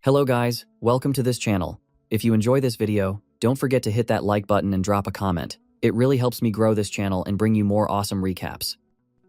Hello guys, welcome to this channel. If you enjoy this video, don't forget to hit that like button and drop a comment. It really helps me grow this channel and bring you more awesome recaps.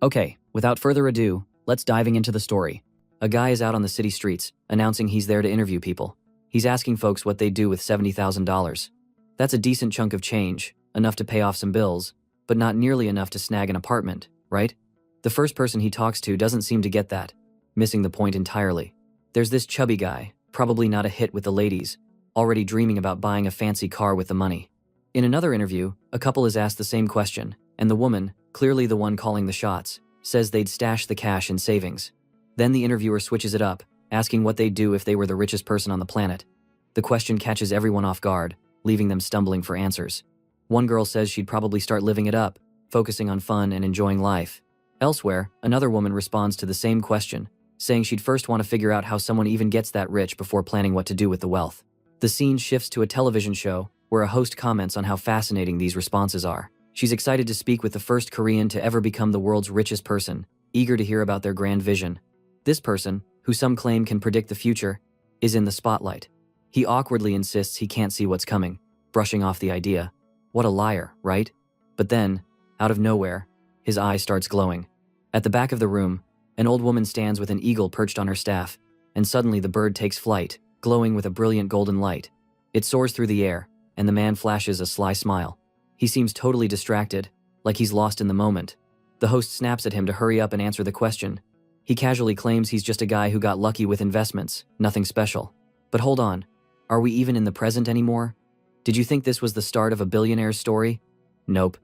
Okay, without further ado, let's diving into the story. A guy is out on the city streets, announcing he's there to interview people. He's asking folks what they do with $70,000. That's a decent chunk of change, enough to pay off some bills, but not nearly enough to snag an apartment, right? The first person he talks to doesn't seem to get that, missing the point entirely. There's this chubby guy, probably not a hit with the ladies, already dreaming about buying a fancy car with the money. In another interview, a couple is asked the same question, and the woman, clearly the one calling the shots, says they'd stash the cash in savings. Then the interviewer switches it up, asking what they'd do if they were the richest person on the planet. The question catches everyone off guard, leaving them stumbling for answers. One girl says she'd probably start living it up, focusing on fun and enjoying life. Elsewhere, another woman responds to the same question, saying she'd first want to figure out how someone even gets that rich before planning what to do with the wealth. The scene shifts to a television show, where a host comments on how fascinating these responses are. She's excited to speak with the first Korean to ever become the world's richest person, eager to hear about their grand vision. This person, who some claim can predict the future, is in the spotlight. He awkwardly insists he can't see what's coming, brushing off the idea. What a liar, right? But then, out of nowhere, his eye starts glowing. At the back of the room, an old woman stands with an eagle perched on her staff, and suddenly the bird takes flight, glowing with a brilliant golden light. It soars through the air, and the man flashes a sly smile. He seems totally distracted, like he's lost in the moment. The host snaps at him to hurry up and answer the question. He casually claims he's just a guy who got lucky with investments, nothing special. But hold on, are we even in the present anymore? Did you think this was the start of a billionaire's story? Nope.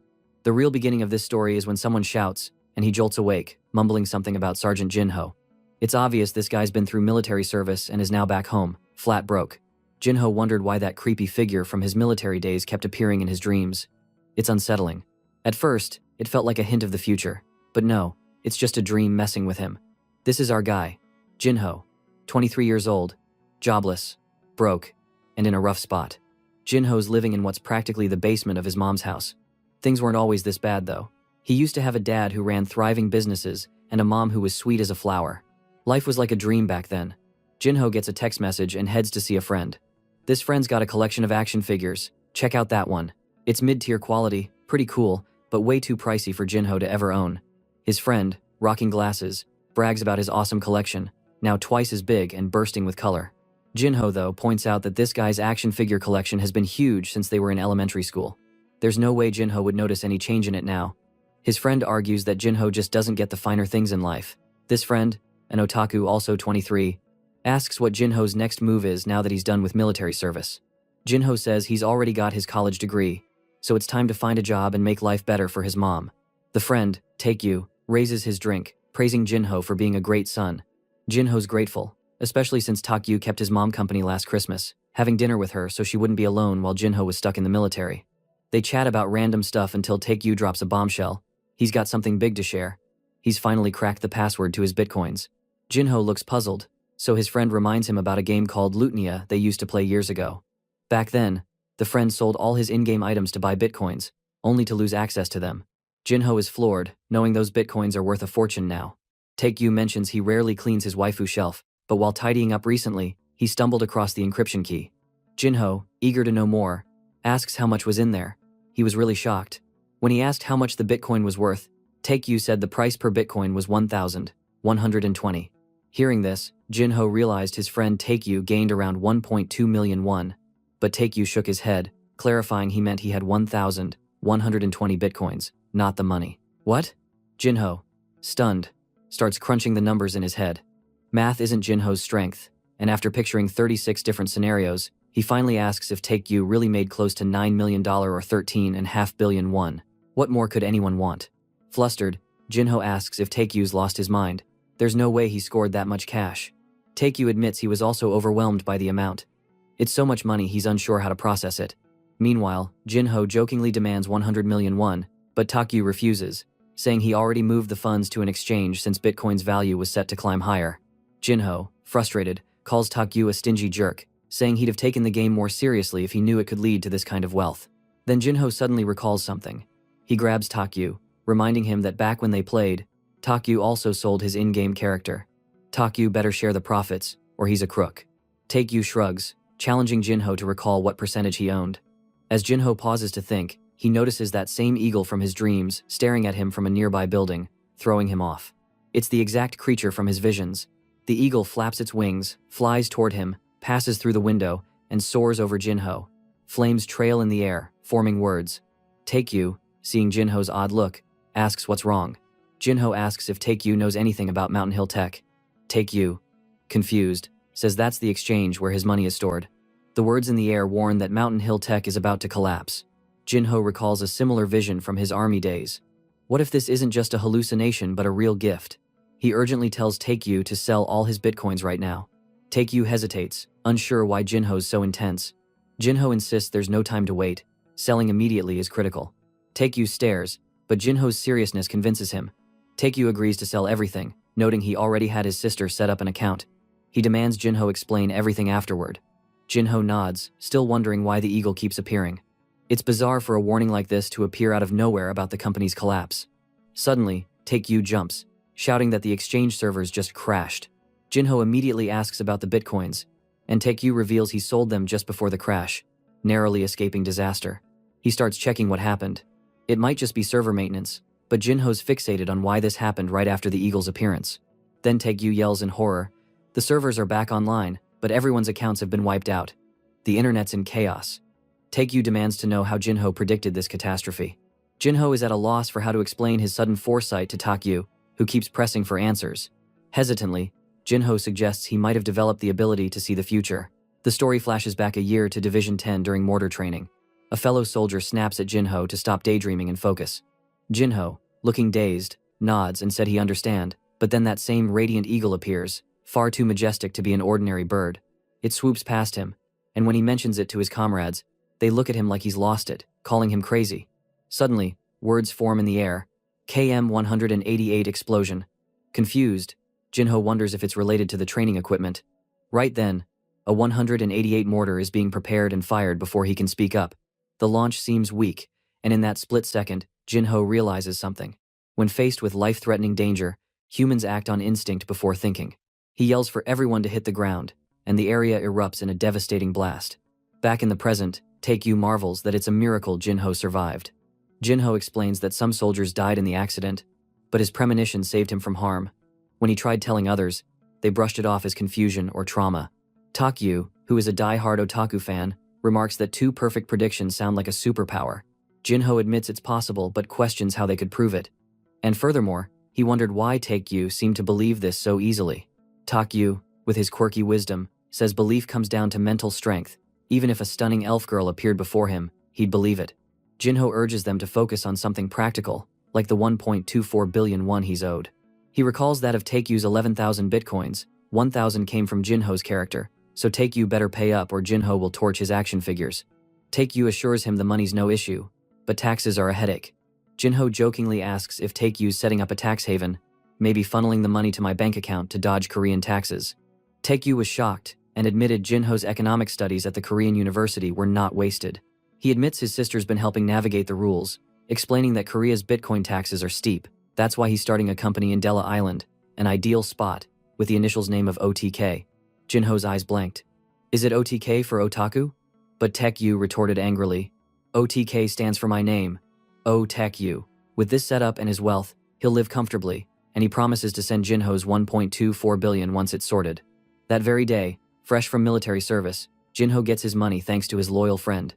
The real beginning of this story is when someone shouts, and he jolts awake, mumbling something about Sergeant Jinho. It's obvious this guy's been through military service and is now back home, flat broke. Jinho wondered why that creepy figure from his military days kept appearing in his dreams. It's unsettling. At first, it felt like a hint of the future, but no, it's just a dream messing with him. This is our guy, Jinho, 23 years old, jobless, broke, and in a rough spot. Jinho's living in what's practically the basement of his mom's house. Things weren't always this bad though. He used to have a dad who ran thriving businesses and a mom who was sweet as a flower. Life was like a dream back then. Jinho gets a text message and heads to see a friend. This friend's got a collection of action figures. Check out that one. It's mid-tier quality, pretty cool, but way too pricey for Jinho to ever own. His friend, rocking glasses, brags about his awesome collection, now twice as big and bursting with color. Jinho, though, points out that this guy's action figure collection has been huge since they were in elementary school. There's no way Jinho would notice any change in it now. His friend argues that Jinho just doesn't get the finer things in life. This friend, an otaku also 23, asks what Jinho's next move is now that he's done with military service. Jinho says he's already got his college degree, so it's time to find a job and make life better for his mom. The friend, Taekyu, raises his drink, praising Jinho for being a great son. Jinho's grateful, especially since Taekyu kept his mom company last Christmas, having dinner with her so she wouldn't be alone while Jinho was stuck in the military. They chat about random stuff until Taekyu drops a bombshell. He's got something big to share. He's finally cracked the password to his bitcoins. Jinho looks puzzled, so his friend reminds him about a game called Lutnia they used to play years ago. Back then, the friend sold all his in-game items to buy bitcoins, only to lose access to them. Jinho is floored, knowing those bitcoins are worth a fortune now. Taekyu mentions he rarely cleans his waifu shelf, but while tidying up recently, he stumbled across the encryption key. Jinho, eager to know more, asks how much was in there. He was really shocked. When he asked how much the Bitcoin was worth, Taekyu said the price per Bitcoin was 1,120. Hearing this, Jinho realized his friend Taekyu gained around 1.2 million won, but Taekyu shook his head, clarifying he meant he had 1,120 Bitcoins, not the money. What? Jinho, stunned, starts crunching the numbers in his head. Math isn't Jinho's strength, and after picturing 36 different scenarios, he finally asks if Taekyu really made close to $9 million or 13.5 billion won. What more could anyone want? Flustered, Jinho asks if Taekyu's lost his mind. There's no way he scored that much cash. Taekyu admits he was also overwhelmed by the amount. It's so much money he's unsure how to process it. Meanwhile, Jinho jokingly demands 100 million won, but Taekyu refuses, saying he already moved the funds to an exchange since Bitcoin's value was set to climb higher. Jinho, frustrated, calls Taekyu a stingy jerk, saying he'd have taken the game more seriously if he knew it could lead to this kind of wealth. Then Jinho suddenly recalls something. He grabs Taekyu, reminding him that back when they played, Taekyu also sold his in-game character. Taekyu better share the profits, or he's a crook. Taekyu shrugs, challenging Jinho to recall what percentage he owned. As Jinho pauses to think, he notices that same eagle from his dreams staring at him from a nearby building, throwing him off. It's the exact creature from his visions. The eagle flaps its wings, flies toward him, passes through the window, and soars over Jinho. Flames trail in the air, forming words. Taekyu, seeing Jinho's odd look, asks what's wrong. Jinho asks if Taekyu knows anything about Mountain Hill Tech. Taekyu, confused, says that's the exchange where his money is stored. The words in the air warn that Mountain Hill Tech is about to collapse. Jinho recalls a similar vision from his army days. What if this isn't just a hallucination but a real gift? He urgently tells Taekyu to sell all his bitcoins right now. Taekyu hesitates, unsure why Jinho's so intense. Jinho insists there's no time to wait. Selling immediately is critical. Taekyu stares, but Jinho's seriousness convinces him. Taekyu agrees to sell everything, noting he already had his sister set up an account. He demands Jinho explain everything afterward. Jinho nods, still wondering why the eagle keeps appearing. It's bizarre for a warning like this to appear out of nowhere about the company's collapse. Suddenly, Taekyu jumps, shouting that the exchange servers just crashed. Jinho immediately asks about the bitcoins, and Taekyu reveals he sold them just before the crash, narrowly escaping disaster. He starts checking what happened. It might just be server maintenance, but Jinho's fixated on why this happened right after the eagle's appearance. Then Taekyu yells in horror. The servers are back online, but everyone's accounts have been wiped out. The internet's in chaos. Taekyu demands to know how Jinho predicted this catastrophe. Jinho is at a loss for how to explain his sudden foresight to Taekyu, who keeps pressing for answers. Hesitantly, Jinho suggests he might have developed the ability to see the future. The story flashes back a year to Division 10 during mortar training. A fellow soldier snaps at Jinho to stop daydreaming and focus. Jinho, looking dazed, nods and said he understand, but then that same radiant eagle appears, far too majestic to be an ordinary bird. It swoops past him, and when he mentions it to his comrades, they look at him like he's lost it, calling him crazy. Suddenly, words form in the air. KM 188 explosion. Confused, Jinho wonders if it's related to the training equipment. Right then, a 188 mortar is being prepared and fired before he can speak up. The launch seems weak, and in that split second, Jinho realizes something. When faced with life-threatening danger, humans act on instinct before thinking. He yells for everyone to hit the ground, and the area erupts in a devastating blast. Back in the present, Taekyu marvels that it's a miracle Jinho survived. Jinho explains that some soldiers died in the accident, but his premonition saved him from harm. When he tried telling others, they brushed it off as confusion or trauma. Taekyu, who is a die-hard otaku fan, remarks that two perfect predictions sound like a superpower. Jinho admits it's possible but questions how they could prove it. And furthermore, he wondered why Taekyu seemed to believe this so easily. Taekyu, with his quirky wisdom, says belief comes down to mental strength. Even if a stunning elf girl appeared before him, he'd believe it. Jinho urges them to focus on something practical, like the 1.24 billion won he's owed. He recalls that of Taekyu's 11,000 bitcoins, 1,000 came from Jinho's character, so Taekyu better pay up or Jinho will torch his action figures. Taekyu assures him the money's no issue, but taxes are a headache. Jinho jokingly asks if Taekyu's setting up a tax haven, maybe funneling the money to my bank account to dodge Korean taxes. Taekyu was shocked and admitted Jinho's economic studies at the Korean university were not wasted. He admits his sister's been helping navigate the rules, explaining that Korea's Bitcoin taxes are steep. That's why he's starting a company in Dela Island, an ideal spot, with the initials name of OTK. Jinho's eyes blanked. Is it OTK for otaku? But Taekyu retorted angrily. OTK stands for my name. Oh Taekyu. With this setup and his wealth, he'll live comfortably, and he promises to send Jinho's 1.24 billion once it's sorted. That very day, fresh from military service, Jinho gets his money thanks to his loyal friend.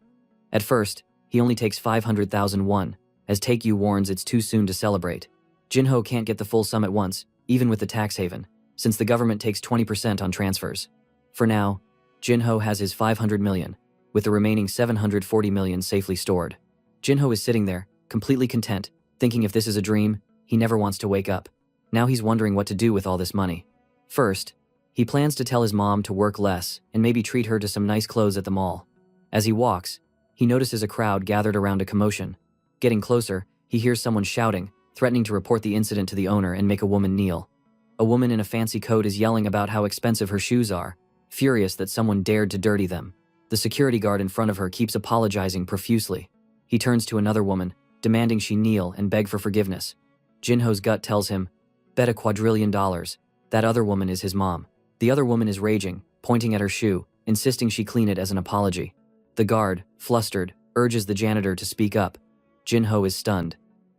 At first, he only takes 500,000 won, as Taekyu warns it's too soon to celebrate. Jinho can't get the full sum at once, even with the tax haven, since the government takes 20% on transfers. For now, Jinho has his 500 million, with the remaining 740 million safely stored. Jinho is sitting there, completely content, thinking if this is a dream, he never wants to wake up. Now he's wondering what to do with all this money. First, he plans to tell his mom to work less and maybe treat her to some nice clothes at the mall. As he walks, he notices a crowd gathered around a commotion. Getting closer, he hears someone shouting, threatening to report the incident to the owner and make a woman kneel. A woman in a fancy coat is yelling about how expensive her shoes are, furious that someone dared to dirty them. The security guard in front of her keeps apologizing profusely. He turns to another woman, demanding she kneel and beg for forgiveness. Jinho's gut tells him, bet $1 quadrillion. That other woman is his mom. The other woman is raging, pointing at her shoe, insisting she clean it as an apology. The guard, flustered, urges the janitor to speak up. Jin-ho is stunned.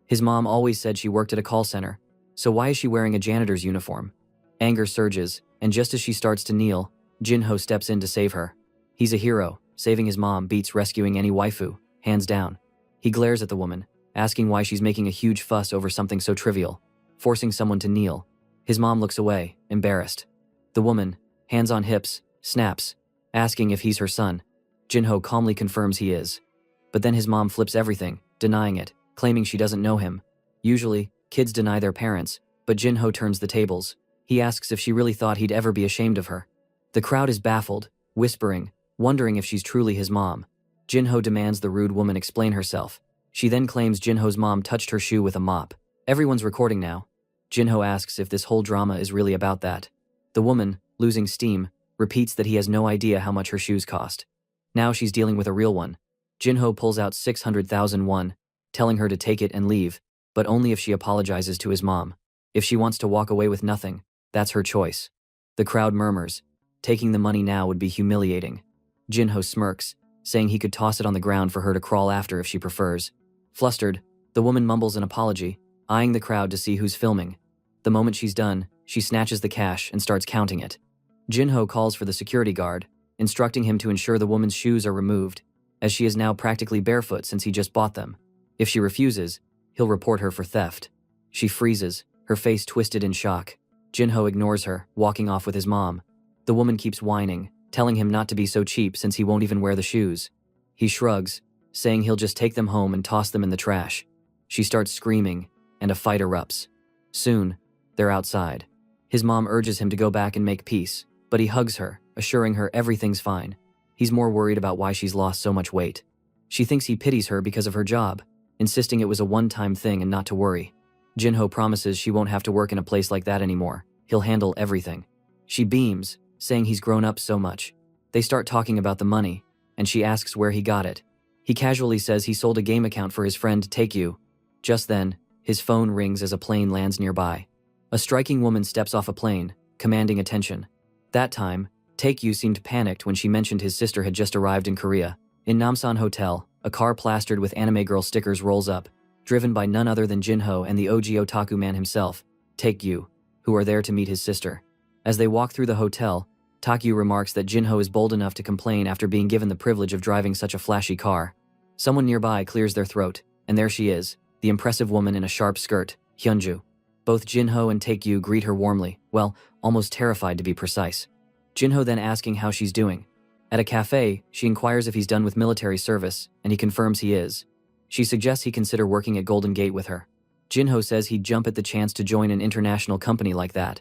His mom always said she worked at a call center, so why is she wearing a janitor's uniform? Anger surges, and just as she starts to kneel, Jin-ho steps in to save her. He's a hero. Saving his mom beats rescuing any waifu, hands down. He glares at the woman, asking why she's making a huge fuss over something so trivial, forcing someone to kneel. His mom looks away, embarrassed. The woman, hands on hips, snaps, asking if he's her son. Jin-ho calmly confirms he is. But then his mom flips everything, denying it, claiming she doesn't know him. Usually, kids deny their parents, but Jin-ho turns the tables. He asks if she really thought he'd ever be ashamed of her. The crowd is baffled, whispering, wondering if she's truly his mom. Jin-ho demands the rude woman explain herself. She then claims Jin-ho's mom touched her shoe with a mop. Everyone's recording now. Jin-ho asks if this whole drama is really about that. The woman, losing steam, repeats that he has no idea how much her shoes cost. Now she's dealing with a real one. Jin-ho pulls out 600,000 won, telling her to take it and leave, but only if she apologizes to his mom. If she wants to walk away with nothing, that's her choice. The crowd murmurs. Taking the money now would be humiliating. Jin-ho smirks, saying he could toss it on the ground for her to crawl after if she prefers. Flustered, the woman mumbles an apology, eyeing the crowd to see who's filming. The moment she's done, she snatches the cash and starts counting it. Jin-ho calls for the security guard, instructing him to ensure the woman's shoes are removed, as she is now practically barefoot since he just bought them. If she refuses, he'll report her for theft. She freezes, her face twisted in shock. Jin-ho ignores her, walking off with his mom. The woman keeps whining, telling him not to be so cheap since he won't even wear the shoes. He shrugs, saying he'll just take them home and toss them in the trash. She starts screaming, and a fight erupts. Soon, they're outside. His mom urges him to go back and make peace, but he hugs her, assuring her everything's fine. He's more worried about why she's lost so much weight. She thinks he pities her because of her job, insisting it was a one-time thing and not to worry. Jin-ho promises she won't have to work in a place like that anymore. He'll handle everything. She beams, saying he's grown up so much. They start talking about the money, and she asks where he got it. He casually says he sold a game account for his friend Taekyu. Just then, his phone rings as a plane lands nearby. A striking woman steps off a plane, commanding attention. That time, Taekyu seemed panicked when she mentioned his sister had just arrived in Korea. In Namsan Hotel, a car plastered with anime girl stickers rolls up, driven by none other than Jin-ho and the OG otaku man himself, Taekyu, who are there to meet his sister. As they walk through the hotel, Taekyu remarks that Jin-ho is bold enough to complain after being given the privilege of driving such a flashy car. Someone nearby clears their throat, and there she is, the impressive woman in a sharp skirt, Hyunju. Both Jin-ho and Taekyu greet her warmly, well, almost terrified to be precise. Jin-ho then asking how she's doing. At a cafe, she inquires if he's done with military service, and he confirms he is. She suggests he consider working at Golden Gate with her. Jin-ho says he'd jump at the chance to join an international company like that.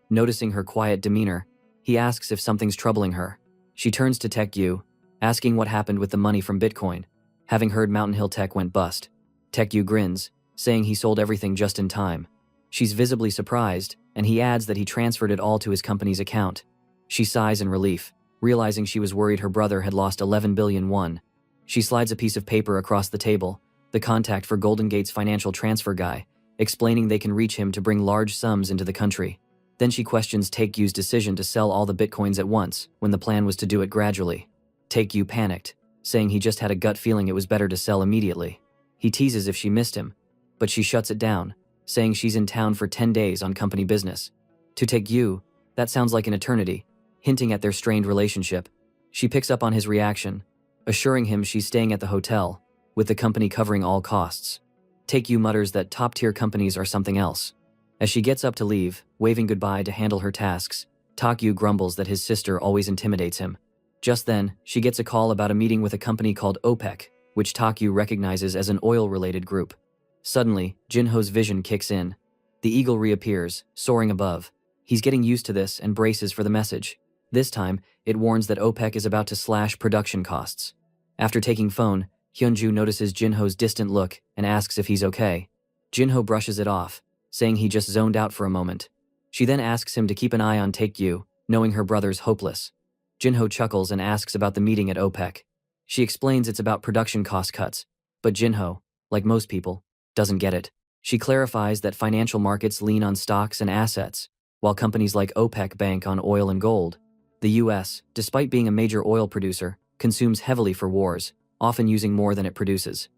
Noticing her quiet demeanor, he asks if something's troubling her. She turns to Taekyu, asking what happened with the money from Bitcoin, having heard Mountain Hill Tech went bust. Taekyu grins, saying he sold everything just in time. She's visibly surprised, and he adds that he transferred it all to his company's account. She sighs in relief, realizing she was worried her brother had lost 11 billion won. She slides a piece of paper across the table, the contact for Golden Gate's financial transfer guy, explaining they can reach him to bring large sums into the country. Then she questions Taekyu's decision to sell all the bitcoins at once, when the plan was to do it gradually. Taekyu panicked, saying he just had a gut feeling it was better to sell immediately. He teases if she missed him, but she shuts it down, saying she's in town for 10 days on company business. To Taekyu, that sounds like an eternity, hinting at their strained relationship. She picks up on his reaction, assuring him she's staying at the hotel, with the company covering all costs. Taekyu mutters that top-tier companies are something else. As she gets up to leave, waving goodbye to handle her tasks, Taekyu grumbles that his sister always intimidates him. Just then, she gets a call about a meeting with a company called OPEC, which Taekyu recognizes as an oil-related group. Suddenly, Jin-ho's vision kicks in. The eagle reappears, soaring above. He's getting used to this and braces for the message. This time, it warns that OPEC is about to slash production costs. After taking phone, Hyunju notices Jin-ho's distant look and asks if he's okay. Jin-ho brushes it off, saying he just zoned out for a moment. She then asks him to keep an eye on Taekyu, knowing her brother's hopeless. Jin-ho chuckles and asks about the meeting at OPEC. She explains it's about production cost cuts, but Jin-ho, like most people, doesn't get it. She clarifies that financial markets lean on stocks and assets, while companies like OPEC bank on oil and gold. The US, despite being a major oil producer, consumes heavily for wars, often using more than it produces.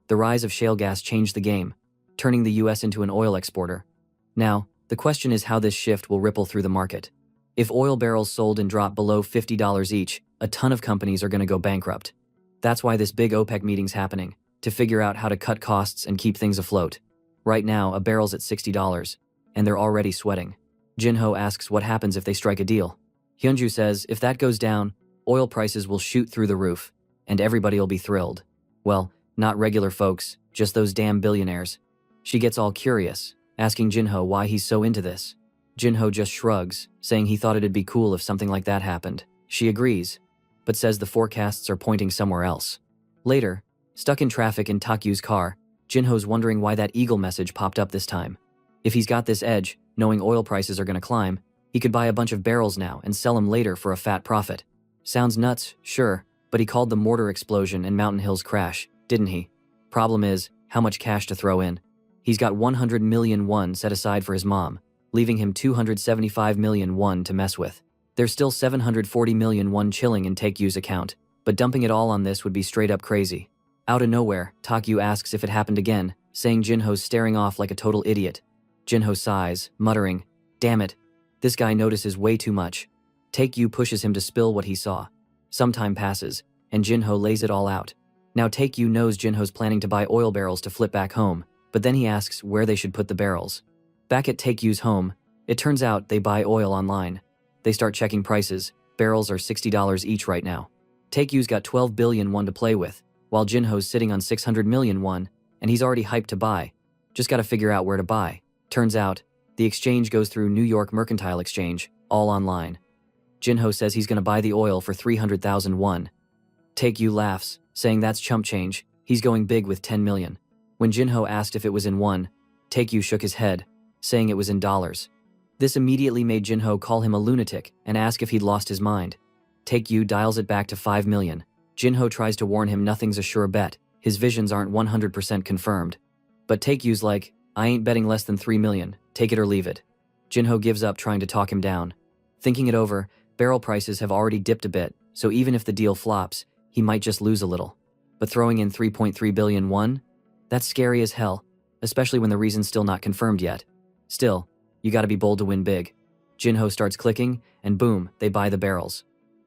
The rise of shale gas changed the game, turning the US into an oil exporter. Now, the question is how this shift will ripple through the market. If oil barrels sold and drop below $50 each, a ton of companies are going to go bankrupt. That's why this big OPEC meeting's happening, to figure out how to cut costs and keep things afloat. Right now, a barrel's at $60, and they're already sweating. Jinho asks what happens if they strike a deal. Hyunju says if that goes down, oil prices will shoot through the roof, and everybody'll be thrilled. Well, not regular folks, just those damn billionaires. She gets all curious, asking Jinho why he's so into this. Jinho just shrugs, saying he thought it'd be cool if something like that happened. She agrees, but says the forecasts are pointing somewhere else. Later, stuck in traffic in Takyu's car, Jinho's wondering why that eagle message popped up this time. If he's got this edge, knowing oil prices are going to climb, he could buy a bunch of barrels now and sell them later for a fat profit. Sounds nuts, sure, but he called the mortar explosion and Mountain Hill's crash, didn't he? Problem is, how much cash to throw in? He's got 100 million won set aside for his mom, leaving him 275 million won to mess with. There's still 740 million won chilling in Takyu's account, but dumping it all on this would be straight up crazy. Out of nowhere, Takyu asks if it happened again, saying Jinho's staring off like a total idiot. Jinho sighs, muttering, "Damn it, this guy notices way too much." Takyu pushes him to spill what he saw. Some time passes, and Jinho lays it all out. Now Takyu knows Jinho's planning to buy oil barrels to flip back home, but then he asks where they should put the barrels. Back at Takyu's home, it turns out they buy oil online. They start checking prices. Barrels are $60 each right now. Takyu's got 12 billion won to play with, while Jinho's sitting on 600 million won, and he's already hyped to buy. Just gotta figure out where to buy. Turns out, the exchange goes through New York Mercantile Exchange, all online. Jinho says he's gonna buy the oil for 300,000 won. Takyu laughs, saying that's chump change, he's going big with 10 million. When Jinho asked if it was in won, Takyu shook his head, saying it was in dollars. This immediately made Jinho call him a lunatic and ask if he'd lost his mind. Takyu dials it back to 5 million. Jinho tries to warn him nothing's a sure bet, his visions aren't 100% confirmed. But Takyu's like, I ain't betting less than 3 million, take it or leave it. Jinho gives up trying to talk him down. Thinking it over, barrel prices have already dipped a bit, so even if the deal flops, he might just lose a little. But throwing in 3.3 billion won? That's scary as hell, especially when the reason's still not confirmed yet. Still, you gotta be bold to win big. Jinho starts clicking, and boom, they buy the barrels.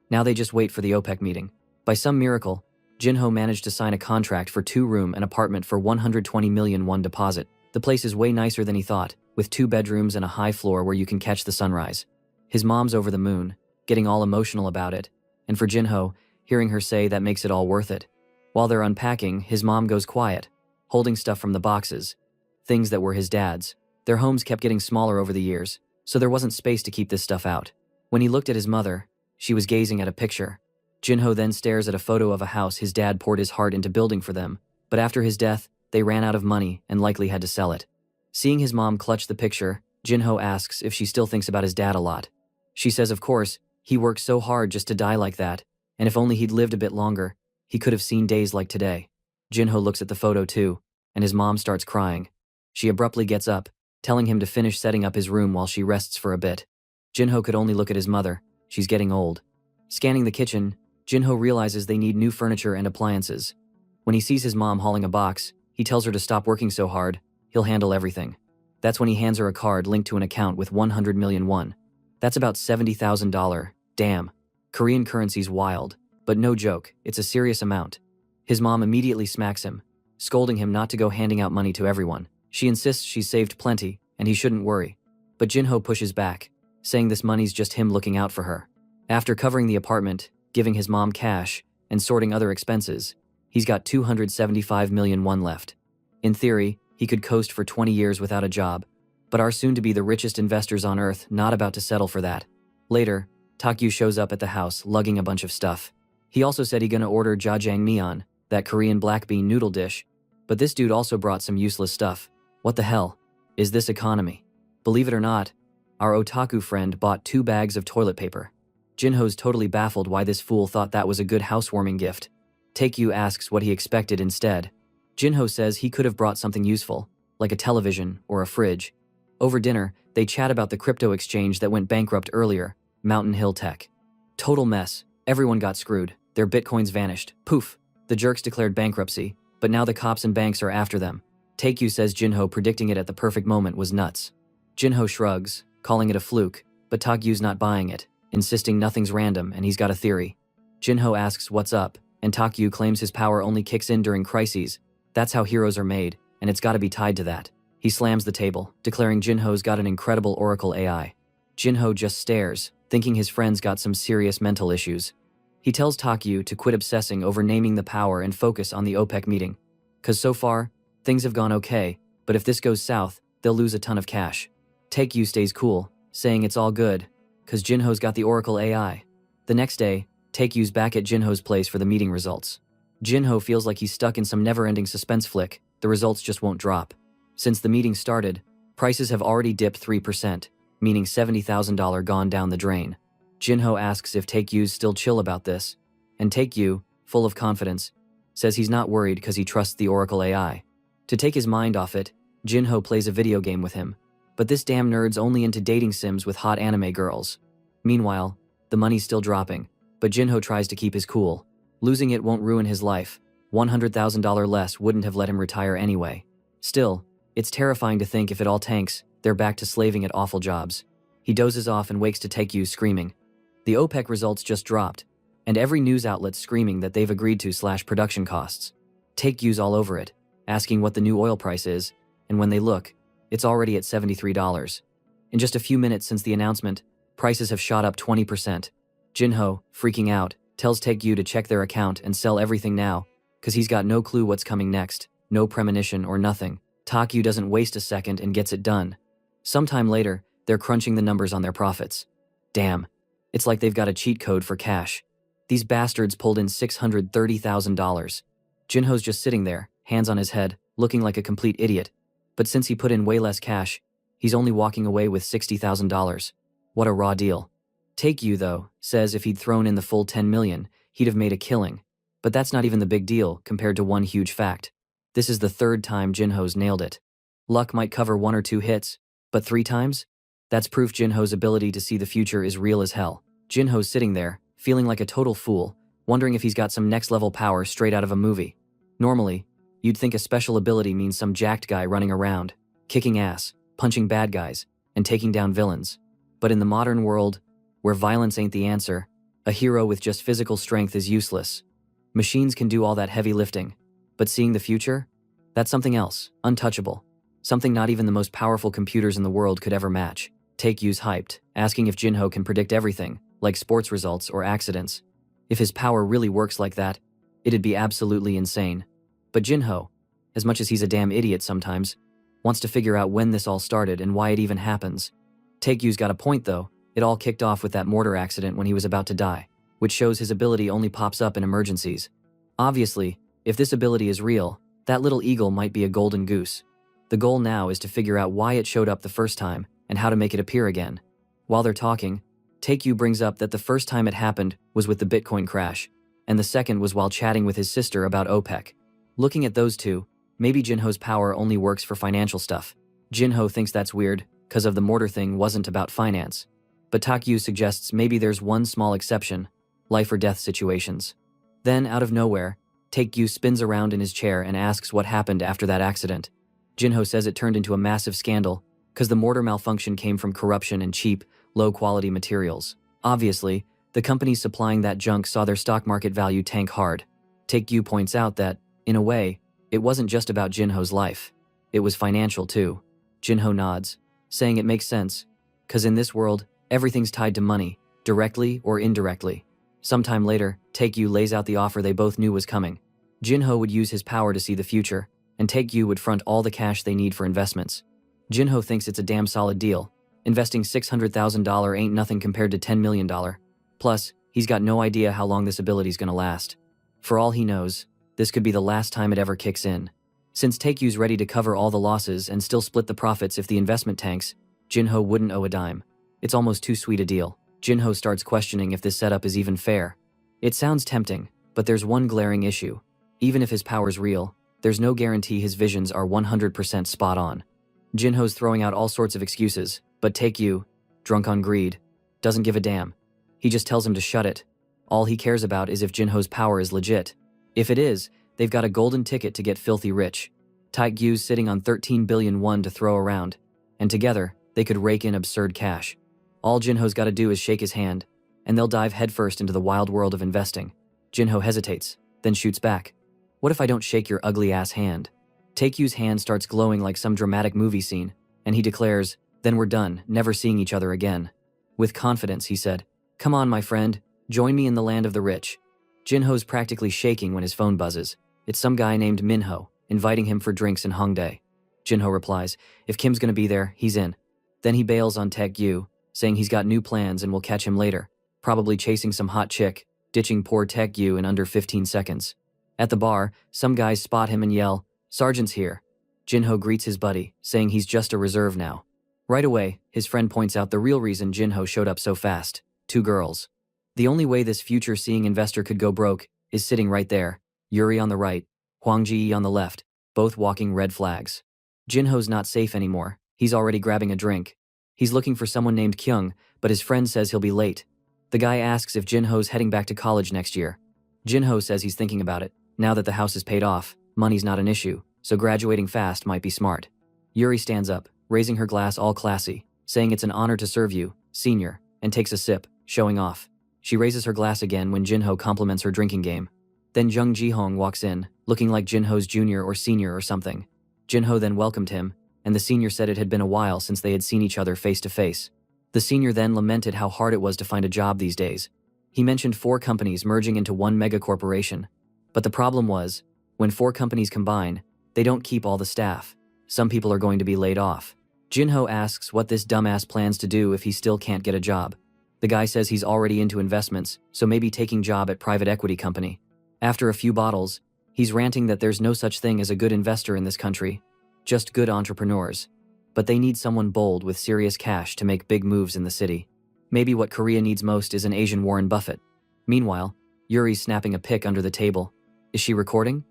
Now they just wait for the OPEC meeting. By some miracle, Jinho managed to sign a contract for 2-room and apartment for 120 million won deposit. The place is way nicer than he thought, with 2 bedrooms and a high floor where you can catch the sunrise. His mom's over the moon, getting all emotional about it, and for Jinho, hearing her say that makes it all worth it. While they're unpacking, his mom goes quiet, holding stuff from the boxes, things that were his dad's. Their homes kept getting smaller over the years, so there wasn't space to keep this stuff out. When he looked at his mother, she was gazing at a picture. Jinho then stares at a photo of a house his dad poured his heart into building for them, but after his death, they ran out of money and likely had to sell it. Seeing his mom clutch the picture, Jinho asks if she still thinks about his dad a lot. She says of course, he worked so hard just to die like that, and if only he'd lived a bit longer, he could have seen days like today. Jinho looks at the photo too, and his mom starts crying. She abruptly gets up, telling him to finish setting up his room while she rests for a bit. Jinho could only look at his mother. She's getting old. Scanning the kitchen, Jinho realizes they need new furniture and appliances. When he sees his mom hauling a box, he tells her to stop working so hard, he'll handle everything. That's when he hands her a card linked to an account with 100 million won. That's about $70,000. Damn. Korean currency's wild, but no joke, it's a serious amount. His mom immediately smacks him, scolding him not to go handing out money to everyone. She insists she's saved plenty, and he shouldn't worry. But Jinho pushes back, saying this money's just him looking out for her. After covering the apartment, giving his mom cash, and sorting other expenses, he's got 275 million won left. In theory, he could coast for 20 years without a job, but our soon-to-be the richest investors on Earth not about to settle for that. Later, Takyu shows up at the house, lugging a bunch of stuff. He also said he gonna order jjangmyeon, that Korean black bean noodle dish, but this dude also brought some useless stuff. What the hell? Is this economy? Believe it or not, our otaku friend bought 2 bags of toilet paper. Jinho's totally baffled why this fool thought that was a good housewarming gift. Takyu asks what he expected instead. Jinho says he could have brought something useful, like a television or a fridge. Over dinner, they chat about the crypto exchange that went bankrupt earlier, Mountain Hill Tech. Total mess. Everyone got screwed. Their bitcoins vanished. Poof. The jerks declared bankruptcy, but now the cops and banks are after them. Taekyu says Jinho predicting it at the perfect moment was nuts. Jinho shrugs, calling it a fluke, but Taegyu's not buying it, insisting nothing's random and he's got a theory. Jinho asks what's up, and Taegyu claims his power only kicks in during crises. That's how heroes are made, and it's gotta be tied to that. He slams the table, declaring Jinho's got an incredible oracle AI. Jinho just stares, thinking his friend's got some serious mental issues. He tells Taekyu to quit obsessing over naming the power and focus on the OPEC meeting. Cause so far, things have gone okay, but if this goes south, they'll lose a ton of cash. Taekyu stays cool, saying it's all good, cause Jinho's got the oracle AI. The next day, Taegyu's back at Jinho's place for the meeting results. Jinho feels like he's stuck in some never-ending suspense flick, the results just won't drop. Since the meeting started, prices have already dipped 3%, meaning $70,000 gone down the drain. Jinho asks if Taegyu's still chill about this, and Taekyu, full of confidence, says he's not worried because he trusts the oracle AI. To take his mind off it, Jinho plays a video game with him, but this damn nerd's only into dating sims with hot anime girls. Meanwhile, the money's still dropping, but Jinho tries to keep his cool. Losing it won't ruin his life. $100,000 less wouldn't have let him retire anyway. Still, it's terrifying to think if it all tanks, they're back to slaving at awful jobs. He dozes off and wakes to Taekyu screaming. The OPEC results just dropped, and every news outlet's screaming that they've agreed to slash production costs. Taegyu's all over it, asking what the new oil price is, and when they look, it's already at $73. In just a few minutes since the announcement, prices have shot up 20%. Jinho, freaking out, tells Taekyu to check their account and sell everything now, cause he's got no clue what's coming next, no premonition or nothing. Taekyu doesn't waste a second and gets it done. Sometime later, they're crunching the numbers on their profits. Damn, it's like they've got a cheat code for cash. These bastards pulled in $630,000. Jinho's just sitting there, hands on his head, looking like a complete idiot. But since he put in way less cash, he's only walking away with $60,000. What a raw deal. Taekyu, though, says if he'd thrown in the full $10 million, he'd have made a killing. But that's not even the big deal compared to one huge fact. This is the third time Jinho's nailed it. Luck might cover 1 or 2 hits, but 3 times? That's proof Jinho's ability to see the future is real as hell. Jinho's sitting there, feeling like a total fool, wondering if he's got some next-level power straight out of a movie. Normally, you'd think a special ability means some jacked guy running around, kicking ass, punching bad guys, and taking down villains. But in the modern world, where violence ain't the answer, a hero with just physical strength is useless. Machines can do all that heavy lifting, but seeing the future? That's something else, untouchable. Something not even the most powerful computers in the world could ever match. Taegyu's hyped, asking if Jinho can predict everything, like sports results or accidents. If his power really works like that, it'd be absolutely insane. But Jinho, as much as he's a damn idiot sometimes, wants to figure out when this all started and why it even happens. Taegyu's got a point though. It all kicked off with that mortar accident when he was about to die, which shows his ability only pops up in emergencies. Obviously, if this ability is real, that little eagle might be a golden goose. The goal now is to figure out why it showed up the first time and how to make it appear again. While they're talking, Taekyu brings up that the first time it happened was with the Bitcoin crash, and the second was while chatting with his sister about OPEC. Looking at those two, maybe Jinho's power only works for financial stuff. Jinho thinks that's weird, cause of the mortar thing wasn't about finance. But Taekyu suggests maybe there's one small exception, life or death situations. Then, out of nowhere, Taekyu spins around in his chair and asks what happened after that accident. Jinho says it turned into a massive scandal, cause the mortar malfunction came from corruption and cheap, low-quality materials. Obviously, the companies supplying that junk saw their stock market value tank hard. Taekyu points out that, in a way, it wasn't just about Jinho's life. It was financial too. Jinho nods, saying it makes sense, cause in this world, everything's tied to money, directly or indirectly. Sometime later, Taekyu lays out the offer they both knew was coming. Jinho would use his power to see the future, and Taekyu would front all the cash they need for investments. Jinho thinks it's a damn solid deal. Investing $600,000 ain't nothing compared to $10 million. Plus, he's got no idea how long this ability's gonna last. For all he knows, this could be the last time it ever kicks in. Since Taegyu's ready to cover all the losses and still split the profits if the investment tanks, Jinho wouldn't owe a dime. It's almost too sweet a deal. Jinho starts questioning if this setup is even fair. It sounds tempting, but there's one glaring issue. Even if his power's real, there's no guarantee his visions are 100% spot on. Jinho's throwing out all sorts of excuses, but Taekyu, drunk on greed, doesn't give a damn. He just tells him to shut it. All he cares about is if Jinho's power is legit. If it is, they've got a golden ticket to get filthy rich. Taegyu's sitting on 13 billion won to throw around, and together, they could rake in absurd cash. All Jinho's gotta do is shake his hand, and they'll dive headfirst into the wild world of investing. Jinho hesitates, then shoots back. What if I don't shake your ugly ass hand? Taegyu's hand starts glowing like some dramatic movie scene, and he declares, then we're done, never seeing each other again. With confidence, he said, come on, my friend, join me in the land of the rich. Jinho's practically shaking when his phone buzzes. It's some guy named Minho, inviting him for drinks in Hongdae. Jinho replies, if Kim's gonna be there, he's in. Then he bails on Taegyu, saying he's got new plans and will catch him later, probably chasing some hot chick, ditching poor Taegyu in under 15 seconds. At the bar, some guys spot him and yell, Sergeant's here. Jinho greets his buddy, saying he's just a reserve now. Right away, his friend points out the real reason Jinho showed up so fast: 2 girls. The only way this future-seeing investor could go broke is sitting right there, Yuri on the right, Hwang Ji on the left, both walking red flags. Jinho's not safe anymore, he's already grabbing a drink. He's looking for someone named Kyung, but his friend says he'll be late. The guy asks if Jinho's heading back to college next year. Jinho says he's thinking about it. Now that the house is paid off, money's not an issue, so graduating fast might be smart. Yuri stands up, raising her glass all classy, saying it's an honor to serve you, senior, and takes a sip, showing off. She raises her glass again when Jinho compliments her drinking game. Then Jung Ji-hong walks in, looking like Jinho's junior or senior or something. Jinho then welcomed him, and the senior said it had been a while since they had seen each other face to face. The senior then lamented how hard it was to find a job these days. He mentioned 4 companies merging into one mega corporation. But the problem was, when 4 companies combine, they don't keep all the staff. Some people are going to be laid off. Jinho asks what this dumbass plans to do if he still can't get a job. The guy says he's already into investments, so maybe taking job at private equity company. After a few bottles, he's ranting that there's no such thing as a good investor in this country, just good entrepreneurs. But they need someone bold with serious cash to make big moves in the city. Maybe what Korea needs most is an Asian Warren Buffett. Meanwhile, Yuri's snapping a pic under the table. Is she recording?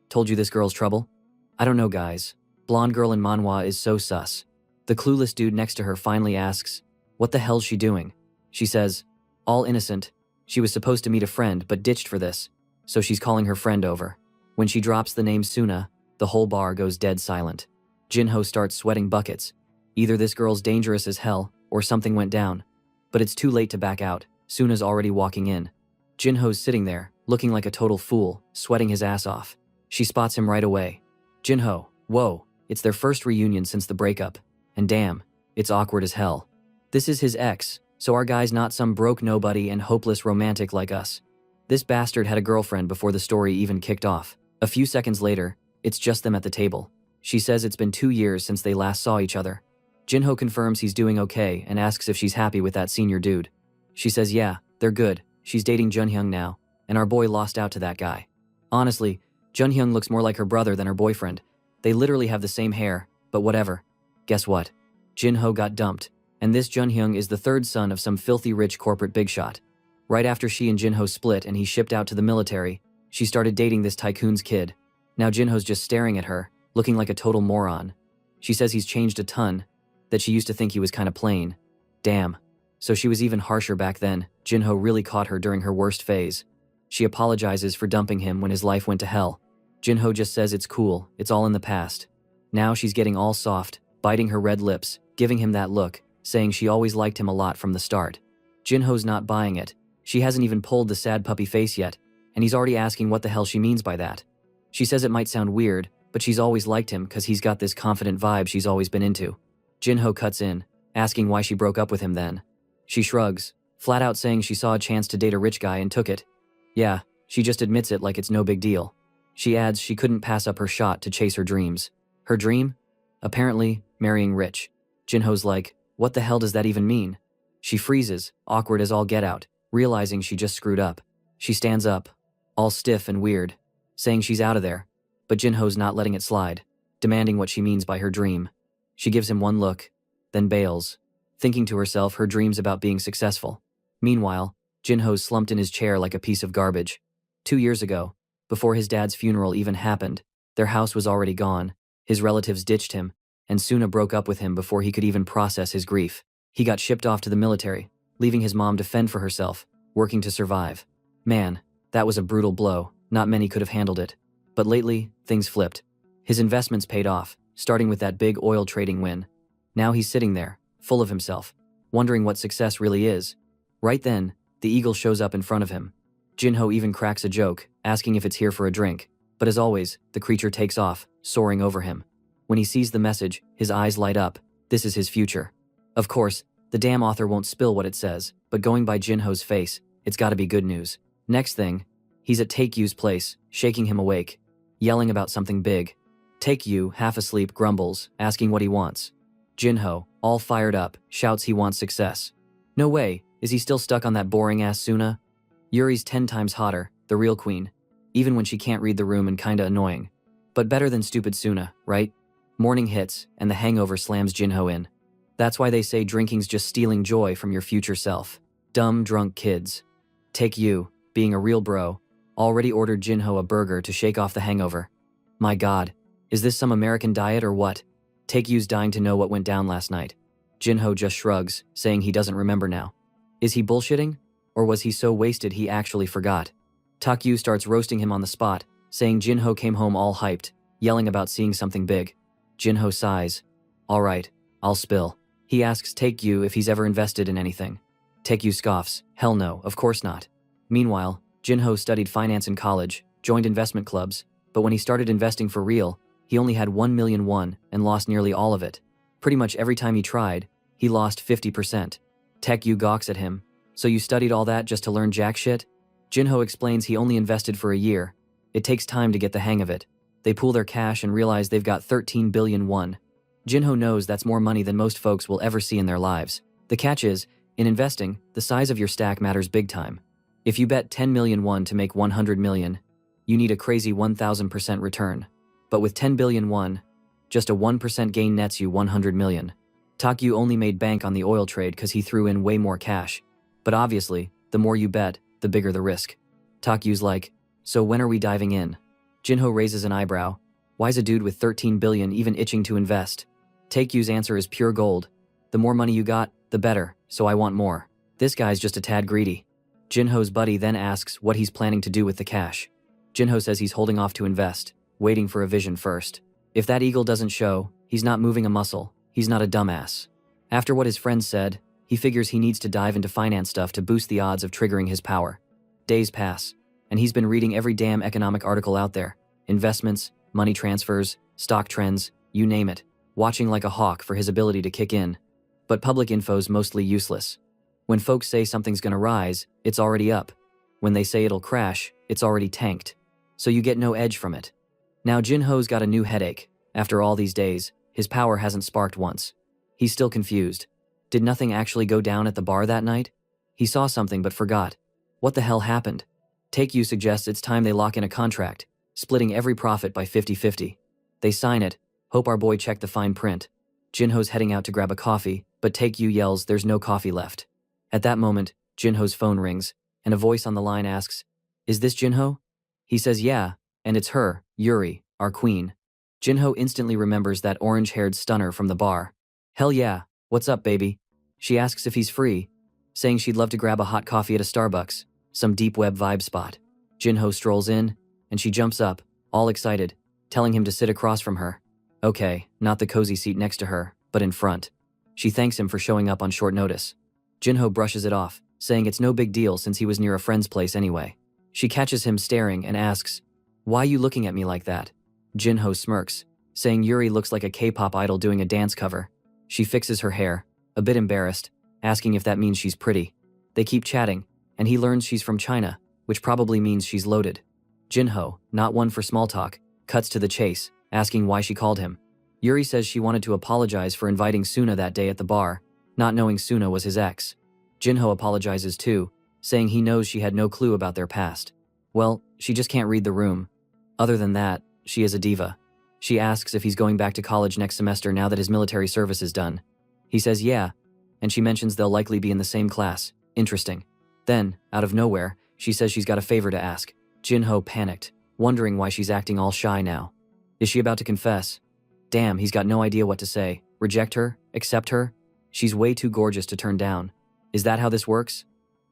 Told you this girl's trouble? I don't know, guys. Blonde girl in Manhwa is so sus. The clueless dude next to her finally asks, what the hell's she doing? She says, all innocent. She was supposed to meet a friend but ditched for this, so she's calling her friend over. When she drops the name Suna, the whole bar goes dead silent. Jinho starts sweating buckets. Either this girl's dangerous as hell, or something went down. But it's too late to back out. Suna's already walking in. Jinho's sitting there, looking like a total fool, sweating his ass off. She spots him right away. Jinho, whoa, it's their first reunion since the breakup. And damn, it's awkward as hell. This is his ex, so our guy's not some broke nobody and hopeless romantic like us. This bastard had a girlfriend before the story even kicked off. A few seconds later, it's just them at the table. She says it's been 2 years since they last saw each other. Jinho confirms he's doing okay and asks if she's happy with that senior dude. She says yeah, they're good. She's dating Junhyung now, and our boy lost out to that guy. Honestly, Junhyung looks more like her brother than her boyfriend. They literally have the same hair, but whatever. Guess what? Jinho got dumped, and this Junhyung is the 3rd son of some filthy rich corporate bigshot. Right after she and Jinho split and he shipped out to the military, she started dating this tycoon's kid. Now Jinho's just staring at her, looking like a total moron. She says he's changed a ton, that she used to think he was kinda plain. Damn. So she was even harsher back then. Jinho really caught her during her worst phase. She apologizes for dumping him when his life went to hell. Jinho just says it's cool, it's all in the past. Now she's getting all soft, biting her red lips, giving him that look, saying she always liked him a lot from the start. Jinho's not buying it. She hasn't even pulled the sad puppy face yet, and he's already asking what the hell she means by that. She says it might sound weird, but she's always liked him because he's got this confident vibe she's always been into. Jinho cuts in, asking why she broke up with him then. She shrugs, flat out saying she saw a chance to date a rich guy and took it. Yeah, she just admits it like it's no big deal. She adds she couldn't pass up her shot to chase her dreams. Her dream? Apparently, marrying rich. Jinho's like, what the hell does that even mean? She freezes, awkward as all get out, realizing she just screwed up. She stands up, all stiff and weird, saying she's out of there. But Jinho's not letting it slide, demanding what she means by her dream. She gives him one look, then bails, thinking to herself her dreams about being successful. Meanwhile, Jinho's slumped in his chair like a piece of garbage. 2 years ago, before his dad's funeral even happened, their house was already gone, his relatives ditched him, and Suna broke up with him before he could even process his grief. He got shipped off to the military, leaving his mom to fend for herself, working to survive. Man, that was a brutal blow. Not many could have handled it. But lately, things flipped. His investments paid off, starting with that big oil trading win. Now he's sitting there, full of himself, wondering what success really is. Right then, the eagle shows up in front of him. Jinho even cracks a joke, asking if it's here for a drink. But as always, the creature takes off, soaring over him. When he sees the message, his eyes light up. This is his future. Of course, the damn author won't spill what it says, but going by Jinho's face, it's gotta be good news. Next thing, he's at Taekyu's place, shaking him awake, yelling about something big. Taekyu, half asleep, grumbles, asking what he wants. Jinho, all fired up, shouts he wants success. No way, is he still stuck on that boring-ass Suna? Yuri's 10 times hotter, the real queen, even when she can't read the room and kinda annoying. But better than stupid Suna, right? Morning hits, and the hangover slams Jinho in. That's why they say drinking's just stealing joy from your future self. Dumb, drunk kids. Taekyu, being a real bro, already ordered Jinho a burger to shake off the hangover. My god, is this some American diet or what? Taekyu's dying to know what went down last night. Jinho just shrugs, saying he doesn't remember now. Is he bullshitting? Or was he so wasted he actually forgot? Taekyu starts roasting him on the spot, saying Jinho came home all hyped, yelling about seeing something big. Jinho sighs. Alright, I'll spill. He asks Taekyu if he's ever invested in anything. Taekyu scoffs. Hell no, of course not. Meanwhile, Jinho studied finance in college, joined investment clubs, but when he started investing for real, he only had 1 million won and lost nearly all of it. Pretty much every time he tried, he lost 50%. Taekyu gawks at him. So you studied all that just to learn jack shit? Jinho explains he only invested for a year. It takes time to get the hang of it. They pool their cash and realize they've got 13 billion won. Jinho knows that's more money than most folks will ever see in their lives. The catch is, in investing, the size of your stack matters big time. If you bet 10 million won to make 100 million, you need a crazy 1000% return. But with 10 billion won, just a 1% gain nets you 100 million. Taekyu only made bank on the oil trade because he threw in way more cash. But obviously, the more you bet, the bigger the risk. Takyu's like, so when are we diving in? Jinho raises an eyebrow. Why's a dude with 13 billion even itching to invest? Takyu's answer is pure gold. The more money you got, the better, so I want more. This guy's just a tad greedy. Jinho's buddy then asks what he's planning to do with the cash. Jinho says he's holding off to invest, waiting for a vision first. If that eagle doesn't show, he's not moving a muscle. He's not a dumbass. After what his friends said, he figures he needs to dive into finance stuff to boost the odds of triggering his power. Days pass, and he's been reading every damn economic article out there. Investments, money transfers, stock trends, you name it. Watching like a hawk for his ability to kick in. But public info's mostly useless. When folks say something's gonna rise, it's already up. When they say it'll crash, it's already tanked. So you get no edge from it. Now Jinho's got a new headache. After all these days, his power hasn't sparked once. He's still confused. Did nothing actually go down at the bar that night? He saw something but forgot. What the hell happened? Taekyu suggests it's time they lock in a contract, splitting every profit by 50-50. They sign it, hope our boy checked the fine print. Jinho's heading out to grab a coffee, but Taekyu yells there's no coffee left. At that moment, Jinho's phone rings, and a voice on the line asks, "Is this Jinho?" He says yeah, and it's her, Yuri, our queen. Jinho instantly remembers that orange-haired stunner from the bar. Hell yeah, what's up, baby? She asks if he's free, saying she'd love to grab a hot coffee at a Starbucks, some deep web vibe spot. Jinho strolls in, and she jumps up, all excited, telling him to sit across from her. Okay, not the cozy seat next to her, but in front. She thanks him for showing up on short notice. Jinho brushes it off, saying it's no big deal since he was near a friend's place anyway. She catches him staring and asks, "Why you looking at me like that?" Jinho smirks, saying Yuri looks like a K-pop idol doing a dance cover. She fixes her hair, a bit embarrassed, asking if that means she's pretty. They keep chatting, and he learns she's from China, which probably means she's loaded. Jinho, not one for small talk, cuts to the chase, asking why she called him. Yuri says she wanted to apologize for inviting Suna that day at the bar, not knowing Suna was his ex. Jinho apologizes too, saying he knows she had no clue about their past. Well, she just can't read the room. Other than that, she is a diva. She asks if he's going back to college next semester now that his military service is done. He says yeah, and she mentions they'll likely be in the same class. Interesting. Then, out of nowhere, she says she's got a favor to ask. Jinho panicked, wondering why she's acting all shy now. Is she about to confess? Damn, he's got no idea what to say. Reject her? Accept her? She's way too gorgeous to turn down. Is that how this works?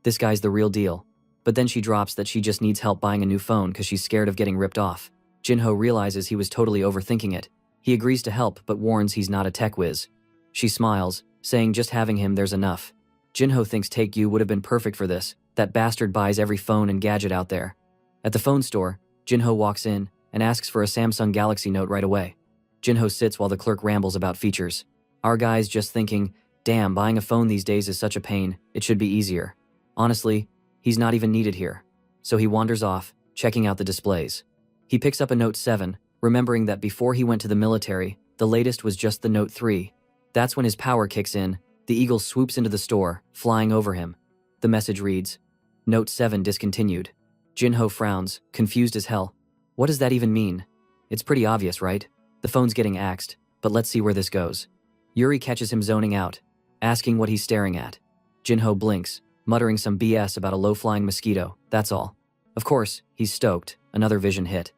This guy's the real deal. But then she drops that she just needs help buying a new phone because she's scared of getting ripped off. Jinho realizes he was totally overthinking it. He agrees to help but warns he's not a tech whiz. She smiles, saying just having him there's enough. Jinho thinks Taekyu would have been perfect for this. That bastard buys every phone and gadget out there. At the phone store, Jinho walks in and asks for a Samsung Galaxy Note right away. Jinho sits while the clerk rambles about features. Our guy's just thinking, damn, buying a phone these days is such a pain, it should be easier. Honestly, he's not even needed here. So he wanders off, checking out the displays. He picks up a Note 7, remembering that before he went to the military, the latest was just the Note 3. That's when his power kicks in. The eagle swoops into the store, flying over him. The message reads, Note 7 discontinued. Jinho frowns, confused as hell. What does that even mean? It's pretty obvious, right? The phone's getting axed, but let's see where this goes. Yuri catches him zoning out, asking what he's staring at. Jinho blinks, muttering some BS about a low-flying mosquito, that's all. Of course, he's stoked, another vision hit.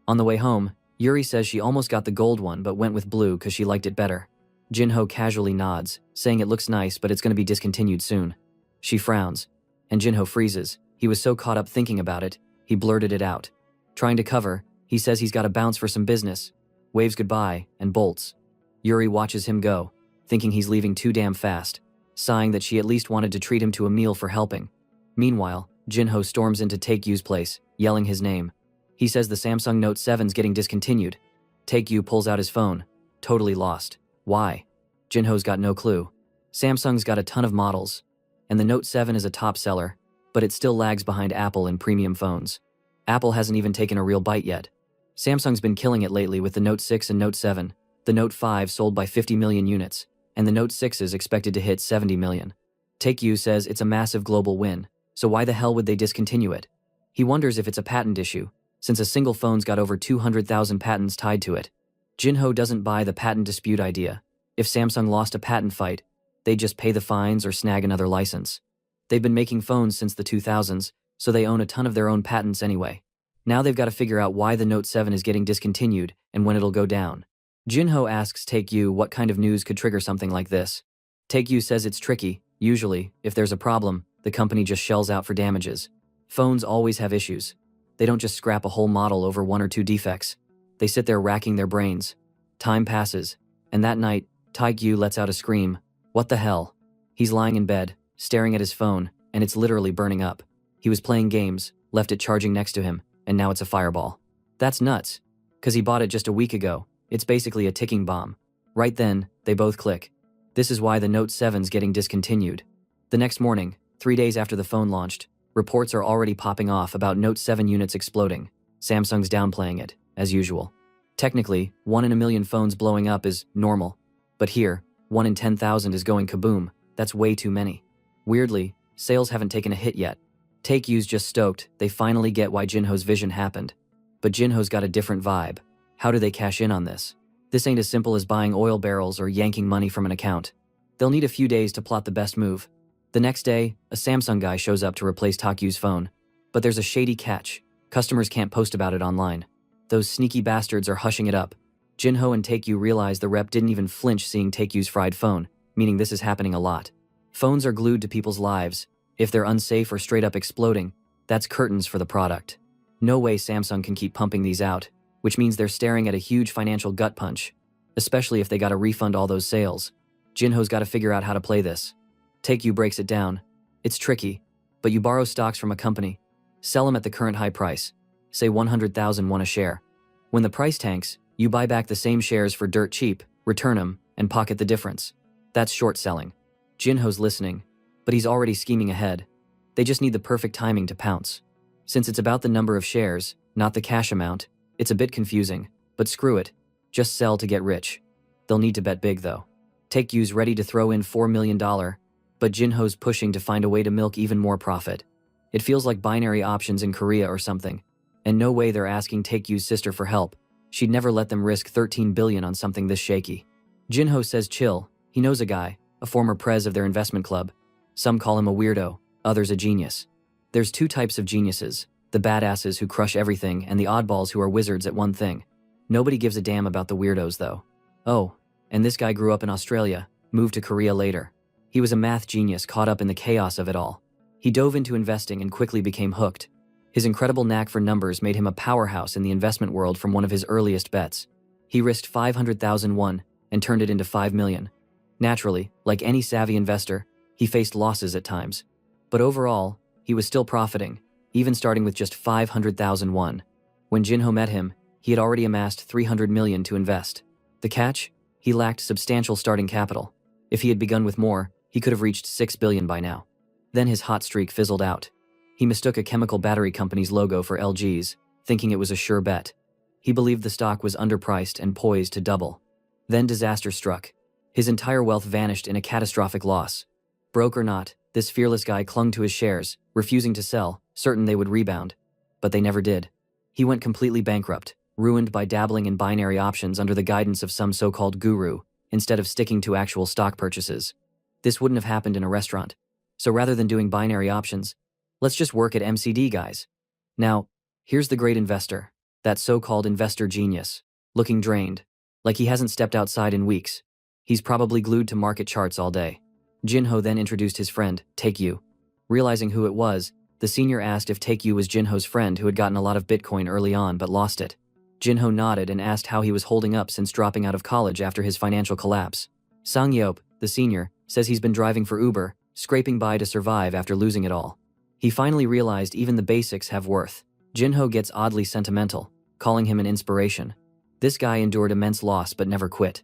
On the way home, Yuri says she almost got the gold one but went with blue because she liked it better. Jinho casually nods, saying it looks nice but it's going to be discontinued soon. She frowns, and Jinho freezes. He was so caught up thinking about it, he blurted it out. Trying to cover, he says he's got to bounce for some business, waves goodbye, and bolts. Yuri watches him go, thinking he's leaving too damn fast, sighing that she at least wanted to treat him to a meal for helping. Meanwhile, Jinho storms into Taegyu's place, yelling his name. He says the Samsung Note 7's getting discontinued. Taegyu pulls out his phone, totally lost. Why? Jinho's got no clue. Samsung's got a ton of models, and the Note 7 is a top seller, but it still lags behind Apple in premium phones. Apple hasn't even taken a real bite yet. Samsung's been killing it lately with the Note 6 and Note 7. The Note 5 sold by 50 million units, and the Note 6 is expected to hit 70 million. Taekyu says it's a massive global win, so why the hell would they discontinue it? He wonders if it's a patent issue, since a single phone's got over 200,000 patents tied to it. Jinho doesn't buy the patent dispute idea. If Samsung lost a patent fight, they'd just pay the fines or snag another license. They've been making phones since the 2000s, so they own a ton of their own patents anyway. Now they've got to figure out why the Note 7 is getting discontinued and when it'll go down. Jinho asks Taekyu what kind of news could trigger something like this. Taekyu says it's tricky. Usually, if there's a problem, the company just shells out for damages. Phones always have issues. They don't just scrap a whole model over one or two defects. They sit there racking their brains. Time passes, and that night, Taekyu lets out a scream. What the hell? He's lying in bed, staring at his phone, and it's literally burning up. He was playing games, left it charging next to him, and now it's a fireball. That's nuts. 'Cause he bought it just a week ago. It's basically a ticking bomb. Right then, they both click. This is why the Note 7's getting discontinued. The next morning, 3 days after the phone launched, reports are already popping off about Note 7 units exploding. Samsung's downplaying it, as usual. Technically, 1 in a million phones blowing up is normal. But here, 1 in 10,000 is going kaboom. That's way too many. Weirdly, sales haven't taken a hit yet. Takeyu's just stoked they finally get why Jinho's vision happened. But Jinho's got a different vibe. How do they cash in on this? This ain't as simple as buying oil barrels or yanking money from an account. They'll need a few days to plot the best move. The next day, a Samsung guy shows up to replace Takyu's phone. But there's a shady catch. Customers can't post about it online. Those sneaky bastards are hushing it up. Jinho and Taekyu realize the rep didn't even flinch seeing Takyu's fried phone, meaning this is happening a lot. Phones are glued to people's lives. If they're unsafe or straight up exploding, that's curtains for the product. No way Samsung can keep pumping these out, which means they're staring at a huge financial gut punch, especially if they gotta refund all those sales. Jinho's gotta figure out how to play this. Taekyu breaks it down. It's tricky, but you borrow stocks from a company, sell them at the current high price, say 100,000 won a share. When the price tanks, you buy back the same shares for dirt cheap, return them, and pocket the difference. That's short selling. Jinho's listening, but he's already scheming ahead. They just need the perfect timing to pounce. Since it's about the number of shares, not the cash amount, it's a bit confusing, but screw it. Just sell to get rich. They'll need to bet big though. Taegyu's ready to throw in $4 million, but Jinho's pushing to find a way to milk even more profit. It feels like binary options in Korea or something, and no way they're asking Taegyu's sister for help. She'd never let them risk 13 billion on something this shaky. Jinho says chill. He knows a guy, a former prez of their investment club. Some call him a weirdo, others a genius. There's two types of geniuses, the badasses who crush everything and the oddballs who are wizards at one thing. Nobody gives a damn about the weirdos though. Oh, and this guy grew up in Australia, moved to Korea later. He was a math genius caught up in the chaos of it all. He dove into investing and quickly became hooked. His incredible knack for numbers made him a powerhouse in the investment world from one of his earliest bets. He risked 500,000 won and turned it into 5 million. Naturally, like any savvy investor, he faced losses at times. But overall, he was still profiting, even starting with just 500,000 won. When Jinho met him, he had already amassed 300 million to invest. The catch? He lacked substantial starting capital. If he had begun with more, he could have reached 6 billion by now. Then his hot streak fizzled out. He mistook a chemical battery company's logo for LG's, thinking it was a sure bet. He believed the stock was underpriced and poised to double. Then disaster struck. His entire wealth vanished in a catastrophic loss. Broke or not, this fearless guy clung to his shares, refusing to sell, certain they would rebound. But they never did. He went completely bankrupt, ruined by dabbling in binary options under the guidance of some so-called guru, instead of sticking to actual stock purchases. This wouldn't have happened in a restaurant. So rather than doing binary options, let's just work at MCD, guys. Now, here's the great investor, that so-called investor genius, looking drained, like he hasn't stepped outside in weeks. He's probably glued to market charts all day. Jinho then introduced his friend, Taekyu. Realizing who it was, the senior asked if Taekyu was Jinho's friend who had gotten a lot of Bitcoin early on but lost it. Jinho nodded and asked how he was holding up since dropping out of college after his financial collapse. Sang-yeop, the senior, says he's been driving for Uber, scraping by to survive after losing it all. He finally realized even the basics have worth. Jinho gets oddly sentimental, calling him an inspiration. This guy endured immense loss but never quit.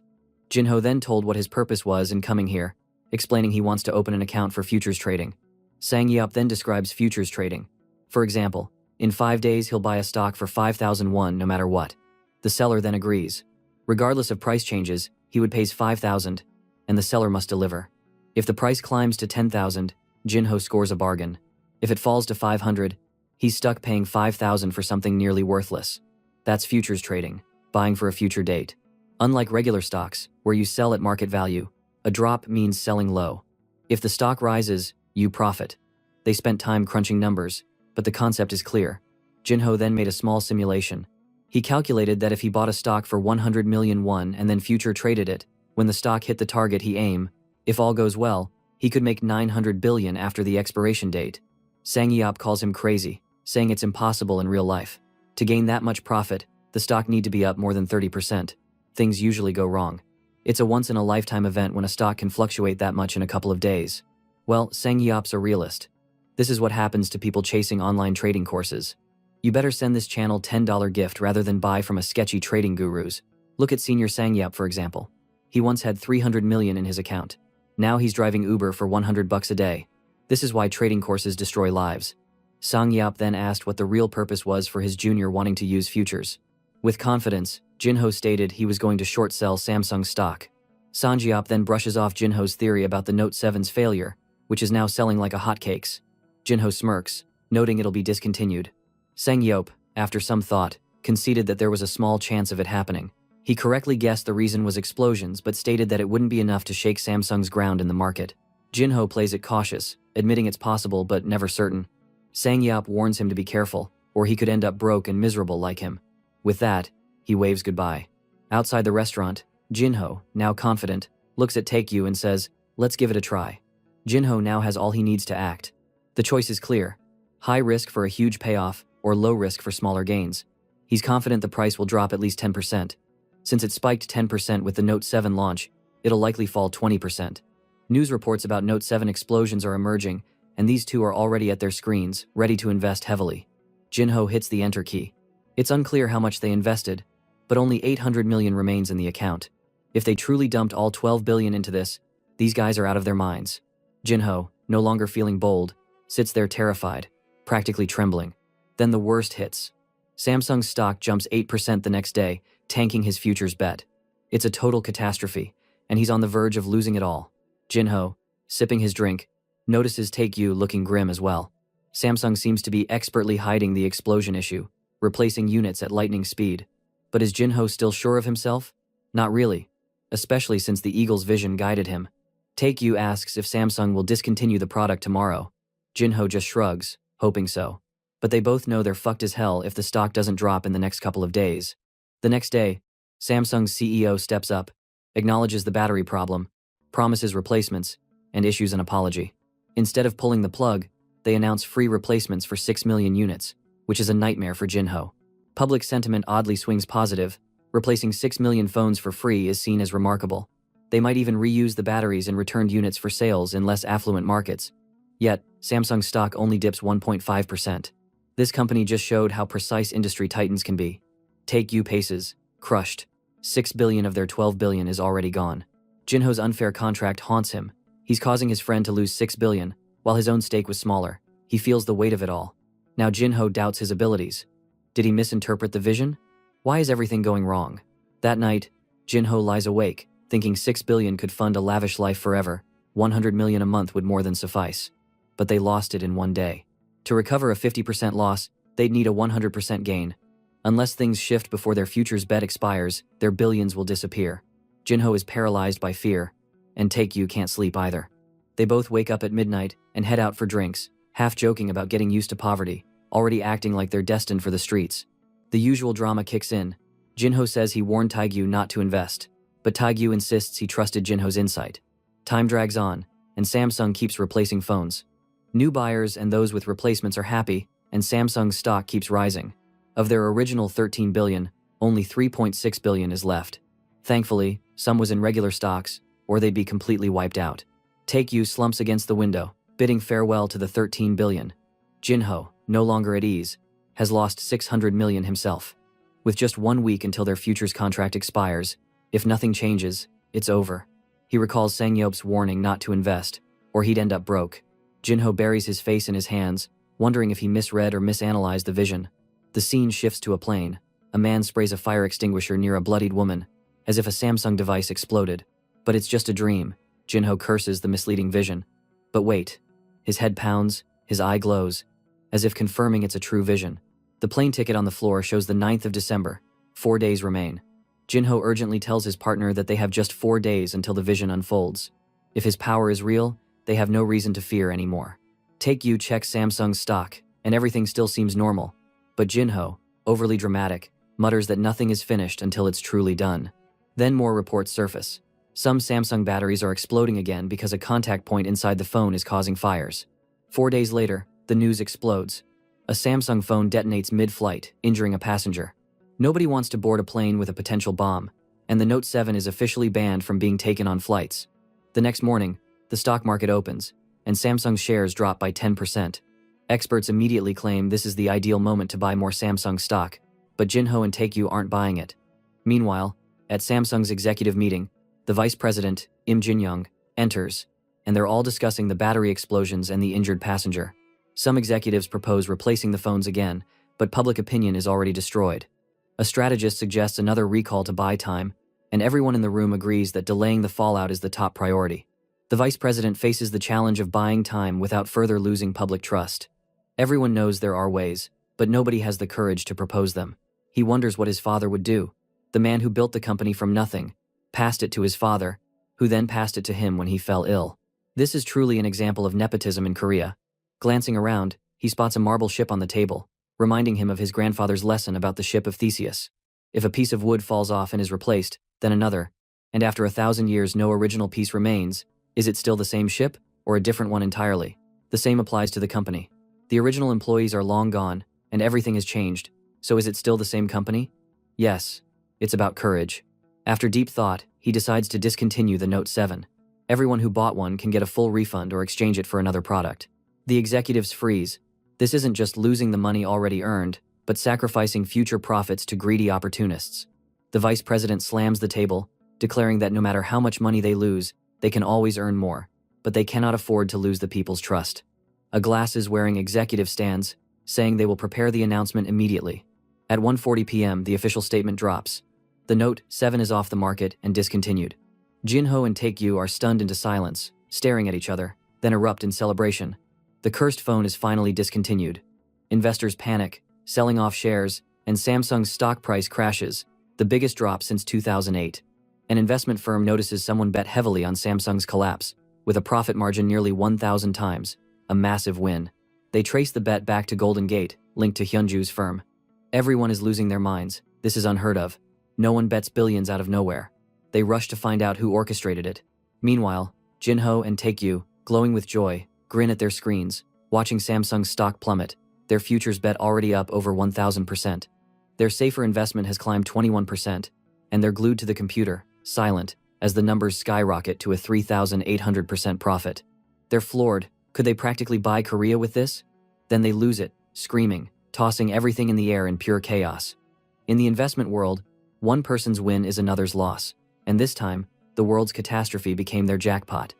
Jinho then told what his purpose was in coming here, explaining he wants to open an account for futures trading. Sang-yeop then describes futures trading. For example, in 5 days he'll buy a stock for 5,000 won no matter what. The seller then agrees. Regardless of price changes, he would pay 5,000, and the seller must deliver. If the price climbs to 10,000, Jinho scores a bargain. If it falls to 500, he's stuck paying 5,000 for something nearly worthless. That's futures trading, buying for a future date. Unlike regular stocks, where you sell at market value, a drop means selling low. If the stock rises, you profit. They spent time crunching numbers, but the concept is clear. Jinho then made a small simulation. He calculated that if he bought a stock for 100 million won and then future traded it, when the stock hit the target he aimed, if all goes well, he could make 900 billion after the expiration date. Sang-yeop calls him crazy, saying it's impossible in real life. To gain that much profit, the stock need to be up more than 30%. Things usually go wrong. It's a once-in-a-lifetime event when a stock can fluctuate that much in a couple of days. Well, Sang-yeop's a realist. This is what happens to people chasing online trading courses. You better send this channel $10 gift rather than buy from a sketchy trading gurus. Look at Senior Sang-yeop, for example. He once had 300 million in his account. Now he's driving Uber for 100 bucks a day. This is why trading courses destroy lives. Sang-yeop then asked what the real purpose was for his junior wanting to use futures. With confidence, Jinho stated he was going to short sell Samsung stock. Sang-yeop then brushes off Jinho's theory about the Note 7's failure, which is now selling like a hotcakes. Jinho smirks, noting it'll be discontinued. Sang-yeop, after some thought, conceded that there was a small chance of it happening. He correctly guessed the reason was explosions but stated that it wouldn't be enough to shake Samsung's ground in the market. Jinho plays it cautious, admitting it's possible but never certain. Sang-yeop warns him to be careful, or he could end up broke and miserable like him. With that, he waves goodbye. Outside the restaurant, Jinho, now confident, looks at Taekyu and says, "Let's give it a try." Jinho now has all he needs to act. The choice is clear. High risk for a huge payoff, or low risk for smaller gains. He's confident the price will drop at least 10%. Since it spiked 10% with the Note 7 launch, it'll likely fall 20%. News reports about Note 7 explosions are emerging, and these two are already at their screens, ready to invest heavily. Jinho hits the enter key. It's unclear how much they invested, but only 800 million remains in the account. If they truly dumped all 12 billion into this, these guys are out of their minds. Jinho, no longer feeling bold, sits there terrified, practically trembling. Then the worst hits. Samsung's stock jumps 8% the next day, tanking his futures bet. It's a total catastrophe, and he's on the verge of losing it all. Jinho, sipping his drink, notices Taekyu looking grim as well. Samsung seems to be expertly hiding the explosion issue, replacing units at lightning speed. But is Jinho still sure of himself? Not really, especially since the eagle's vision guided him. Taekyu asks if Samsung will discontinue the product tomorrow. Jinho just shrugs, hoping so. But they both know they're fucked as hell if the stock doesn't drop in the next couple of days. The next day, Samsung's CEO steps up, acknowledges the battery problem, promises replacements, and issues an apology. Instead of pulling the plug, they announce free replacements for 6 million units, which is a nightmare for Jinho. Public sentiment oddly swings positive. Replacing 6 million phones for free is seen as remarkable. They might even reuse the batteries and returned units for sales in less affluent markets. Yet, Samsung stock only dips 1.5%. This company just showed how precise industry titans can be. Take-U paces, crushed. 6 billion of their 12 billion is already gone. Jinho's unfair contract haunts him. He's causing his friend to lose 6 billion, while his own stake was smaller. He feels the weight of it all. Now Jinho doubts his abilities. Did he misinterpret the vision? Why is everything going wrong? That night, Jinho lies awake, thinking 6 billion could fund a lavish life forever. 100 million a month would more than suffice. But they lost it in one day. To recover a 50% loss, they'd need a 100% gain. Unless things shift before their futures bet expires, their billions will disappear. Jinho is paralyzed by fear, and Take-U can't sleep either. They both wake up at midnight and head out for drinks, half joking about getting used to poverty, already acting like they're destined for the streets. The usual drama kicks in. Jinho says he warned Take-U not to invest, but Take-U insists he trusted Jinho's insight. Time drags on, and Samsung keeps replacing phones. New buyers and those with replacements are happy, and Samsung's stock keeps rising. Of their original 13 billion, only 3.6 billion is left. Thankfully, some was in regular stocks, or they'd be completely wiped out. Take-U slumps against the window, bidding farewell to the 13 billion. Jinho, no longer at ease, has lost 600 million himself. With just 1 week until their futures contract expires, if nothing changes, it's over. He recalls Sangyop's warning not to invest, or he'd end up broke. Jinho buries his face in his hands, wondering if he misread or misanalyzed the vision. The scene shifts to a plane. A man sprays a fire extinguisher near a bloodied woman, as if a Samsung device exploded. But it's just a dream. Jinho curses the misleading vision. But wait. His head pounds, his eye glows, as if confirming it's a true vision. The plane ticket on the floor shows the 9th of December. 4 days remain. Jinho urgently tells his partner that they have just 4 days until the vision unfolds. If his power is real, they have no reason to fear anymore. Take-U checks Samsung's stock, and everything still seems normal. But Jinho, overly dramatic, mutters that nothing is finished until it's truly done. Then more reports surface. Some Samsung batteries are exploding again because a contact point inside the phone is causing fires. 4 days later, the news explodes. A Samsung phone detonates mid-flight, injuring a passenger. Nobody wants to board a plane with a potential bomb, and the Note 7 is officially banned from being taken on flights. The next morning, the stock market opens, and Samsung's shares drop by 10%. Experts immediately claim this is the ideal moment to buy more Samsung stock, but Jinho and Take-U aren't buying it. Meanwhile, at Samsung's executive meeting, the vice president, Im Jin-young, enters, and they're all discussing the battery explosions and the injured passenger. Some executives propose replacing the phones again, but public opinion is already destroyed. A strategist suggests another recall to buy time, and everyone in the room agrees that delaying the fallout is the top priority. The vice president faces the challenge of buying time without further losing public trust. Everyone knows there are ways, but nobody has the courage to propose them. He wonders what his father would do. The man who built the company from nothing, passed it to his father, who then passed it to him when he fell ill. This is truly an example of nepotism in Korea. Glancing around, he spots a marble ship on the table, reminding him of his grandfather's lesson about the ship of Theseus. If a piece of wood falls off and is replaced, then another, and after 1,000 years no original piece remains, is it still the same ship, or a different one entirely? The same applies to the company. The original employees are long gone, and everything has changed, so is it still the same company? Yes, it's about courage. After deep thought, he decides to discontinue the Note 7. Everyone who bought one can get a full refund or exchange it for another product. The executives freeze. This isn't just losing the money already earned, but sacrificing future profits to greedy opportunists. The vice president slams the table, declaring that no matter how much money they lose, they can always earn more, but they cannot afford to lose the people's trust. A glasses-wearing executive stands, saying they will prepare the announcement immediately. At 1:40 p.m., the official statement drops. The Note 7 is off the market and discontinued. Jinho and Take-U are stunned into silence, staring at each other, then erupt in celebration. The cursed phone is finally discontinued. Investors panic, selling off shares, and Samsung's stock price crashes, the biggest drop since 2008. An investment firm notices someone bet heavily on Samsung's collapse, with a profit margin nearly 1,000 times, a massive win. They trace the bet back to Golden Gate, linked to Hyunju's firm. Everyone is losing their minds. This is unheard of. No one bets billions out of nowhere. They rush to find out who orchestrated it. Meanwhile, Jinho and Taekyu, glowing with joy, grin at their screens, watching Samsung's stock plummet, their futures bet already up over 1,000%. Their safer investment has climbed 21%, and they're glued to the computer, silent, as the numbers skyrocket to a 3,800% profit. They're floored. Could they practically buy Korea with this? Then they lose it, screaming, tossing everything in the air in pure chaos. In the investment world, one person's win is another's loss, and this time, the world's catastrophe became their jackpot.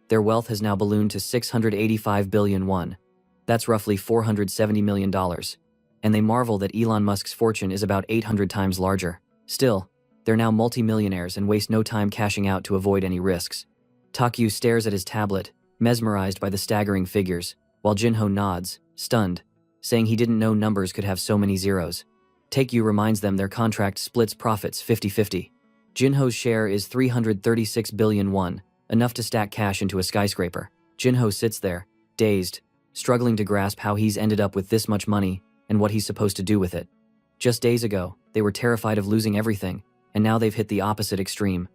Their wealth has now ballooned to 685 billion won. That's roughly $470 million. And they marvel that Elon Musk's fortune is about 800 times larger. Still, they're now multi-millionaires and waste no time cashing out to avoid any risks. Taekyu stares at his tablet, mesmerized by the staggering figures, while Jinho nods, stunned, saying he didn't know numbers could have so many zeros. Taekyu reminds them their contract splits profits 50-50. Jinho's share is 336 billion won, enough to stack cash into a skyscraper. Jinho sits there, dazed, struggling to grasp how he's ended up with this much money and what he's supposed to do with it. Just days ago, they were terrified of losing everything, and now they've hit the opposite extreme.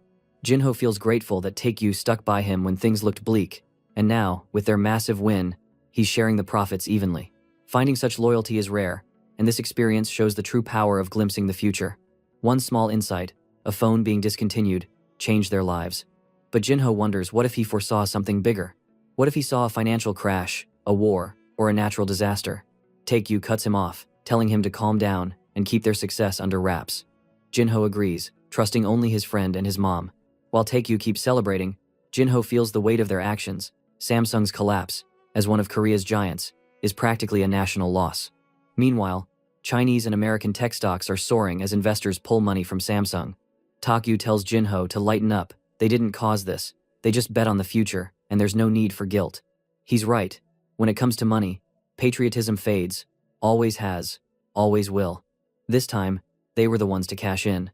Jinho feels grateful that Taekyu stuck by him when things looked bleak, and now, with their massive win, he's sharing the profits evenly. Finding such loyalty is rare, and this experience shows the true power of glimpsing the future. One small insight, a phone being discontinued, changed their lives. But Jinho wonders, what if he foresaw something bigger? What if he saw a financial crash, a war, or a natural disaster? Taekyu cuts him off, telling him to calm down and keep their success under wraps. Jinho agrees, trusting only his friend and his mom. While Taekyu keeps celebrating, Jinho feels the weight of their actions. Samsung's collapse, as one of Korea's giants, is practically a national loss. Meanwhile, Chinese and American tech stocks are soaring as investors pull money from Samsung. Taekyu tells Jinho to lighten up. They didn't cause this. They just bet on the future, and there's no need for guilt. He's right. When it comes to money, patriotism fades. Always has. Always will. This time, they were the ones to cash in.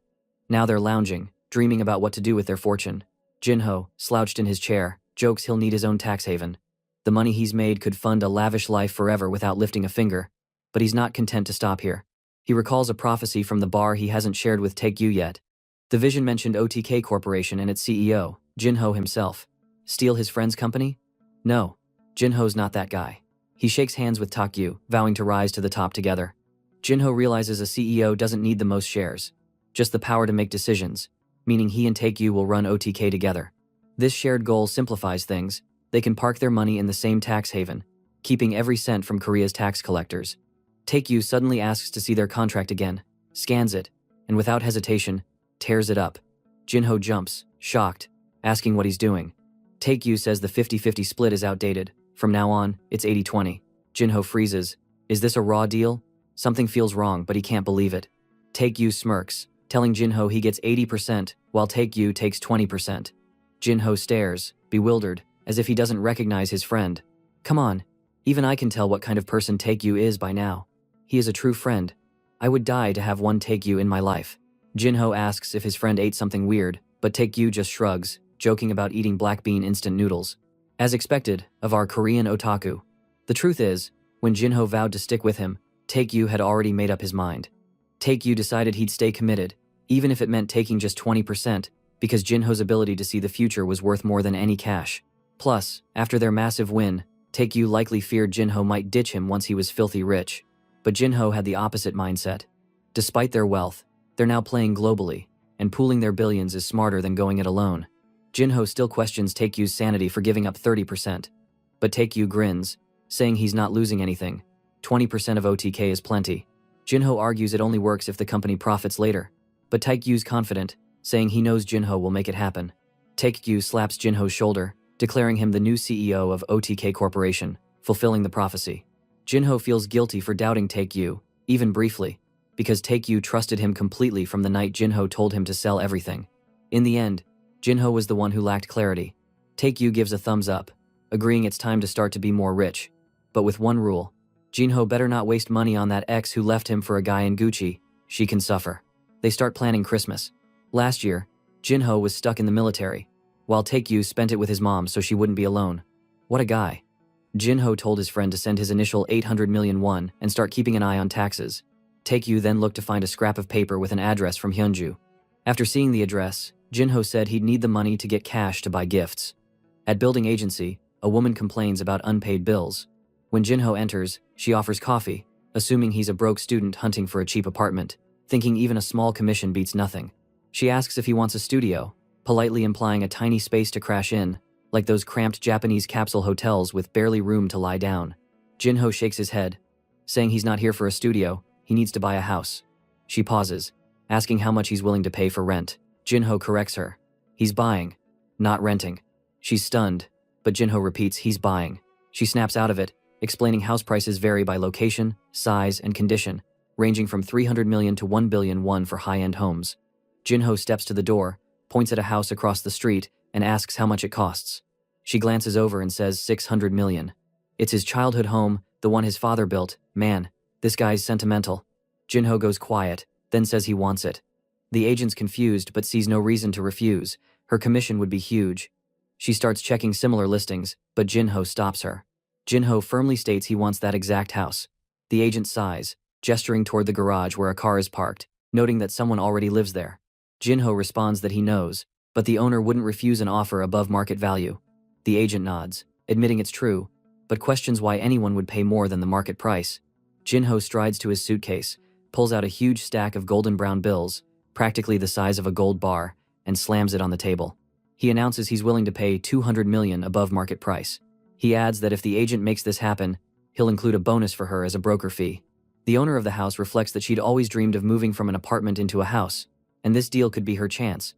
Now they're lounging, dreaming about what to do with their fortune. Jinho, slouched in his chair, jokes he'll need his own tax haven. The money he's made could fund a lavish life forever without lifting a finger. But he's not content to stop here. He recalls a prophecy from the bar he hasn't shared with Taekyu yet. The vision mentioned OTK Corporation and its CEO, Jinho himself. Steal his friend's company? No, Jinho's not that guy. He shakes hands with Taekyu, vowing to rise to the top together. Jinho realizes a CEO doesn't need the most shares, just the power to make decisions, meaning he and Taekyu will run OTK together. This shared goal simplifies things. They can park their money in the same tax haven, keeping every cent from Korea's tax collectors. Taekyu suddenly asks to see their contract again, scans it, and without hesitation, tears it up. Jinho jumps, shocked, asking what he's doing. Taekyu says the 50-50 split is outdated. From now on, it's 80-20. Jinho freezes. Is this a raw deal? Something feels wrong, but he can't believe it. Taekyu smirks, telling Jinho he gets 80%, while Taekyu takes 20%. Jinho stares, bewildered, as if he doesn't recognize his friend. Come on, even I can tell what kind of person Taekyu is by now. He is a true friend. I would die to have one Taekyu in my life. Jinho asks if his friend ate something weird, but Taekyu just shrugs, joking about eating black bean instant noodles. As expected, of our Korean otaku. The truth is, when Jinho vowed to stick with him, Taekyu had already made up his mind. Taekyu decided he'd stay committed, even if it meant taking just 20%, because Jinho's ability to see the future was worth more than any cash. Plus, after their massive win, Taekyu likely feared Jinho might ditch him once he was filthy rich. But Jinho had the opposite mindset. Despite their wealth, they're now playing globally, and pooling their billions is smarter than going it alone. Jinho still questions Taekyu's sanity for giving up 30%. But Taekyu grins, saying he's not losing anything. 20% of OTK is plenty. Jinho argues it only works if the company profits later. But Taekyu's confident, saying he knows Jinho will make it happen. Taekyu slaps Jinho's shoulder, declaring him the new CEO of OTK Corporation, fulfilling the prophecy. Jinho feels guilty for doubting Taekyu, even briefly, because Taekyu trusted him completely from the night Jinho told him to sell everything. In the end, Jinho was the one who lacked clarity. Taekyu gives a thumbs up, agreeing it's time to start to be more rich. But with one rule, Jinho better not waste money on that ex who left him for a guy in Gucci. She can suffer. They start planning Christmas. Last year, Jinho was stuck in the military, while Taekyu spent it with his mom so she wouldn't be alone. What a guy. Jinho told his friend to send his initial 800 million won and start keeping an eye on taxes. Taekyu then looked to find a scrap of paper with an address from Hyunju. After seeing the address, Jinho said he'd need the money to get cash to buy gifts. At building agency, a woman complains about unpaid bills. When Jinho enters, she offers coffee, assuming he's a broke student hunting for a cheap apartment, thinking even a small commission beats nothing. She asks if he wants a studio, politely implying a tiny space to crash in, like those cramped Japanese capsule hotels with barely room to lie down. Jinho shakes his head, saying he's not here for a studio, he needs to buy a house. She pauses, asking how much he's willing to pay for rent. Jinho corrects her. He's buying, not renting. She's stunned, but Jinho repeats he's buying. She snaps out of it, explaining house prices vary by location, size, and condition, ranging from 300 million to 1 billion won for high-end homes. Jinho steps to the door, points at a house across the street, and asks how much it costs. She glances over and says 600 million. It's his childhood home, the one his father built. Man, this guy's sentimental. Jinho goes quiet, then says he wants it. The agent's confused but sees no reason to refuse. Her commission would be huge. She starts checking similar listings, but Jinho stops her. Jinho firmly states he wants that exact house. The agent sighs, gesturing toward the garage where a car is parked, noting that someone already lives there. Jinho responds that he knows, but the owner wouldn't refuse an offer above market value. The agent nods, admitting it's true, but questions why anyone would pay more than the market price. Jinho strides to his suitcase, pulls out a huge stack of golden brown bills, practically the size of a gold bar, and slams it on the table. He announces he's willing to pay 200 million above market price. He adds that if the agent makes this happen, he'll include a bonus for her as a broker fee. The owner of the house reflects that she'd always dreamed of moving from an apartment into a house, and this deal could be her chance,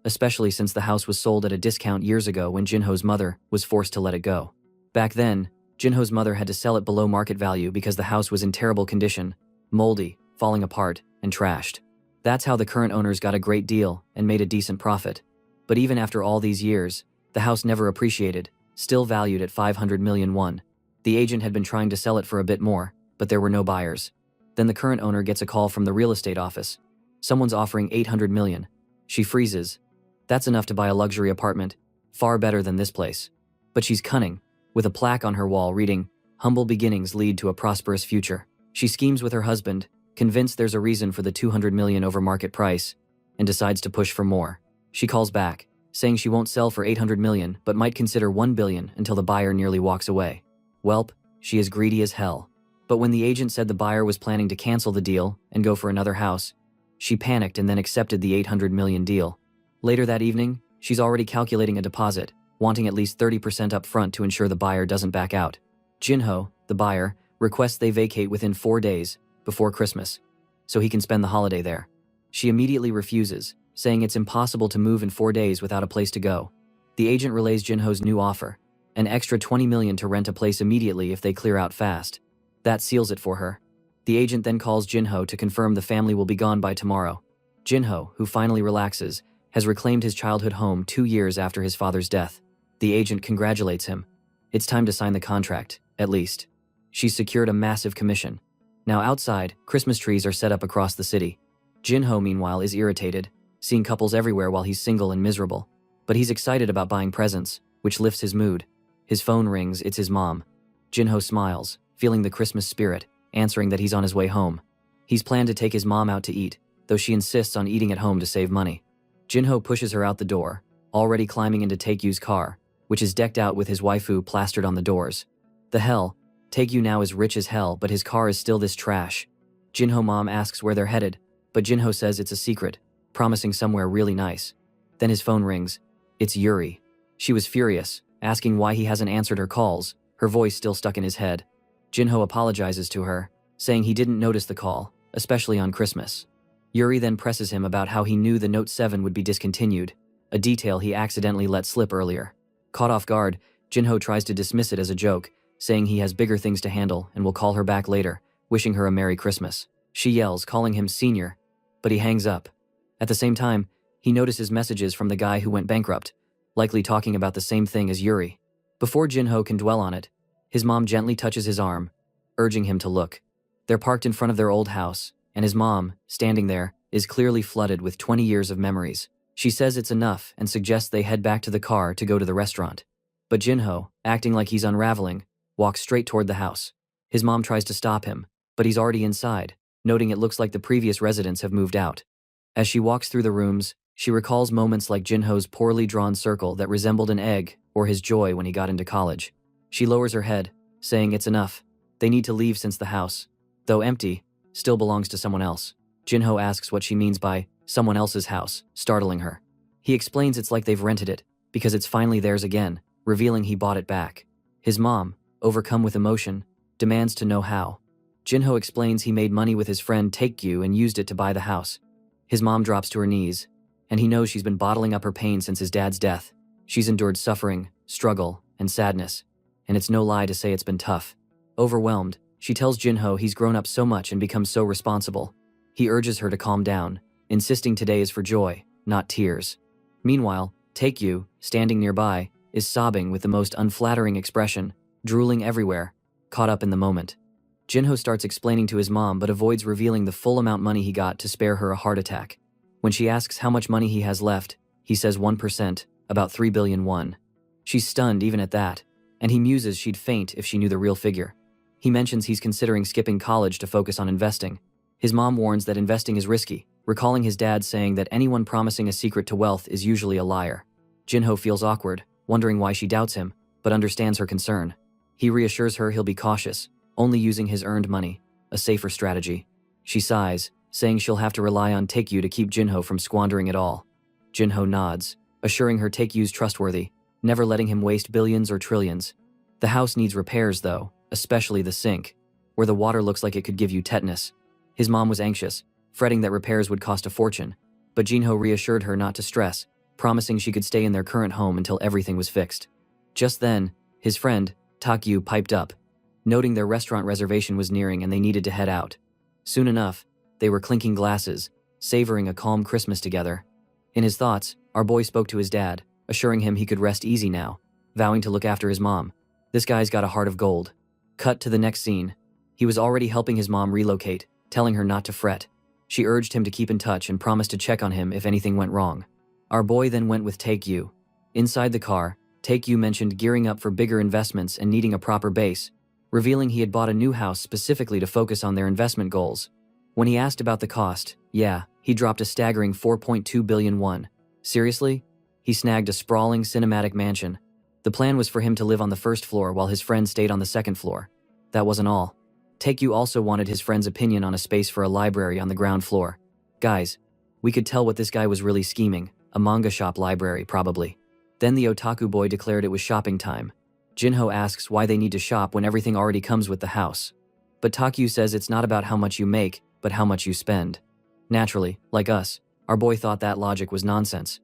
especially since the house was sold at a discount years ago when Jinho's mother was forced to let it go. Back then, Jinho's mother had to sell it below market value because the house was in terrible condition, moldy, falling apart, and trashed. That's how the current owners got a great deal and made a decent profit. But even after all these years, the house never appreciated, still valued at 500 million won. The agent had been trying to sell it for a bit more, but there were no buyers. Then the current owner gets a call from the real estate office. Someone's offering 800 million. She freezes. That's enough to buy a luxury apartment, far better than this place. But she's cunning, with a plaque on her wall reading, "Humble beginnings lead to a prosperous future." She schemes with her husband, convinced there's a reason for the 200 million over market price, and decides to push for more. She calls back, saying she won't sell for 800 million but might consider 1 billion until the buyer nearly walks away. Welp, she is greedy as hell. But when the agent said the buyer was planning to cancel the deal and go for another house, she panicked and then accepted the 800 million deal. Later that evening, she's already calculating a deposit, wanting at least 30% up front to ensure the buyer doesn't back out. Jinho, the buyer, requests they vacate within 4 days, before Christmas, so he can spend the holiday there. She immediately refuses, saying it's impossible to move in 4 days without a place to go. The agent relays Jinho's new offer, an extra 20 million to rent a place immediately if they clear out fast. That seals it for her. The agent then calls Jinho to confirm the family will be gone by tomorrow. Jinho, who finally relaxes, has reclaimed his childhood home 2 years after his father's death. The agent congratulates him. It's time to sign the contract, at least. She's secured a massive commission. Now outside, Christmas trees are set up across the city. Jinho, meanwhile, is irritated, seeing couples everywhere while he's single and miserable. But he's excited about buying presents, which lifts his mood. His phone rings, it's his mom. Jinho smiles, feeling the Christmas spirit, answering that he's on his way home. He's planned to take his mom out to eat, though she insists on eating at home to save money. Jinho pushes her out the door, already climbing into Taegyu's car, which is decked out with his waifu plastered on the doors. The hell, Taegyu now is rich as hell, but his car is still this trash. Jinho mom asks where they're headed, but Jinho says it's a secret, promising somewhere really nice. Then his phone rings. It's Yuri. She was furious, asking why he hasn't answered her calls, her voice still stuck in his head. Jinho apologizes to her, saying he didn't notice the call, especially on Christmas. Yuri then presses him about how he knew the Note 7 would be discontinued, a detail he accidentally let slip earlier. Caught off guard, Jinho tries to dismiss it as a joke, saying he has bigger things to handle and will call her back later, wishing her a Merry Christmas. She yells, calling him senior, but he hangs up. At the same time, he notices messages from the guy who went bankrupt, likely talking about the same thing as Yuri. Before Jinho can dwell on it, his mom gently touches his arm, urging him to look. They're parked in front of their old house, and his mom, standing there, is clearly flooded with 20 years of memories. She says it's enough and suggests they head back to the car to go to the restaurant. But Jinho, acting like he's unraveling, walks straight toward the house. His mom tries to stop him, but he's already inside, noting it looks like the previous residents have moved out. As she walks through the rooms, She recalls moments like Jinho's poorly drawn circle that resembled an egg, or his joy when he got into college. She lowers her head, saying it's enough. They need to leave since the house, though empty, still belongs to someone else. Jinho asks what she means by someone else's house, startling her. He explains it's like they've rented it, because it's finally theirs again, revealing he bought it back. His mom, overcome with emotion, demands to know how. Jinho explains he made money with his friend Taekyu and used it to buy the house. His mom drops to her knees, and he knows she's been bottling up her pain since his dad's death. She's endured suffering, struggle, and sadness, and it's no lie to say it's been tough. Overwhelmed, she tells Jinho he's grown up so much and become so responsible. He urges her to calm down, insisting today is for joy, not tears. Meanwhile, Taekyu, standing nearby, is sobbing with the most unflattering expression, drooling everywhere, caught up in the moment. Jinho starts explaining to his mom but avoids revealing the full amount money he got to spare her a heart attack. When she asks how much money he has left, he says 1%, about 3 billion won. She's stunned even at that, and he muses she'd faint if she knew the real figure. He mentions he's considering skipping college to focus on investing. His mom warns that investing is risky, recalling his dad saying that anyone promising a secret to wealth is usually a liar. Jinho feels awkward, wondering why she doubts him, but understands her concern. He reassures her he'll be cautious, only using his earned money, a safer strategy. She sighs, saying she'll have to rely on Taekyu to keep Jinho from squandering it all. Jinho nods, assuring her Taekyu's trustworthy, never letting him waste billions or trillions. The house needs repairs though, especially the sink, where the water looks like it could give you tetanus. His mom was anxious, fretting that repairs would cost a fortune, but Jinho reassured her not to stress, promising she could stay in their current home until everything was fixed. Just then, his friend, Taekyu, piped up, noting their restaurant reservation was nearing and they needed to head out. Soon enough, they were clinking glasses, savoring a calm Christmas together. In his thoughts, our boy spoke to his dad, assuring him he could rest easy now, vowing to look after his mom. This guy's got a heart of gold. Cut to the next scene. He was already helping his mom relocate, telling her not to fret. She urged him to keep in touch and promised to check on him if anything went wrong. Our boy then went with Taekyu. Inside the car, Taekyu mentioned gearing up for bigger investments and needing a proper base, revealing he had bought a new house specifically to focus on their investment goals. When he asked about the cost, he dropped a staggering 4.2 billion won. Seriously? He snagged a sprawling cinematic mansion. The plan was for him to live on the first floor while his friend stayed on the second floor. That wasn't all. Taekyu also wanted his friend's opinion on a space for a library on the ground floor. Guys, we could tell what this guy was really scheming, a manga shop library probably. Then the otaku boy declared it was shopping time. Jinho asks why they need to shop when everything already comes with the house. But Taekyu says it's not about how much you make, but how much you spend. Naturally, like us, our boy thought that logic was nonsense.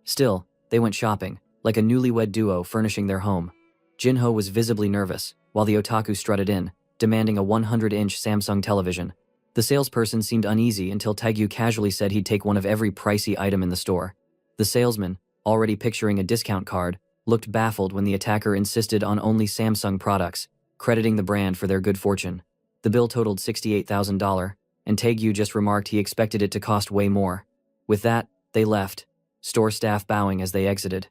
Still, they went shopping, like a newlywed duo furnishing their home. Jinho was visibly nervous, while the otaku strutted in, demanding a 100-inch Samsung television. The salesperson seemed uneasy until Taekyu casually said he'd take one of every pricey item in the store. The salesman, already picturing a discount card, looked baffled when the attacker insisted on only Samsung products, crediting the brand for their good fortune. The bill totaled $68,000, and Taekyu just remarked he expected it to cost way more. With that, they left, store staff bowing as they exited.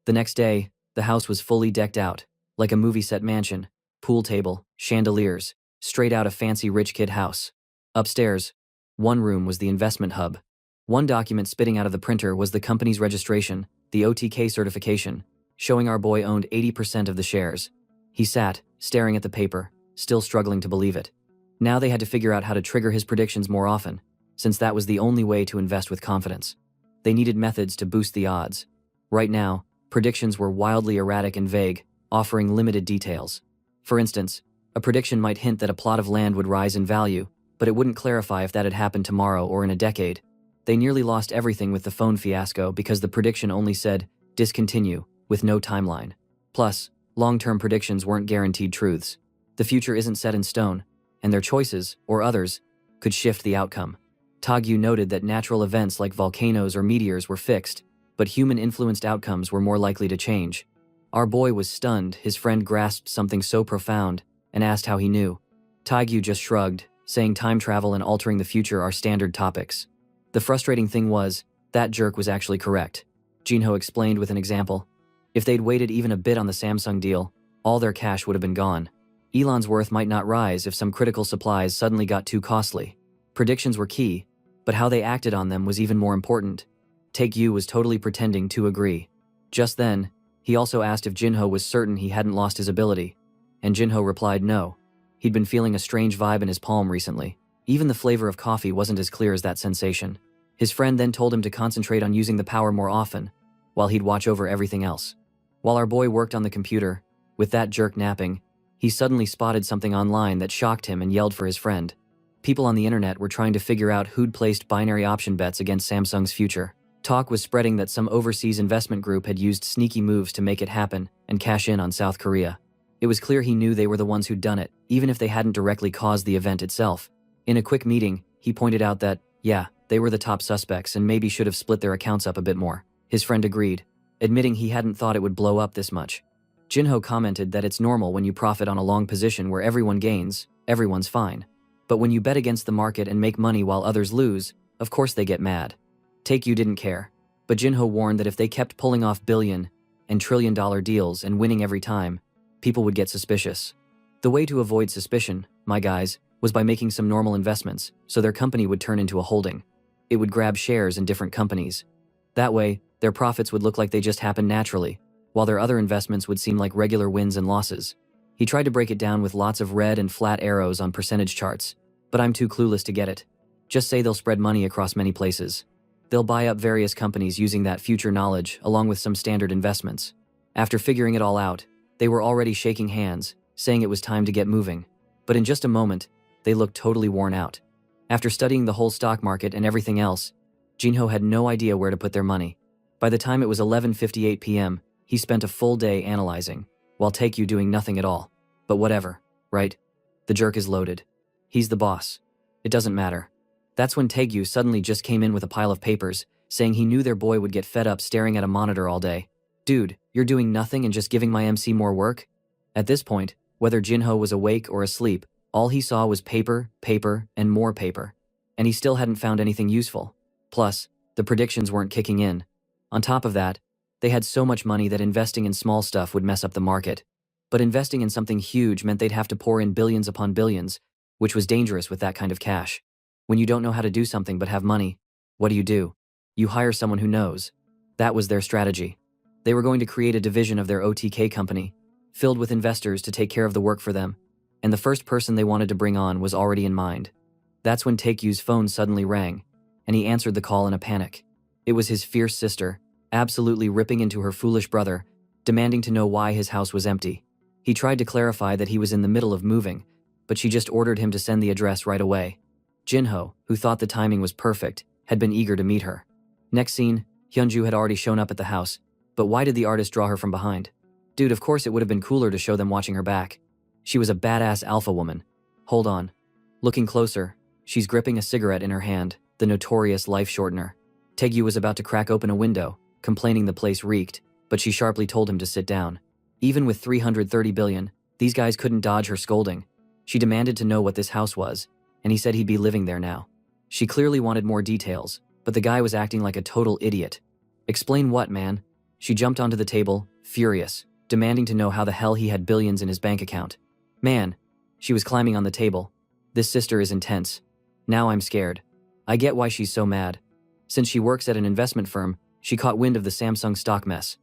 The next day, the house was fully decked out, like a movie set mansion, pool table, chandeliers, straight out a fancy rich kid house. Upstairs, one room was the investment hub. One document spitting out of the printer was the company's registration, the OTK certification, showing our boy owned 80% of the shares. He sat, staring at the paper, still struggling to believe it. Now they had to figure out how to trigger his predictions more often, since that was the only way to invest with confidence. They needed methods to boost the odds. Right now, predictions were wildly erratic and vague, offering limited details. For instance, a prediction might hint that a plot of land would rise in value, but it wouldn't clarify if that had happened tomorrow or in a decade. They nearly lost everything with the phone fiasco because the prediction only said, discontinue, with no timeline. Plus, long-term predictions weren't guaranteed truths. The future isn't set in stone, and their choices, or others, could shift the outcome. Taekyu noted that natural events like volcanoes or meteors were fixed, but human-influenced outcomes were more likely to change. Our boy was stunned. His friend grasped something so profound and asked how he knew. Taekyu just shrugged, saying time travel and altering the future are standard topics. The frustrating thing was, that jerk was actually correct. Jinho explained with an example. If they'd waited even a bit on the Samsung deal, all their cash would have been gone. Elon's worth might not rise if some critical supplies suddenly got too costly. Predictions were key, But how they acted on them was even more important. Taekyu was totally pretending to agree. Just then, he also asked if Jinho was certain he hadn't lost his ability, and Jinho replied no. He'd been feeling a strange vibe in his palm recently. Even the flavor of coffee wasn't as clear as that sensation. His friend then told him to concentrate on using the power more often, while he'd watch over everything else. While our boy worked on the computer, with that jerk napping, he suddenly spotted something online that shocked him and yelled for his friend. People on the internet were trying to figure out who'd placed binary option bets against Samsung's future. Talk was spreading that some overseas investment group had used sneaky moves to make it happen and cash in on South Korea. It was clear he knew they were the ones who'd done it, even if they hadn't directly caused the event itself. In a quick meeting, he pointed out that, yeah, they were the top suspects and maybe should have split their accounts up a bit more. His friend agreed, admitting he hadn't thought it would blow up this much. Jinho commented that it's normal when you profit on a long position where everyone gains, everyone's fine. But when you bet against the market and make money while others lose, of course they get mad. Taekyu didn't care, but Jinho warned that if they kept pulling off billion and trillion-dollar deals and winning every time, people would get suspicious. The way to avoid suspicion, my guys, was by making some normal investments, so their company would turn into a holding. It would grab shares in different companies. That way, their profits would look like they just happened naturally, while their other investments would seem like regular wins and losses. He tried to break it down with lots of red and flat arrows on percentage charts, but I'm too clueless to get it. Just say they'll spread money across many places. They'll buy up various companies using that future knowledge along with some standard investments. After figuring it all out, they were already shaking hands, saying it was time to get moving. But in just a moment, they looked totally worn out. After studying the whole stock market and everything else, Jinho had no idea where to put their money. By the time it was 11:58 p.m., he spent a full day analyzing, while Taekyu doing nothing at all. But whatever, right? The jerk is loaded. He's the boss. It doesn't matter. That's when Taekyu suddenly just came in with a pile of papers, saying he knew their boy would get fed up staring at a monitor all day. Dude, you're doing nothing and just giving my MC more work? At this point, whether Jinho was awake or asleep, all he saw was paper, paper, and more paper. And he still hadn't found anything useful. Plus, the predictions weren't kicking in. On top of that, they had so much money that investing in small stuff would mess up the market. But investing in something huge meant they'd have to pour in billions upon billions, which was dangerous with that kind of cash. When you don't know how to do something but have money, what do? You hire someone who knows. That was their strategy. They were going to create a division of their OTK company, filled with investors to take care of the work for them, and the first person they wanted to bring on was already in mind. That's when Taekyu's phone suddenly rang, and he answered the call in a panic. It was his fierce sister, absolutely ripping into her foolish brother, demanding to know why his house was empty. He tried to clarify that he was in the middle of moving, but she just ordered him to send the address right away. Jinho, who thought the timing was perfect, had been eager to meet her. Next scene, Hyunju had already shown up at the house, but why did the artist draw her from behind? Dude, of course it would have been cooler to show them watching her back. She was a badass alpha woman. Hold on. Looking closer, she's gripping a cigarette in her hand, the notorious life shortener. Taekyu was about to crack open a window, complaining the place reeked, but she sharply told him to sit down. Even with 330 billion, these guys couldn't dodge her scolding. She demanded to know what this house was, and he said he'd be living there now. She clearly wanted more details, but the guy was acting like a total idiot. Explain what, man? She jumped onto the table, furious, demanding to know how the hell he had billions in his bank account. Man, she was climbing on the table. This sister is intense. Now I'm scared. I get why she's so mad. Since she works at an investment firm, she caught wind of the Samsung stock mess.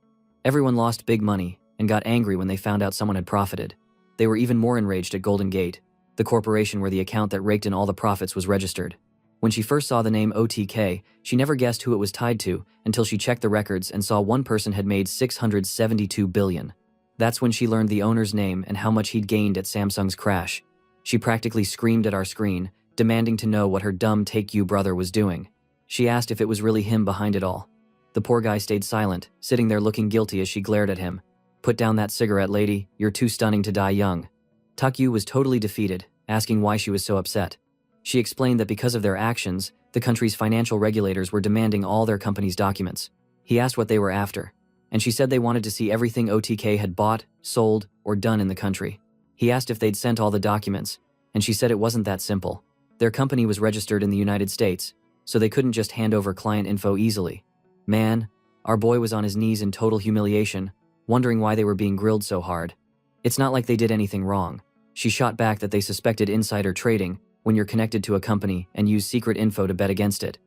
Everyone lost big money and got angry when they found out someone had profited. They were even more enraged at Golden Gate, the corporation where the account that raked in all the profits was registered. When she first saw the name OTK, she never guessed who it was tied to until she checked the records and saw one person had made 672 billion. That's when she learned the owner's name and how much he'd gained at Samsung's crash. She practically screamed at our screen, demanding to know what her dumb Taekyu brother was doing. She asked if it was really him behind it all. The poor guy stayed silent, sitting there looking guilty as she glared at him. Put down that cigarette, lady. You're too stunning to die young. Taekyu was totally defeated, asking why she was so upset. She explained that because of their actions, the country's financial regulators were demanding all their company's documents. He asked what they were after, and she said they wanted to see everything OTK had bought, sold, or done in the country. He asked if they'd sent all the documents, and she said it wasn't that simple. Their company was registered in the United States, so they couldn't just hand over client info easily. Man, our boy was on his knees in total humiliation, wondering why they were being grilled so hard. It's not like they did anything wrong. She shot back that they suspected insider trading, when you're connected to a company and use secret info to bet against it.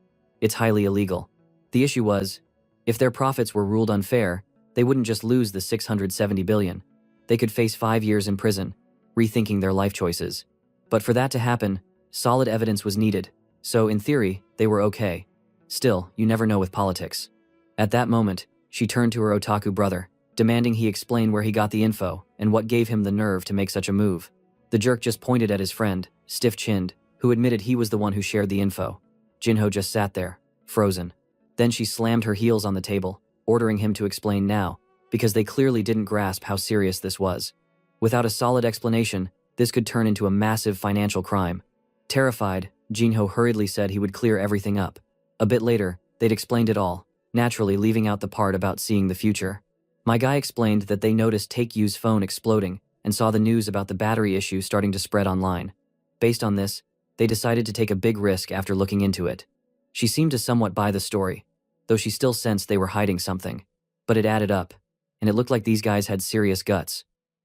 It's highly illegal. The issue was, if their profits were ruled unfair, they wouldn't just lose the $670 billion. They could face 5 years in prison, rethinking their life choices. But for that to happen, solid evidence was needed, so in theory, they were okay. Still, you never know with politics. At that moment, she turned to her otaku brother, demanding he explain where he got the info and what gave him the nerve to make such a move. The jerk just pointed at his friend, stiff-chinned, who admitted he was the one who shared the info. Jinho just sat there, frozen. Then she slammed her heels on the table, ordering him to explain now, because they clearly didn't grasp how serious this was. Without a solid explanation, this could turn into a massive financial crime. Terrified, Jinho hurriedly said he would clear everything up. A bit later, they'd explained it all, naturally leaving out the part about seeing the future. My guy explained that they noticed Take-Yu's phone exploding and saw the news about the battery issue starting to spread online. Based on this, they decided to take a big risk after looking into it. She seemed to somewhat buy the story, though she still sensed they were hiding something. But it added up, and it looked like these guys had serious guts.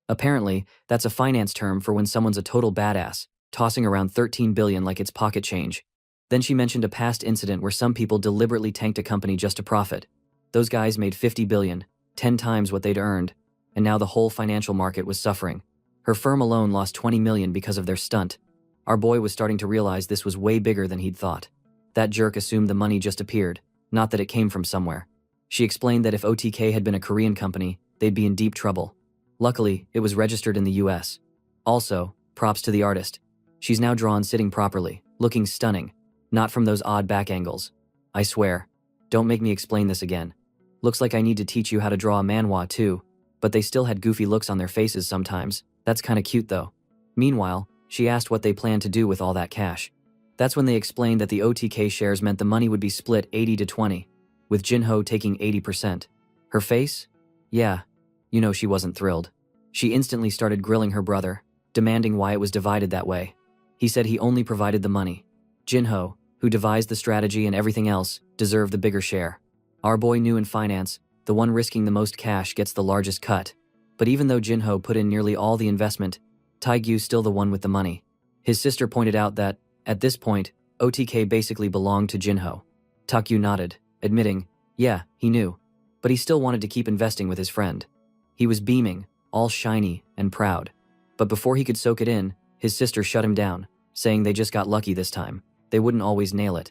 Apparently, that's a finance term for when someone's a total badass, tossing around $13 billion like it's pocket change. Then she mentioned a past incident where some people deliberately tanked a company just to profit. Those guys made $50 billion, 10 times what they'd earned, and now the whole financial market was suffering. Her firm alone lost $20 million because of their stunt. Our boy was starting to realize this was way bigger than he'd thought. That jerk assumed the money just appeared, not that it came from somewhere. She explained that if OTK had been a Korean company, they'd be in deep trouble. Luckily, it was registered in the US. Also, props to the artist. She's now drawn sitting properly, looking stunning, not from those odd back angles. I swear. Don't make me explain this again. Looks like I need to teach you how to draw a manhwa too, but they still had goofy looks on their faces sometimes. That's kinda cute though. Meanwhile, she asked what they planned to do with all that cash. That's when they explained that the OTK shares meant the money would be split 80 to 20, with Jinho taking 80%. Her face? Yeah, you know she wasn't thrilled. She instantly started grilling her brother, demanding why it was divided that way. He said he only provided the money. Jinho, who devised the strategy and everything else, deserved the bigger share. Our boy knew in finance, the one risking the most cash gets the largest cut. But even though Jinho put in nearly all the investment, Taegyu's still the one with the money. His sister pointed out that, at this point, OTK basically belonged to Jinho. Taegyu nodded, admitting, yeah, he knew. But he still wanted to keep investing with his friend. He was beaming, all shiny and proud. But before he could soak it in, his sister shut him down, saying they just got lucky this time. They wouldn't always nail it.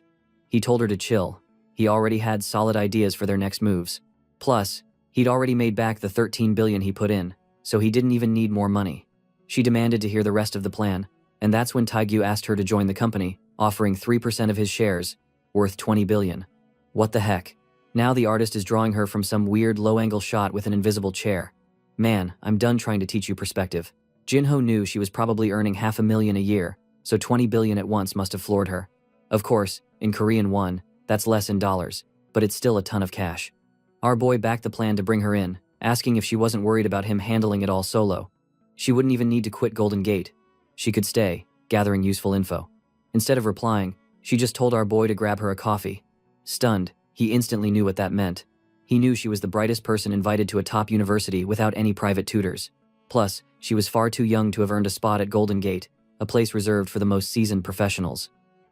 He told her to chill. He already had solid ideas for their next moves. Plus, he'd already made back the $13 billion he put in, so he didn't even need more money. She demanded to hear the rest of the plan, and that's when Taegyu asked her to join the company, offering 3% of his shares, worth $20 billion. What the heck? Now the artist is drawing her from some weird low-angle shot with an invisible chair. Man, I'm done trying to teach you perspective. Jinho knew she was probably earning $500,000 a year, so $20 billion at once must have floored her. Of course, in Korean won, that's less in dollars, but it's still a ton of cash. Our boy backed the plan to bring her in, asking if she wasn't worried about him handling it all solo. She wouldn't even need to quit Golden Gate. She could stay, gathering useful info. Instead of replying, she just told our boy to grab her a coffee. Stunned, he instantly knew what that meant. He knew she was the brightest person invited to a top university without any private tutors. Plus, she was far too young to have earned a spot at Golden Gate, a place reserved for the most seasoned professionals.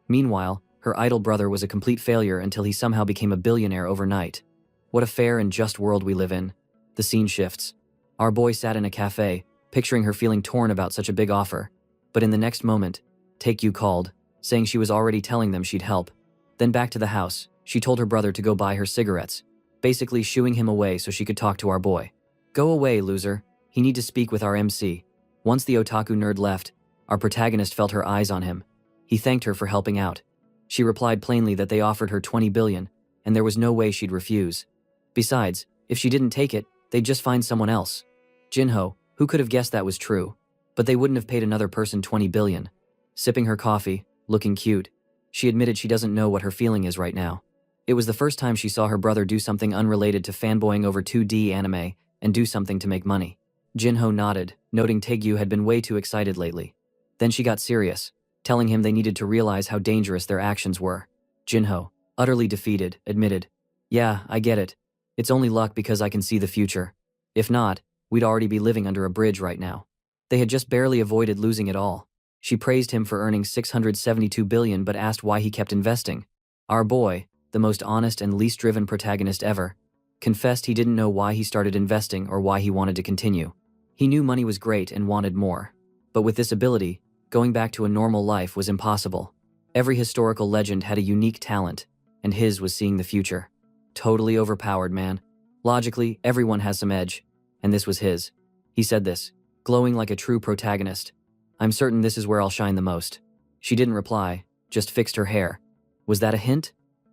Meanwhile, her idol brother was a complete failure until he somehow became a billionaire overnight. What a fair and just world we live in. The scene shifts. Our boy sat in a cafe, picturing her feeling torn about such a big offer. But in the next moment, Taekyu called, saying she was already telling them she'd help. Then back to the house, she told her brother to go buy her cigarettes, basically shooing him away so she could talk to our boy. Go away, loser. He need to speak with our MC. Once the otaku nerd left, our protagonist felt her eyes on him. He thanked her for helping out. She replied plainly that they offered her $20 billion, and there was no way she'd refuse. Besides, if she didn't take it, they'd just find someone else. Jinho, who could have guessed that was true? But they wouldn't have paid another person $20 billion. Sipping her coffee, looking cute, she admitted she doesn't know what her feeling is right now. It was the first time she saw her brother do something unrelated to fanboying over 2D anime and do something to make money. Jinho nodded, noting Taegyu had been way too excited lately. Then she got serious, telling him they needed to realize how dangerous their actions were. Jinho, utterly defeated, admitted, yeah, I get it. It's only luck because I can see the future. If not, we'd already be living under a bridge right now. They had just barely avoided losing it all. She praised him for earning 672 billion but asked why he kept investing. Our boy, the most honest and least driven protagonist ever, confessed he didn't know why he started investing or why he wanted to continue. He knew money was great and wanted more. But with this ability, going back to a normal life was impossible. Every historical legend had a unique talent, and his was seeing the future. Totally overpowered, man. Logically, everyone has some edge, and this was his. He said this, glowing like a true protagonist. I'm certain this is where I'll shine the most. She didn't reply, just fixed her hair. Was that a hint?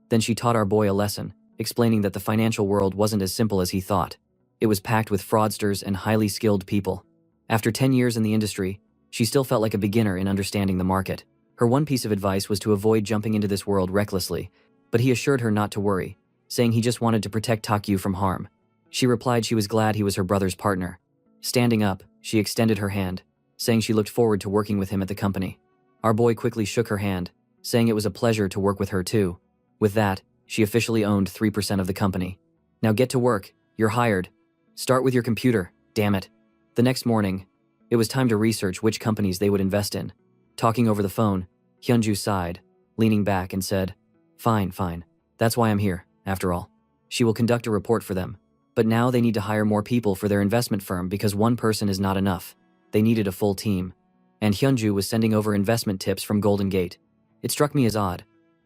Then she taught our boy a lesson, explaining that the financial world wasn't as simple as he thought. It was packed with fraudsters and highly skilled people. After 10 years in the industry, she still felt like a beginner in understanding the market. Her one piece of advice was to avoid jumping into this world recklessly, but he assured her not to worry, saying he just wanted to protect Takyu from harm. She replied she was glad he was her brother's partner. Standing up, she extended her hand, saying she looked forward to working with him at the company. Our boy quickly shook her hand, saying it was a pleasure to work with her too. With that, she officially owned 3% of the company. Now get to work, you're hired. Start with your computer, damn it. The next morning, it was time to research which companies they would invest in. Talking over the phone, Hyunju sighed, leaning back and said, Fine. That's why I'm here, after all. She will conduct a report for them. But now they need to hire more people for their investment firm because one person is not enough. They needed a full team. And Hyunju was sending over investment tips from Golden Gate. It struck me as odd.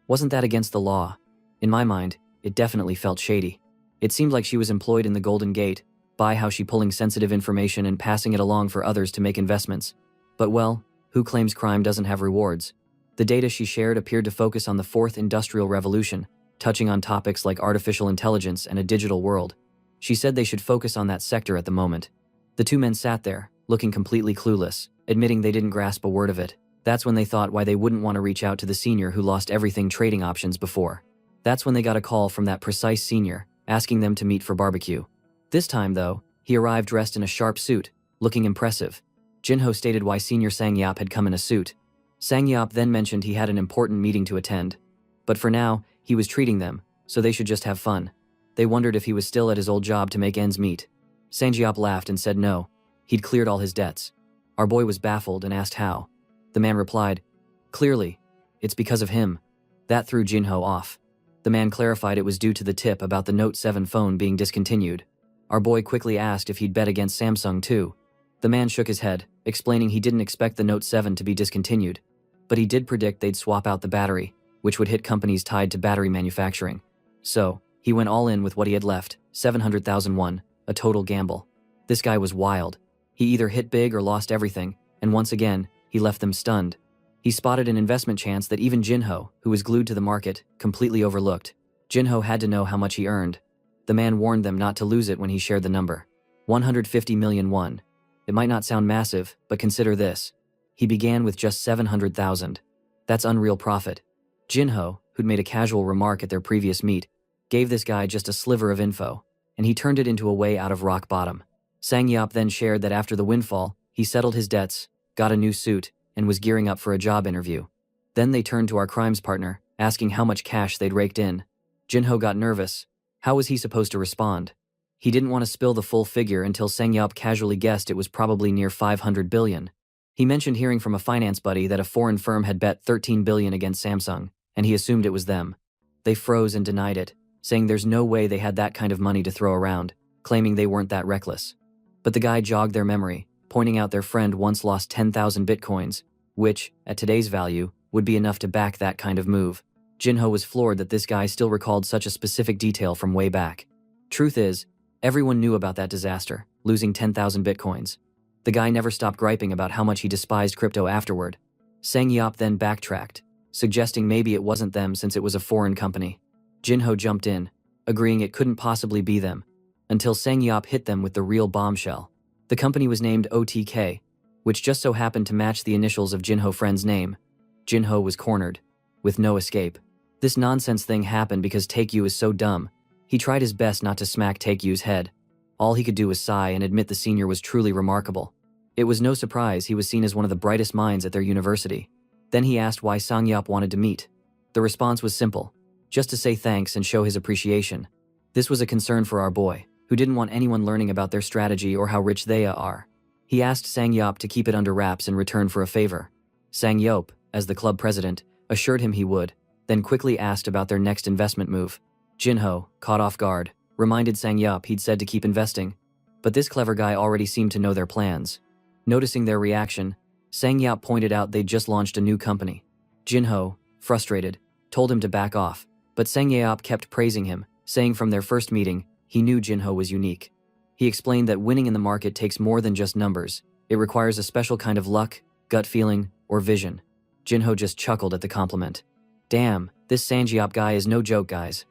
Wasn't that against the law? In my mind, it definitely felt shady. It seemed like she was employed in the Golden Gate, by how she pulling sensitive information and passing it along for others to make investments. But well, who claims crime doesn't have rewards? The data she shared appeared to focus on the fourth industrial revolution, touching on topics like artificial intelligence and a digital world. She said they should focus on that sector at the moment. The two men sat there, looking completely clueless, admitting they didn't grasp a word of it. That's when they thought why they wouldn't want to reach out to the senior who lost everything trading options before. That's when they got a call from that precise senior, asking them to meet for barbecue. This time, though, he arrived dressed in a sharp suit, looking impressive. Jinho stated why Senior Sangyap had come in a suit. Sangyap then mentioned he had an important meeting to attend. But for now, he was treating them, so they should just have fun. They wondered if he was still at his old job to make ends meet. Sangyap laughed and said no. He'd cleared all his debts. Our boy was baffled and asked how. The man replied, Clearly, it's because of him. That threw Jinho off. The man clarified it was due to the tip about the Note 7 phone being discontinued. Our boy quickly asked if he'd bet against Samsung too. The man shook his head, explaining he didn't expect the Note 7 to be discontinued. But he did predict they'd swap out the battery, which would hit companies tied to battery manufacturing. So, he went all in with what he had left, 700,000 won, a total gamble. This guy was wild. He either hit big or lost everything, and once again, he left them stunned. He spotted an investment chance that even Jinho, who was glued to the market, completely overlooked. Jinho had to know how much he earned. The man warned them not to lose it when he shared the number. 150 million won. It might not sound massive, but consider this. He began with just 700,000. That's unreal profit. Jinho, who'd made a casual remark at their previous meet, gave this guy just a sliver of info, and he turned it into a way out of rock bottom. Sangyap then shared that after the windfall, he settled his debts, got a new suit, and was gearing up for a job interview. Then they turned to our crimes partner, asking how much cash they'd raked in. Jinho got nervous. How was he supposed to respond? He didn't want to spill the full figure until Sangyap casually guessed it was probably near 500 billion. He mentioned hearing from a finance buddy that a foreign firm had bet 13 billion against Samsung, and he assumed it was them. They froze and denied it, saying there's no way they had that kind of money to throw around, claiming they weren't that reckless. But the guy jogged their memory, pointing out their friend once lost 10,000 bitcoins, which, at today's value, would be enough to back that kind of move. Jinho was floored that this guy still recalled such a specific detail from way back. Truth is, everyone knew about that disaster, losing 10,000 bitcoins. The guy never stopped griping about how much he despised crypto afterward. Sangyap then backtracked, suggesting maybe it wasn't them since it was a foreign company. Jinho jumped in, agreeing it couldn't possibly be them, until Sangyap hit them with the real bombshell. The company was named OTK, which just so happened to match the initials of Jinho friend's name. Jinho was cornered, with no escape. This nonsense thing happened because Taekyu is so dumb. He tried his best not to smack Taegyu's head. All he could do was sigh and admit the senior was truly remarkable. It was no surprise he was seen as one of the brightest minds at their university. Then he asked why Sangyap wanted to meet. The response was simple, just to say thanks and show his appreciation. This was a concern for our boy, who didn't want anyone learning about their strategy or how rich they are. He asked Sangyap to keep it under wraps in return for a favor. Sang Yop, as the club president, assured him he would, then quickly asked about their next investment move. Jinho, caught off guard, reminded Sang Yop he'd said to keep investing, but this clever guy already seemed to know their plans. Noticing their reaction, Sang Yop pointed out they'd just launched a new company. Jinho, frustrated, told him to back off, but Sang Yop kept praising him, saying from their first meeting, he knew Jinho was unique. He explained that winning in the market takes more than just numbers. It requires a special kind of luck, gut feeling, or vision. Jinho just chuckled at the compliment. Damn, this Sangyop guy is no joke, guys.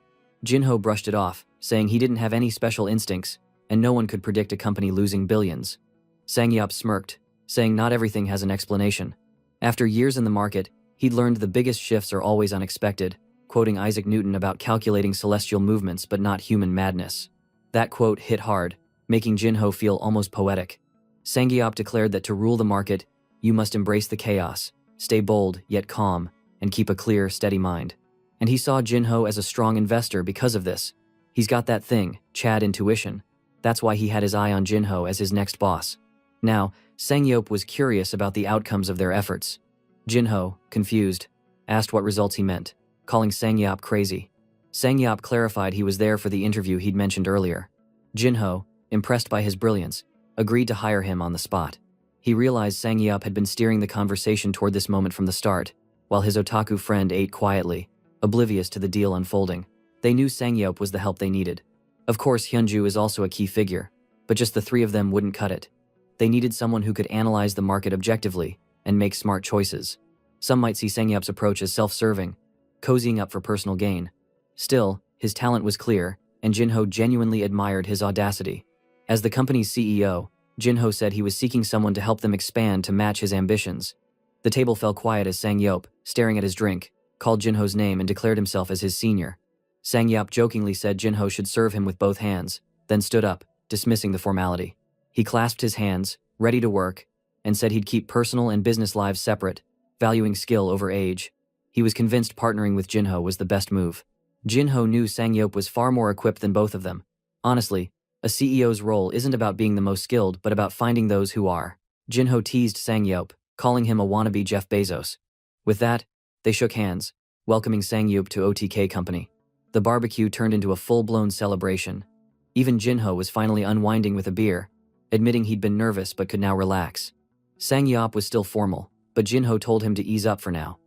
Jinho brushed it off, saying he didn't have any special instincts, and no one could predict a company losing billions. Sangyop smirked, saying not everything has an explanation. After years in the market, he'd learned the biggest shifts are always unexpected, quoting Isaac Newton about calculating celestial movements but not human madness. That quote hit hard, making Jinho feel almost poetic. Sangyop declared that to rule the market, you must embrace the chaos, stay bold yet calm, and keep a clear, steady mind. And he saw Jinho as a strong investor because of this. He's got that thing, Chad intuition. That's why he had his eye on Jinho as his next boss. Now, Sangyop was curious about the outcomes of their efforts. Jinho, confused, asked what results he meant, calling Sangyop crazy. Sangyop clarified he was there for the interview he'd mentioned earlier. Jinho, impressed by his brilliance, agreed to hire him on the spot. He realized Sangyop had been steering the conversation toward this moment from the start, while his otaku friend ate quietly, oblivious to the deal unfolding. They knew Sangyop was the help they needed. Of course, Hyunju is also a key figure, but just the three of them wouldn't cut it. They needed someone who could analyze the market objectively and make smart choices. Some might see Sangyop's approach as self-serving, cozying up for personal gain. Still, his talent was clear, and Jinho genuinely admired his audacity. As the company's CEO, Jinho said he was seeking someone to help them expand to match his ambitions. The table fell quiet as Sangyop, staring at his drink, called Jinho's name and declared himself as his senior. Sangyop jokingly said Jinho should serve him with both hands, then stood up, dismissing the formality. He clasped his hands, ready to work, and said he'd keep personal and business lives separate, valuing skill over age. He was convinced partnering with Jinho was the best move. Jinho knew Sangyop was far more equipped than both of them. Honestly, a CEO's role isn't about being the most skilled but about finding those who are. Jinho teased Sangyop, calling him a wannabe Jeff Bezos. With that, they shook hands, welcoming Sangyop to OTK Company. The barbecue turned into a full-blown celebration. Even Jinho was finally unwinding with a beer, admitting he'd been nervous but could now relax. Sangyop was still formal, but Jinho told him to ease up for now.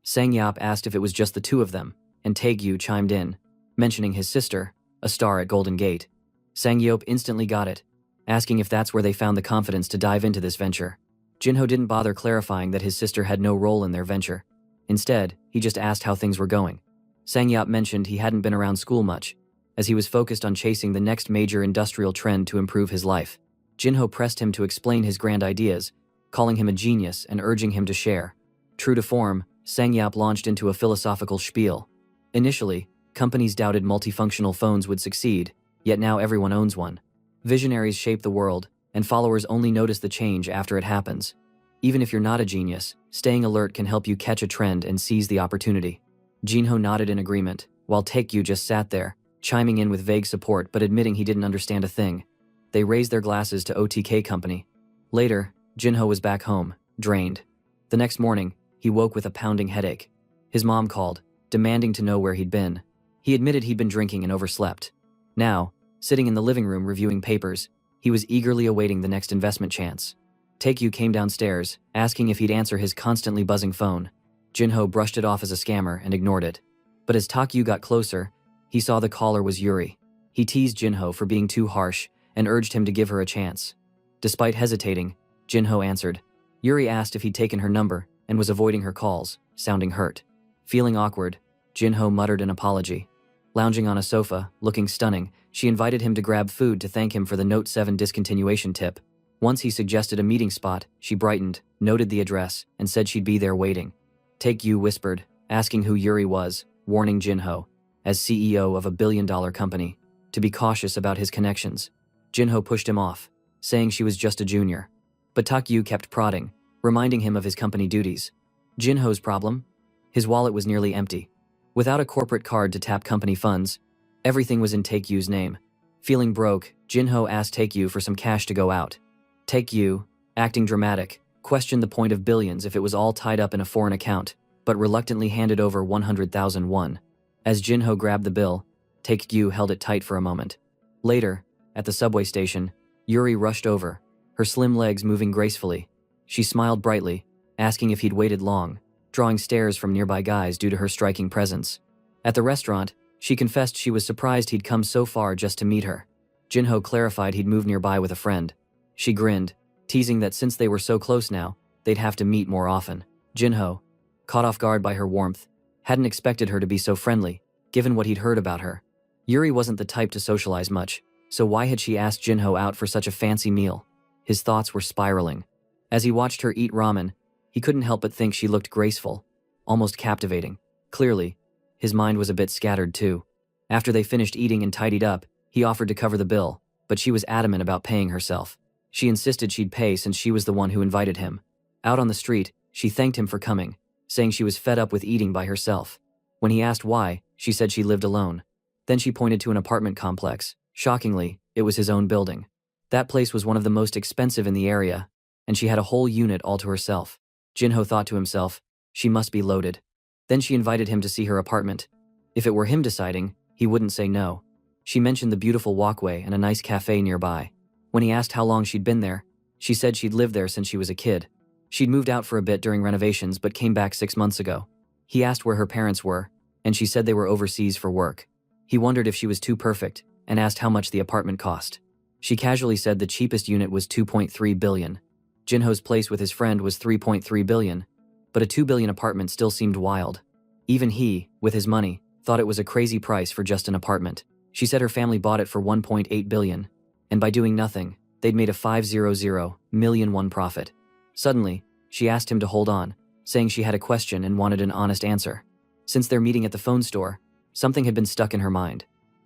Sangyop asked if it was just the two of them, and Taegyu chimed in, mentioning his sister, a star at Golden Gate. Sangyop instantly got it, asking if that's where they found the confidence to dive into this venture. Jinho didn't bother clarifying that his sister had no role in their venture. Instead, he just asked how things were going. Sangyop mentioned he hadn't been around school much, as he was focused on chasing the next major industrial trend to improve his life. Jinho pressed him to explain his grand ideas, calling him a genius and urging him to share. True to form, Sangyop launched into a philosophical spiel. Initially, companies doubted multifunctional phones would succeed, yet now everyone owns one. Visionaries shape the world, and followers only notice the change after it happens. Even if you're not a genius, staying alert can help you catch a trend and seize the opportunity. Jinho nodded in agreement, while Taekyu just sat there, chiming in with vague support but admitting he didn't understand a thing. They raised their glasses to OTK Company. Later, Jinho was back home, drained. The next morning, he woke with a pounding headache. His mom called, demanding to know where he'd been. He admitted he'd been drinking and overslept. Now, sitting in the living room reviewing papers, he was eagerly awaiting the next investment chance. Taekyu came downstairs, asking if he'd answer his constantly buzzing phone. Jinho brushed it off as a scammer and ignored it. But as Taekyu got closer, he saw the caller was Yuri. He teased Jinho for being too harsh and urged him to give her a chance. Despite hesitating, Jinho answered. Yuri asked if he'd taken her number and was avoiding her calls, sounding hurt. Feeling awkward, Jinho muttered an apology. Lounging on a sofa, looking stunning, she invited him to grab food to thank him for the Note 7 discontinuation tip. Once he suggested a meeting spot, she brightened, noted the address, and said she'd be there waiting. Taekyu whispered, asking who Yuri was, warning Jinho, as CEO of a billion-dollar company, to be cautious about his connections. Jinho pushed him off, saying she was just a junior. But Taekyu kept prodding, reminding him of his company duties. Jinho's problem? His wallet was nearly empty. Without a corporate card to tap company funds, everything was in Taekyu's name. Feeling broke, Jinho asked Taekyu for some cash to go out. Taekyu, acting dramatic, questioned the point of billions if it was all tied up in a foreign account, but reluctantly handed over 100,000 won. As Jinho grabbed the bill, Taekgyu held it tight for a moment. Later, at the subway station, Yuri rushed over, her slim legs moving gracefully. She smiled brightly, asking if he'd waited long, drawing stares from nearby guys due to her striking presence. At the restaurant, she confessed she was surprised he'd come so far just to meet her. Jinho clarified he'd moved nearby with a friend. She grinned, teasing that since they were so close now, they'd have to meet more often. Jinho, caught off guard by her warmth, hadn't expected her to be so friendly, given what he'd heard about her. Yuri wasn't the type to socialize much, so why had she asked Jinho out for such a fancy meal? His thoughts were spiraling. As he watched her eat ramen, he couldn't help but think she looked graceful, almost captivating. Clearly, his mind was a bit scattered too. After they finished eating and tidied up, he offered to cover the bill, but she was adamant about paying herself. She insisted she'd pay since she was the one who invited him. Out on the street, she thanked him for coming, saying she was fed up with eating by herself. When he asked why, she said she lived alone. Then she pointed to an apartment complex. Shockingly, it was his own building. That place was one of the most expensive in the area, and she had a whole unit all to herself. Jinho thought to himself, she must be loaded. Then she invited him to see her apartment. If it were him deciding, he wouldn't say no. She mentioned the beautiful walkway and a nice cafe nearby. When he asked how long she'd been there, she said she'd lived there since she was a kid. She'd moved out for a bit during renovations but came back 6 months ago. He asked where her parents were, and she said they were overseas for work. He wondered if she was too perfect, and asked how much the apartment cost. She casually said the cheapest unit was 2.3 billion. Jinho's place with his friend was 3.3 billion, but a 2 billion apartment still seemed wild. Even he, with his money, thought it was a crazy price for just an apartment. She said her family bought it for 1.8 billion, and by doing nothing, they'd made a 500 million won profit. Suddenly, she asked him to hold on, saying she had a question and wanted an honest answer. Since their meeting at the phone store, something had been stuck in her mind.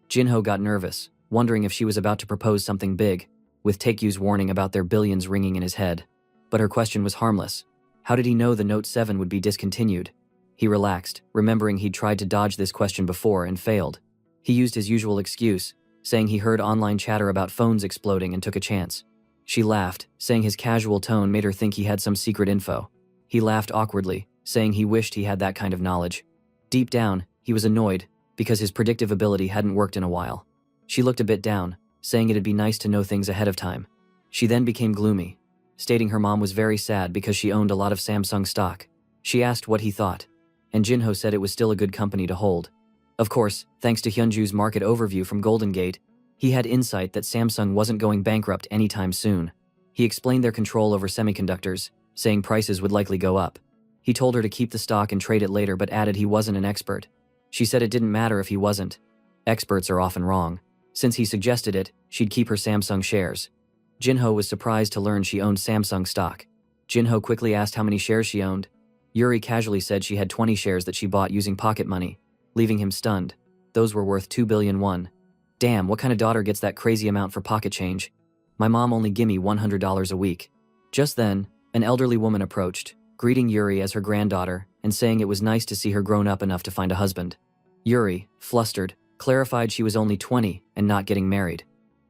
Jinho got nervous, wondering if she was about to propose something big, with Taegyu's warning about their billions ringing in his head. But her question was harmless. How did he know the Note 7 would be discontinued? He relaxed, remembering he'd tried to dodge this question before and failed. He used his usual excuse, saying he heard online chatter about phones exploding and took a chance. She laughed, saying his casual tone made her think he had some secret info. He laughed awkwardly, saying he wished he had that kind of knowledge. Deep down, he was annoyed, because his predictive ability hadn't worked in a while. She looked a bit down, saying it'd be nice to know things ahead of time. She then became gloomy, stating her mom was very sad because she owned a lot of Samsung stock. She asked what he thought, and Jinho said it was still a good company to hold. Of course, thanks to Hyunju's market overview from Golden Gate, he had insight that Samsung wasn't going bankrupt anytime soon. He explained their control over semiconductors, saying prices would likely go up. He told her to keep the stock and trade it later but added he wasn't an expert. She said it didn't matter if he wasn't. Experts are often wrong. Since he suggested it, she'd keep her Samsung shares. Jinho was surprised to learn she owned Samsung stock. Jinho quickly asked how many shares she owned. Yuri casually said she had 20 shares that she bought using pocket money, leaving him stunned. Those were worth 2 billion won. Damn, what kind of daughter gets that crazy amount for pocket change? My mom only gimme $100 a week. Just then, an elderly woman approached, greeting Yuri as her granddaughter and saying it was nice to see her grown up enough to find a husband. Yuri, flustered, clarified she was only 20 and not getting married.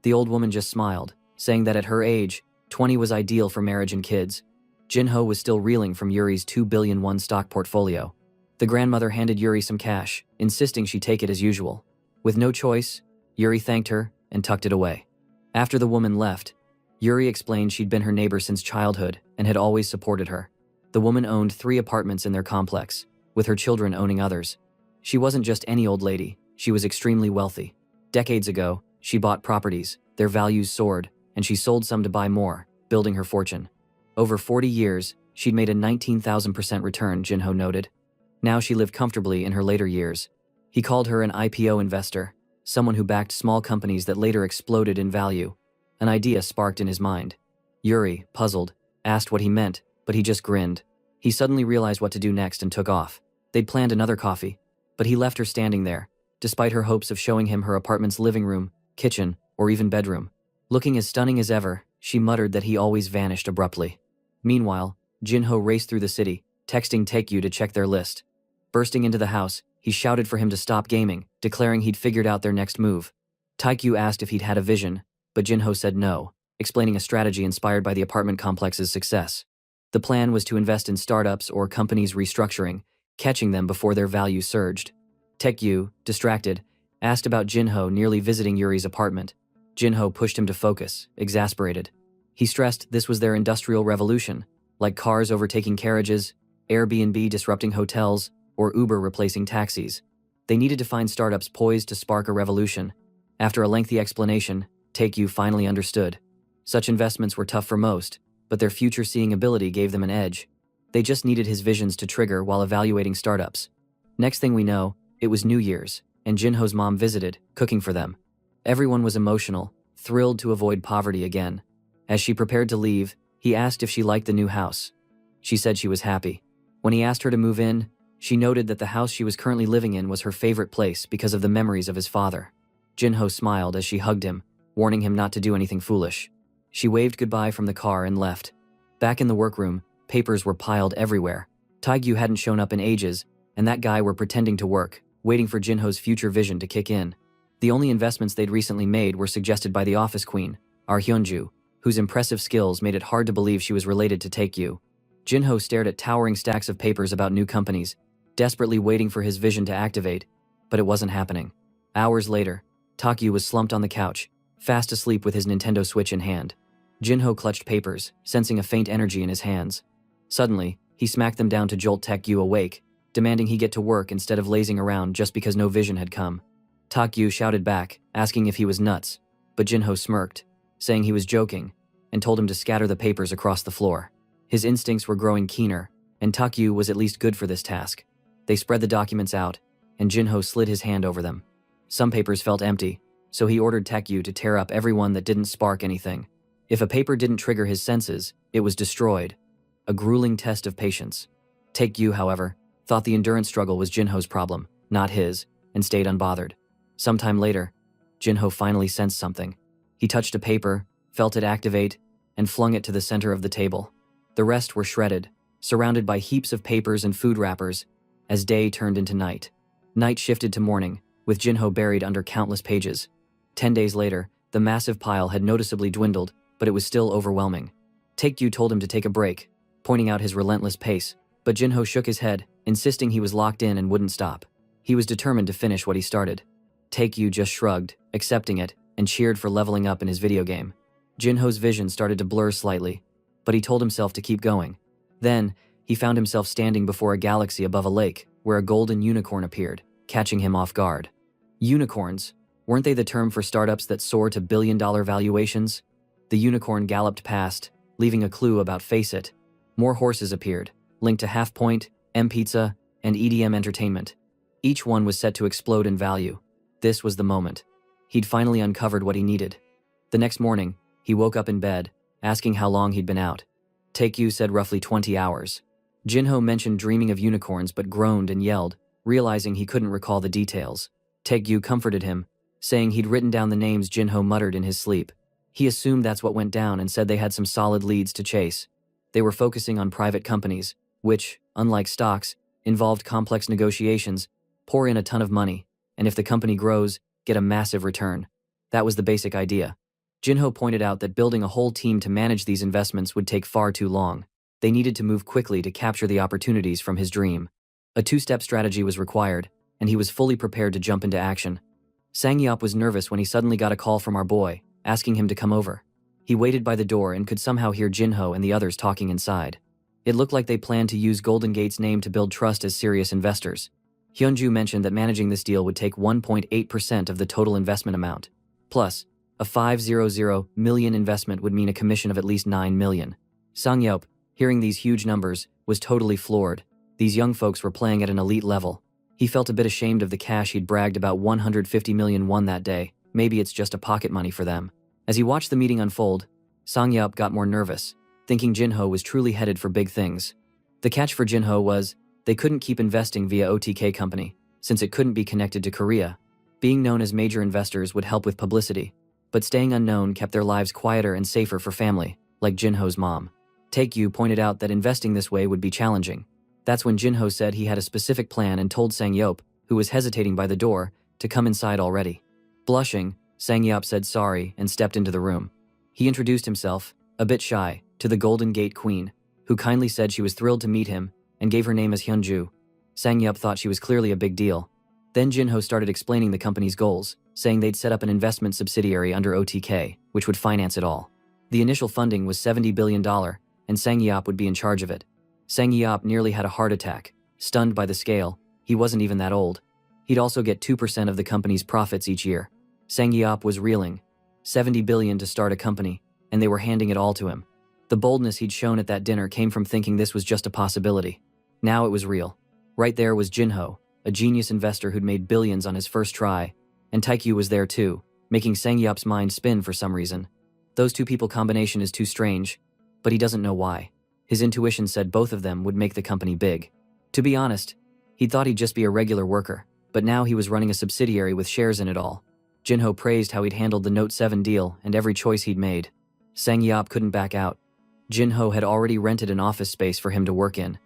The old woman just smiled, saying that at her age, 20 was ideal for marriage and kids. Jinho was still reeling from Yuri's 2 billion won stock portfolio. The grandmother handed Yuri some cash, insisting she take it as usual. With no choice, Yuri thanked her and tucked it away. After the woman left, Yuri explained she'd been her neighbor since childhood and had always supported her. The woman owned 3 apartments in their complex, with her children owning others. She wasn't just any old lady, she was extremely wealthy. Decades ago, she bought properties, their values soared, and she sold some to buy more, building her fortune. Over 40 years, she'd made a 19,000% return, Jinho noted. Now she lived comfortably in her later years. He called her an IPO investor, someone who backed small companies that later exploded in value. An idea sparked in his mind. Yuri, puzzled, asked what he meant, but he just grinned. He suddenly realized what to do next and took off. They'd planned another coffee, but he left her standing there, despite her hopes of showing him her apartment's living room, kitchen, or even bedroom. Looking as stunning as ever, she muttered that he always vanished abruptly. Meanwhile, Jinho raced through the city, texting Taekyu to check their list. Bursting into the house, he shouted for him to stop gaming, declaring he'd figured out their next move. Taekyu asked if he'd had a vision, but Jinho said no, explaining a strategy inspired by the apartment complex's success. The plan was to invest in startups or companies restructuring, catching them before their value surged. Taekyu, distracted, asked about Jinho nearly visiting Yuri's apartment. Jinho pushed him to focus, exasperated. He stressed this was their industrial revolution, like cars overtaking carriages, Airbnb disrupting hotels, or Uber replacing taxis. They needed to find startups poised to spark a revolution. After a lengthy explanation, Taekyu finally understood. Such investments were tough for most, but their future-seeing ability gave them an edge. They just needed his visions to trigger while evaluating startups. Next thing we know, it was New Year's, and Jinho's mom visited, cooking for them. Everyone was emotional, thrilled to avoid poverty again. As she prepared to leave, he asked if she liked the new house. She said she was happy. When he asked her to move in, she noted that the house she was currently living in was her favorite place because of the memories of his father. Jinho smiled as she hugged him, warning him not to do anything foolish. She waved goodbye from the car and left. Back in the workroom, papers were piled everywhere. Taekyu hadn't shown up in ages, and that guy were pretending to work, waiting for Jinho's future vision to kick in. The only investments they'd recently made were suggested by the office queen, Hyunju, whose impressive skills made it hard to believe she was related to Taekyu. Jinho stared at towering stacks of papers about new companies, desperately waiting for his vision to activate, but it wasn't happening. Hours later, Taekyu was slumped on the couch, fast asleep with his Nintendo Switch in hand. Jinho clutched papers, sensing a faint energy in his hands. Suddenly, he smacked them down to jolt Taekyu awake, demanding he get to work instead of lazing around just because no vision had come. Taekyu shouted back, asking if he was nuts, but Jinho smirked, saying he was joking, and told him to scatter the papers across the floor. His instincts were growing keener, and Taekyu was at least good for this task. They spread the documents out, and Jinho slid his hand over them. Some papers felt empty, so he ordered Taekyu to tear up every one that didn't spark anything. If a paper didn't trigger his senses, it was destroyed. A grueling test of patience. Taekyu, however, thought the endurance struggle was Jinho's problem, not his, and stayed unbothered. Sometime later, Jinho finally sensed something. He touched a paper, felt it activate, and flung it to the center of the table. The rest were shredded, surrounded by heaps of papers and food wrappers, as day turned into night. Night shifted to morning, with Jinho buried under countless pages. 10 days later, the massive pile had noticeably dwindled, but it was still overwhelming. Taekyu told him to take a break, pointing out his relentless pace, but Jinho shook his head, insisting he was locked in and wouldn't stop. He was determined to finish what he started. Taekyu just shrugged, accepting it, and cheered for leveling up in his video game. Jinho's vision started to blur slightly, but he told himself to keep going. Then, he found himself standing before a galaxy above a lake, where a golden unicorn appeared, catching him off guard. Unicorns, weren't they the term for startups that soar to billion-dollar valuations? The unicorn galloped past, leaving a clue about Face It. More horses appeared, linked to Half Point, M-Pizza, and EDM Entertainment. Each one was set to explode in value. This was the moment. He'd finally uncovered what he needed. The next morning, he woke up in bed, asking how long he'd been out. Taekyu said roughly 20 hours. Jinho mentioned dreaming of unicorns but groaned and yelled, realizing he couldn't recall the details. Taekyu comforted him, saying he'd written down the names Jinho muttered in his sleep. He assumed that's what went down and said they had some solid leads to chase. They were focusing on private companies, which, unlike stocks, involved complex negotiations, pour in a ton of money, and if the company grows, get a massive return. That was the basic idea. Jinho pointed out that building a whole team to manage these investments would take far too long. They needed to move quickly to capture the opportunities from his dream. A two-step strategy was required, and he was fully prepared to jump into action. Sangyop was nervous when he suddenly got a call from our boy, asking him to come over. He waited by the door and could somehow hear Jinho and the others talking inside. It looked like they planned to use Golden Gate's name to build trust as serious investors. Hyunju mentioned that managing this deal would take 1.8% of the total investment amount. Plus, a 500 million investment would mean a commission of at least 9 million. Sangyop, hearing these huge numbers, was totally floored. These young folks were playing at an elite level. He felt a bit ashamed of the cash he'd bragged about 150 million won that day. Maybe it's just a pocket money for them. As he watched the meeting unfold, Sangyop got more nervous, thinking Jinho was truly headed for big things. The catch for Jinho was, they couldn't keep investing via OTK company, since it couldn't be connected to Korea. Being known as major investors would help with publicity, but staying unknown kept their lives quieter and safer for family, like Jinho's mom. Taekyu pointed out that investing this way would be challenging. That's when Jinho said he had a specific plan and told Sangyop, who was hesitating by the door, to come inside already. Blushing, Sangyop said sorry and stepped into the room. He introduced himself, a bit shy, to the Golden Gate Queen. who kindly said she was thrilled to meet him and gave her name as Hyunju. Sang-yup thought she was clearly a big deal. Then Jin-ho started explaining the company's goals, saying they'd set up an investment subsidiary under OTK, which would finance it all. The initial funding was $70 billion, and Sang-yup would be in charge of it. Sang-yup nearly had a heart attack, stunned by the scale. He wasn't even that old. He'd also get 2% of the company's profits each year. Sang-yup was reeling. $70 billion to start a company, and they were handing it all to him. The boldness he'd shown at that dinner came from thinking this was just a possibility. Now it was real. Right there was Jin-ho, a genius investor who'd made billions on his first try, and Taekyu was there too, making Sang-yup's mind spin for some reason. Those two people combination is too strange, but he doesn't know why. His intuition said both of them would make the company big. To be honest, he thought he'd just be a regular worker, but now he was running a subsidiary with shares in it all. Jin-ho praised how he'd handled the Note 7 deal and every choice he'd made. Sang-yup couldn't back out. Jin-ho had already rented an office space for him to work in.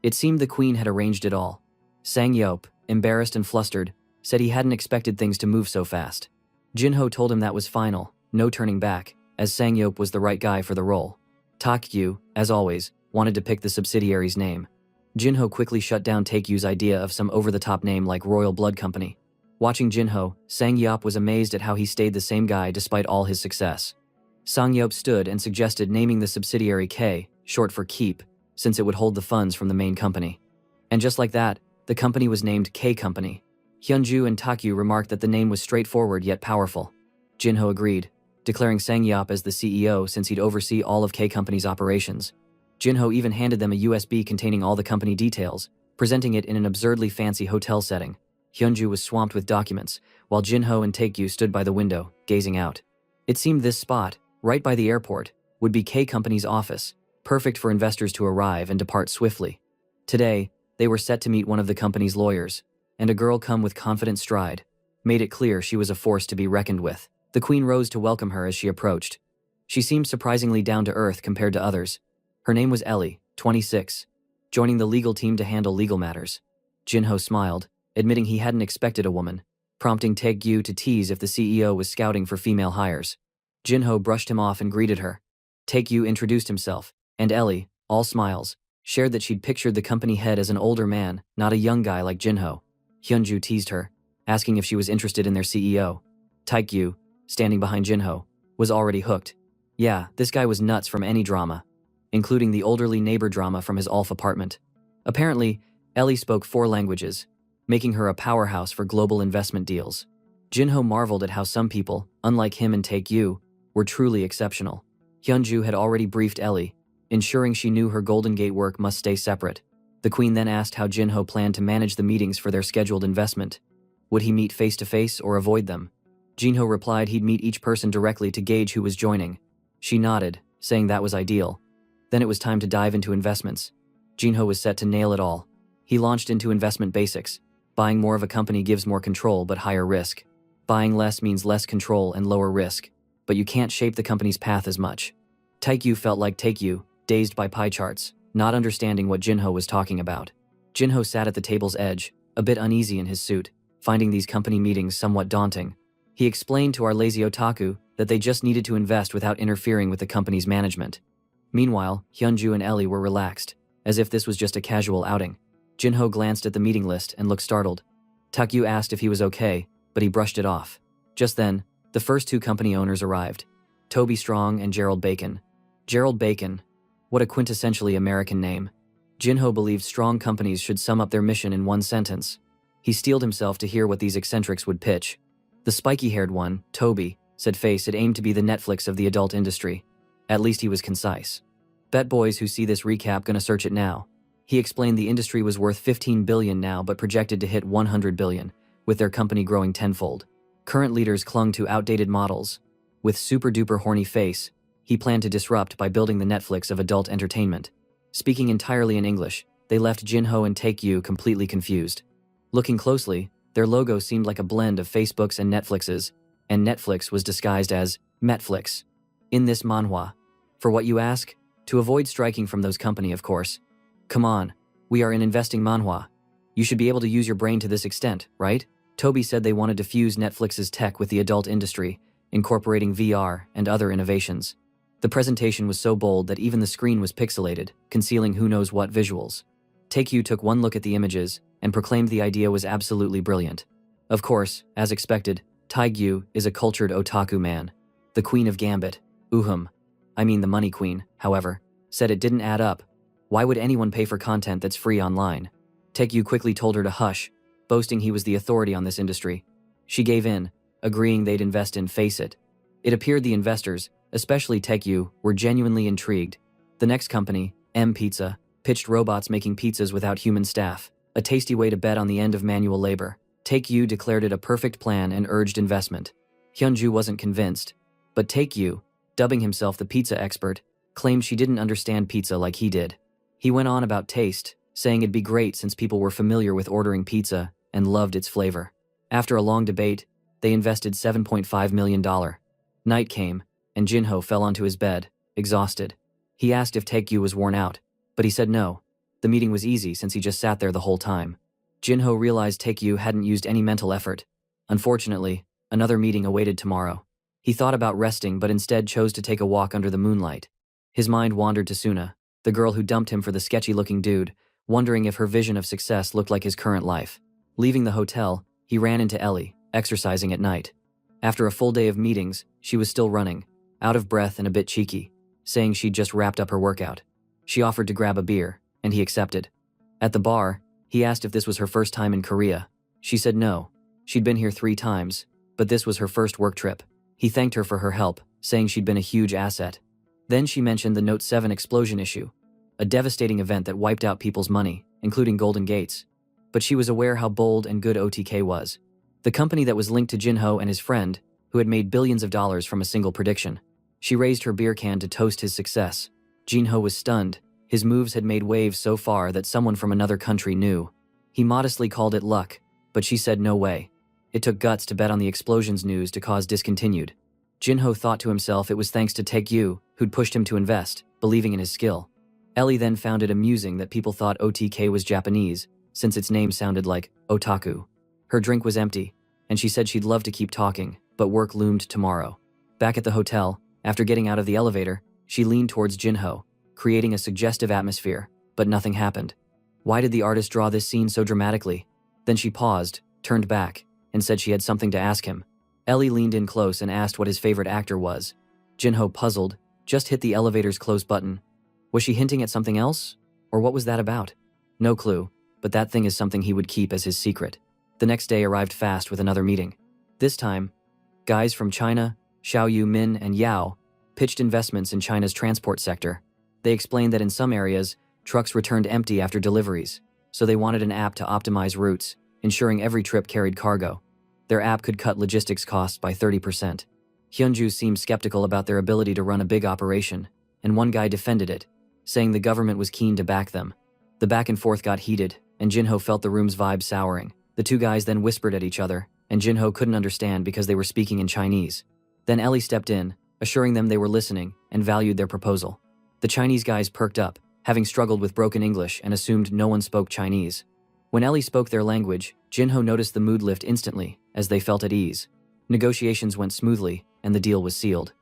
It seemed the queen had arranged it all. Sang-yup, embarrassed and flustered, said he hadn't expected things to move so fast. Jin-ho told him that was final, no turning back, as Sang-yup was the right guy for the role. Taekyu, as always, wanted to pick the subsidiary's name. Jin-ho quickly shut down Taekyu's idea of some over-the-top name like Royal Blood Company. Watching Jin-ho, Sang-yup was amazed at how he stayed the same guy despite all his success. Sang-yup stood and suggested naming the subsidiary K, short for Keep, since it would hold the funds from the main company. And just like that, the company was named K Company. Hyunju and Taekyu remarked that the name was straightforward yet powerful. Jin-ho agreed, declaring Sang-yup as the CEO since he'd oversee all of K Company's operations. Jin-ho even handed them a USB containing all the company details, presenting it in an absurdly fancy hotel setting. Hyunju was swamped with documents, while Jin-ho and Taekyu stood by the window, gazing out. It seemed this spot, right by the airport, would be K Company's office, perfect for investors to arrive and depart swiftly. Today, they were set to meet one of the company's lawyers, and a girl come with confident stride made it clear she was a force to be reckoned with. The queen rose to welcome her as she approached. She seemed surprisingly down to earth compared to others. Her name was Ellie, 26, joining the legal team to handle legal matters. Jin-ho smiled, admitting he hadn't expected a woman, prompting Taekyu to tease if the CEO was scouting for female hires. Jin-ho brushed him off and greeted her. Taekyu introduced himself, and Ellie, all smiles, shared that she'd pictured the company head as an older man, not a young guy like Jin-ho. Hyunju teased her, asking if she was interested in their CEO. Taekyu, standing behind Jin-ho, was already hooked. Yeah, this guy was nuts from any drama, including the elderly neighbor drama from his Ulf apartment. Apparently, Ellie spoke 4 languages, making her a powerhouse for global investment deals. Jin-ho marveled at how some people, unlike him and Taekyu, were truly exceptional. Hyunju had already briefed Ellie, ensuring she knew her Golden Gate work must stay separate. The queen then asked how Jin-ho planned to manage the meetings for their scheduled investment. Would he meet face-to-face or avoid them? Jin-ho replied he'd meet each person directly to gauge who was joining. She nodded, saying that was ideal. Then it was time to dive into investments. Jin-ho was set to nail it all. He launched into investment basics. Buying more of a company gives more control but higher risk. Buying less means less control and lower risk, but you can't shape the company's path as much. Taekyu felt like Taekyu, dazed by pie charts, not understanding what Jin-ho was talking about. Jin-ho sat at the table's edge, a bit uneasy in his suit, finding these company meetings somewhat daunting. He explained to our lazy otaku that they just needed to invest without interfering with the company's management. Meanwhile, Hyunju and Ellie were relaxed, as if this was just a casual outing. Jin-ho glanced at the meeting list and looked startled. Taekyu asked if he was okay, but he brushed it off. Just then, the first 2 company owners arrived, Toby Strong and Gerald Bacon. Gerald Bacon. What a quintessentially American name. Jin-ho believed strong companies should sum up their mission in one sentence. He steeled himself to hear what these eccentrics would pitch. The spiky-haired one, Toby, said Face had aimed to be the Netflix of the adult industry. At least he was concise. Bet boys who see this recap gonna search it now. He explained the industry was worth $15 billion now but projected to hit $100 billion, with their company growing tenfold. Current leaders clung to outdated models. With super-duper horny Face, he planned to disrupt by building the Netflix of adult entertainment. Speaking entirely in English, they left Jin-ho and Taekyu completely confused. Looking closely, their logo seemed like a blend of Facebook's and Netflix's, and Netflix was disguised as Metflix. In this manhwa. For what you ask? To avoid striking from those company, of course. Come on, we are in investing manhwa. You should be able to use your brain to this extent, right? Toby said they wanted to fuse Netflix's tech with the adult industry, incorporating VR and other innovations. The presentation was so bold that even the screen was pixelated, concealing who knows what visuals. Taekyu took one look at the images and proclaimed the idea was absolutely brilliant. Of course, as expected, Taekyu is a cultured otaku man. The Queen of Gambit, the money queen, however, said it didn't add up. Why would anyone pay for content that's free online? Taekyu quickly told her to hush, boasting he was the authority on this industry. She gave in, agreeing they'd invest in Face It. It appeared the investors, especially Taekyu, were genuinely intrigued. The next company, M Pizza, pitched robots making pizzas without human staff, a tasty way to bet on the end of manual labor. Taekyu declared it a perfect plan and urged investment. Hyunju wasn't convinced, but Taekyu, dubbing himself the pizza expert, claimed she didn't understand pizza like he did. He went on about taste, saying it'd be great since people were familiar with ordering pizza and loved its flavor. After a long debate, they invested $7.5 million. Night came, and Jinho fell onto his bed, exhausted. He asked if Taekyu was worn out, but he said no. The meeting was easy since he just sat there the whole time. Jinho realized Taekyu hadn't used any mental effort. Unfortunately, another meeting awaited tomorrow. He thought about resting but instead chose to take a walk under the moonlight. His mind wandered to Suna, the girl who dumped him for the sketchy-looking dude, wondering if her vision of success looked like his current life. Leaving the hotel, he ran into Ellie, exercising at night. After a full day of meetings, she was still running, out of breath and a bit cheeky, saying she'd just wrapped up her workout. She offered to grab a beer, and he accepted. At the bar, he asked if this was her first time in Korea. She said no. She'd been here 3 times, but this was her first work trip. He thanked her for her help, saying she'd been a huge asset. Then she mentioned the Note 7 explosion issue, a devastating event that wiped out people's money, including Golden Gates. But she was aware how bold and good OTK was. The company that was linked to Jinho and his friend, who had made billions of dollars from a single prediction. She raised her beer can to toast his success. Jinho was stunned. His moves had made waves so far that someone from another country knew. He modestly called it luck, but she said no way. It took guts to bet on the explosions news to cause discontinued. Jinho thought to himself it was thanks to Taekyu, who'd pushed him to invest, believing in his skill. Ellie then found it amusing that people thought OTK was Japanese, since its name sounded like otaku. Her drink was empty, and she said she'd love to keep talking, but work loomed tomorrow. Back at the hotel, after getting out of the elevator, she leaned towards Jinho, creating a suggestive atmosphere, but nothing happened. Why did the artist draw this scene so dramatically? Then she paused, turned back, and said she had something to ask him. Ellie leaned in close and asked what his favorite actor was. Jinho, puzzled, just hit the elevator's close button. Was she hinting at something else? Or what was that about? No clue, but that thing is something he would keep as his secret. The next day arrived fast with another meeting. This time, guys from China, Xiaoyu, Min, and Yao, pitched investments in China's transport sector. They explained that in some areas, trucks returned empty after deliveries, so they wanted an app to optimize routes, ensuring every trip carried cargo. Their app could cut logistics costs by 30%. Hyunju seemed skeptical about their ability to run a big operation, and one guy defended it, saying the government was keen to back them. The back and forth got heated, and Jinho felt the room's vibe souring. The two guys then whispered at each other, and Jinho couldn't understand because they were speaking in Chinese. Then Ellie stepped in, assuring them they were listening and valued their proposal. The Chinese guys perked up, having struggled with broken English and assumed no one spoke Chinese. When Ellie spoke their language, Jinho noticed the mood lift instantly, as they felt at ease. Negotiations went smoothly, and the deal was sealed.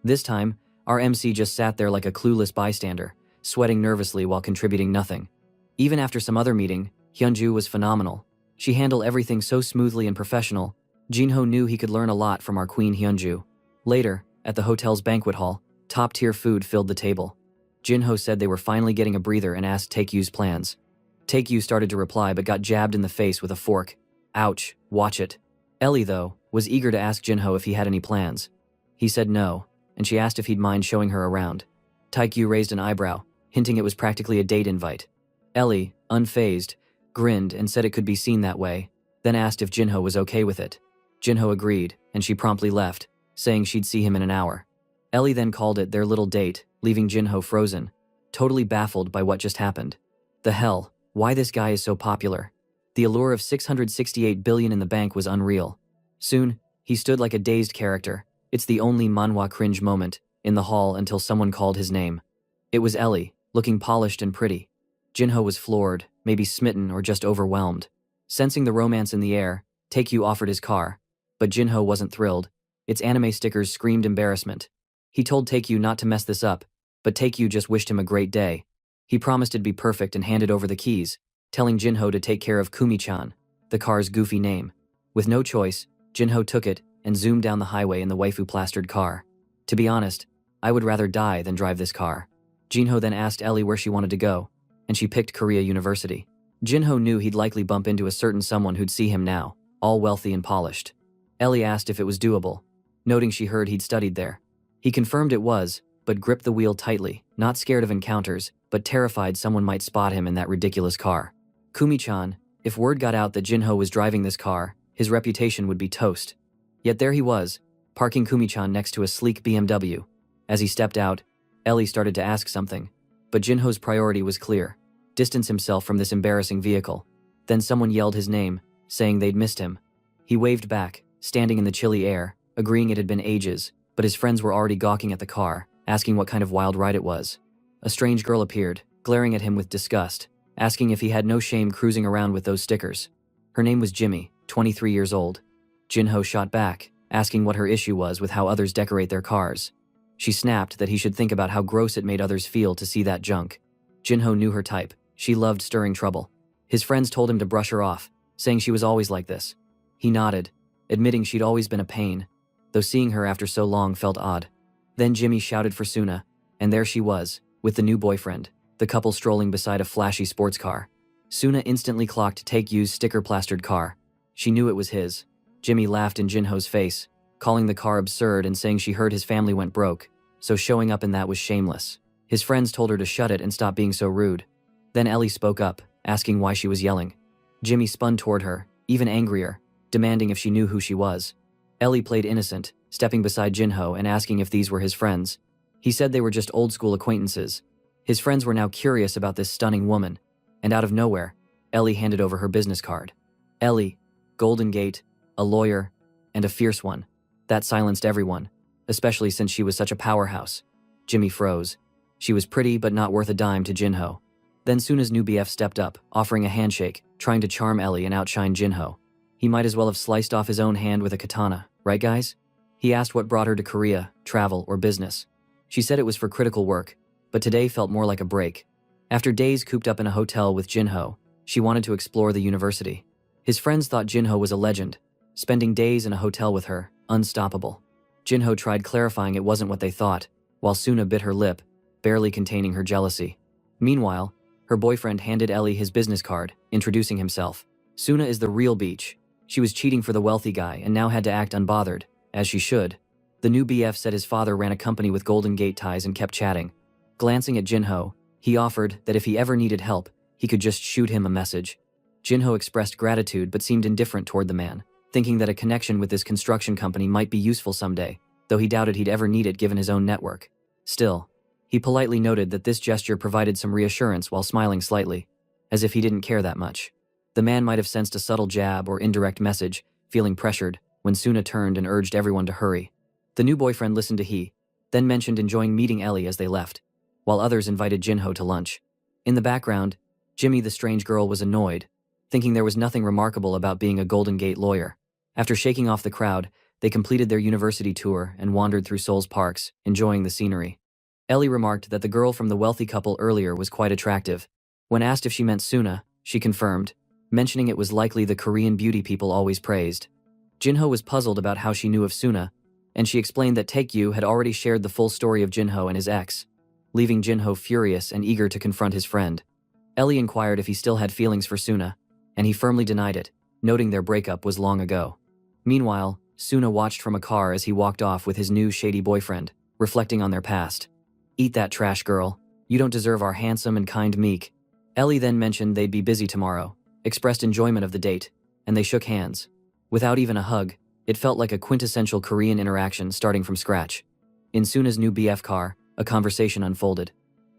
This time, our MC just sat there like a clueless bystander, sweating nervously while contributing nothing. Even after some other meeting, Hyunju was phenomenal. She handled everything so smoothly and professional. Jinho knew he could learn a lot from our queen Hyunju. Later, at the hotel's banquet hall, top-tier food filled the table. Jinho said they were finally getting a breather and asked Taekyu's plans. Taekyu started to reply but got jabbed in the face with a fork. Ouch, watch it. Ellie, though, was eager to ask Jinho if he had any plans. He said no, and she asked if he'd mind showing her around. Taekyu raised an eyebrow, hinting it was practically a date invite. Ellie, unfazed, grinned and said it could be seen that way, then asked if Jinho was okay with it. Jinho agreed, and she promptly left, saying she'd see him in an hour. Ellie then called it their little date, leaving Jinho frozen, totally baffled by what just happened. The hell, why this guy is so popular? The allure of 668 billion in the bank was unreal. Soon, he stood like a dazed character. It's the only manhwa cringe moment in the hall until someone called his name. It was Ellie, looking polished and pretty. Jinho was floored, maybe smitten or just overwhelmed. Sensing the romance in the air, Taekyu offered his car, but Jinho wasn't thrilled. Its anime stickers screamed embarrassment. He told Taekyu not to mess this up, but Taekyu just wished him a great day. He promised it'd be perfect and handed over the keys, telling Jinho to take care of Kumi-chan, the car's goofy name. With no choice, Jinho took it and zoomed down the highway in the waifu-plastered car. To be honest, I would rather die than drive this car. Jinho then asked Ellie where she wanted to go, and she picked Korea University. Jinho knew he'd likely bump into a certain someone who'd see him now, all wealthy and polished. Ellie asked if it was doable, noting she heard he'd studied there. He confirmed it was, but gripped the wheel tightly, not scared of encounters, but terrified someone might spot him in that ridiculous car. Kumi-chan, if word got out that Jinho was driving this car, his reputation would be toast. Yet there he was, parking Kumi-chan next to a sleek BMW. As he stepped out, Ellie started to ask something, but Jinho's priority was clear: distance himself from this embarrassing vehicle. Then someone yelled his name, saying they'd missed him. He waved back, standing in the chilly air, agreeing it had been ages, but his friends were already gawking at the car, asking what kind of wild ride it was. A strange girl appeared, glaring at him with disgust, asking if he had no shame cruising around with those stickers. Her name was Jimmy, 23 years old. Jinho shot back, asking what her issue was with how others decorate their cars. She snapped that he should think about how gross it made others feel to see that junk. Jinho knew her type. She loved stirring trouble. His friends told him to brush her off, saying she was always like this. He nodded, admitting she'd always been a pain, though seeing her after so long felt odd. Then Jimmy shouted for Suna, and there she was, with the new boyfriend, the couple strolling beside a flashy sports car. Suna instantly clocked Takeyu's sticker-plastered car. She knew it was his. Jimmy laughed in Jinho's face, calling the car absurd and saying she heard his family went broke, so showing up in that was shameless. His friends told her to shut it and stop being so rude. Then Ellie spoke up, asking why she was yelling. Jimmy spun toward her, even angrier, demanding if she knew who she was. Ellie played innocent, stepping beside Jinho and asking if these were his friends. He said they were just old-school acquaintances. His friends were now curious about this stunning woman, and out of nowhere, Ellie handed over her business card. Ellie, Golden Gate, a lawyer, and a fierce one. That silenced everyone, especially since she was such a powerhouse. Jimmy froze. She was pretty but not worth a dime to Jinho. Then Suna's new BF stepped up, offering a handshake, trying to charm Ellie and outshine Jinho. He might as well have sliced off his own hand with a katana, right guys? He asked what brought her to Korea, travel, or business. She said it was for critical work, but today felt more like a break. After days cooped up in a hotel with Jinho, she wanted to explore the university. His friends thought Jinho was a legend, spending days in a hotel with her, unstoppable. Jinho tried clarifying it wasn't what they thought, while Suna bit her lip, barely containing her jealousy. Meanwhile, her boyfriend handed Ellie his business card, introducing himself. Suna is the real beach. She was cheating for the wealthy guy and now had to act unbothered, as she should. The new BF said his father ran a company with Golden Gate ties and kept chatting. Glancing at Jinho, he offered that if he ever needed help, he could just shoot him a message. Jinho expressed gratitude but seemed indifferent toward the man, thinking that a connection with this construction company might be useful someday, though he doubted he'd ever need it given his own network. Still, he politely noted that this gesture provided some reassurance while smiling slightly, as if he didn't care that much. The man might have sensed a subtle jab or indirect message, feeling pressured, when Suna turned and urged everyone to hurry. The new boyfriend listened to he, then mentioned enjoying meeting Ellie as they left, while others invited Jinho to lunch. In the background, Jimmy the strange girl was annoyed, thinking there was nothing remarkable about being a Golden Gate lawyer. After shaking off the crowd, they completed their university tour and wandered through Seoul's parks, enjoying the scenery. Ellie remarked that the girl from the wealthy couple earlier was quite attractive. When asked if she meant Suna, she confirmed, mentioning it was likely the Korean beauty people always praised. Jinho was puzzled about how she knew of Suna, and she explained that Taekyu had already shared the full story of Jinho and his ex, leaving Jinho furious and eager to confront his friend. Ellie inquired if he still had feelings for Suna, and he firmly denied it, noting their breakup was long ago. Meanwhile, Suna watched from a car as he walked off with his new shady boyfriend, reflecting on their past. "Eat that trash, girl. You don't deserve our handsome and kind Meek." Ellie then mentioned they'd be busy tomorrow, expressed enjoyment of the date, and they shook hands. Without even a hug, it felt like a quintessential Korean interaction starting from scratch. In Suna's new BF car, a conversation unfolded.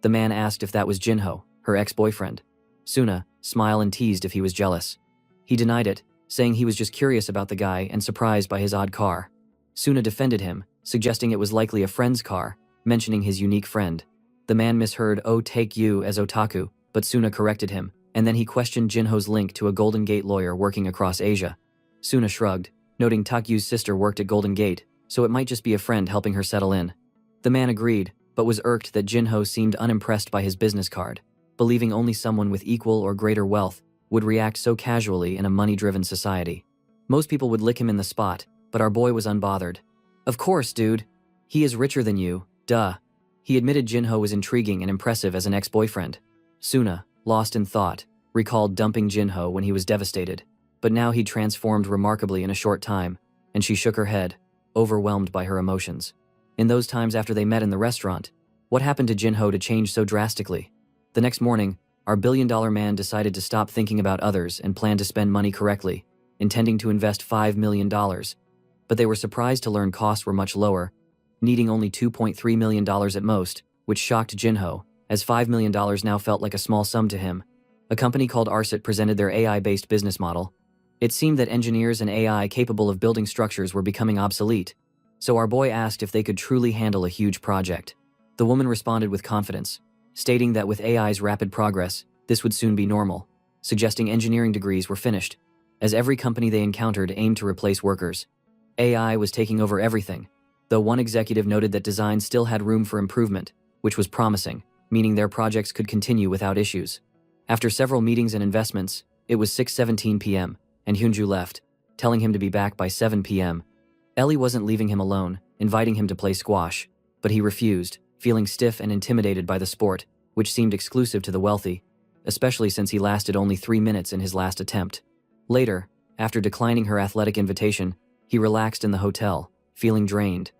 The man asked if that was Jinho, her ex-boyfriend. Suna smiled and teased if he was jealous. He denied it, saying he was just curious about the guy and surprised by his odd car. Suna defended him, suggesting it was likely a friend's car, mentioning his unique friend. The man misheard "oh take you" as otaku, but Suna corrected him, and then he questioned Jinho's link to a Golden Gate lawyer working across Asia. Suna shrugged, noting Takyu's sister worked at Golden Gate, so it might just be a friend helping her settle in. The man agreed, but was irked that Jinho seemed unimpressed by his business card, believing only someone with equal or greater wealth would react so casually in a money-driven society. Most people would lick him in the spot, but our boy was unbothered. Of course, dude. He is richer than you, duh. He admitted Jinho was intriguing and impressive as an ex-boyfriend. Suna, lost in thought, recalled dumping Jinho when he was devastated, but now he'd transformed remarkably in a short time, and she shook her head, overwhelmed by her emotions. In those times after they met in the restaurant, what happened to Jinho to change so drastically? The next morning, our billion-dollar man decided to stop thinking about others and plan to spend money correctly, intending to invest $5 million. But they were surprised to learn costs were much lower, needing only $2.3 million at most, which shocked Jinho, as $5 million now felt like a small sum to him. A company called Arsit presented their AI-based business model. It seemed that engineers and AI capable of building structures were becoming obsolete, so our boy asked if they could truly handle a huge project. The woman responded with confidence, stating that with AI's rapid progress, this would soon be normal, suggesting engineering degrees were finished, as every company they encountered aimed to replace workers. AI was taking over everything, though one executive noted that design still had room for improvement, which was promising, meaning their projects could continue without issues. After several meetings and investments, it was 6:17 p.m., and Hyunju left, telling him to be back by 7 p.m. Ellie wasn't leaving him alone, inviting him to play squash, but he refused, feeling stiff and intimidated by the sport, which seemed exclusive to the wealthy, especially since he lasted only 3 minutes in his last attempt. Later, after declining her athletic invitation, he relaxed in the hotel, feeling drained.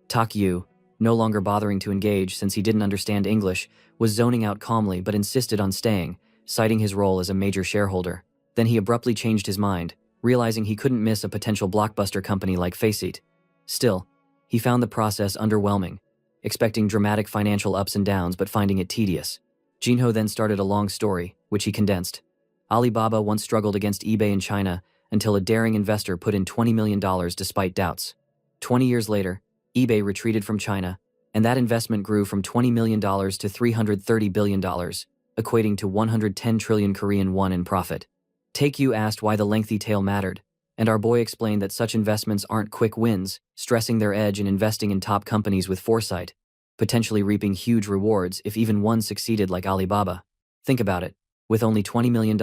Tak-yu, no longer bothering to engage since he didn't understand English, was zoning out calmly but insisted on staying, citing his role as a major shareholder. Then he abruptly changed his mind, realizing he couldn't miss a potential blockbuster company like Faceit. Still, he found the process underwhelming, expecting dramatic financial ups and downs but finding it tedious. Jinho then started a long story, which he condensed. Alibaba once struggled against eBay in China until a daring investor put in $20 million despite doubts. 20 years later, eBay retreated from China, and that investment grew from $20 million to $330 billion, equating to 110 trillion Korean won in profit. Take-Yu asked why the lengthy tail mattered, and our boy explained that such investments aren't quick wins, stressing their edge in investing in top companies with foresight, potentially reaping huge rewards if even one succeeded like Alibaba. Think about it. With only $20 million,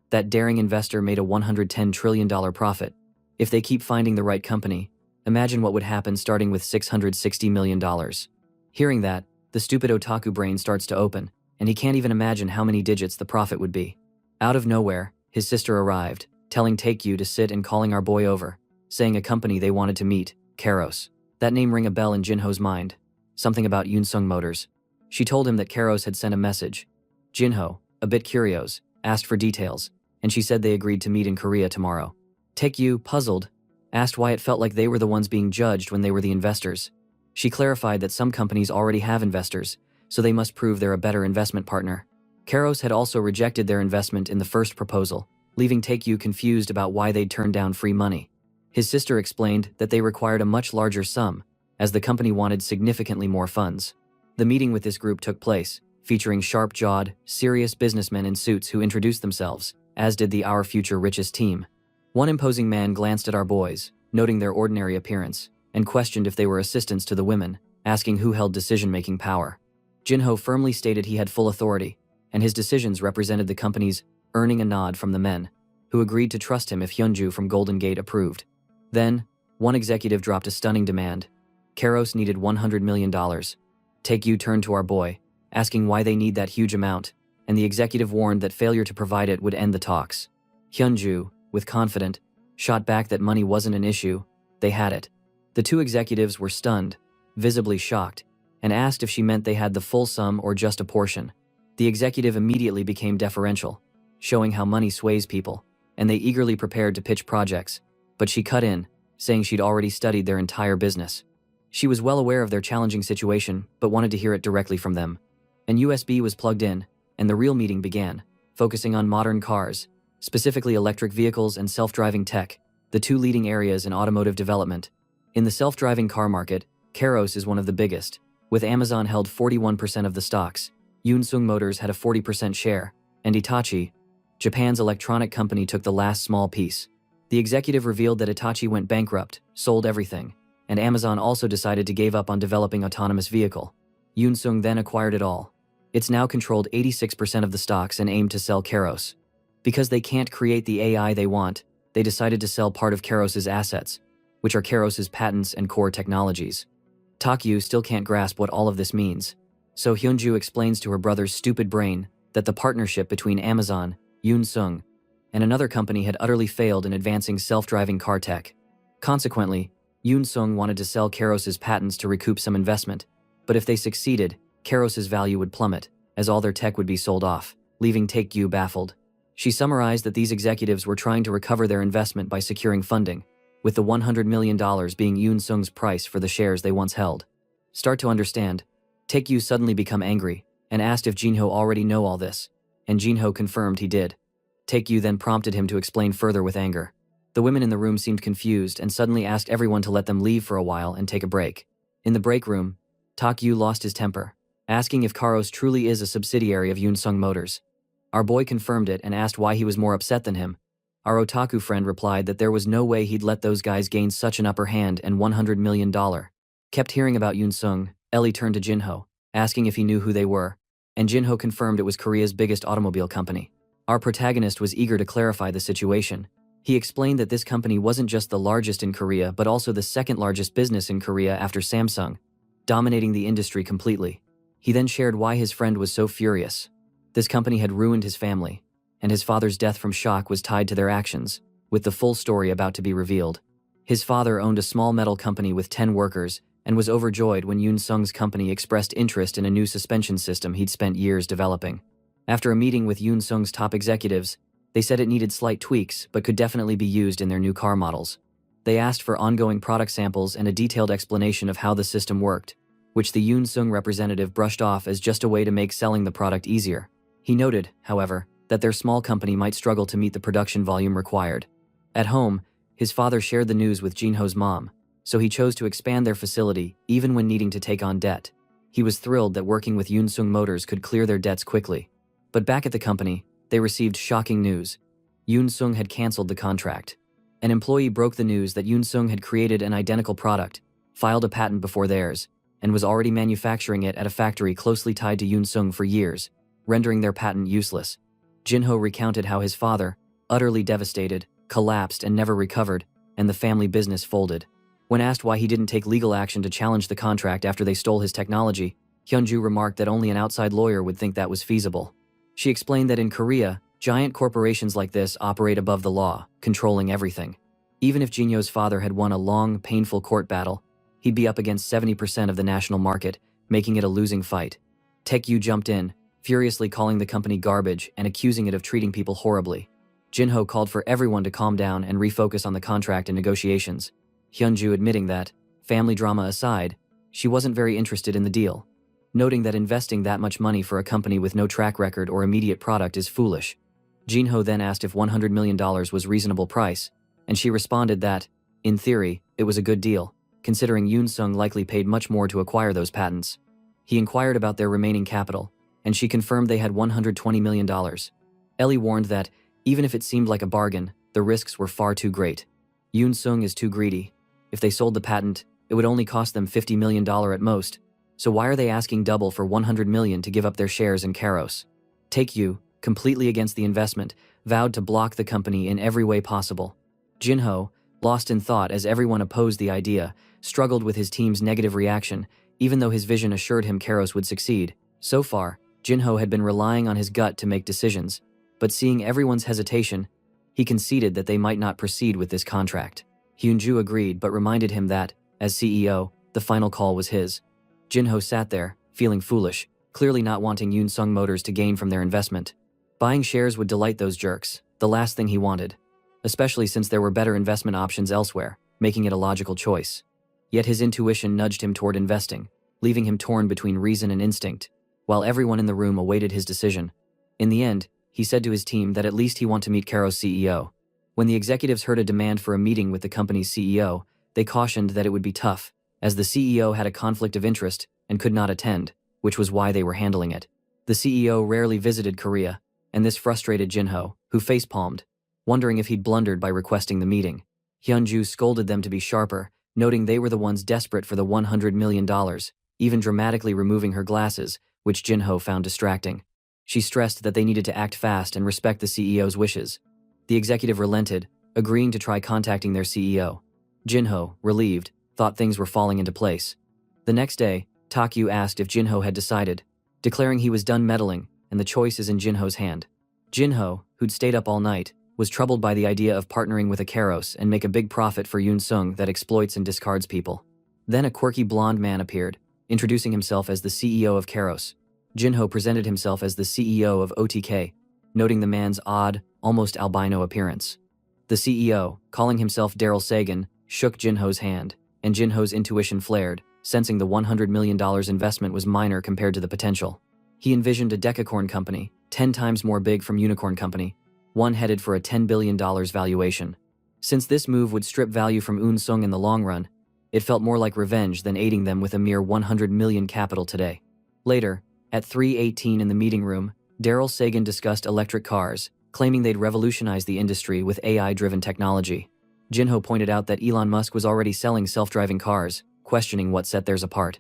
that daring investor made a $110 trillion profit. If they keep finding the right company, imagine what would happen starting with $660 million. Hearing that, the stupid otaku brain starts to open, and he can't even imagine how many digits the profit would be. Out of nowhere, his sister arrived, telling Take-Yu to sit and calling our boy over, saying a company they wanted to meet, Karos. That name rang a bell in Jinho's mind. Something about Yunsung Motors. She told him that Karos had sent a message. Jinho, a bit curious, asked for details, and she said they agreed to meet in Korea tomorrow. Take-Yu, puzzled, asked why it felt like they were the ones being judged when they were the investors. She clarified that some companies already have investors, so they must prove they're a better investment partner. Karos had also rejected their investment in the first proposal, leaving Take-Yu confused about why they'd turned down free money. His sister explained that they required a much larger sum, as the company wanted significantly more funds. The meeting with this group took place, featuring sharp-jawed, serious businessmen in suits who introduced themselves, as did the Our Future Richest team. One imposing man glanced at our boys, noting their ordinary appearance, and questioned if they were assistants to the women, asking who held decision-making power. Jinho firmly stated he had full authority, and his decisions represented the company's, earning a nod from the men, who agreed to trust him if Hyunju from Golden Gate approved. Then, one executive dropped a stunning demand. Karos needed $100 million. Take-Yu turned to our boy, asking why they need that huge amount, and the executive warned that failure to provide it would end the talks. Hyunju, with confident, shot back that money wasn't an issue, they had it. The two executives were stunned, visibly shocked, and asked if she meant they had the full sum or just a portion. The executive immediately became deferential, showing how money sways people, and they eagerly prepared to pitch projects, but she cut in, saying she'd already studied their entire business. She was well aware of their challenging situation, but wanted to hear it directly from them. An USB was plugged in, and the real meeting began, focusing on modern cars, specifically electric vehicles and self-driving tech, the two leading areas in automotive development. In the self-driving car market, Karos is one of the biggest, with Amazon held 41% of the stocks, Yunsung Motors had a 40% share, and Hitachi, Japan's electronic company, took the last small piece. The executive revealed that Hitachi went bankrupt, sold everything, and Amazon also decided to give up on developing autonomous vehicle. Yoon Sung then acquired it all. It's now controlled 86% of the stocks and aimed to sell Keros. Because they can't create the AI they want, they decided to sell part of Keros's assets, which are Keros's patents and core technologies. Takyu still can't grasp what all of this means, so Hyunju explains to her brother's stupid brain that the partnership between Amazon, Yoon Sung, and another company had utterly failed in advancing self-driving car tech. Consequently, Yoon Sung wanted to sell Keros's patents to recoup some investment, but if they succeeded, Keros's value would plummet, as all their tech would be sold off, leaving Takyu baffled. She summarized that these executives were trying to recover their investment by securing funding, with the $100 million being Yoon Sung's price for the shares they once held. Start to understand, Takyu suddenly become angry, and asked if Jinho already know all this, and Jinho confirmed he did. Takyu then prompted him to explain further with anger. The women in the room seemed confused and suddenly asked everyone to let them leave for a while and take a break. In the break room, Takyu lost his temper, asking if Keros truly is a subsidiary of Yoon Sung Motors. Our boy confirmed it and asked why he was more upset than him. Our otaku friend replied that there was no way he'd let those guys gain such an upper hand and $100 million. Kept hearing about Yoon Sung, Ellie turned to Jinho, asking if he knew who they were, and Jinho confirmed it was Korea's biggest automobile company. Our protagonist was eager to clarify the situation. He explained that this company wasn't just the largest in Korea but also the second largest business in Korea after Samsung, dominating the industry completely. He then shared why his friend was so furious. This company had ruined his family, and his father's death from shock was tied to their actions, with the full story about to be revealed. His father owned a small metal company with 10 workers and was overjoyed when Yoon Sung's company expressed interest in a new suspension system he'd spent years developing. After a meeting with Yoon Sung's top executives, they said it needed slight tweaks but could definitely be used in their new car models. They asked for ongoing product samples and a detailed explanation of how the system worked, which the Yoon Sung representative brushed off as just a way to make selling the product easier. He noted, however, that their small company might struggle to meet the production volume required. At home, his father shared the news with Jinho's mom, so he chose to expand their facility even when needing to take on debt. He was thrilled that working with Yoon Sung Motors could clear their debts quickly. But back at the company, they received shocking news. Yoon Sung had canceled the contract. An employee broke the news that Yoon Sung had created an identical product, filed a patent before theirs, and was already manufacturing it at a factory closely tied to Yoon Sung for years, rendering their patent useless. Jinho recounted how his father, utterly devastated, collapsed and never recovered, and the family business folded. When asked why he didn't take legal action to challenge the contract after they stole his technology, Hyunju remarked that only an outside lawyer would think that was feasible. She explained that in Korea, giant corporations like this operate above the law, controlling everything. Even if Jinho's father had won a long, painful court battle, he'd be up against 70% of the national market, making it a losing fight. Taekyu jumped in, furiously calling the company garbage and accusing it of treating people horribly. Jinho called for everyone to calm down and refocus on the contract and negotiations, Hyunju admitting that, family drama aside, she wasn't very interested in the deal, noting that investing that much money for a company with no track record or immediate product is foolish. Jinho then asked if $100 million was reasonable price, and she responded that, in theory, it was a good deal, considering Yoon Sung likely paid much more to acquire those patents. He inquired about their remaining capital, and she confirmed they had $120 million. Ellie warned that, even if it seemed like a bargain, the risks were far too great. Yoon Sung is too greedy. If they sold the patent, it would only cost them $50 million at most, so why are they asking double for $100 million to give up their shares in Keros? Taekyu, completely against the investment, vowed to block the company in every way possible. Jinho, lost in thought as everyone opposed the idea, struggled with his team's negative reaction, even though his vision assured him Keros would succeed. So far, Jinho had been relying on his gut to make decisions, but seeing everyone's hesitation, he conceded that they might not proceed with this contract. Hyunju agreed but reminded him that, as CEO, the final call was his. Jinho sat there, feeling foolish, clearly not wanting Yoon Sung Motors to gain from their investment. Buying shares would delight those jerks, the last thing he wanted, especially since there were better investment options elsewhere, making it a logical choice. Yet his intuition nudged him toward investing, leaving him torn between reason and instinct, while everyone in the room awaited his decision. In the end, he said to his team that at least he wanted to meet Keros' CEO. When the executives heard a demand for a meeting with the company's CEO, they cautioned that it would be tough, as the CEO had a conflict of interest and could not attend, which was why they were handling it. The CEO rarely visited Korea, and this frustrated Jinho, who facepalmed, wondering if he'd blundered by requesting the meeting. Hyunju scolded them to be sharper, noting they were the ones desperate for the $100 million, even dramatically removing her glasses, which Jinho found distracting. She stressed that they needed to act fast and respect the CEO's wishes. The executive relented, agreeing to try contacting their CEO. Jinho, relieved, thought things were falling into place. The next day, Takyu asked if Jinho had decided, declaring he was done meddling and the choice is in Jinho's hand. Jinho, who'd stayed up all night, was troubled by the idea of partnering with a Kairos and make a big profit for Yoon Sung that exploits and discards people. Then a quirky blonde man appeared, introducing himself as the CEO of Kairos. Jinho presented himself as the CEO of OTK, noting the man's odd, almost albino appearance. The CEO, calling himself Daryl Sagan, shook Jinho's hand, and Jinho's intuition flared, sensing the $100 million investment was minor compared to the potential. He envisioned a decacorn company, 10 times more big from Unicorn Company, one headed for a $10 billion valuation. Since this move would strip value from Yoon Sung in the long run, it felt more like revenge than aiding them with a mere $100 million capital today. Later, at 3:18 in the meeting room, Daryl Sagan discussed electric cars, claiming they'd revolutionize the industry with AI-driven technology. Jinho pointed out that Elon Musk was already selling self-driving cars, questioning what set theirs apart.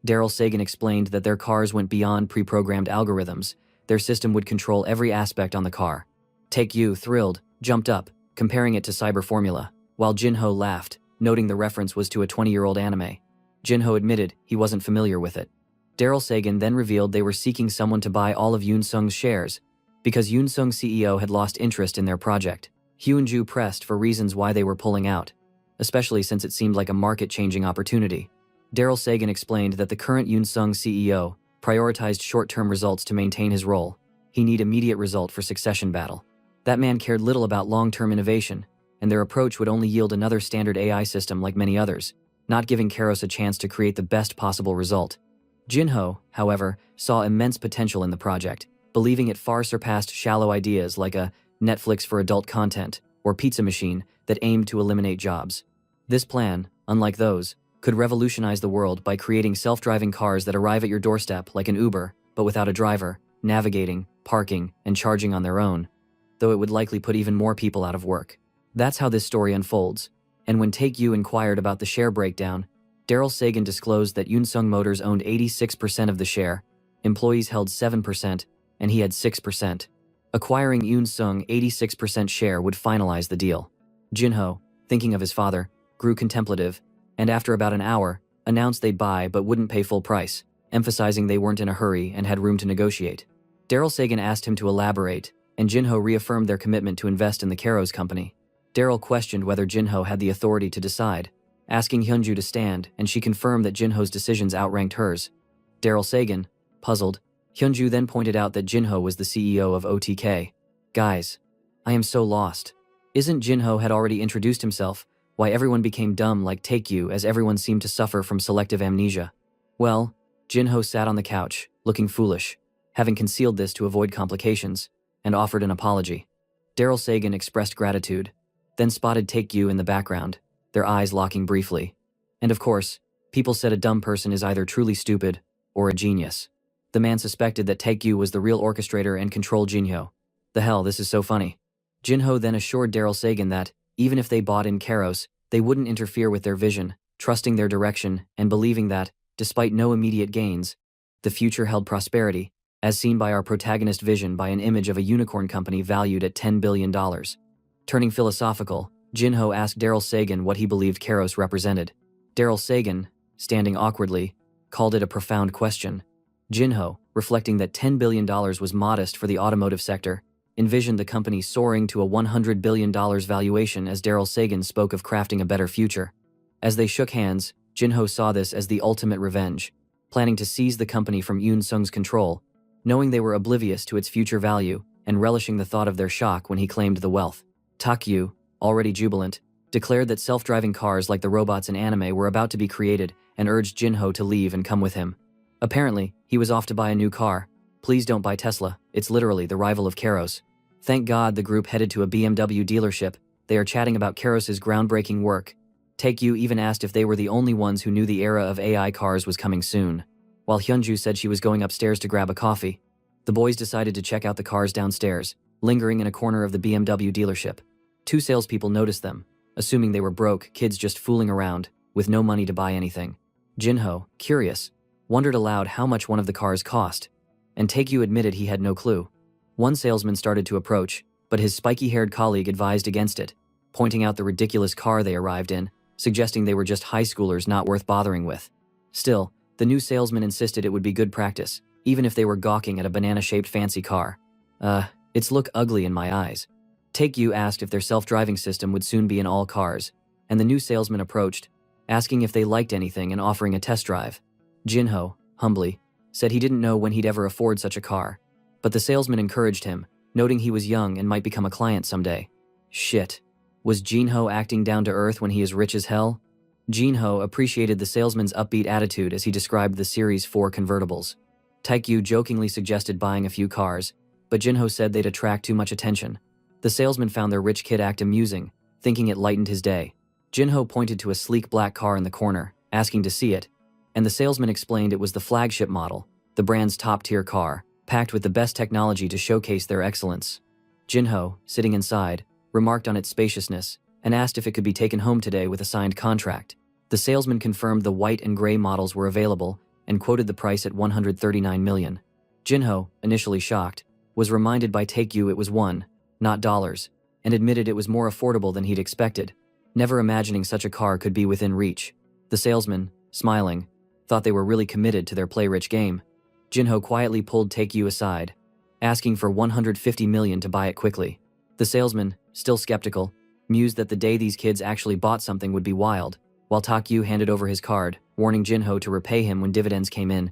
Daryl Sagan explained that their cars went beyond pre-programmed algorithms. Their system would control every aspect on the car. Taekyu, thrilled, jumped up, comparing it to Cyber Formula, while Jinho laughed, noting the reference was to a 20-year-old anime. Jinho admitted he wasn't familiar with it. Daryl Sagan then revealed they were seeking someone to buy all of Yoon Sung's shares, because Yoon Sung's CEO had lost interest in their project. Hyunju pressed for reasons why they were pulling out, especially since it seemed like a market-changing opportunity. Daryl Sagan explained that the current Yoon Sung CEO prioritized short-term results to maintain his role. He need immediate result for succession battle. That man cared little about long-term innovation, and their approach would only yield another standard AI system like many others, not giving Kairos a chance to create the best possible result. Jinho, however, saw immense potential in the project, believing it far surpassed shallow ideas like a Netflix for adult content or pizza machine that aimed to eliminate jobs. This plan, unlike those, could revolutionize the world by creating self-driving cars that arrive at your doorstep like an Uber, but without a driver, navigating, parking, and charging on their own, though it would likely put even more people out of work. That's how this story unfolds, and when Taekyu inquired about the share breakdown, Daryl Sagan disclosed that Yoon Sung Motors owned 86% of the share, employees held 7%, and he had 6%. Acquiring Yoon Sung's 86% share would finalize the deal. Jinho, thinking of his father, grew contemplative, and after about an hour, announced they'd buy but wouldn't pay full price, emphasizing they weren't in a hurry and had room to negotiate. Daryl Sagan asked him to elaborate, and Jinho reaffirmed their commitment to invest in the Kairos company. Daryl questioned whether Jinho had the authority to decide, asking Hyunju to stand, and she confirmed that Jinho's decisions outranked hers. Daryl Sagan, puzzled, Hyunju then pointed out that Jinho was the CEO of OTK. Guys, I am so lost. Isn't Jinho had already introduced himself? Why everyone became dumb like Taekyu as everyone seemed to suffer from selective amnesia? Well, Jinho sat on the couch, looking foolish, having concealed this to avoid complications, and offered an apology. Daryl Sagan expressed gratitude, then spotted Taekyu in the background, their eyes locking briefly. And of course, people said a dumb person is either truly stupid or a genius. The man suspected that Taekyu was the real orchestrator and controlled Jinho. The hell, this is so funny. Jinho then assured Daryl Sagan that, even if they bought in Kairos, they wouldn't interfere with their vision, trusting their direction and believing that, despite no immediate gains, the future held prosperity, as seen by our protagonist vision by an image of a unicorn company valued at $10 billion. Turning philosophical, Jinho asked Daryl Sagan what he believed Kairos represented. Daryl Sagan, standing awkwardly, called it a profound question. Jinho, reflecting that $10 billion was modest for the automotive sector, envisioned the company soaring to a $100 billion valuation as Daryl Sagan spoke of crafting a better future. As they shook hands, Jinho saw this as the ultimate revenge, planning to seize the company from Yoon Sung's control, knowing they were oblivious to its future value and relishing the thought of their shock when he claimed the wealth. Takyu, already jubilant, declared that self-driving cars like the robots in anime were about to be created and urged Jinho to leave and come with him. Apparently, he was off to buy a new car. Please don't buy Tesla, it's literally the rival of Kairos. Thank God the group headed to a BMW dealership. They are chatting about Kairos's groundbreaking work. Taekyu even asked if they were the only ones who knew the era of AI cars was coming soon. While Hyunju said she was going upstairs to grab a coffee, the boys decided to check out the cars downstairs, lingering in a corner of the BMW dealership. Two salespeople noticed them, assuming they were broke kids just fooling around, with no money to buy anything. Jinho, curious, wondered aloud how much one of the cars cost, and Taekyu admitted he had no clue. One salesman started to approach, but his spiky-haired colleague advised against it, pointing out the ridiculous car they arrived in, suggesting they were just high schoolers not worth bothering with. Still, the new salesman insisted it would be good practice, even if they were gawking at a banana-shaped fancy car. Its look ugly in my eyes. Taekyu asked if their self-driving system would soon be in all cars, and the new salesman approached, asking if they liked anything and offering a test drive. Jinho, humbly, said he didn't know when he'd ever afford such a car, but the salesman encouraged him, noting he was young and might become a client someday. Shit. Was Jinho acting down to earth when he is rich as hell? Jinho appreciated the salesman's upbeat attitude as he described the Series 4 convertibles. Taekyu jokingly suggested buying a few cars, but Jinho said they'd attract too much attention. The salesman found their rich kid act amusing, thinking it lightened his day. Jinho pointed to a sleek black car in the corner, asking to see it, and the salesman explained it was the flagship model, the brand's top-tier car, packed with the best technology to showcase their excellence. Jinho, sitting inside, remarked on its spaciousness and asked if it could be taken home today with a signed contract. The salesman confirmed the white and gray models were available and quoted the price at $139 million. Jinho, initially shocked, was reminded by Taekyu it was won, not dollars, and admitted it was more affordable than he'd expected, never imagining such a car could be within reach. The salesman, smiling, thought they were really committed to their play-rich game. Jinho quietly pulled Taekyu aside, asking for $150 million to buy it quickly. The salesman, still skeptical, mused that the day these kids actually bought something would be wild, while Taekyu handed over his card, warning Jinho to repay him when dividends came in,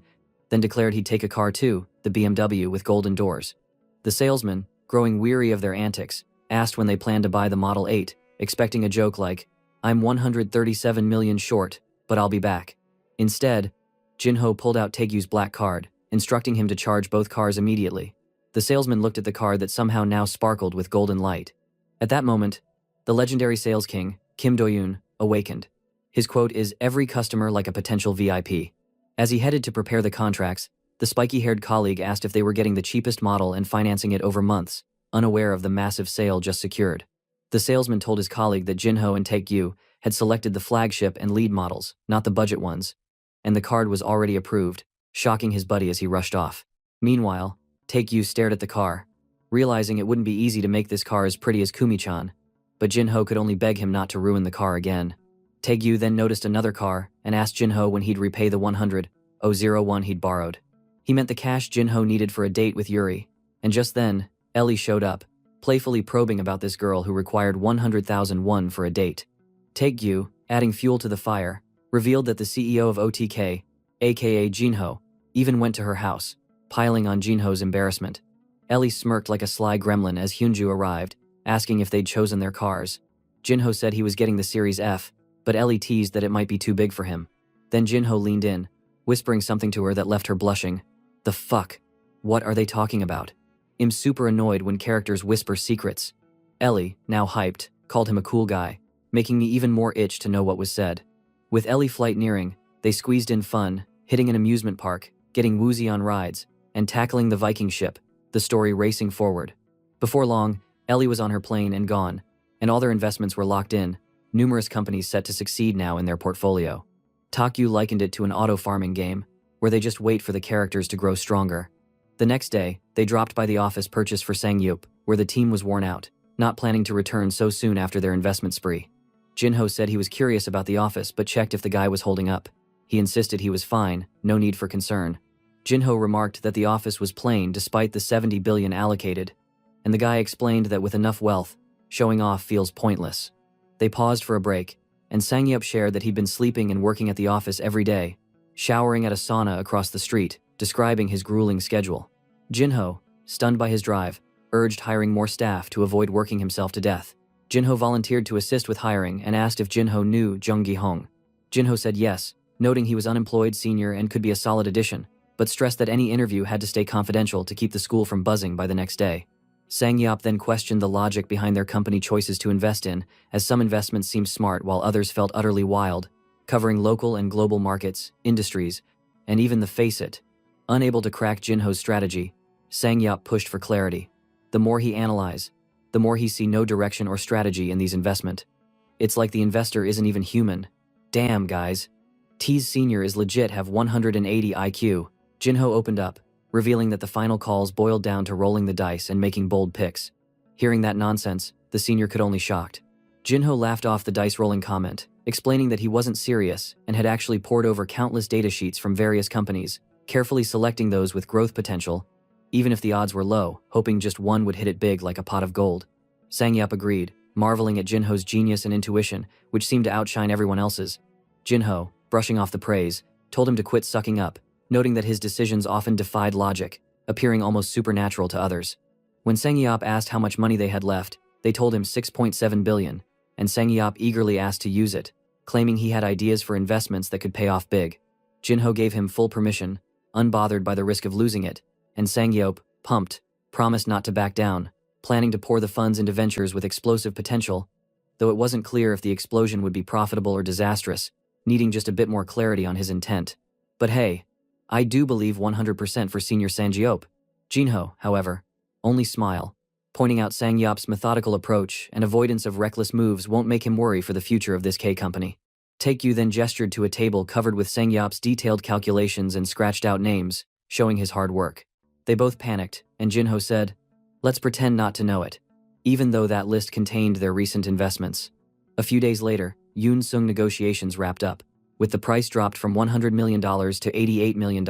then declared he'd take a car too, the BMW with golden doors. The salesman, growing weary of their antics, asked when they planned to buy the Model 8, expecting a joke like, "I'm 137 million short, but I'll be back." Instead, Jinho pulled out Taegyu's black card, instructing him to charge both cars immediately. The salesman looked at the card that somehow now sparkled with golden light. At that moment, the legendary sales king, Kim Do-yoon, awakened. His quote is, "Every customer like a potential VIP." As he headed to prepare the contracts, the spiky-haired colleague asked if they were getting the cheapest model and financing it over months, unaware of the massive sale just secured. The salesman told his colleague that Jinho and Taekyu had selected the flagship and lead models, not the budget ones, and the card was already approved, shocking his buddy as he rushed off. Meanwhile, Taekyu stared at the car, realizing it wouldn't be easy to make this car as pretty as Kumi-chan, but Jinho could only beg him not to ruin the car again. Taekyu then noticed another car and asked Jinho when he'd repay the 100,001 he'd borrowed. He meant the cash Jinho needed for a date with Yuri, and just then, Ellie showed up, playfully probing about this girl who required 100,000 won for a date. Taekyu, adding fuel to the fire, revealed that the CEO of OTK, aka Jinho, even went to her house, piling on Jinho's embarrassment. Ellie smirked like a sly gremlin as Hyunju arrived, asking if they'd chosen their cars. Jinho said he was getting the Series F, but Ellie teased that it might be too big for him. Then Jinho leaned in, whispering something to her that left her blushing. The fuck? What are they talking about? I'm super annoyed when characters whisper secrets. Ellie, now hyped, called him a cool guy, making me even more itch to know what was said. With Ellie flight nearing, they squeezed in fun, hitting an amusement park, getting woozy on rides, and tackling the Viking ship, the story racing forward. Before long, Ellie was on her plane and gone, and all their investments were locked in, numerous companies set to succeed now in their portfolio. Taekyu likened it to an auto-farming game, where they just wait for the characters to grow stronger. The next day, they dropped by the office purchased for Sangyup, where the team was worn out, not planning to return so soon after their investment spree. Jinho said he was curious about the office but checked if the guy was holding up. He insisted he was fine, no need for concern. Jinho remarked that the office was plain despite the 70 billion allocated, and the guy explained that with enough wealth, showing off feels pointless. They paused for a break, and Sangyup shared that he'd been sleeping and working at the office every day, showering at a sauna across the street, describing his grueling schedule. Jinho, stunned by his drive, urged hiring more staff to avoid working himself to death. Jinho volunteered to assist with hiring and asked if Jinho knew Jung Gi-hong. Jinho said yes, noting he was unemployed senior and could be a solid addition, but stressed that any interview had to stay confidential to keep the school from buzzing by the next day. Sangyup then questioned the logic behind their company choices to invest in, as some investments seemed smart while others felt utterly wild, covering local and global markets, industries, and even the face it. Unable to crack Jinho's strategy, Sangyup pushed for clarity. The more he analyzed, the more he see no direction or strategy in these investment. It's like the investor isn't even human. Damn, guys. T's senior is legit have 180 IQ. Jinho opened up, revealing that the final calls boiled down to rolling the dice and making bold picks. Hearing that nonsense, the senior could only shocked. Jinho laughed off the dice rolling comment, explaining that he wasn't serious and had actually pored over countless data sheets from various companies, carefully selecting those with growth potential, even if the odds were low, hoping just one would hit it big like a pot of gold. Sangyup agreed, marveling at Jinho's genius and intuition, which seemed to outshine everyone else's. Jinho, brushing off the praise, told him to quit sucking up, noting that his decisions often defied logic, appearing almost supernatural to others. When Sangyup asked how much money they had left, they told him 6.7 billion, and Sangyup eagerly asked to use it, claiming he had ideas for investments that could pay off big. Jinho gave him full permission, unbothered by the risk of losing it, and Sangyup, pumped, promised not to back down, planning to pour the funds into ventures with explosive potential, though it wasn't clear if the explosion would be profitable or disastrous, needing just a bit more clarity on his intent. But hey, I do believe 100% for Senior Sangyup. Jinho, however, only smile, pointing out Sangyup's methodical approach and avoidance of reckless moves won't make him worry for the future of this K company. Taekyu then gestured to a table covered with Sangyup's detailed calculations and scratched out names, showing his hard work. They both panicked, and Jinho said, "Let's pretend not to know it," even though that list contained their recent investments. A few days later, Yoon Sung negotiations wrapped up, with the price dropped from $100 million to $88 million,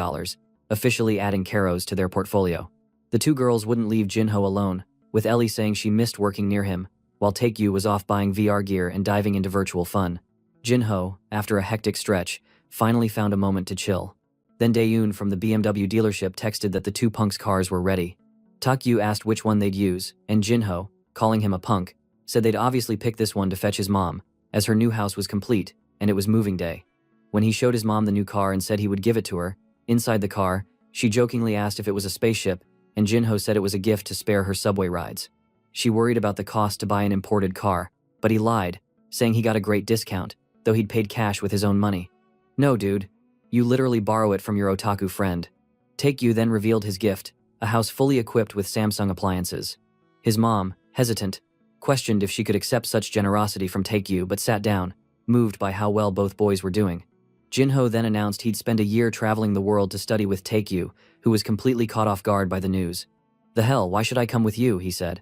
officially adding Karos to their portfolio. The two girls wouldn't leave Jinho alone, with Ellie saying she missed working near him, while Taekyu was off buying VR gear and diving into virtual fun. Jinho, after a hectic stretch, finally found a moment to chill. Then Daeun from the BMW dealership texted that the two punks' cars were ready. Taekyu asked which one they'd use, and Jinho, calling him a punk, said they'd obviously pick this one to fetch his mom, as her new house was complete, and it was moving day. When he showed his mom the new car and said he would give it to her, inside the car, she jokingly asked if it was a spaceship, and Jinho said it was a gift to spare her subway rides. She worried about the cost to buy an imported car, but he lied, saying he got a great discount, though he'd paid cash with his own money. "No, dude. You literally borrow it from your otaku friend." Taekyu then revealed his gift, a house fully equipped with Samsung appliances. His mom, hesitant, questioned if she could accept such generosity from Taekyu but sat down, moved by how well both boys were doing. Jinho then announced he'd spend a year traveling the world to study with Taekyu, who was completely caught off guard by the news. "The hell, why should I come with you?" he said.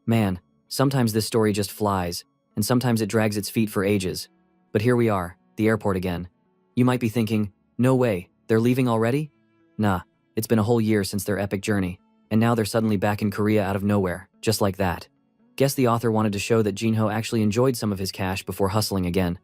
"Man, sometimes this story just flies, and sometimes it drags its feet for ages. But here we are, the airport again. You might be thinking, no way, they're leaving already? Nah, it's been a whole year since their epic journey, and now they're suddenly back in Korea out of nowhere, just like that." Guess the author wanted to show that Jinho actually enjoyed some of his cash before hustling again.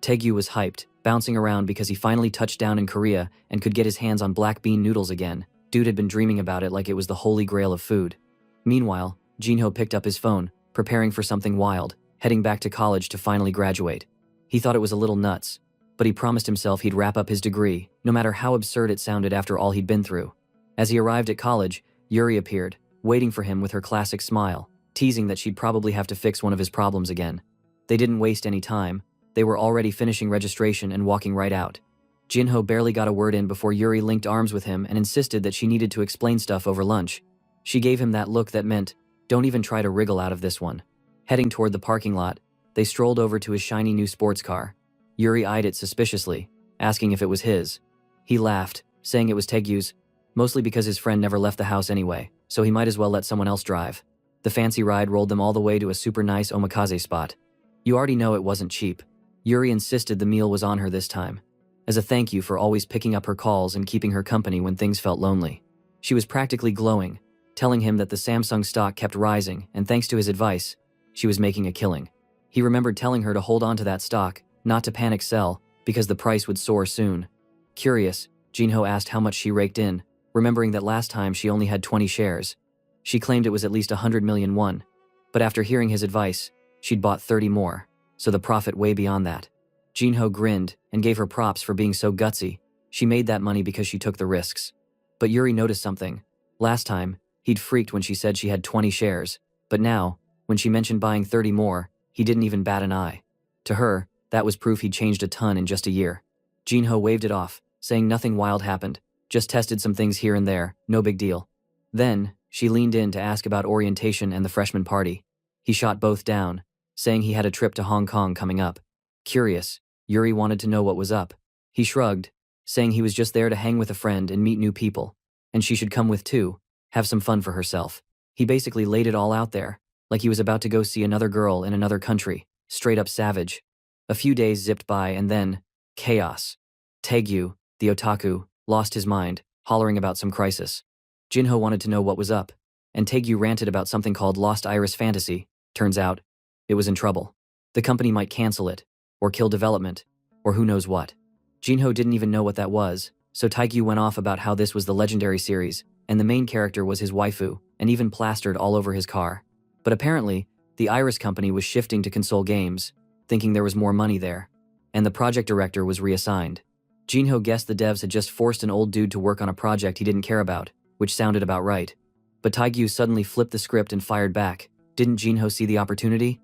Taekyu was hyped, bouncing around because he finally touched down in Korea and could get his hands on black bean noodles again. Dude had been dreaming about it like it was the holy grail of food. Meanwhile, Jinho picked up his phone, preparing for something wild, heading back to college to finally graduate. He thought it was a little nuts, but he promised himself he'd wrap up his degree, no matter how absurd it sounded after all he'd been through. As he arrived at college, Yuri appeared, waiting for him with her classic smile, teasing that she'd probably have to fix one of his problems again. They didn't waste any time. They were already finishing registration and walking right out. Jinho barely got a word in before Yuri linked arms with him and insisted that she needed to explain stuff over lunch. She gave him that look that meant, "Don't even try to wriggle out of this one." Heading toward the parking lot, they strolled over to his shiny new sports car. Yuri eyed it suspiciously, asking if it was his. He laughed, saying it was Taegyu's, mostly because his friend never left the house anyway, so he might as well let someone else drive. The fancy ride rolled them all the way to a super nice omakase spot. You already know it wasn't cheap. Yuri insisted the meal was on her this time, as a thank you for always picking up her calls and keeping her company when things felt lonely. She was practically glowing, telling him that the Samsung stock kept rising, and thanks to his advice, she was making a killing. He remembered telling her to hold on to that stock, not to panic sell, because the price would soar soon. Curious, Jinho asked how much she raked in, remembering that last time she only had 20 shares. She claimed it was at least 100 million won, but after hearing his advice, she'd bought 30 more, so the profit way beyond that. Jinho grinned and gave her props for being so gutsy. She made that money because she took the risks. But Yuri noticed something. Last time, he'd freaked when she said she had 20 shares, but now, when she mentioned buying 30 more, he didn't even bat an eye. To her, that was proof he'd changed a ton in just a year. Jinho waved it off, saying nothing wild happened, just tested some things here and there, no big deal. Then, she leaned in to ask about orientation and the freshman party. He shot both down, saying he had a trip to Hong Kong coming up. Curious, Yuri wanted to know what was up. He shrugged, saying he was just there to hang with a friend and meet new people, and she should come with too, have some fun for herself. He basically laid it all out there, like he was about to go see another girl in another country, straight up savage. A few days zipped by and then, chaos. Taegyu, the otaku, lost his mind, hollering about some crisis. Jinho wanted to know what was up, and Taegyu ranted about something called Lost Iris Fantasy. Turns out, it was in trouble. The company might cancel it, or kill development, or who knows what. Jinho didn't even know what that was, so Taegyu went off about how this was the legendary series, and the main character was his waifu, and even plastered all over his car. But apparently, the Iris company was shifting to console games, thinking there was more money there, and the project director was reassigned. Jinho guessed the devs had just forced an old dude to work on a project he didn't care about, which sounded about right. But Taegyu suddenly flipped the script and fired back. Didn't Jinho see the opportunity?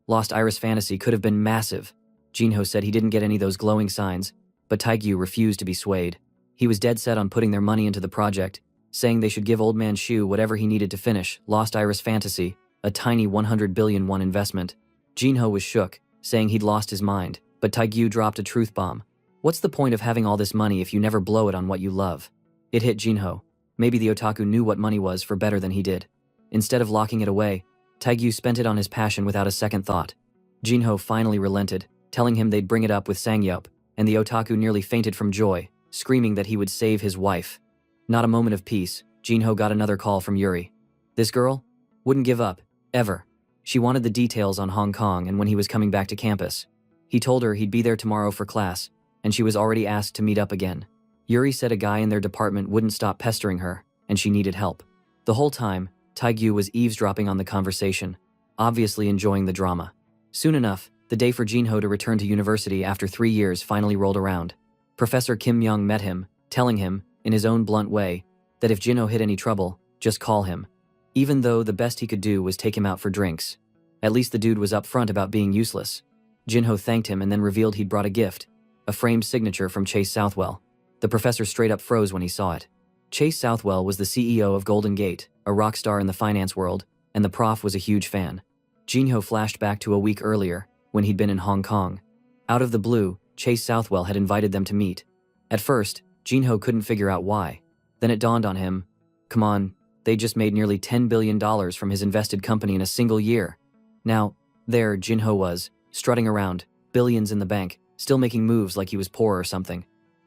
Lost Iris Fantasy could have been massive. Jinho said he didn't get any of those glowing signs, but Taegyu refused to be swayed. He was dead set on putting their money into the project, saying they should give Old Man Shu whatever he needed to finish Lost Iris Fantasy, a tiny 100 billion won investment. Jinho was shook, saying he'd lost his mind, but Taegyu dropped a truth bomb. What's the point of having all this money if you never blow it on what you love? It hit Jinho. Maybe the otaku knew what money was for better than he did. Instead of locking it away, Taegyu spent it on his passion without a second thought. Jinho finally relented, telling him they'd bring it up with Sangyup, and the otaku nearly fainted from joy, screaming that he would save his wife. Not a moment of peace, Jinho got another call from Yuri. This girl? Wouldn't give up, ever. She wanted the details on Hong Kong and when he was coming back to campus. He told her he'd be there tomorrow for class, and she was already asked to meet up again. Yuri said a guy in their department wouldn't stop pestering her, and she needed help. The whole time, Taegyu was eavesdropping on the conversation, obviously enjoying the drama. Soon enough, the day for Jinho to return to university after 3 years finally rolled around. Professor Kim Myung met him, telling him, in his own blunt way, that if Jinho hit any trouble, just call him. Even though the best he could do was take him out for drinks. At least the dude was upfront about being useless. Jinho thanked him and then revealed he'd brought a gift, a framed signature from Chase Southwell. The professor straight up froze when he saw it. Chase Southwell was the CEO of Golden Gate, a rock star in the finance world, and the prof was a huge fan. Jinho flashed back to a week earlier, when he'd been in Hong Kong. Out of the blue, Chase Southwell had invited them to meet. At first, Jinho couldn't figure out why. Then it dawned on him, come on, they just made nearly $10 billion from his invested company in a single year. Now, there Jinho was, strutting around, billions in the bank, still making moves like he was poor or something.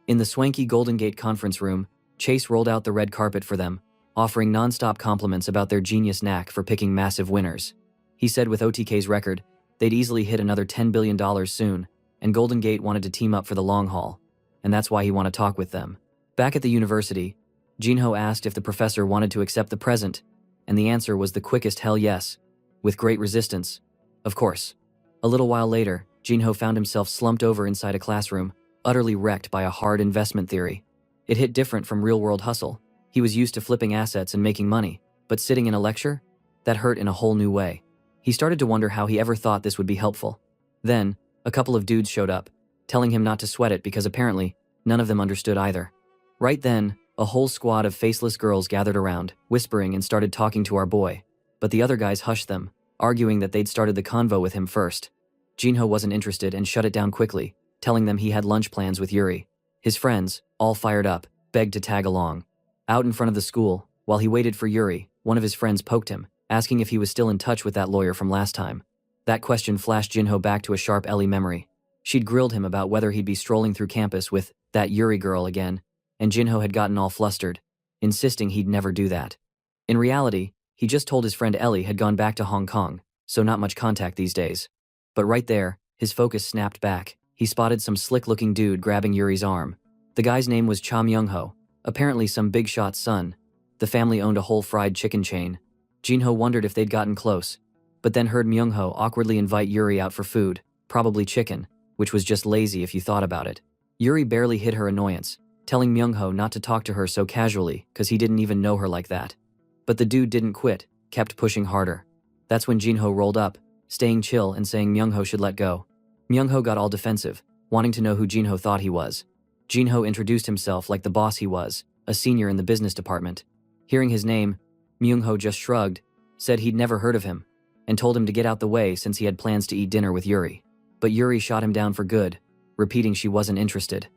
In the swanky Golden Gate conference room, Chase rolled out the red carpet for them, offering non-stop compliments about their genius knack for picking massive winners. He said with OTK's record, they'd easily hit another $10 billion soon, and Golden Gate wanted to team up for the long haul, and that's why he wanted to talk with them. Back at the university, Jinho asked if the professor wanted to accept the present, and the answer was the quickest hell yes, with great resistance. Of course. A little while later, Jinho found himself slumped over inside a classroom, utterly wrecked by a hard investment theory. It hit different from real-world hustle. He was used to flipping assets and making money, but sitting in a lecture? That hurt in a whole new way. He started to wonder how he ever thought this would be helpful. Then, a couple of dudes showed up, telling him not to sweat it because apparently, none of them understood either. Right then, a whole squad of faceless girls gathered around, whispering and started talking to our boy, but the other guys hushed them, arguing that they'd started the convo with him first. Jinho wasn't interested and shut it down quickly, telling them he had lunch plans with Yuri. His friends, all fired up, begged to tag along. Out in front of the school, while he waited for Yuri, one of his friends poked him, asking if he was still in touch with that lawyer from last time. That question flashed Jinho back to a sharp Ellie memory. She'd grilled him about whether he'd be strolling through campus with that Yuri girl again, and Jinho had gotten all flustered, insisting he'd never do that. In reality, he just told his friend Ellie had gone back to Hong Kong, so not much contact these days. But right there, his focus snapped back. He spotted some slick-looking dude grabbing Yuri's arm. The guy's name was Cha Myung-ho, apparently some big shot's son. The family owned a whole fried chicken chain. Jinho wondered if they'd gotten close, but then heard Myung-ho awkwardly invite Yuri out for food, probably chicken, which was just lazy if you thought about it. Yuri barely hid her annoyance, telling Myung-ho not to talk to her so casually because he didn't even know her like that. But the dude didn't quit, kept pushing harder. That's when Jinho rolled up, staying chill and saying Myung-ho should let go. Myung-ho got all defensive, wanting to know who Jinho thought he was. Jinho introduced himself like the boss he was, a senior in the business department. Hearing his name, Myung-ho just shrugged, said he'd never heard of him, and told him to get out the way since he had plans to eat dinner with Yuri. But Yuri shot him down for good. repeating she wasn't interested.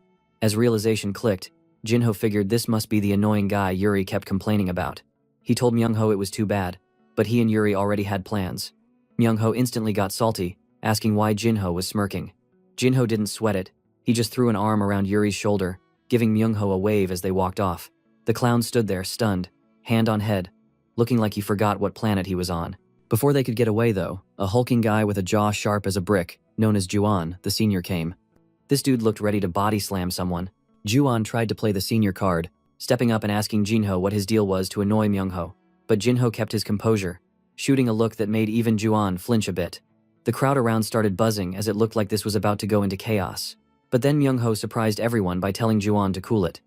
As realization clicked, Jinho figured this must be the annoying guy Yuri kept complaining about. He told Myungho it was too bad, but he and Yuri already had plans. Myungho instantly got salty, asking why Jinho was smirking. Jinho didn't sweat it. He just threw an arm around Yuri's shoulder, giving Myungho a wave as they walked off. The clown stood there, stunned, hand on head, looking like he forgot what planet he was on. Before they could get away, though, a hulking guy with a jaw sharp as a brick, known as Juan, the senior, came. This dude looked ready to body slam someone. Juan tried to play the senior card, stepping up and asking Jinho what his deal was to annoy Myungho. But Jinho kept his composure, shooting a look that made even Juan flinch a bit. The crowd around started buzzing as it looked like this was about to go into chaos. But then Myungho surprised everyone by telling Juan to cool it.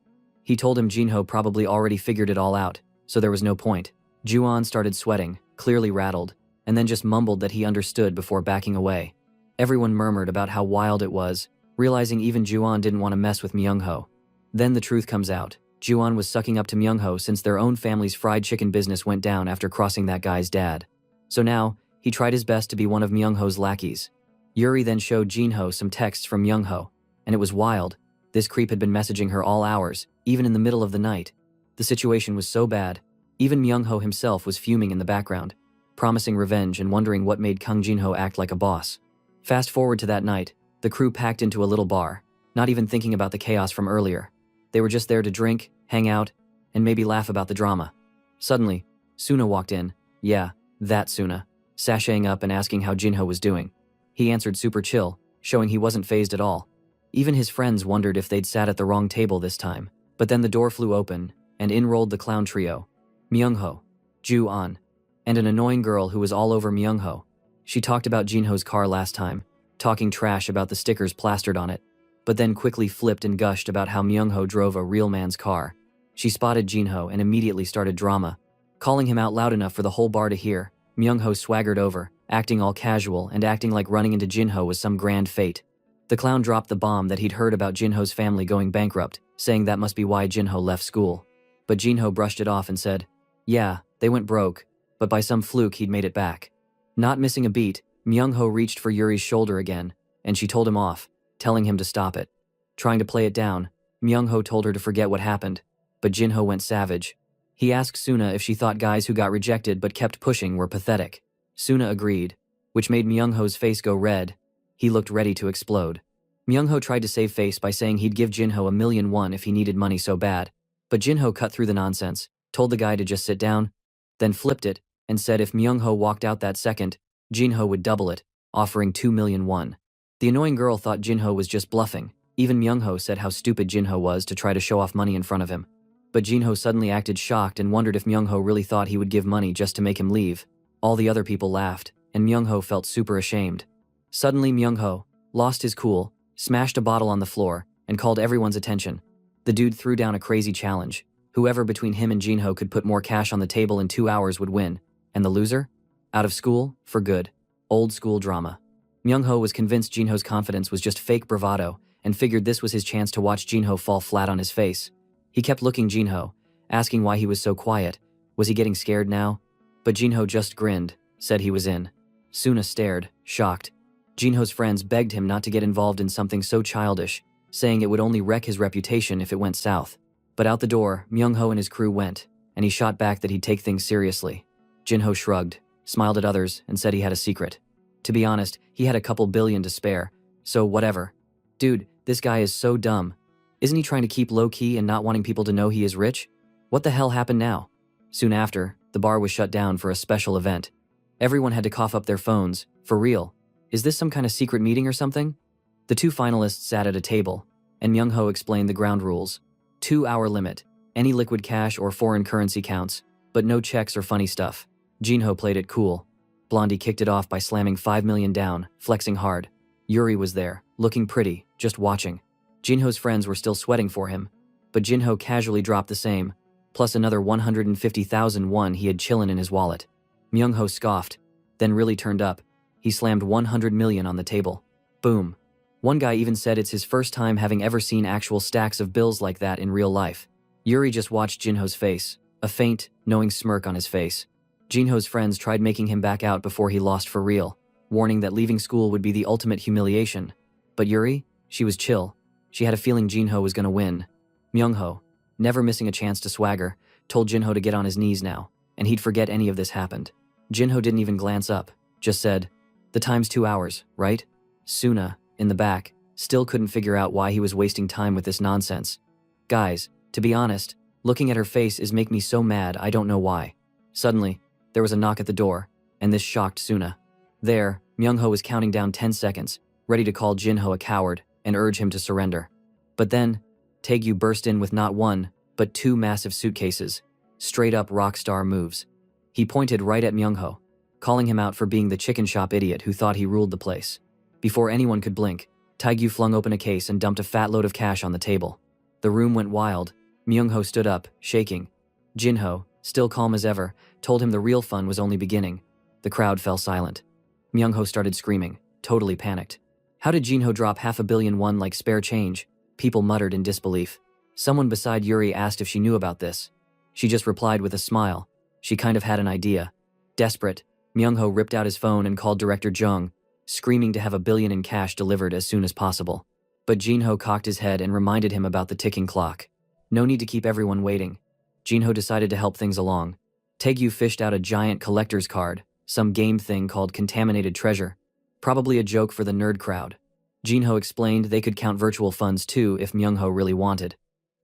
He told him Jinho probably already figured it all out, so there was no point. Juan started sweating, clearly rattled, and then just mumbled that he understood before backing away. Everyone murmured about how wild it was, realizing even Juan didn't want to mess with Myungho. Then the truth comes out. Juan was sucking up to Myungho since their own family's fried chicken business went down after crossing that guy's dad. So now, he tried his best to be one of Myungho's lackeys. Yuri then showed Jinho some texts from Myungho, and it was wild. This creep had been messaging her all hours, even in the middle of the night. The situation was so bad, even Myungho himself was fuming in the background, promising revenge and wondering what made Kang Jinho act like a boss. Fast forward to that night, the crew packed into a little bar, not even thinking about the chaos from earlier. They were just there to drink, hang out, and maybe laugh about the drama. Suddenly, Suna walked in. Yeah, that Suna, sashaying up and asking how Jinho was doing. He answered super chill, showing he wasn't fazed at all. Even his friends wondered if they'd sat at the wrong table this time. But then the door flew open, and in rolled the clown trio. Myungho, Ju-an, and an annoying girl who was all over Myungho. She talked about Jinho's car last time, talking trash about the stickers plastered on it, but then quickly flipped and gushed about how Myungho drove a real man's car. She spotted Jinho and immediately started drama. Calling him out loud enough for the whole bar to hear, Myungho swaggered over, acting all casual and acting like running into Jinho was some grand fate. The clown dropped the bomb that he'd heard about Jinho's family going bankrupt, saying that must be why Jinho left school. But Jinho brushed it off and said, yeah, they went broke, but by some fluke he'd made it back. Not missing a beat, Myungho reached for Yuri's shoulder again, and she told him off, telling him to stop it. Trying to play it down, Myungho told her to forget what happened, but Jinho went savage. He asked Suna if she thought guys who got rejected but kept pushing were pathetic. Suna agreed, which made Myungho's face go red. He looked ready to explode. Myungho tried to save face by saying he'd give Jinho 1,000,000 if he needed money so bad, but Jinho cut through the nonsense, told the guy to just sit down, then flipped it, and said if Myungho walked out that second, Jinho would double it, offering 2,000,000 won. The annoying girl thought Jinho was just bluffing. Even Myungho said how stupid Jinho was to try to show off money in front of him. But Jinho suddenly acted shocked and wondered if Myungho really thought he would give money just to make him leave. All the other people laughed, and Myungho felt super ashamed. Suddenly Myungho lost his cool, smashed a bottle on the floor, and called everyone's attention. The dude threw down a crazy challenge. Whoever between him and Jinho could put more cash on the table in 2 hours would win. And the loser? Out of school, for good. Old school drama. Myungho was convinced Jinho's confidence was just fake bravado, and figured this was his chance to watch Jinho fall flat on his face. He kept looking Jinho, asking why he was so quiet. Was he getting scared now? But Jinho just grinned, said he was in. Suna stared, shocked. Jinho's friends begged him not to get involved in something so childish, saying it would only wreck his reputation if it went south. But out the door, Myungho and his crew went, and he shot back that he'd take things seriously. Jinho shrugged, smiled at others, and said he had a secret. To be honest, he had a couple billion to spare, so whatever. Dude, this guy is so dumb. Isn't he trying to keep low-key and not wanting people to know he is rich? What the hell happened now? Soon after, the bar was shut down for a special event. Everyone had to cough up their phones. For real. Is this some kind of secret meeting or something? The two finalists sat at a table, and Myungho explained the ground rules. 2-hour limit. Any liquid cash or foreign currency counts, but no checks or funny stuff. Jinho played it cool. Blondie kicked it off by slamming 5 million down, flexing hard. Yuri was there, looking pretty, just watching. Jinho's friends were still sweating for him, but Jinho casually dropped the same, plus another 150,000 won he had chillin' in his wallet. Myungho scoffed, then really turned up. He slammed 100 million on the table. Boom. One guy even said it's his first time having ever seen actual stacks of bills like that in real life. Yuri just watched Jinho's face, a faint, knowing smirk on his face. Jinho's friends tried making him back out before he lost for real, warning that leaving school would be the ultimate humiliation. But Yuri? She was chill. She had a feeling Jinho was gonna win. Myungho, never missing a chance to swagger, told Jinho to get on his knees now, and he'd forget any of this happened. Jinho didn't even glance up, just said, "The time's 2 hours, right?" Suna, in the back, still couldn't figure out why he was wasting time with this nonsense. Guys, to be honest, looking at her face is make me so mad I don't know why. Suddenly, there was a knock at the door, and this shocked Suna. There, Myungho was counting down 10 seconds, ready to call Jinho a coward and urge him to surrender. But then, Taegyu burst in with not one, but 2 massive suitcases. Straight up rock star moves. He pointed right at Myungho, calling him out for being the chicken shop idiot who thought he ruled the place. Before anyone could blink, Taegyu flung open a case and dumped a fat load of cash on the table. The room went wild. Myungho stood up, shaking. Jinho, still calm as ever, told him the real fun was only beginning. The crowd fell silent. Myungho started screaming, totally panicked. How did Jinho drop $500 million like spare change? People muttered in disbelief. Someone beside Yuri asked if she knew about this. She just replied with a smile. She kind of had an idea. Desperate, Myungho ripped out his phone and called Director Jung, screaming to have $1 billion in cash delivered as soon as possible. But Jinho cocked his head and reminded him about the ticking clock. No need to keep everyone waiting. Jinho decided to help things along. Taegyu fished out a giant collector's card, some game thing called Contaminated Treasure. Probably a joke for the nerd crowd. Jinho explained they could count virtual funds too if Myungho really wanted.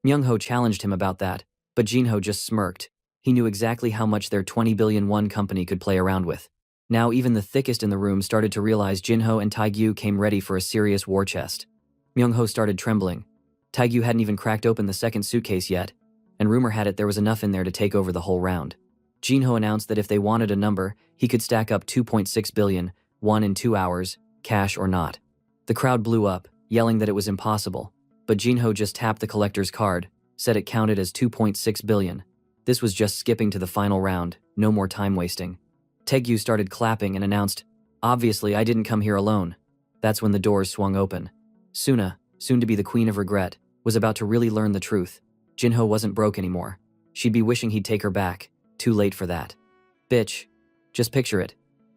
Myungho challenged him about that, but Jinho just smirked. He knew exactly how much their 20 billion won company could play around with. Now even the thickest in the room started to realize Jinho and Taegyu came ready for a serious war chest. Myungho started trembling. Taegyu hadn't even cracked open the second suitcase yet, and rumor had it there was enough in there to take over the whole round. Jinho announced that if they wanted a number, he could stack up 2.6 billion, won in 2 hours, cash or not. The crowd blew up, yelling that it was impossible, but Jinho just tapped the collector's card, said it counted as 2.6 billion. This was just skipping to the final round, no more time wasting. Taegyu started clapping and announced, "Obviously I didn't come here alone." That's when the doors swung open. Suna, soon to be the queen of regret, was about to really learn the truth. Jinho wasn't broke anymore. She'd be wishing he'd take her back. Too late for that. Bitch. Just picture it.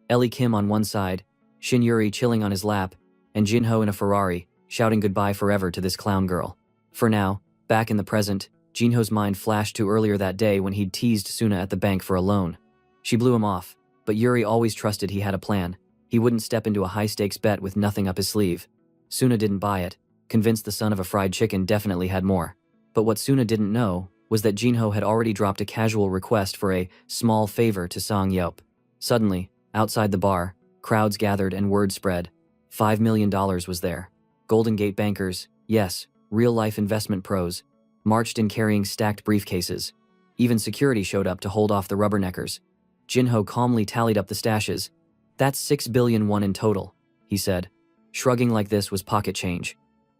Ellie Kim on one side, Shin Yuri chilling on his lap, and Jinho in a Ferrari, shouting goodbye forever to this clown girl. For now, back in the present, Jinho's mind flashed to earlier that day when he'd teased Suna at the bank for a loan. She blew him off, but Yuri always trusted he had a plan. He wouldn't step into a high-stakes bet with nothing up his sleeve. Suna didn't buy it, convinced the son of a fried chicken definitely had more. But what Suna didn't know was that Jinho had already dropped a casual request for a small favor to Sang Yeop. Suddenly, outside the bar, crowds gathered and word spread. $5 million was there. Golden Gate bankers, yes, real-life investment pros, marched in carrying stacked briefcases. Even security showed up to hold off the rubberneckers. Jinho calmly tallied up the stashes. "That's 6 billion won in total," he said. Shrugging like this was pocket change.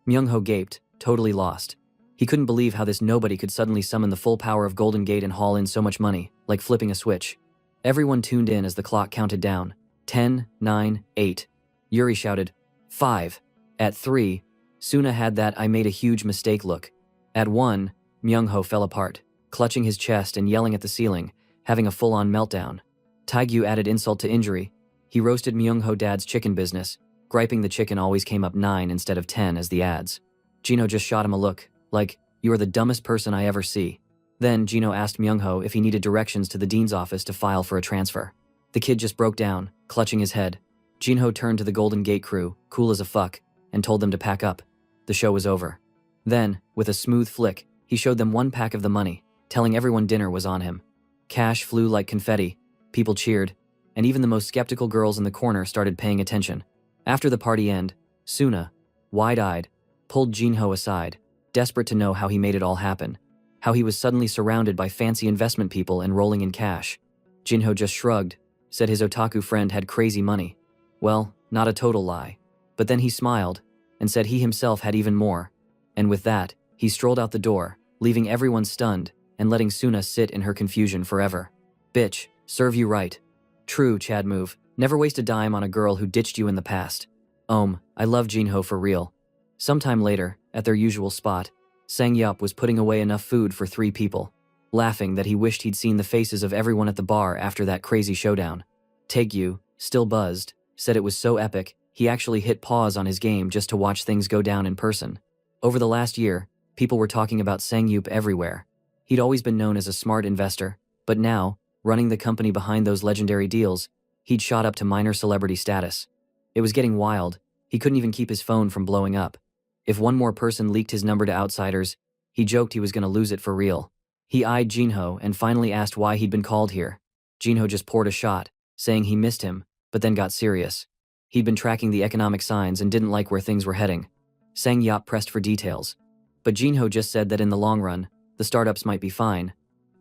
Myungho gaped, totally lost. He couldn't believe how this nobody could suddenly summon the full power of Golden Gate and haul in so much money, like flipping a switch. Everyone tuned in as the clock counted down. 10, 9, 8. Yuri shouted, 5. At 3, Suna had that "I made a huge mistake" look. At 1, Myungho fell apart, clutching his chest and yelling at the ceiling, having a full-on meltdown. Taegyu added insult to injury. He roasted Myungho dad's chicken business, griping the chicken always came up 9 instead of 10 as the ads. Jinho just shot him a look, like, "You are the dumbest person I ever see." Then Jinho asked Myungho if he needed directions to the dean's office to file for a transfer. The kid just broke down, clutching his head. Jinho turned to the Golden Gate crew, cool as a fuck, and told them to pack up. The show was over. Then, with a smooth flick, he showed them 1 pack of the money, telling everyone dinner was on him. Cash flew like confetti, people cheered, and even the most skeptical girls in the corner started paying attention. After the party ended, Suna, wide-eyed, pulled Jinho aside, desperate to know how he made it all happen, how he was suddenly surrounded by fancy investment people and rolling in cash. Jinho just shrugged, said his otaku friend had crazy money. Well, not a total lie. But then he smiled, and said he himself had even more. And with that, he strolled out the door, leaving everyone stunned, and letting Suna sit in her confusion forever. Bitch, serve you right. True, Chad move. Never waste a dime on a girl who ditched you in the past. I love Jinho for real. Sometime later, at their usual spot, Sang Yeop was putting away enough food for 3 people, laughing that he wished he'd seen the faces of everyone at the bar after that crazy showdown. Taegyu, still buzzed, said it was so epic, He actually hit pause on his game just to watch things go down in person. Over the last year, people were talking about Sang-yup everywhere. He'd always been known as a smart investor, but now, running the company behind those legendary deals, he'd shot up to minor celebrity status. It was getting wild. He couldn't even keep his phone from blowing up. If one more person leaked his number to outsiders, he joked he was going to lose it for real. He eyed Jinho and finally asked why he'd been called here. Jinho just poured a shot, saying he missed him, but then got serious. He'd been tracking the economic signs and didn't like where things were heading. Sang-yup pressed for details. But Jinho just said that in the long run, the startups might be fine.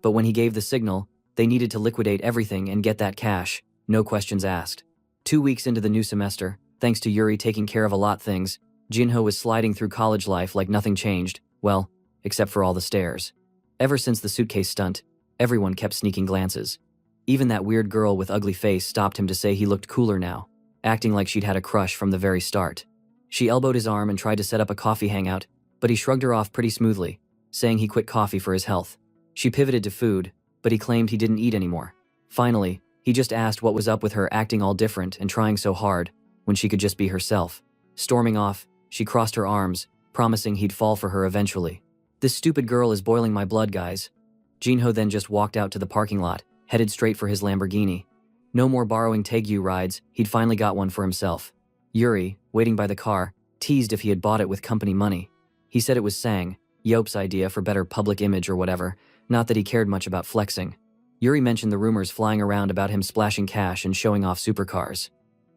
But when he gave the signal, they needed to liquidate everything and get that cash, no questions asked. 2 weeks into the new semester, thanks to Yuri taking care of a lot things, Jinho was sliding through college life like nothing changed, well, except for all the stairs. Ever since the suitcase stunt, everyone kept sneaking glances. Even that weird girl with ugly face stopped him to say he looked cooler now, acting like she'd had a crush from the very start. She elbowed his arm and tried to set up a coffee hangout, but he shrugged her off pretty smoothly, saying he quit coffee for his health. She pivoted to food, but he claimed he didn't eat anymore. Finally, he just asked what was up with her acting all different and trying so hard, when she could just be herself. Storming off, she crossed her arms, promising he'd fall for her eventually. This stupid girl is boiling my blood, guys. Jinho then just walked out to the parking lot, headed straight for his Lamborghini. No more borrowing Taegyu rides, he'd finally got one for himself. Yuri, waiting by the car, teased if he had bought it with company money. He said it was Sang-yup's idea for better public image or whatever, not that he cared much about flexing. Yuri mentioned the rumors flying around about him splashing cash and showing off supercars.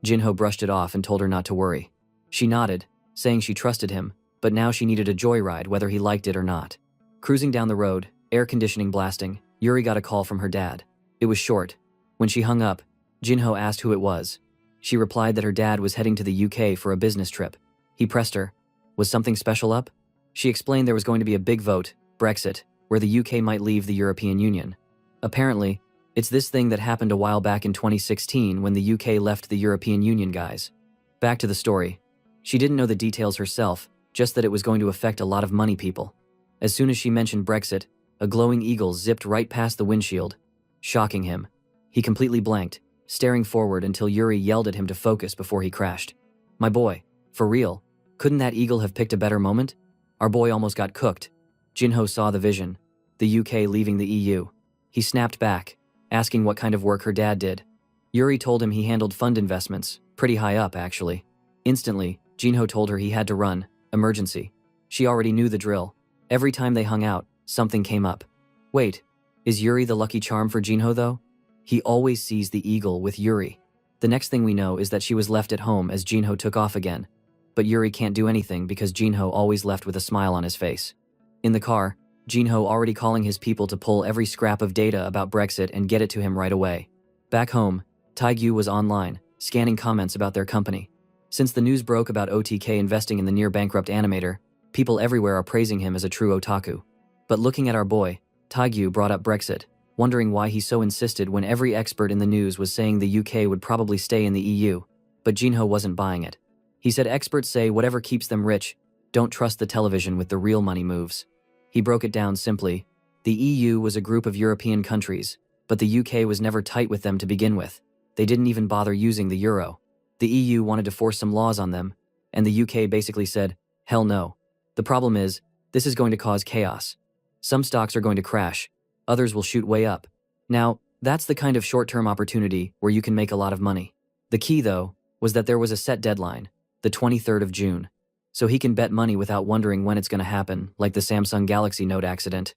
Jinho brushed it off and told her not to worry. She nodded, saying she trusted him, but now she needed a joyride whether he liked it or not. Cruising down the road, air conditioning blasting, Yuri got a call from her dad. It was short. When she hung up, Jinho asked who it was. She replied that her dad was heading to the UK for a business trip. He pressed her. Was something special up? She explained there was going to be a big vote, Brexit, where the UK might leave the European Union. Apparently, it's this thing that happened a while back in 2016 when the UK left the European Union, guys. Back to the story. She didn't know the details herself, just that it was going to affect a lot of money people. As soon as she mentioned Brexit, a glowing eagle zipped right past the windshield, shocking him. He completely blanked, staring forward until Yuri yelled at him to focus before he crashed. My boy, for real, couldn't that eagle have picked a better moment? Our boy almost got cooked. Jinho saw the vision. The UK leaving the EU. He snapped back, asking what kind of work her dad did. Yuri told him he handled fund investments, pretty high up actually. Instantly, Jinho told her he had to run, emergency. She already knew the drill. Every time they hung out, something came up. Wait, is Yuri the lucky charm for Jinho though? He always sees the eagle with Yuri. The next thing we know is that she was left at home as Jinho took off again. But Yuri can't do anything because Jinho always left with a smile on his face. In the car, Jinho already calling his people to pull every scrap of data about Brexit and get it to him right away. Back home, Taegyu was online, scanning comments about their company. Since the news broke about OTK investing in the near-bankrupt animator, people everywhere are praising him as a true otaku. But looking at our boy, Taegyu brought up Brexit, wondering why he so insisted when every expert in the news was saying the UK would probably stay in the EU. But Jinho wasn't buying it. He said experts say whatever keeps them rich, don't trust the television with the real money moves. He broke it down simply. The EU was a group of European countries, but the UK was never tight with them to begin with. They didn't even bother using the euro. The EU wanted to force some laws on them, and the UK basically said, hell no. The problem is, this is going to cause chaos. Some stocks are going to crash, others will shoot way up. Now, that's the kind of short-term opportunity where you can make a lot of money. The key, though, was that there was a set deadline, the 23rd of June. So he can bet money without wondering when it's going to happen, like the Samsung Galaxy Note accident.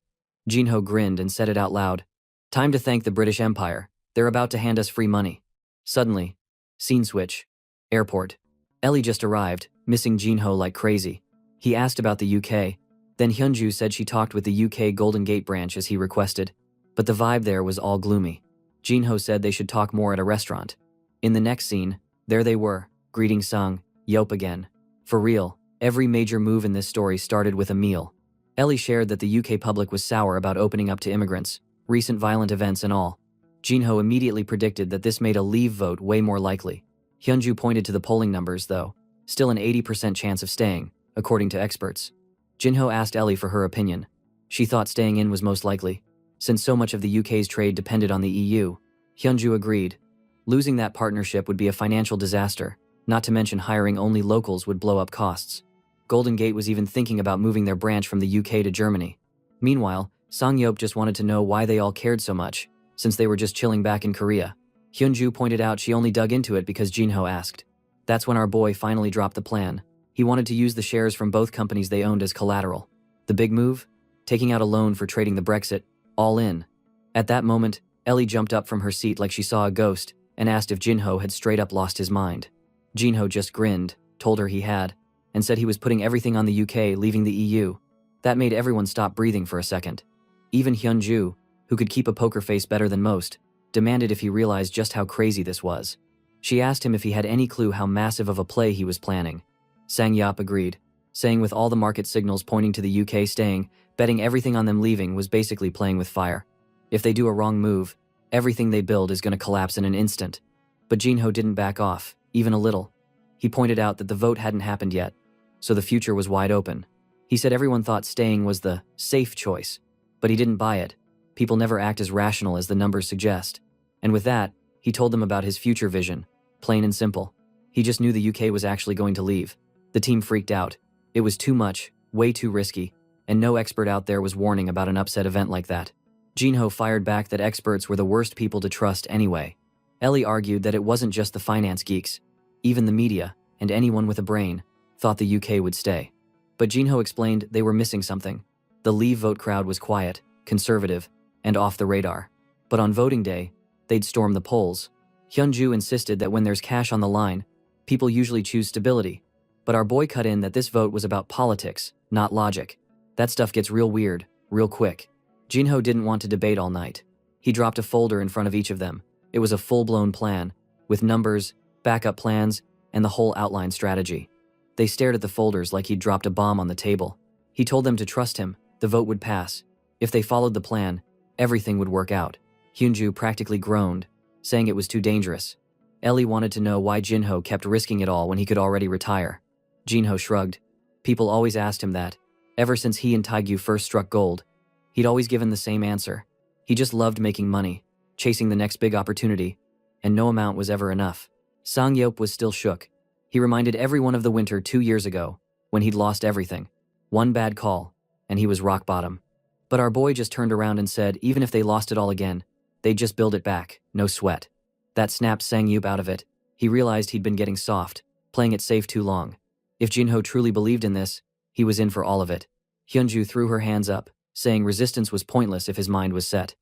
Jinho grinned and said it out loud. Time to thank the British Empire. They're about to hand us free money. Suddenly, scene switch. Airport. Ellie just arrived, missing Jinho like crazy. He asked about the UK. Then Hyunju said she talked with the UK Golden Gate branch as he requested. But the vibe there was all gloomy. Jinho said they should talk more at a restaurant. In the next scene, there they were, greeting Sang-yup again. For real. Every major move in this story started with a meal. Ellie shared that the UK public was sour about opening up to immigrants, recent violent events and all. Jinho immediately predicted that this made a leave vote way more likely. Hyunju pointed to the polling numbers, though. Still an 80% chance of staying, according to experts. Jinho asked Ellie for her opinion. She thought staying in was most likely. Since so much of the UK's trade depended on the EU, Hyunju agreed. Losing that partnership would be a financial disaster. Not to mention hiring only locals would blow up costs. Golden Gate was even thinking about moving their branch from the UK to Germany. Meanwhile, Sang-yeop just wanted to know why they all cared so much, since they were just chilling back in Korea. Hyunju pointed out she only dug into it because Jinho asked. That's when our boy finally dropped the plan. He wanted to use the shares from both companies they owned as collateral. The big move? Taking out a loan for trading the Brexit, all in. At that moment, Ellie jumped up from her seat like she saw a ghost and asked if Jinho had straight up lost his mind. Jinho just grinned, told her he had, and said he was putting everything on the UK, leaving the EU. That made everyone stop breathing for a second. Even Hyunju, who could keep a poker face better than most, demanded if he realized just how crazy this was. She asked him if he had any clue how massive of a play he was planning. Sang-yeop agreed, saying with all the market signals pointing to the UK staying, betting everything on them leaving was basically playing with fire. If they do a wrong move, everything they build is going to collapse in an instant. But Jinho didn't back off, even a little. He pointed out that the vote hadn't happened yet, so the future was wide open. He said everyone thought staying was the safe choice, but he didn't buy it. People never act as rational as the numbers suggest. And with that, he told them about his future vision, plain and simple. He just knew the UK was actually going to leave. The team freaked out. It was too much, way too risky, and no expert out there was warning about an upset event like that. Jinho fired back that experts were the worst people to trust anyway. Ellie argued that it wasn't just the finance geeks. Even the media, and anyone with a brain, thought the UK would stay. But Jinho explained they were missing something. The Leave vote crowd was quiet, conservative, and off the radar. But on voting day, they'd storm the polls. Hyunju insisted that when there's cash on the line, people usually choose stability. But our boy cut in that this vote was about politics, not logic. That stuff gets real weird, real quick. Jinho didn't want to debate all night. He dropped a folder in front of each of them. It was a full-blown plan, with numbers, backup plans, and the whole outline strategy. They stared at the folders like he'd dropped a bomb on the table. He told them to trust him, the vote would pass. If they followed the plan, everything would work out. Hyunju practically groaned, saying it was too dangerous. Ellie wanted to know why Jinho kept risking it all when he could already retire. Jinho shrugged. People always asked him that. Ever since he and Taegyu first struck gold, he'd always given the same answer. He just loved making money, chasing the next big opportunity, and no amount was ever enough. Sang-yeop was still shook. He reminded everyone of the winter 2 years ago, when he'd lost everything. One bad call, and he was rock bottom. But our boy just turned around and said even if they lost it all again, they'd just build it back, no sweat. That snapped Sang-yeop out of it. He realized he'd been getting soft, playing it safe too long. If Jinho truly believed in this, he was in for all of it. Hyunju threw her hands up, saying resistance was pointless if his mind was set.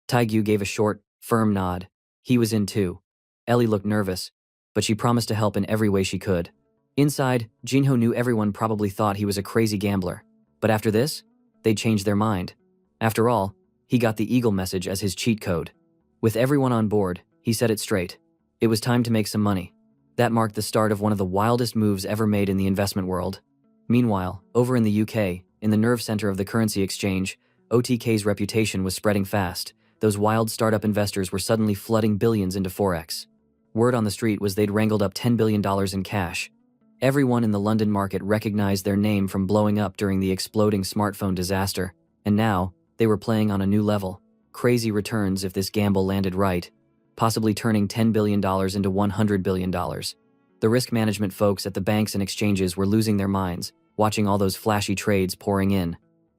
Taegyu gave a short, firm nod. He was in too. Ellie looked nervous, but she promised to help in every way she could. Inside, Jinho knew everyone probably thought he was a crazy gambler. But after this, they'd changed their mind. After all, he got the Eagle message as his cheat code. With everyone on board, he said it straight. It was time to make some money. That marked the start of one of the wildest moves ever made in the investment world. Meanwhile, over in the UK, in the nerve center of the currency exchange, OTK's reputation was spreading fast. Those wild startup investors were suddenly flooding billions into Forex. Word on the street was they'd wrangled up $10 billion in cash. Everyone in the London market recognized their name from blowing up during the exploding smartphone disaster, and now, they were playing on a new level. Crazy returns if this gamble landed right, possibly turning $10 billion into $100 billion. The risk management folks at the banks and exchanges were losing their minds, watching all those flashy trades pouring in.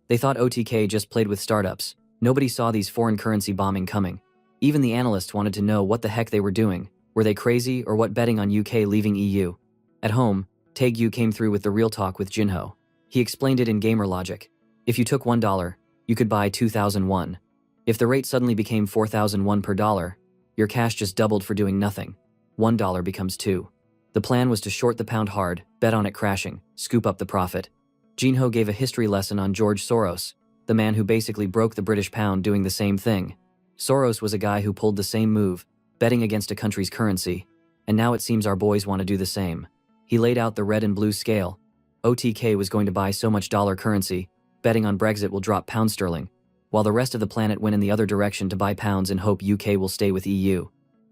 They thought OTK just played with startups. Nobody saw these foreign currency bombing coming. Even the analysts wanted to know what the heck they were doing. Were they crazy or what betting on UK leaving EU? At home, Taegyu came through with the real talk with Jinho. He explained it in gamer logic. If you took $1, you could buy 2,001. If the rate suddenly became 4,001 per dollar, your cash just doubled for doing nothing. $1 becomes 2. The plan was to short the pound hard, bet on it crashing, scoop up the profit. Jinho gave a history lesson on George Soros, the man who basically broke the British pound doing the same thing. Soros was a guy who pulled the same move, betting against a country's currency, and now it seems our boys want to do the same. He laid out the red and blue scale. OTK was going to buy so much dollar currency, betting on Brexit will drop pound sterling, while the rest of the planet went in the other direction to buy pounds and hope UK will stay with EU.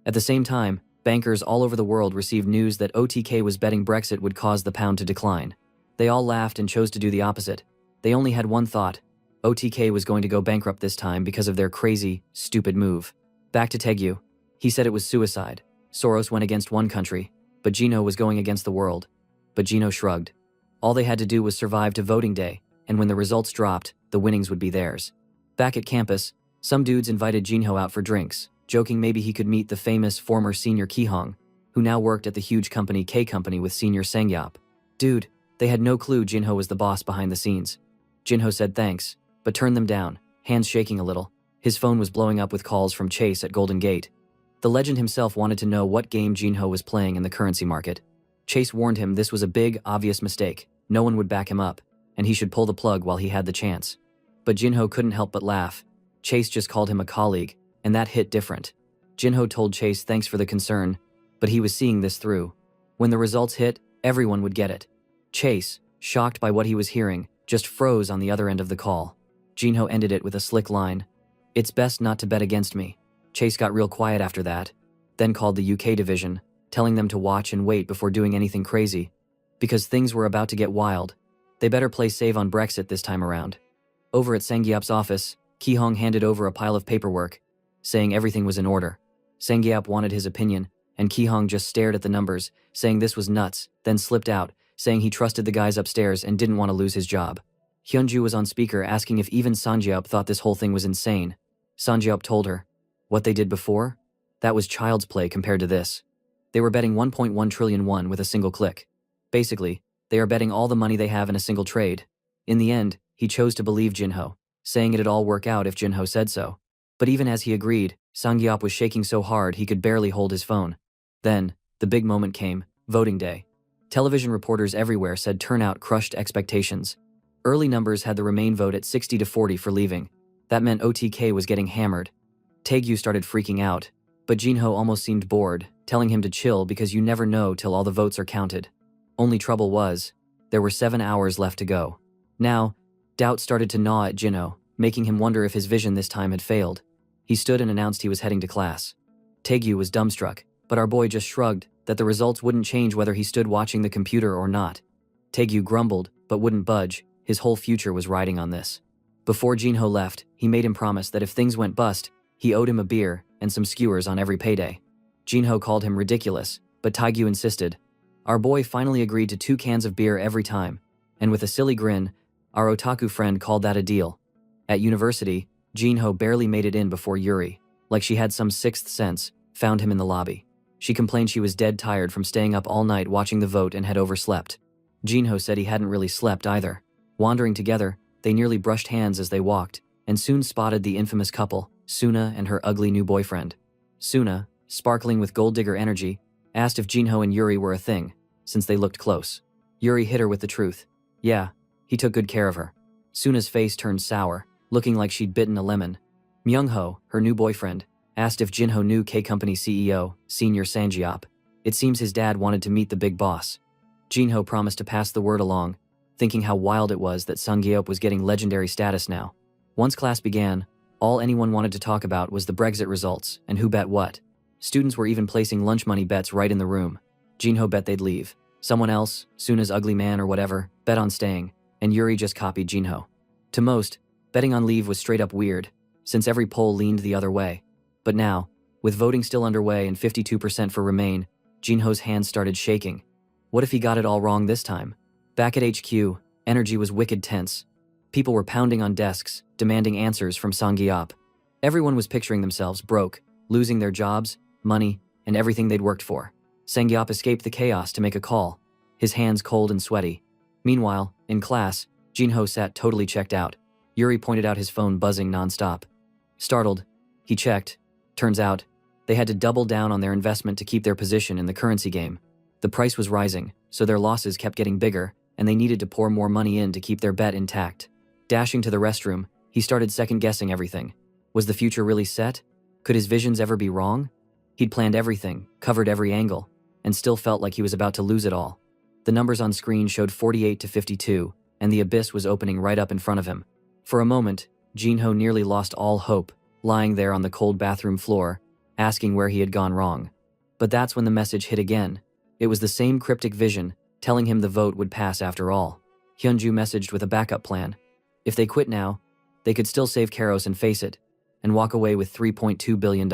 At the same time, bankers all over the world received news that OTK was betting Brexit would cause the pound to decline. They all laughed and chose to do the opposite. They only had one thought. OTK was going to go bankrupt this time because of their crazy, stupid move. Back to Taegyu. He said it was suicide. Soros went against one country. But Jinho was going against the world. But Jinho shrugged. All they had to do was survive to voting day, and when the results dropped, the winnings would be theirs. Back at campus, some dudes invited Jinho out for drinks, joking maybe he could meet the famous former senior Kihong, who now worked at the huge company K Company with senior Sangyap. Dude, they had no clue Jinho was the boss behind the scenes. Jinho said thanks, but turned them down, hands shaking a little. His phone was blowing up with calls from Chase at Golden Gate. The legend himself wanted to know what game Jinho was playing in the currency market. Chase warned him this was a big, obvious mistake. No one would back him up, and he should pull the plug while he had the chance. But Jinho couldn't help but laugh. Chase just called him a colleague, and that hit different. Jinho told Chase thanks for the concern, but he was seeing this through. When the results hit, everyone would get it. Chase, shocked by what he was hearing, just froze on the other end of the call. Jinho ended it with a slick line. "It's best not to bet against me." Chase got real quiet after that, then called the UK division, telling them to watch and wait before doing anything crazy. Because things were about to get wild. They better play safe on Brexit this time around. Over at Sangyap's office, Kihong handed over a pile of paperwork, saying everything was in order. Sangyap wanted his opinion, and Kihong just stared at the numbers, saying this was nuts, then slipped out, saying he trusted the guys upstairs and didn't want to lose his job. Hyunju was on speaker asking if even Sangyap thought this whole thing was insane. Sangyap told her, what they did before? That was child's play compared to this. They were betting 1.1 trillion won with a single click. Basically, they are betting all the money they have in a single trade. In the end, he chose to believe Jinho, saying it'd all work out if Jinho said so. But even as he agreed, Sangyap was shaking so hard he could barely hold his phone. Then, the big moment came, voting day. Television reporters everywhere said turnout crushed expectations. Early numbers had the Remain vote at 60-40 for leaving. That meant OTK was getting hammered. Taegyu started freaking out, but Jinho almost seemed bored, telling him to chill because you never know till all the votes are counted. Only trouble was, there were 7 hours left to go. Now, doubt started to gnaw at Jinho, making him wonder if his vision this time had failed. He stood and announced he was heading to class. Taegyu was dumbstruck, but our boy just shrugged that the results wouldn't change whether he stood watching the computer or not. Taegyu grumbled, but wouldn't budge. His whole future was riding on this. Before Jinho left, he made him promise that if things went bust, he owed him a beer and some skewers on every payday. Jinho called him ridiculous, but Taegyu insisted. Our boy finally agreed to 2 cans of beer every time, and with a silly grin, our otaku friend called that a deal. At university, Jinho barely made it in before Yuri, like she had some sixth sense, found him in the lobby. She complained she was dead tired from staying up all night watching the vote and had overslept. Jinho said he hadn't really slept either. Wandering together, they nearly brushed hands as they walked, and soon spotted the infamous couple, Suna and her ugly new boyfriend. Suna, sparkling with gold digger energy, asked if Jinho and Yuri were a thing, since they looked close. Yuri hit her with the truth. Yeah, he took good care of her. Suna's face turned sour, looking like she'd bitten a lemon. Myungho, her new boyfriend, asked if Jinho knew K-Company CEO, Senior Sangyap. It seems his dad wanted to meet the big boss. Jinho promised to pass the word along, thinking how wild it was that Sangyap was getting legendary status now. Once class began, all anyone wanted to talk about was the Brexit results and who bet what. Students were even placing lunch money bets right in the room. Jinho bet they'd leave. Someone else, Suna's ugly man or whatever, bet on staying, and Yuri just copied Jinho. To most, betting on leave was straight up weird, since every poll leaned the other way. But now, with voting still underway and 52% for Remain, Jinho's hands started shaking. What if he got it all wrong this time? Back at HQ, energy was wicked tense. People were pounding on desks, demanding answers from Sangyap. Everyone was picturing themselves broke, losing their jobs, money, and everything they'd worked for. Sangyap escaped the chaos to make a call, his hands cold and sweaty. Meanwhile, in class, Jinho sat totally checked out. Yuri pointed out his phone buzzing nonstop. Startled, he checked. Turns out, they had to double down on their investment to keep their position in the currency game. The price was rising, so their losses kept getting bigger, and they needed to pour more money in to keep their bet intact. Dashing to the restroom, he started second-guessing everything. Was the future really set? Could his visions ever be wrong? He'd planned everything, covered every angle, and still felt like he was about to lose it all. The numbers on screen showed 48-52, and the abyss was opening right up in front of him. For a moment, Jinho nearly lost all hope, lying there on the cold bathroom floor, asking where he had gone wrong. But that's when the message hit again. It was the same cryptic vision, telling him the vote would pass after all. Hyunju messaged with a backup plan. If they quit now, they could still save Karos and face it, and walk away with $3.2 billion.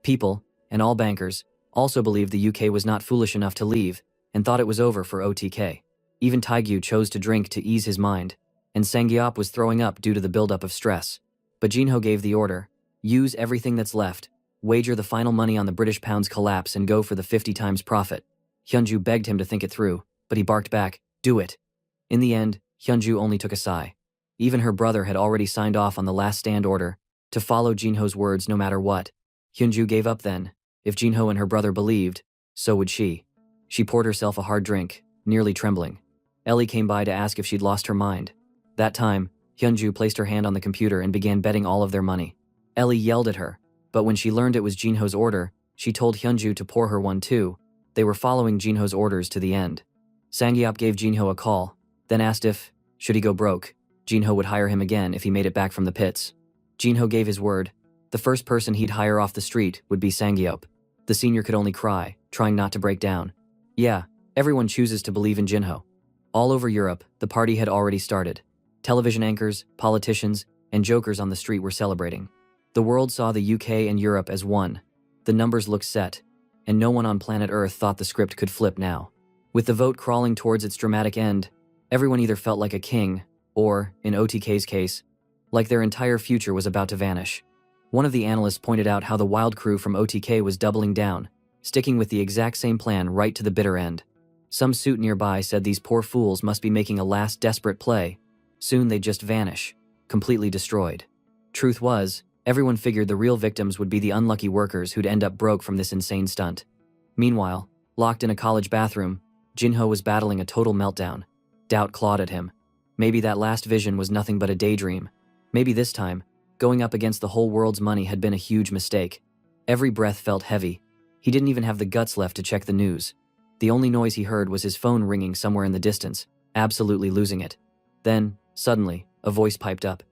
People, and all bankers, also believed the UK was not foolish enough to leave, and thought it was over for OTK. Even Taegyu chose to drink to ease his mind, and Sangyop was throwing up due to the buildup of stress. But Jinho gave the order, use everything that's left, wager the final money on the British pound's collapse and go for the 50 times profit. Hyunju begged him to think it through, but he barked back, do it. In the end, Hyunju only took a sigh. Even her brother had already signed off on the last stand order, to follow Jinho's words no matter what. Hyunju gave up then. If Jinho and her brother believed, so would she. She poured herself a hard drink, nearly trembling. Ellie came by to ask if she'd lost her mind. That time, Hyunju placed her hand on the computer and began betting all of their money. Ellie yelled at her, but when she learned it was Jinho's order, she told Hyunju to pour her one too. They were following Jinho's orders to the end. Sangyop gave Jinho a call, then asked if, should he go broke, Jinho would hire him again if he made it back from the pits. Jinho gave his word. The first person he'd hire off the street would be Sangyop. The senior could only cry, trying not to break down. Yeah, everyone chooses to believe in Jinho. All over Europe, the party had already started. Television anchors, politicians, and jokers on the street were celebrating. The world saw the UK and Europe as one. The numbers looked set, and no one on planet Earth thought the script could flip now. With the vote crawling towards its dramatic end, everyone either felt like a king, or, in OTK's case, like their entire future was about to vanish. One of the analysts pointed out how the wild crew from OTK was doubling down, sticking with the exact same plan right to the bitter end. Some suit nearby said these poor fools must be making a last desperate play. Soon they'd just vanish, completely destroyed. Truth was, everyone figured the real victims would be the unlucky workers who'd end up broke from this insane stunt. Meanwhile, locked in a college bathroom, Jinho was battling a total meltdown. Doubt clawed at him. Maybe that last vision was nothing but a daydream. Maybe this time, going up against the whole world's money had been a huge mistake. Every breath felt heavy. He didn't even have the guts left to check the news. The only noise he heard was his phone ringing somewhere in the distance, absolutely losing it. Then, suddenly, a voice piped up.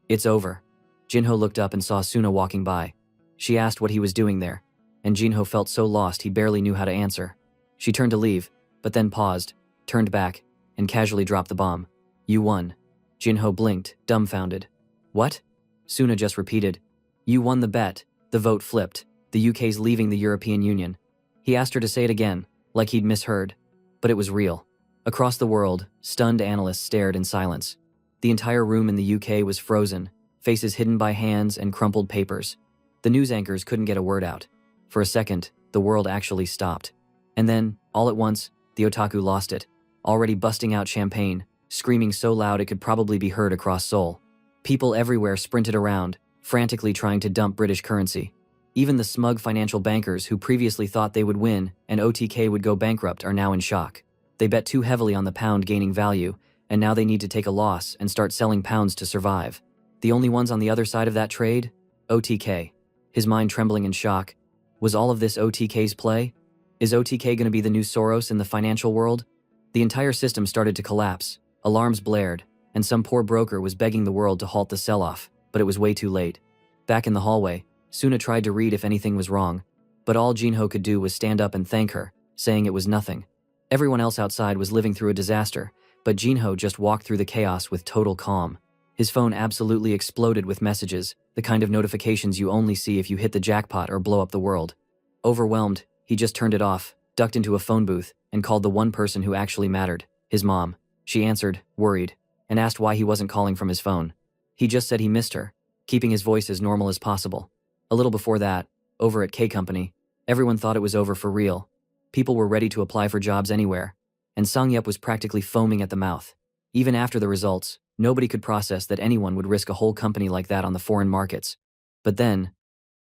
It's over. Jinho looked up and saw Suna walking by. She asked what he was doing there, and Jinho felt so lost he barely knew how to answer. She turned to leave, but then paused, turned back, and casually dropped the bomb. You won. Jinho blinked, dumbfounded. What? Suna just repeated. You won the bet. The vote flipped. The UK's leaving the European Union. He asked her to say it again, like he'd misheard. But it was real. Across the world, stunned analysts stared in silence. The entire room in the UK was frozen, faces hidden by hands and crumpled papers. The news anchors couldn't get a word out. For a second, the world actually stopped. And then, all at once, the otaku lost it, already busting out champagne, screaming so loud it could probably be heard across Seoul. People everywhere sprinted around, frantically trying to dump British currency. Even the smug financial bankers who previously thought they would win and OTK would go bankrupt are now in shock. They bet too heavily on the pound gaining value, and now they need to take a loss and start selling pounds to survive. The only ones on the other side of that trade? OTK. His mind trembling in shock. Was all of this OTK's play? Is OTK going to be the new Soros in the financial world? The entire system started to collapse. Alarms blared, and some poor broker was begging the world to halt the sell-off, but it was way too late. Back in the hallway, Suna tried to read if anything was wrong, but all Jinho could do was stand up and thank her, saying it was nothing. Everyone else outside was living through a disaster, but Jinho just walked through the chaos with total calm. His phone absolutely exploded with messages, the kind of notifications you only see if you hit the jackpot or blow up the world. Overwhelmed, he just turned it off, ducked into a phone booth, and called the one person who actually mattered, his mom. She answered, worried, and asked why he wasn't calling from his phone. He just said he missed her, keeping his voice as normal as possible. A little before that, over at K Company, everyone thought it was over for real. People were ready to apply for jobs anywhere, and Sangyup was practically foaming at the mouth. Even after the results, nobody could process that anyone would risk a whole company like that on the foreign markets. But then,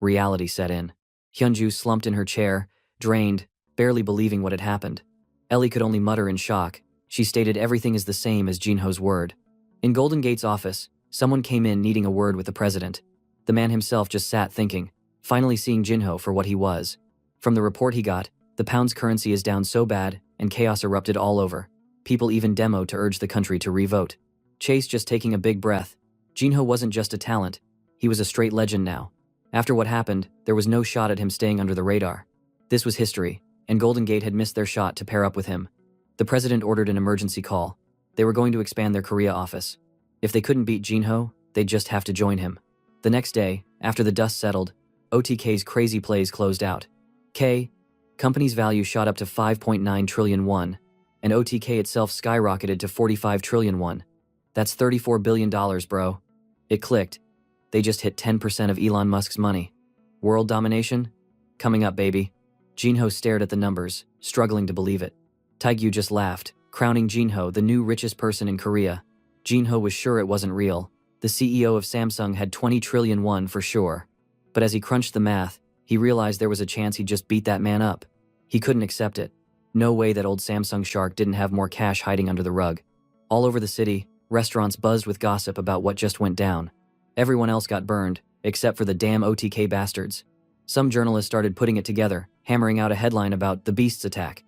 reality set in. Hyunju slumped in her chair, drained, barely believing what had happened. Ellie could only mutter in shock. She stated everything is the same as Jinho's word. In Golden Gate's office, someone came in needing a word with the president. The man himself just sat thinking, finally seeing Jinho for what he was. From the report he got, the pound's currency is down so bad, and chaos erupted all over. People even demoed to urge the country to re-vote. Chase just taking a big breath. Jinho wasn't just a talent, he was a straight legend now. After what happened, there was no shot at him staying under the radar. This was history, and Golden Gate had missed their shot to pair up with him. The president ordered an emergency call. They were going to expand their Korea office. If they couldn't beat Jinho, they'd just have to join him. The next day, after the dust settled, OTK's crazy plays closed out. Company's value shot up to 5.9 trillion won, and OTK itself skyrocketed to 45 trillion won. That's $34 billion, bro. It clicked. They just hit 10% of Elon Musk's money. World domination? Coming up, baby. Jinho stared at the numbers, struggling to believe it. Taegyu just laughed, crowning Jinho the new richest person in Korea. Jinho was sure it wasn't real. The CEO of Samsung had 20 trillion won for sure. But as he crunched the math, he realized there was a chance he'd just beat that man up. He couldn't accept it. No way that old Samsung shark didn't have more cash hiding under the rug. All over the city, restaurants buzzed with gossip about what just went down. Everyone else got burned, except for the damn OTK bastards. Some journalists started putting it together, hammering out a headline about the Beast's attack,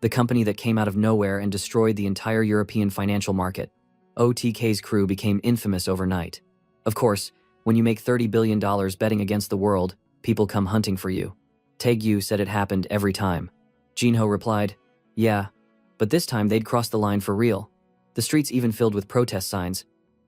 the company that came out of nowhere and destroyed the entire European financial market. OTK's crew became infamous overnight. Of course, when you make $30 billion betting against the world, people come hunting for you. Taegyu said it happened every time. Jinho replied, yeah, but this time they'd crossed the line for real. The streets even filled with protest signs.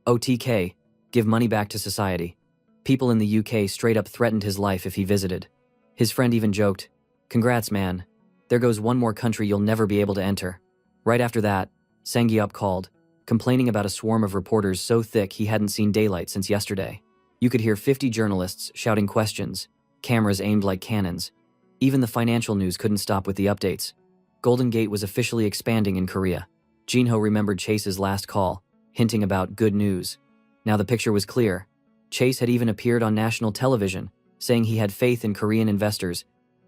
OTK, give money back to society. People in the UK straight up threatened his life if he visited. His friend even joked, congrats man, there goes one more country you'll never be able to enter. Right after that, Sangyup called, complaining about a swarm of reporters so thick he hadn't seen daylight since yesterday. You could hear 50 journalists shouting questions, cameras aimed like cannons. Even the financial news couldn't stop with the updates. Golden Gate was officially expanding in Korea. Jinho remembered Chase's last call, hinting about good news. Now the picture was clear. Chase had even appeared on national television, saying he had faith in Korean investors,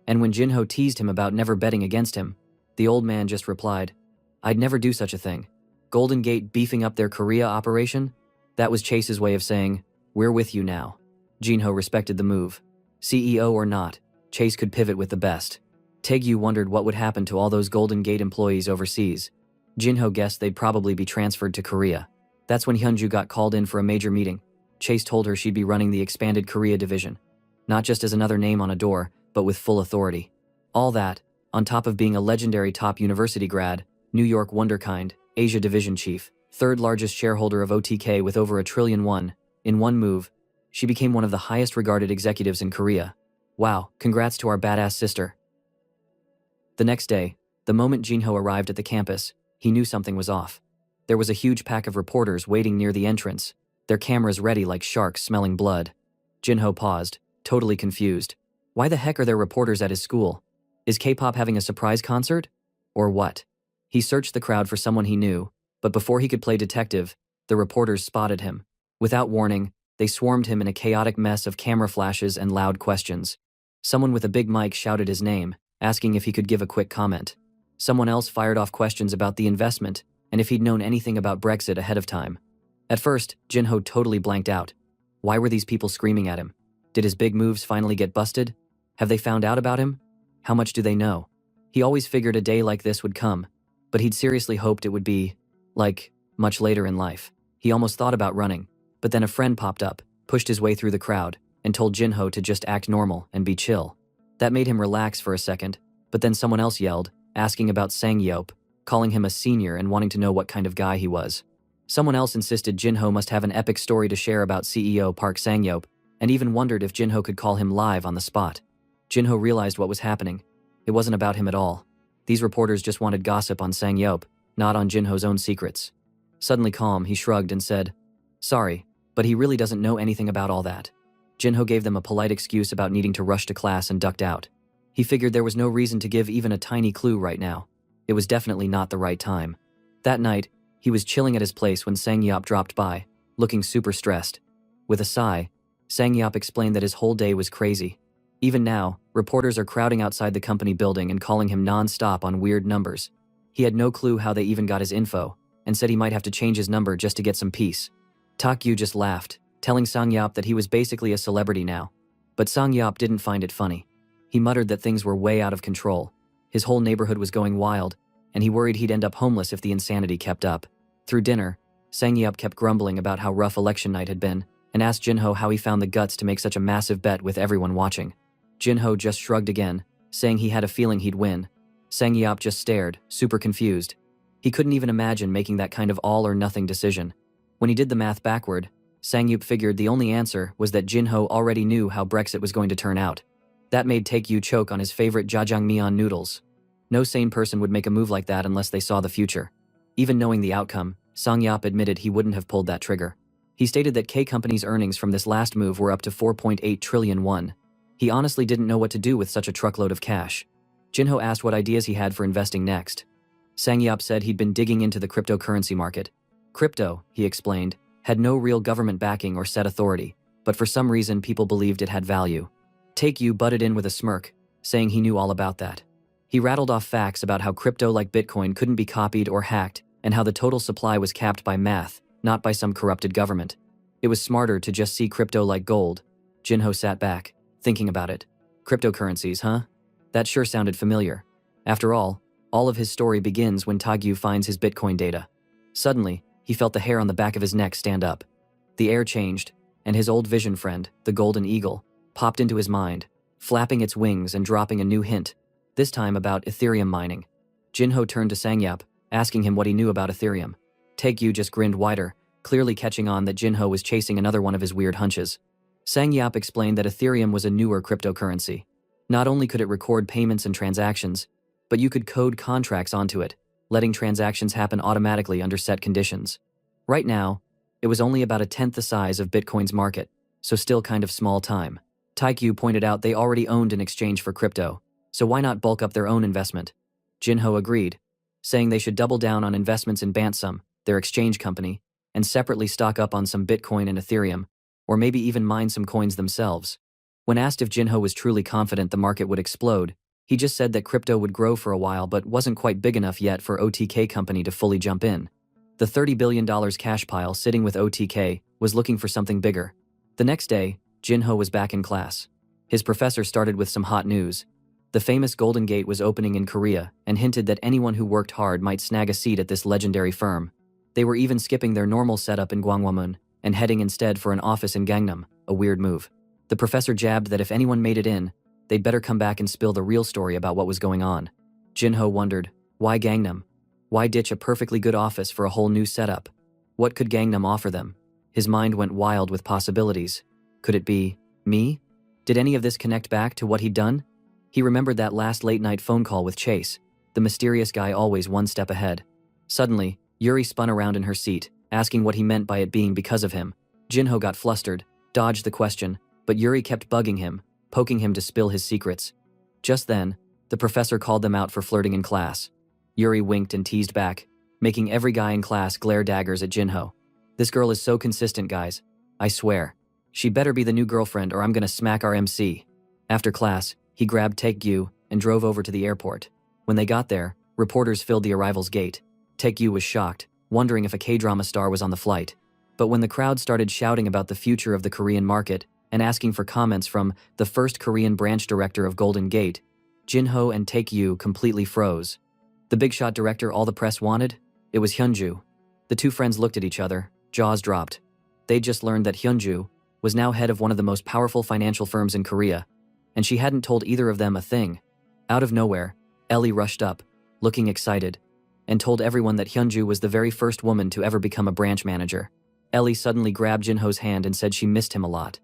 and when Jinho teased him about never betting against him, the old man just replied, I'd never do such a thing. Golden Gate beefing up their Korea operation? That was Chase's way of saying, we're with you now. Jinho respected the move. CEO or not, Chase could pivot with the best. Taegyu wondered what would happen to all those Golden Gate employees overseas. Jinho guessed they'd probably be transferred to Korea. That's when Hyunju got called in for a major meeting. Chase told her she'd be running the expanded Korea division. Not just as another name on a door, but with full authority. All that, on top of being a legendary top university grad, New York wonderkind, Asia division chief, third largest shareholder of OTK with over 1 trillion won. In one move, she became one of the highest regarded executives in Korea. Wow, congrats to our badass sister. The next day, the moment Jinho arrived at the campus, he knew something was off. There was a huge pack of reporters waiting near the entrance, their cameras ready like sharks smelling blood. Jinho paused, totally confused. Why the heck are there reporters at his school? Is K-pop having a surprise concert? Or what? He searched the crowd for someone he knew, but before he could play detective, the reporters spotted him. Without warning, they swarmed him in a chaotic mess of camera flashes and loud questions. Someone with a big mic shouted his name, asking if he could give a quick comment. Someone else fired off questions about the investment and if he'd known anything about Brexit ahead of time. At first, Jinho totally blanked out. Why were these people screaming at him? Did his big moves finally get busted? Have they found out about him? How much do they know? He always figured a day like this would come, but he'd seriously hoped it would be, like, much later in life. He almost thought about running, but then a friend popped up, pushed his way through the crowd, and told Jinho to just act normal and be chill. That made him relax for a second, but then someone else yelled, asking about Sangyup, calling him a senior and wanting to know what kind of guy he was. Someone else insisted Jinho must have an epic story to share about CEO Park Sangyup, and even wondered if Jinho could call him live on the spot. Jinho realized what was happening. It wasn't about him at all. These reporters just wanted gossip on Sangyup, not on Jinho's own secrets. Suddenly calm, he shrugged and said, sorry, but he really doesn't know anything about all that. Jinho gave them a polite excuse about needing to rush to class and ducked out. He figured there was no reason to give even a tiny clue right now. It was definitely not the right time. That night, he was chilling at his place when Sangyup dropped by, looking super stressed. With a sigh, Sangyup explained that his whole day was crazy. Even now, reporters are crowding outside the company building and calling him non-stop on weird numbers. He had no clue how they even got his info, and said he might have to change his number just to get some peace. Taegyu just laughed, telling Sangyup that he was basically a celebrity now. But Sangyup didn't find it funny. He muttered that things were way out of control. His whole neighborhood was going wild, and he worried he'd end up homeless if the insanity kept up. Through dinner, Sangyup kept grumbling about how rough election night had been, and asked Jinho how he found the guts to make such a massive bet with everyone watching. Jinho just shrugged again, saying he had a feeling he'd win. Sangyup just stared, super confused. He couldn't even imagine making that kind of all-or-nothing decision. When he did the math backward, Sangyup figured the only answer was that Jinho already knew how Brexit was going to turn out. That made Taekyu choke on his favorite jjajangmyeon noodles. No sane person would make a move like that unless they saw the future. Even knowing the outcome, Sang-Yap admitted he wouldn't have pulled that trigger. He stated that K Company's earnings from this last move were up to 4.8 trillion won. He honestly didn't know what to do with such a truckload of cash. Jinho asked what ideas he had for investing next. Sang-Yap said he'd been digging into the cryptocurrency market. Crypto, he explained, had no real government backing or set authority, but for some reason people believed it had value. Taekyu butted in with a smirk, saying he knew all about that. He rattled off facts about how crypto like Bitcoin couldn't be copied or hacked, and how the total supply was capped by math, not by some corrupted government. It was smarter to just see crypto like gold. Jinho sat back, thinking about it. Cryptocurrencies, huh? That sure sounded familiar. After all of his story begins when Taekyu finds his Bitcoin data. Suddenly, he felt the hair on the back of his neck stand up. The air changed, and his old vision friend, the golden eagle, popped into his mind, flapping its wings and dropping a new hint, this time about Ethereum mining. Jinho turned to Sang-Yap, asking him what he knew about Ethereum. Taekyu just grinned wider, clearly catching on that Jinho was chasing another one of his weird hunches. Sang-Yap explained that Ethereum was a newer cryptocurrency. Not only could it record payments and transactions, but you could code contracts onto it, letting transactions happen automatically under set conditions. Right now, it was only about 1/10 the size of Bitcoin's market, so still kind of small time. Taekyu pointed out they already owned an exchange for crypto, so why not bulk up their own investment? Jinho agreed, saying they should double down on investments in Bansum, their exchange company, and separately stock up on some Bitcoin and Ethereum, or maybe even mine some coins themselves. When asked if Jinho was truly confident the market would explode, he just said that crypto would grow for a while but wasn't quite big enough yet for OTK Company to fully jump in. The $30 billion cash pile sitting with OTK was looking for something bigger. The next day, Jinho was back in class. His professor started with some hot news. The famous Golden Gate was opening in Korea and hinted that anyone who worked hard might snag a seat at this legendary firm. They were even skipping their normal setup in Gwanghwamun and heading instead for an office in Gangnam, a weird move. The professor jabbed that if anyone made it in, they'd better come back and spill the real story about what was going on. Jinho wondered, why Gangnam? Why ditch a perfectly good office for a whole new setup? What could Gangnam offer them? His mind went wild with possibilities. Could it be me? Did any of this connect back to what he'd done? He remembered that last late-night phone call with Chase, the mysterious guy always one step ahead. Suddenly, Yuri spun around in her seat, asking what he meant by it being because of him. Jinho got flustered, dodged the question, but Yuri kept bugging him, poking him to spill his secrets. Just then, the professor called them out for flirting in class. Yuri winked and teased back, making every guy in class glare daggers at Jinho. This girl is so consistent, guys. I swear. She better be the new girlfriend or I'm gonna smack our MC. After class, he grabbed Taekyu and drove over to the airport. When they got there, reporters filled the arrivals gate. Taekyu was shocked, wondering if a K-drama star was on the flight. But when the crowd started shouting about the future of the Korean market and asking for comments from the first Korean branch director of Golden Gate, Jinho and Taekyu completely froze. The big shot director all the press wanted? It was Hyunju. The two friends looked at each other, jaws dropped. They'd just learned that Hyunju was now head of one of the most powerful financial firms in Korea, and she hadn't told either of them a thing. Out of nowhere, Ellie rushed up, looking excited, and told everyone that Hyunju was the very first woman to ever become a branch manager. Ellie suddenly grabbed Jinho's hand and said she missed him a lot.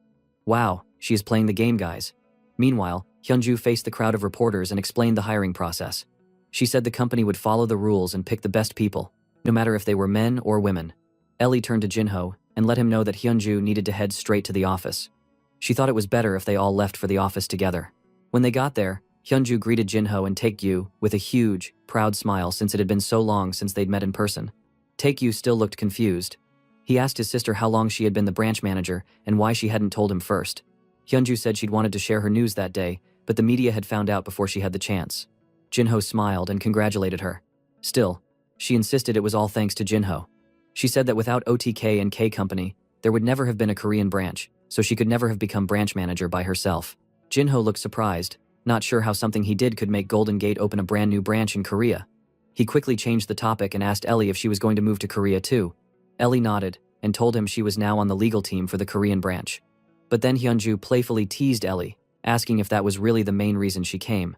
Wow, she is playing the game, guys. Meanwhile, Hyunju faced the crowd of reporters and explained the hiring process. She said the company would follow the rules and pick the best people, no matter if they were men or women. Ellie turned to Jinho and let him know that Hyunju needed to head straight to the office. She thought it was better if they all left for the office together. When they got there, Hyunju greeted Jinho and Taekyu with a huge, proud smile since it had been so long since they'd met in person. Taekyu still looked confused. He asked his sister how long she had been the branch manager and why she hadn't told him first. Hyunju said she'd wanted to share her news that day, but the media had found out before she had the chance. Jinho smiled and congratulated her. Still, she insisted it was all thanks to Jinho. She said that without OTK and K Company, there would never have been a Korean branch, so she could never have become branch manager by herself. Jinho looked surprised, not sure how something he did could make Golden Gate open a brand new branch in Korea. He quickly changed the topic and asked Ellie if she was going to move to Korea too. Ellie nodded and told him she was now on the legal team for the Korean branch. But then Hyunju playfully teased Ellie, asking if that was really the main reason she came.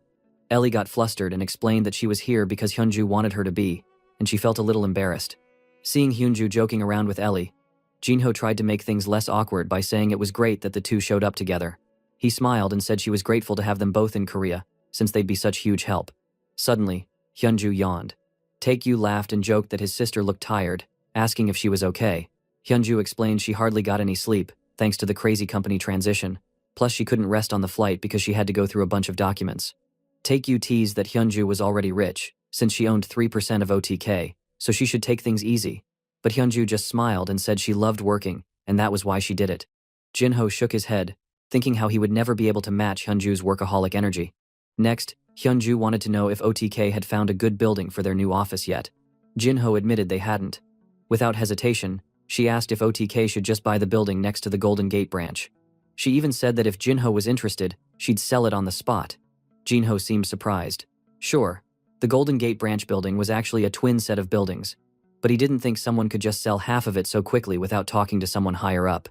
Ellie got flustered and explained that she was here because Hyunju wanted her to be, and she felt a little embarrassed. Seeing Hyunju joking around with Ellie, Jinho tried to make things less awkward by saying it was great that the two showed up together. He smiled and said she was grateful to have them both in Korea, since they'd be such huge help. Suddenly, Hyunju yawned. Taekyu laughed and joked that his sister looked tired, asking if she was okay. Hyunju explained she hardly got any sleep, thanks to the crazy company transition, plus she couldn't rest on the flight because she had to go through a bunch of documents. Taekyu teased that Hyunju was already rich, since she owned 3% of OTK, so she should take things easy. But Hyunju just smiled and said she loved working, and that was why she did it. Jinho shook his head, thinking how he would never be able to match Hyunju's workaholic energy. Next, Hyunju wanted to know if OTK had found a good building for their new office yet. Jinho admitted they hadn't. Without hesitation, she asked if OTK should just buy the building next to the Golden Gate branch. She even said that if Jinho was interested, she'd sell it on the spot. Jinho seemed surprised. Sure, the Golden Gate branch building was actually a twin set of buildings, but he didn't think someone could just sell half of it so quickly without talking to someone higher up.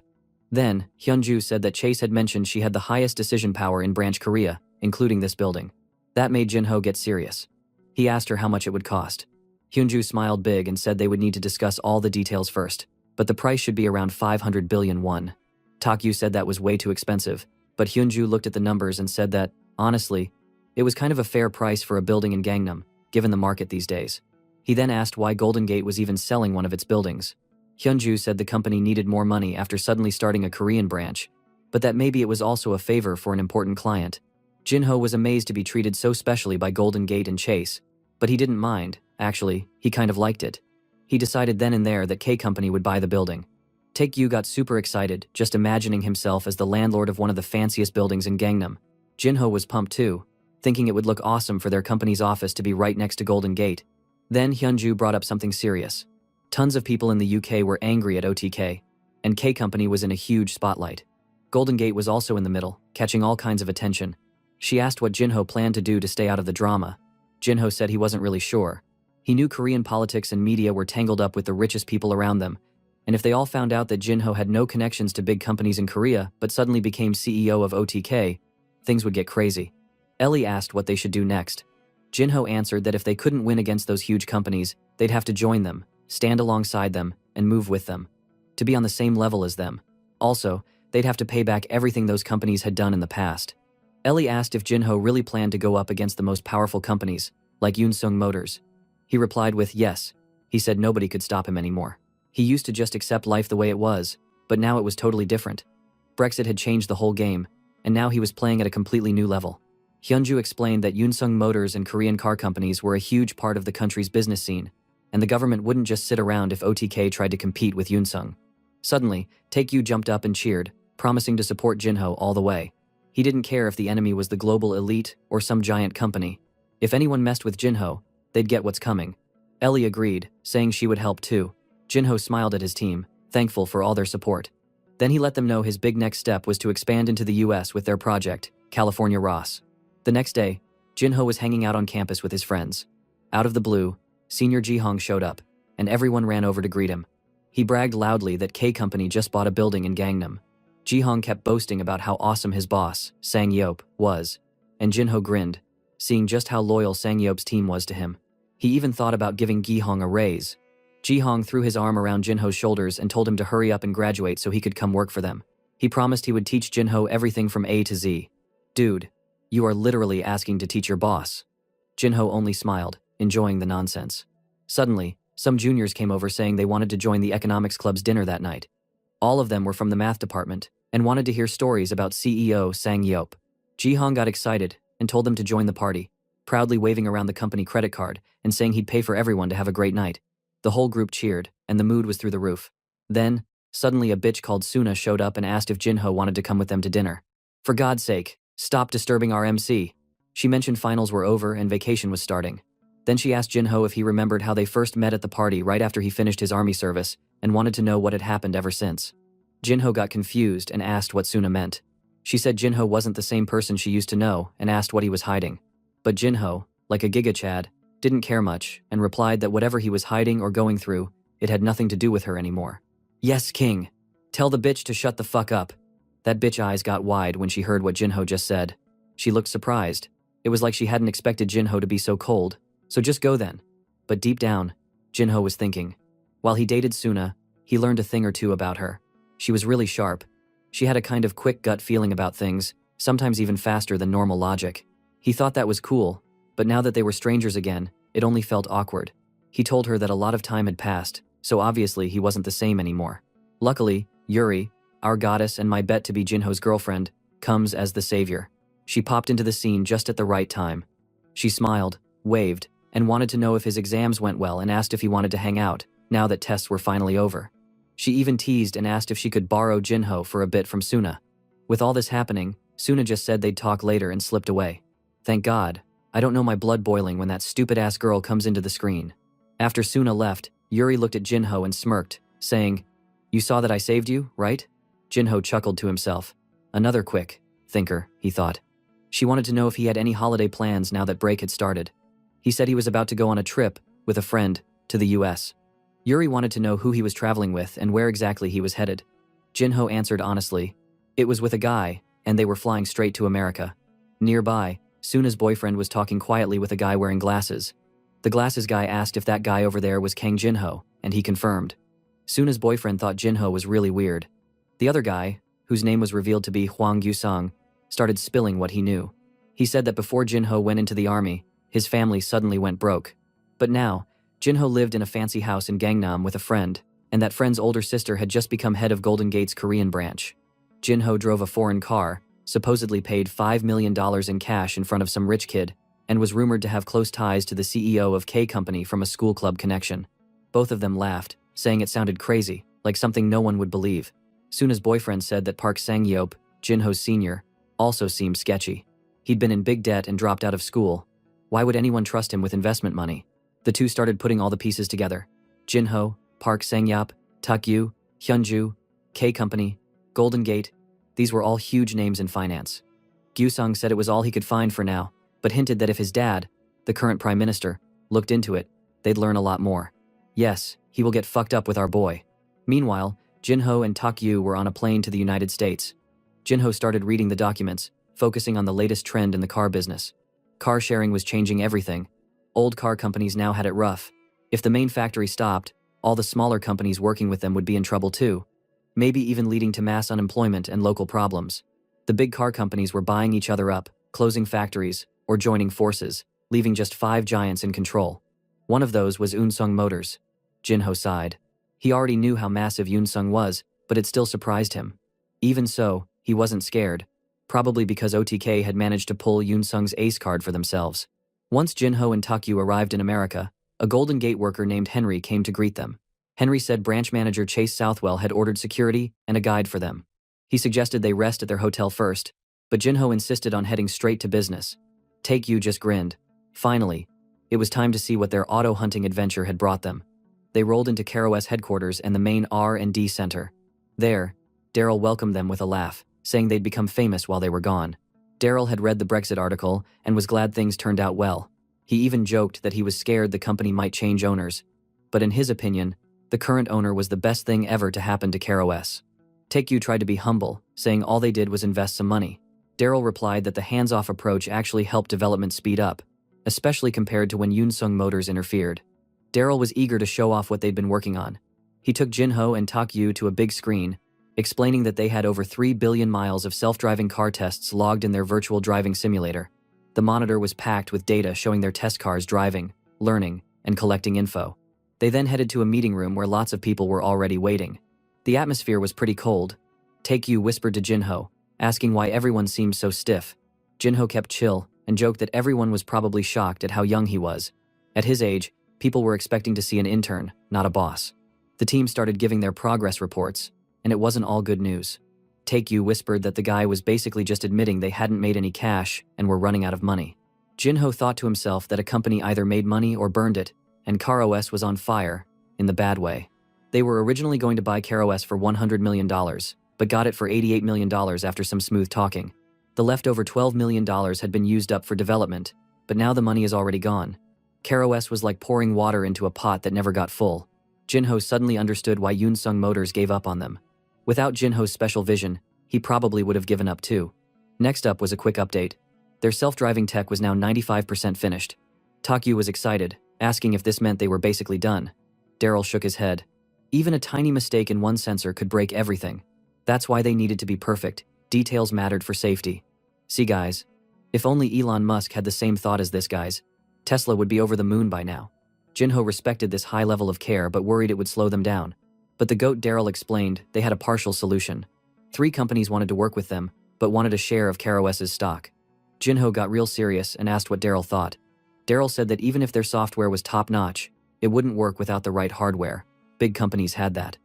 Then, Hyunju said that Chase had mentioned she had the highest decision power in Branch Korea, including this building. That made Jinho get serious. He asked her how much it would cost. Hyunju smiled big and said they would need to discuss all the details first, but the price should be around 500 billion won. Taekyu said that was way too expensive, but Hyunju looked at the numbers and said that, honestly, it was kind of a fair price for a building in Gangnam, given the market these days. He then asked why Golden Gate was even selling one of its buildings. Hyunju said the company needed more money after suddenly starting a Korean branch, but that maybe it was also a favor for an important client. Jinho was amazed to be treated so specially by Golden Gate and Chase, but he didn't mind. Actually, he kind of liked it. He decided then and there that K Company would buy the building. Taekyu got super excited, just imagining himself as the landlord of one of the fanciest buildings in Gangnam. Jinho was pumped too, thinking it would look awesome for their company's office to be right next to Golden Gate. Then Hyunju brought up something serious. Tons of people in the UK were angry at OTK, and K Company was in a huge spotlight. Golden Gate was also in the middle, catching all kinds of attention. She asked what Jinho planned to do to stay out of the drama. Jinho said he wasn't really sure. He knew Korean politics and media were tangled up with the richest people around them, and if they all found out that Jinho had no connections to big companies in Korea but suddenly became CEO of OTK, things would get crazy. Ellie asked what they should do next. Jinho answered that if they couldn't win against those huge companies, they'd have to join them, stand alongside them, and move with them. To be on the same level as them. Also, they'd have to pay back everything those companies had done in the past. Ellie asked if Jinho really planned to go up against the most powerful companies, like Yunsung Motors. He replied with yes. He said nobody could stop him anymore. He used to just accept life the way it was, but now it was totally different. Brexit had changed the whole game, and now he was playing at a completely new level. Hyunju explained that Yunsung Motors and Korean car companies were a huge part of the country's business scene, and the government wouldn't just sit around if OTK tried to compete with Yunsung. Suddenly, Taekyu jumped up and cheered, promising to support Jinho all the way. He didn't care if the enemy was the global elite or some giant company. If anyone messed with Jinho, they'd get what's coming. Ellie agreed, saying she would help too. Jinho smiled at his team, thankful for all their support. Then he let them know his big next step was to expand into the US with their project, California Ross. The next day, Jinho was hanging out on campus with his friends. Out of the blue, Senior Jihong showed up, and everyone ran over to greet him. He bragged loudly that K Company just bought a building in Gangnam. Jihong kept boasting about how awesome his boss, Sang Yeop, was, and Jinho grinned, seeing just how loyal Sang Yeop's team was to him. He even thought about giving Jihong a raise. Jihong threw his arm around Jinho's shoulders and told him to hurry up and graduate so he could come work for them. He promised he would teach Jinho everything from A to Z. Dude, you are literally asking to teach your boss. Jinho only smiled, enjoying the nonsense. Suddenly, some juniors came over saying they wanted to join the economics club's dinner that night. All of them were from the math department and wanted to hear stories about CEO Sang Yeop. Jihong got excited and told them to join the party, proudly waving around the company credit card and saying he'd pay for everyone to have a great night. The whole group cheered, and the mood was through the roof. Then, suddenly a bitch called Suna showed up and asked if Jinho wanted to come with them to dinner. For God's sake, stop disturbing our MC. She mentioned finals were over and vacation was starting. Then she asked Jinho if he remembered how they first met at the party right after he finished his army service and wanted to know what had happened ever since. Jinho got confused and asked what Suna meant. She said Jinho wasn't the same person she used to know and asked what he was hiding. But Jinho, like a Giga Chad, didn't care much and replied that whatever he was hiding or going through, it had nothing to do with her anymore. Yes, King. Tell the bitch to shut the fuck up. That bitch eyes got wide when she heard what Jinho just said. She looked surprised. It was like she hadn't expected Jinho to be so cold. So just go then. But deep down, Jinho was thinking. While he dated Suna, he learned a thing or two about her. She was really sharp. She had a kind of quick gut feeling about things, sometimes even faster than normal logic. He thought that was cool, but now that they were strangers again, it only felt awkward. He told her that a lot of time had passed, so obviously he wasn't the same anymore. Luckily, Yuri, our goddess and my bet to be Jinho's girlfriend, comes as the savior. She popped into the scene just at the right time. She smiled, waved, and wanted to know if his exams went well and asked if he wanted to hang out, now that tests were finally over. She even teased and asked if she could borrow Jinho for a bit from Suna. With all this happening, Suna just said they'd talk later and slipped away. Thank God. I don't know my blood boiling when that stupid-ass girl comes into the screen. After Suna left, Yuri looked at Jinho and smirked, saying, "You saw that I saved you, right?" Jinho chuckled to himself. Another quick thinker, he thought. She wanted to know if he had any holiday plans now that break had started. He said he was about to go on a trip, with a friend, to the US. Yuri wanted to know who he was traveling with and where exactly he was headed. Jinho answered honestly. It was with a guy, and they were flying straight to America. Nearby, Suna's boyfriend was talking quietly with a guy wearing glasses. The glasses guy asked if that guy over there was Kang Jinho, and he confirmed. Suna's boyfriend thought Jinho was really weird. The other guy, whose name was revealed to be Huang Yusong, started spilling what he knew. He said that before Jinho went into the army, his family suddenly went broke. But now, Jinho lived in a fancy house in Gangnam with a friend, and that friend's older sister had just become head of Golden Gate's Korean branch. Jinho drove a foreign car, supposedly paid $5 million in cash in front of some rich kid, and was rumored to have close ties to the CEO of K Company from a school club connection. Both of them laughed, saying it sounded crazy, like something no one would believe. Suna's boyfriend said that Park Sang-yeop, Jinho's senior, also seemed sketchy. He'd been in big debt and dropped out of school. Why would anyone trust him with investment money? The two started putting all the pieces together. Jinho, Park Sang-yeop, Takyu, Hyunju, K Company, Golden Gate, these were all huge names in finance. Gyusung said it was all he could find for now, but hinted that if his dad, the current prime minister, looked into it, they'd learn a lot more. Yes, he will get fucked up with our boy. Meanwhile, Jinho and Takyu were on a plane to the United States. Jinho started reading the documents, focusing on the latest trend in the car business. Car sharing was changing everything. Old car companies now had it rough. If the main factory stopped, all the smaller companies working with them would be in trouble too, maybe even leading to mass unemployment and local problems. The big car companies were buying each other up, closing factories, or joining forces, leaving just 5 giants in control. One of those was Unsung Motors. Jinho sighed. He already knew how massive Unsung was, but it still surprised him. Even so, he wasn't scared, probably because OTK had managed to pull Unsung's ace card for themselves. Once Jinho and Takyu arrived in America, a Golden Gate worker named Henry came to greet them. Henry said branch manager Chase Southwell had ordered security and a guide for them. He suggested they rest at their hotel first, but Jinho insisted on heading straight to business. Takyu just grinned. Finally, it was time to see what their auto hunting adventure had brought them. They rolled into KaroS headquarters and the main R&D center. There, Daryl welcomed them with a laugh, saying they'd become famous while they were gone. Daryl had read the Brexit article and was glad things turned out well. He even joked that he was scared the company might change owners. But in his opinion, the current owner was the best thing ever to happen to KaroS. Takyu tried to be humble, saying all they did was invest some money. Daryl replied that the hands-off approach actually helped development speed up, especially compared to when Unsung Motors interfered. Daryl was eager to show off what they'd been working on. He took Jinho and Takyu to a big screen, explaining that they had over 3 billion miles of self-driving car tests logged in their virtual driving simulator. The monitor was packed with data showing their test cars driving, learning, and collecting info. They then headed to a meeting room where lots of people were already waiting. The atmosphere was pretty cold. Takyu whispered to Jinho, asking why everyone seemed so stiff. Jinho kept chill and joked that everyone was probably shocked at how young he was. At his age, people were expecting to see an intern, not a boss. The team started giving their progress reports, and it wasn't all good news. Takyu whispered that the guy was basically just admitting they hadn't made any cash and were running out of money. Jinho thought to himself that a company either made money or burned it, and KaroS was on fire, in the bad way. They were originally going to buy KaroS for $100 million, but got it for $88 million after some smooth talking. The leftover $12 million had been used up for development, but now the money is already gone. KaroS was like pouring water into a pot that never got full. Jinho suddenly understood why Unsung Motors gave up on them. Without Jinho's special vision, he probably would have given up too. Next up was a quick update. Their self-driving tech was now 95% finished. Takyu was excited, asking if this meant they were basically done. Daryl shook his head. Even a tiny mistake in one sensor could break everything. That's why they needed to be perfect. Details mattered for safety. See guys, if only Elon Musk had the same thought as this guys, Tesla would be over the moon by now. Jinho respected this high level of care but worried it would slow them down. But the goat Daryl explained they had a partial solution. 3 companies wanted to work with them, but wanted a share of KROS's stock. Jinho got real serious and asked what Daryl thought. Daryl said that even if their software was top-notch, it wouldn't work without the right hardware. Big companies had that.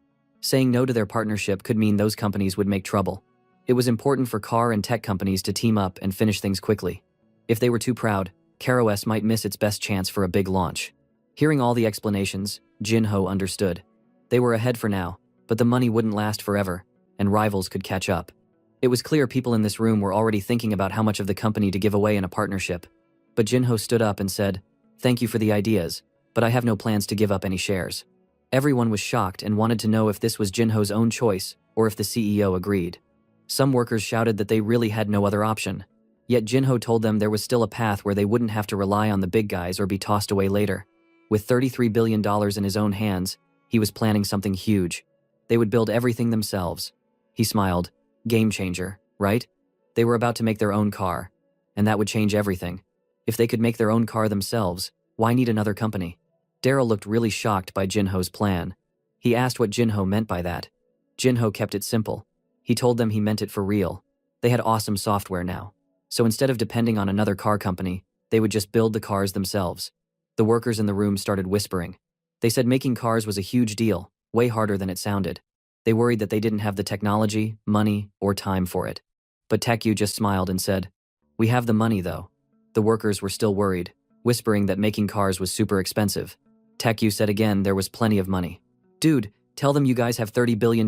Saying no to their partnership could mean those companies would make trouble. It was important for car and tech companies to team up and finish things quickly. If they were too proud, KROS might miss its best chance for a big launch. Hearing all the explanations, Jinho understood. They were ahead for now, but the money wouldn't last forever, and rivals could catch up. It was clear people in this room were already thinking about how much of the company to give away in a partnership. But Jinho stood up and said, "Thank you for the ideas, but I have no plans to give up any shares." Everyone was shocked and wanted to know if this was Jinho's own choice or if the CEO agreed. Some workers shouted that they really had no other option. Yet Jinho told them there was still a path where they wouldn't have to rely on the big guys or be tossed away later. With $33 billion in his own hands, he was planning something huge. They would build everything themselves. He smiled. Game changer, right? They were about to make their own car, and that would change everything. If they could make their own car themselves, why need another company? Daryl looked really shocked by Jinho's plan. He asked what Jinho meant by that. Jinho kept it simple. He told them he meant it for real. They had awesome software now. So instead of depending on another car company, they would just build the cars themselves. The workers in the room started whispering. They said making cars was a huge deal, way harder than it sounded. They worried that they didn't have the technology, money, or time for it. But Taekyu just smiled and said, "We have the money though." The workers were still worried, whispering that making cars was super expensive. Taekyu said again there was plenty of money. "Dude, tell them you guys have $30 billion.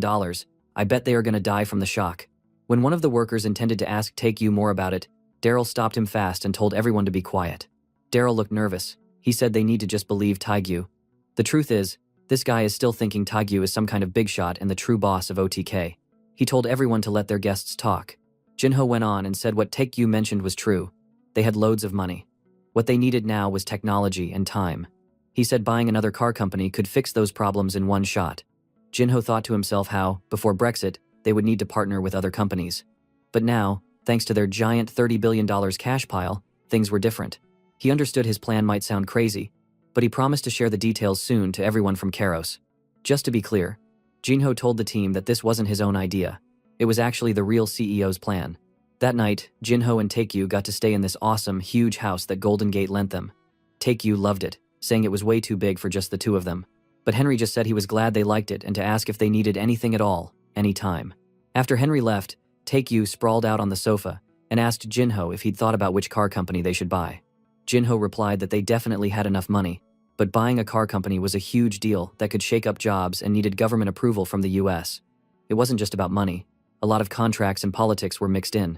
I bet they are gonna die from the shock." When one of the workers intended to ask Taekyu more about it, Daryl stopped him fast and told everyone to be quiet. Daryl looked nervous. He said they need to just believe Taekyu. The truth is, this guy is still thinking Taekyu is some kind of big shot and the true boss of OTK. He told everyone to let their guests talk. Jinho went on and said what Taekyu mentioned was true. They had loads of money. What they needed now was technology and time. He said buying another car company could fix those problems in one shot. Jinho thought to himself how, before Brexit, they would need to partner with other companies. But now, thanks to their giant $30 billion cash pile, things were different. He understood his plan might sound crazy, but he promised to share the details soon to everyone from KROS. Just to be clear, Jinho told the team that this wasn't his own idea. It was actually the real CEO's plan. That night, Jinho and Taekyu got to stay in this awesome, huge house that Golden Gate lent them. Taekyu loved it, saying it was way too big for just the two of them. But Henry just said he was glad they liked it and to ask if they needed anything at all, anytime. After Henry left, Taekyu sprawled out on the sofa and asked Jinho if he'd thought about which car company they should buy. Jinho replied that they definitely had enough money, but buying a car company was a huge deal that could shake up jobs and needed government approval from the US. It wasn't just about money. A lot of contracts and politics were mixed in.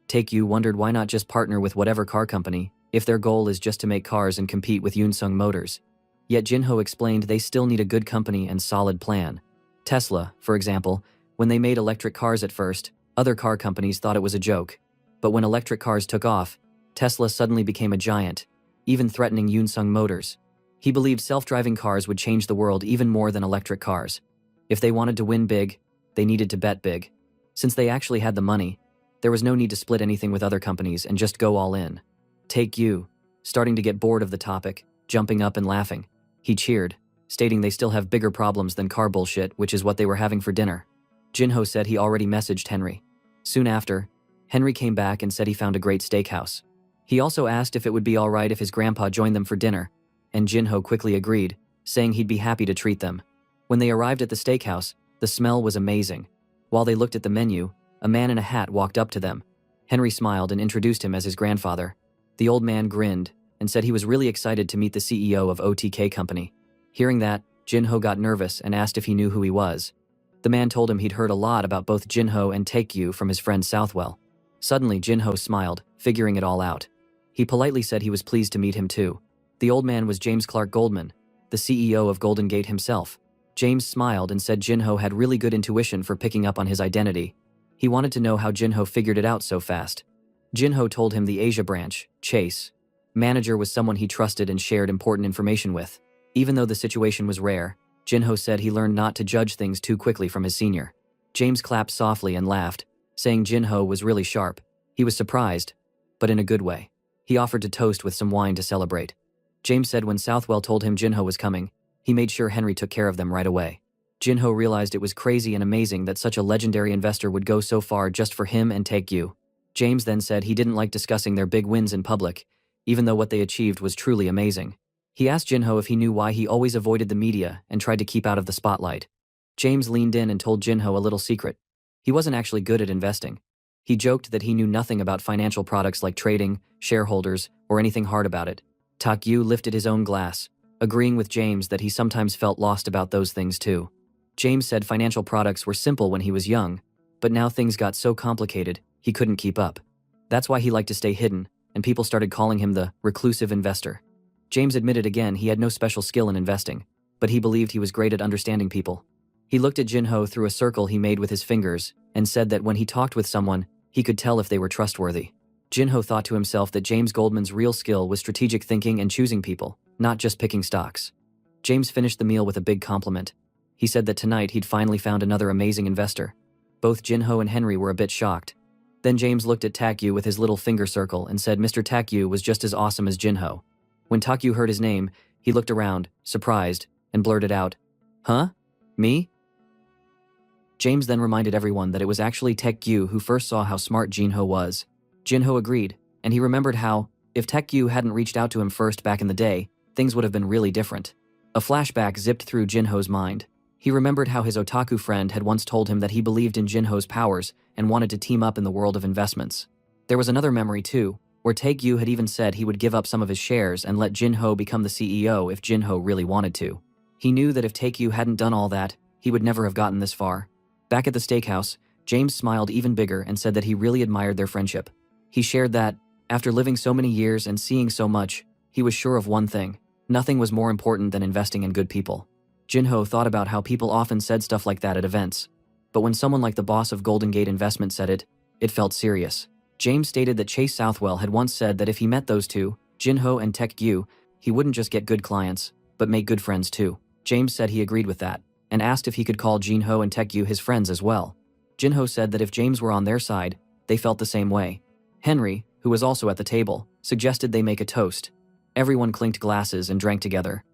Taekyu wondered why not just partner with whatever car company if their goal is just to make cars and compete with Yunsung Motors. Yet Jinho explained they still need a good company and solid plan. Tesla, for example, when they made electric cars at first, other car companies thought it was a joke. But when electric cars took off, Tesla suddenly became a giant, even threatening Yunsung Motors. He believed self-driving cars would change the world even more than electric cars. If they wanted to win big, they needed to bet big. Since they actually had the money, there was no need to split anything with other companies and just go all in. Taekyu, starting to get bored of the topic, jumping up and laughing. He cheered, stating they still have bigger problems than car bullshit, which is what they were having for dinner. Jinho said he already messaged Henry. Soon after, Henry came back and said he found a great steakhouse. He also asked if it would be alright if his grandpa joined them for dinner, and Jinho quickly agreed, saying he'd be happy to treat them. When they arrived at the steakhouse, the smell was amazing. While they looked at the menu, a man in a hat walked up to them. Henry smiled and introduced him as his grandfather. The old man grinned and said he was really excited to meet the CEO of OTK Company. Hearing that, Jinho got nervous and asked if he knew who he was. The man told him he'd heard a lot about both Jinho and Taekyu from his friend Southwell. Suddenly, Jinho smiled, figuring it all out. He politely said he was pleased to meet him too. The old man was James Clark Goldman, the CEO of Golden Gate himself. James smiled and said Jinho had really good intuition for picking up on his identity. He wanted to know how Jinho figured it out so fast. Jinho told him the Asia branch, Chase, manager was someone he trusted and shared important information with. Even though the situation was rare, Jinho said he learned not to judge things too quickly from his senior. James clapped softly and laughed, saying Jinho was really sharp. He was surprised, but in a good way. He offered to toast with some wine to celebrate. James said when Southwell told him Jinho was coming, he made sure Henry took care of them right away. Jinho realized it was crazy and amazing that such a legendary investor would go so far just for him and Taekyu. James then said he didn't like discussing their big wins in public, even though what they achieved was truly amazing. He asked Jinho if he knew why he always avoided the media and tried to keep out of the spotlight. James leaned in and told Jinho a little secret. He wasn't actually good at investing. He joked that he knew nothing about financial products like trading, shareholders, or anything hard about it. Taekyu lifted his own glass, agreeing with James that he sometimes felt lost about those things too. James said financial products were simple when he was young, but now things got so complicated, he couldn't keep up. That's why he liked to stay hidden, and people started calling him the reclusive investor. James admitted again he had no special skill in investing, but he believed he was great at understanding people. He looked at Jinho through a circle he made with his fingers and said that when he talked with someone, he could tell if they were trustworthy. Jinho thought to himself that James Goldman's real skill was strategic thinking and choosing people, not just picking stocks. James finished the meal with a big compliment. He said that tonight he'd finally found another amazing investor. Both Jinho and Henry were a bit shocked. Then James looked at Taekyu with his little finger circle and said Mr. Taekyu was just as awesome as Jinho. When Taekyu heard his name, he looked around, surprised, and blurted out, "Huh? Me?" James then reminded everyone that it was actually Taekyu who first saw how smart Jinho was. Jinho agreed, and he remembered how, if Taekyu hadn't reached out to him first back in the day, things would have been really different. A flashback zipped through Jinho's mind. He remembered how his otaku friend had once told him that he believed in Jinho's powers and wanted to team up in the world of investments. There was another memory too, where Taekyu had even said he would give up some of his shares and let Jinho become the CEO if Jinho really wanted to. He knew that if Taekyu hadn't done all that, he would never have gotten this far. Back at the steakhouse, James smiled even bigger and said that he really admired their friendship. He shared that, after living so many years and seeing so much, he was sure of one thing: nothing was more important than investing in good people. Jinho thought about how people often said stuff like that at events. But when someone like the boss of Golden Gate Investment said it, it felt serious. James stated that Chase Southwell had once said that if he met those two, Jinho and Taekyu, he wouldn't just get good clients, but make good friends too. James said he agreed with that, and asked if he could call Jinho and Taekyu his friends as well. Jinho said that if James were on their side, they felt the same way. Henry, who was also at the table, suggested they make a toast. Everyone clinked glasses and drank together.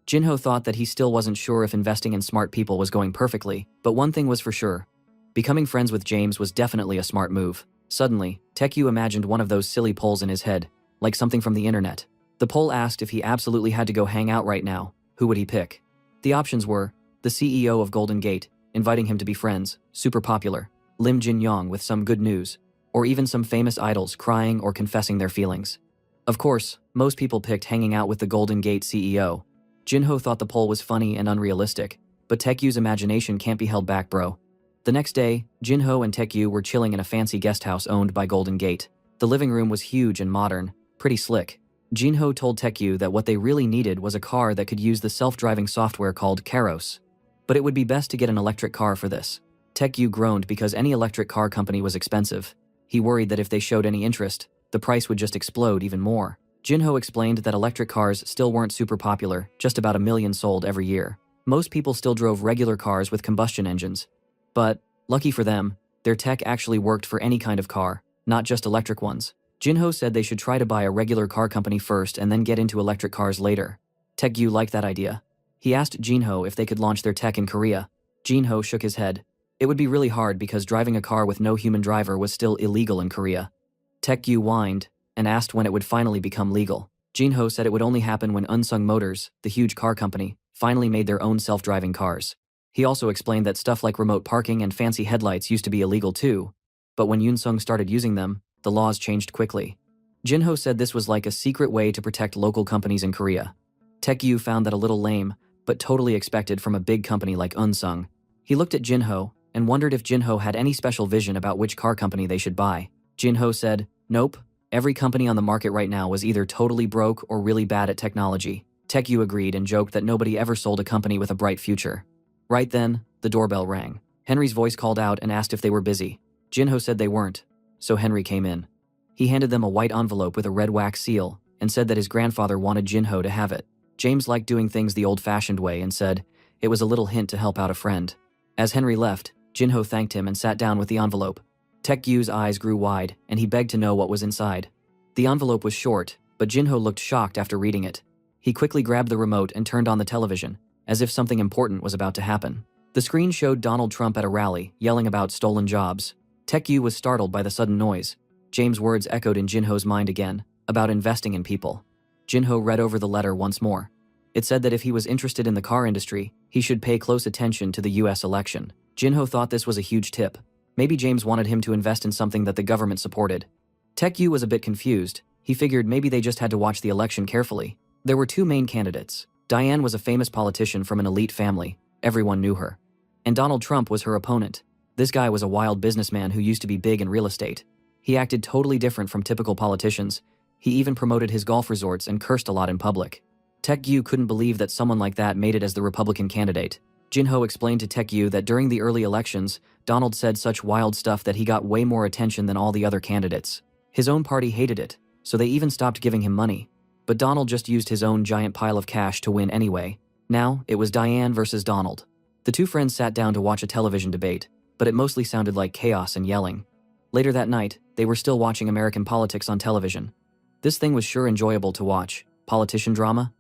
Jinho thought that he still wasn't sure if investing in smart people was going perfectly, but one thing was for sure. Becoming friends with James was definitely a smart move. Suddenly, Taekyu imagined one of those silly polls in his head, like something from the internet. The poll asked if he absolutely had to go hang out right now, who would he pick? The options were the CEO of Golden Gate, inviting him to be friends, super popular, Lim Jin-yong with some good news, or even some famous idols crying or confessing their feelings. Of course, most people picked hanging out with the Golden Gate CEO. Jinho thought the poll was funny and unrealistic, but Taekyu's imagination can't be held back, bro. The next day, Jinho and Taekyu were chilling in a fancy guest house owned by Golden Gate. The living room was huge and modern, pretty slick. Jinho told Taekyu that what they really needed was a car that could use the self-driving software called Karos. But it would be best to get an electric car for this. Taekyu groaned because any electric car company was expensive. He worried that if they showed any interest, the price would just explode even more. Jinho explained that electric cars still weren't super popular, just about 1 million sold every year. Most people still drove regular cars with combustion engines. But, lucky for them, their tech actually worked for any kind of car, not just electric ones. Jinho said they should try to buy a regular car company first and then get into electric cars later. Taekyu liked that idea. He asked Jinho if they could launch their tech in Korea. Jinho shook his head. It would be really hard because driving a car with no human driver was still illegal in Korea. Taekyu whined and asked when it would finally become legal. Jinho said it would only happen when Unsung Motors, the huge car company, finally made their own self-driving cars. He also explained that stuff like remote parking and fancy headlights used to be illegal too, but when Yunsung started using them, the laws changed quickly. Jinho said this was like a secret way to protect local companies in Korea. Taekyu found that a little lame, but totally expected from a big company like Unsung. He looked at Jinho and wondered if Jinho had any special vision about which car company they should buy. Jinho said, "Nope, every company on the market right now was either totally broke or really bad at technology." Taekyu agreed and joked that nobody ever sold a company with a bright future. Right then, the doorbell rang. Henry's voice called out and asked if they were busy. Jinho said they weren't, so Henry came in. He handed them a white envelope with a red wax seal and said that his grandfather wanted Jinho to have it. James liked doing things the old-fashioned way and said it was a little hint to help out a friend. As Henry left, Jinho thanked him and sat down with the envelope. Taek-gyu's eyes grew wide, and he begged to know what was inside. The envelope was short, but Jinho looked shocked after reading it. He quickly grabbed the remote and turned on the television, as if something important was about to happen. The screen showed Donald Trump at a rally, yelling about stolen jobs. Taek-gyu was startled by the sudden noise. James' words echoed in Jinho's mind again, about investing in people. Jinho read over the letter once more. It said that if he was interested in the car industry, he should pay close attention to the US election. Jinho thought this was a huge tip. Maybe James wanted him to invest in something that the government supported. Taek-gyu was a bit confused. He figured maybe they just had to watch the election carefully. There were two main candidates. Diane was a famous politician from an elite family. Everyone knew her. And Donald Trump was her opponent. This guy was a wild businessman who used to be big in real estate. He acted totally different from typical politicians. He even promoted his golf resorts and cursed a lot in public. Taek-gyu couldn't believe that someone like that made it as the Republican candidate. Jinho explained to Taek-gyu that during the early elections, Donald said such wild stuff that he got way more attention than all the other candidates. His own party hated it, so they even stopped giving him money. But Donald just used his own giant pile of cash to win anyway. Now, it was Diane versus Donald. The two friends sat down to watch a television debate, but it mostly sounded like chaos and yelling. Later that night, they were still watching American politics on television. This thing was sure enjoyable to watch. Politician drama?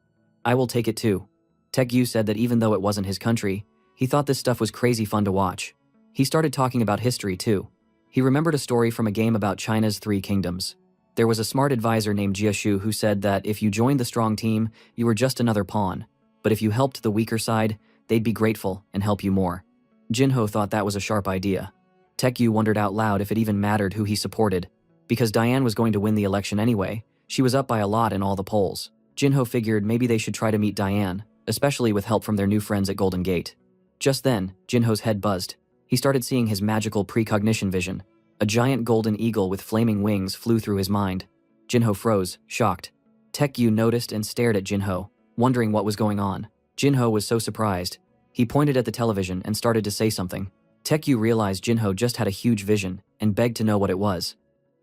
I will take it too. Taek-gyu said that even though it wasn't his country, he thought this stuff was crazy fun to watch. He started talking about history too. He remembered a story from a game about China's 3 kingdoms. There was a smart advisor named Jiashu who said that if you joined the strong team, you were just another pawn. But if you helped the weaker side, they'd be grateful and help you more. Jinho thought that was a sharp idea. Taek-gyu wondered out loud if it even mattered who he supported. Because Diane was going to win the election anyway, she was up by a lot in all the polls. Jinho figured maybe they should try to meet Diane, especially with help from their new friends at Golden Gate. Just then, Jinho's head buzzed. He started seeing his magical precognition vision. A giant golden eagle with flaming wings flew through his mind. Jinho froze, shocked. Taek-gyu noticed and stared at Jinho, wondering what was going on. Jinho was so surprised. He pointed at the television and started to say something. Taek-gyu realized Jinho just had a huge vision and begged to know what it was.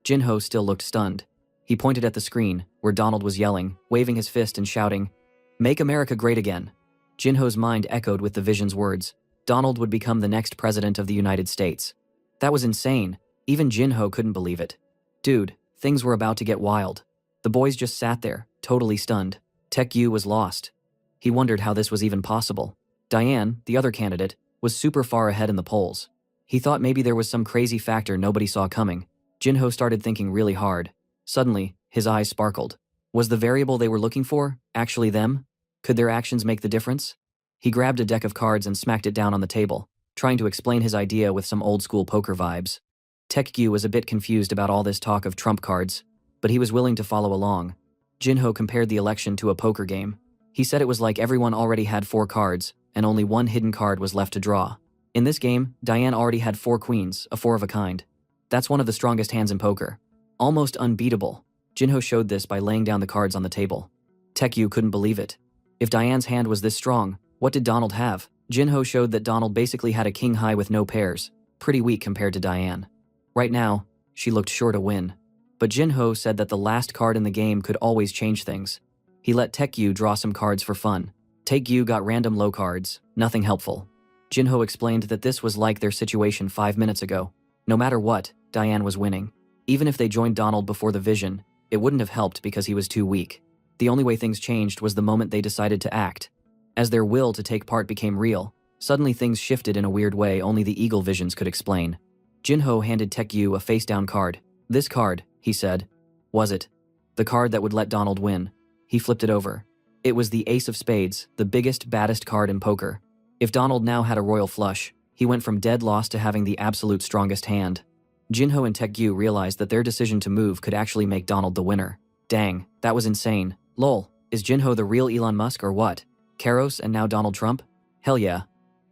Jinho still looked stunned. He pointed at the screen, where Donald was yelling, waving his fist and shouting, "Make America great again." Jinho's mind echoed with the vision's words. Donald would become the next president of the United States. That was insane. Even Jinho couldn't believe it. Dude, things were about to get wild. The boys just sat there, totally stunned. Taek-gyu was lost. He wondered how this was even possible. Diane, the other candidate, was super far ahead in the polls. He thought maybe there was some crazy factor nobody saw coming. Jinho started thinking really hard. Suddenly, his eyes sparkled. Was the variable they were looking for actually them? Could their actions make the difference? He grabbed a deck of cards and smacked it down on the table, trying to explain his idea with some old-school poker vibes. Taek-gyu was a bit confused about all this talk of trump cards, but he was willing to follow along. Jinho compared the election to a poker game. He said it was like everyone already had 4 cards, and only one hidden card was left to draw. In this game, Diane already had 4 queens, a 4 of a kind. That's one of the strongest hands in poker. Almost unbeatable. Jinho showed this by laying down the cards on the table. Taek-gyu couldn't believe it. If Diane's hand was this strong, what did Donald have? Jinho showed that Donald basically had a king high with no pairs. Pretty weak compared to Diane. Right now, she looked sure to win. But Jinho said that the last card in the game could always change things. He let Taek-gyu draw some cards for fun. Taek-gyu got random low cards, nothing helpful. Jinho explained that this was like their situation 5 minutes ago. No matter what, Diane was winning. Even if they joined Donald before the vision, it wouldn't have helped because he was too weak. The only way things changed was the moment they decided to act. As their will to take part became real, suddenly things shifted in a weird way only the eagle visions could explain. Jinho handed Taek-gyu a face-down card. "This card," he said. Was it? The card that would let Donald win. He flipped it over. It was the Ace of Spades, the biggest, baddest card in poker. If Donald now had a royal flush, he went from dead loss to having the absolute strongest hand. Jinho and Taek-gyu realized that their decision to move could actually make Donald the winner. Dang, that was insane. Lol, is Jinho the real Elon Musk or what? Karos and now Donald Trump? Hell yeah.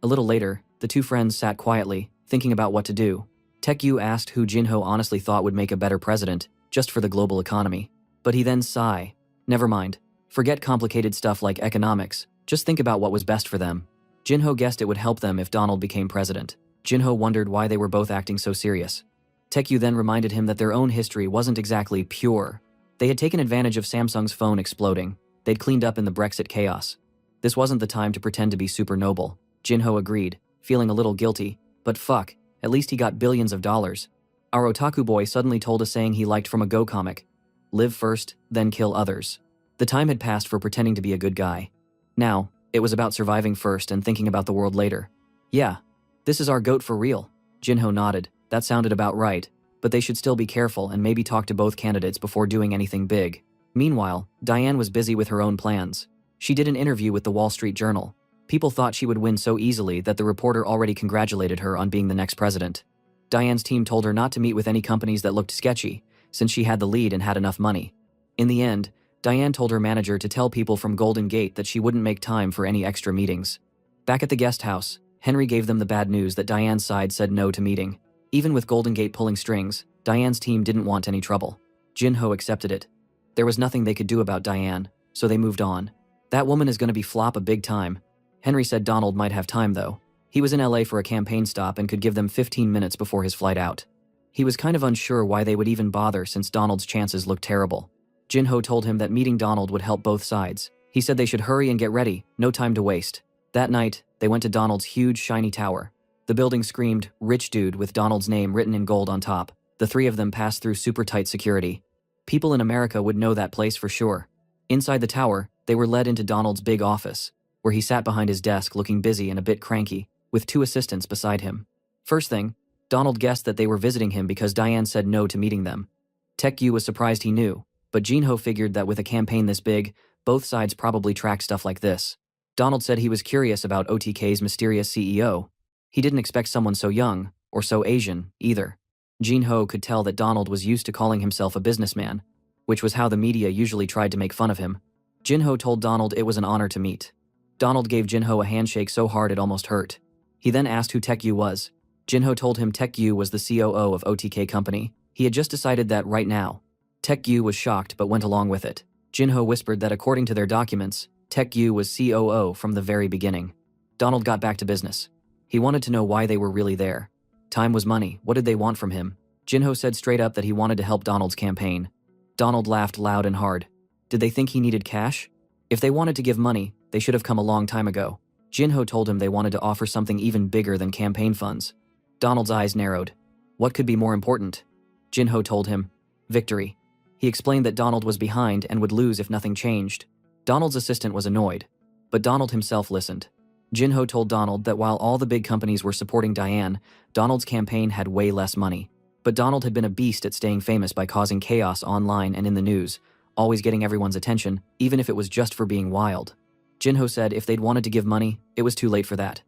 A little later, the two friends sat quietly, thinking about what to do. Taek-gyu asked who Jinho honestly thought would make a better president, just for the global economy. But he then sighed. Never mind. Forget complicated stuff like economics. Just think about what was best for them. Jinho guessed it would help them if Donald became president. Jinho wondered why they were both acting so serious. Taek-gyu then reminded him that their own history wasn't exactly pure. They had taken advantage of Samsung's phone exploding. They'd cleaned up in the Brexit chaos. This wasn't the time to pretend to be super noble. Jinho agreed, feeling a little guilty. But fuck, at least he got billions of dollars. Our otaku boy suddenly told a saying he liked from a Go comic: live first, then kill others. The time had passed for pretending to be a good guy. Now, it was about surviving first and thinking about the world later. Yeah, this is our goat for real. Jinho nodded. That sounded about right, but they should still be careful and maybe talk to both candidates before doing anything big. Meanwhile, Diane was busy with her own plans. She did an interview with the Wall Street Journal. People thought she would win so easily that the reporter already congratulated her on being the next president. Diane's team told her not to meet with any companies that looked sketchy, since she had the lead and had enough money. In the end, Diane told her manager to tell people from Golden Gate that she wouldn't make time for any extra meetings. Back at the guest house, Henry gave them the bad news that Diane's side said no to meeting. Even with Golden Gate pulling strings, Diane's team didn't want any trouble. Jinho accepted it. There was nothing they could do about Diane, so they moved on. That woman is going to be flop a big time. Henry said Donald might have time though. He was in LA for a campaign stop and could give them 15 minutes before his flight out. He was kind of unsure why they would even bother since Donald's chances looked terrible. Jinho told him that meeting Donald would help both sides. He said they should hurry and get ready, no time to waste. That night, they went to Donald's huge shiny tower. The building screamed, "Rich Dude," with Donald's name written in gold on top. The three of them passed through super tight security. People in America would know that place for sure. Inside the tower, they were led into Donald's big office, where he sat behind his desk looking busy and a bit cranky, with two assistants beside him. First thing, Donald guessed that they were visiting him because Diane said no to meeting them. Tech-Yu was surprised he knew, but Jinho figured that with a campaign this big, both sides probably track stuff like this. Donald said he was curious about OTK's mysterious CEO. He didn't expect someone so young, or so Asian, either. Jinho could tell that Donald was used to calling himself a businessman, which was how the media usually tried to make fun of him. Jinho told Donald it was an honor to meet. Donald gave Jinho a handshake so hard it almost hurt. He then asked who Tech-Yu was. Jinho told him Tech-Yu was the COO of OTK Company. He had just decided that right now. Tech-Yu was shocked but went along with it. Jinho whispered that according to their documents, Tech-Yu was COO from the very beginning. Donald got back to business. He wanted to know why they were really there. Time was money. What did they want from him? Jinho said straight up that he wanted to help Donald's campaign. Donald laughed loud and hard. Did they think he needed cash? If they wanted to give money, they should have come a long time ago. Jinho told him they wanted to offer something even bigger than campaign funds. Donald's eyes narrowed. What could be more important? Jinho told him, victory. He explained that Donald was behind and would lose if nothing changed. Donald's assistant was annoyed, but Donald himself listened. Jinho told Donald that while all the big companies were supporting Diane, Donald's campaign had way less money. But Donald had been a beast at staying famous by causing chaos online and in the news, always getting everyone's attention, even if it was just for being wild. Jinho said if they'd wanted to give money, it was too late for that.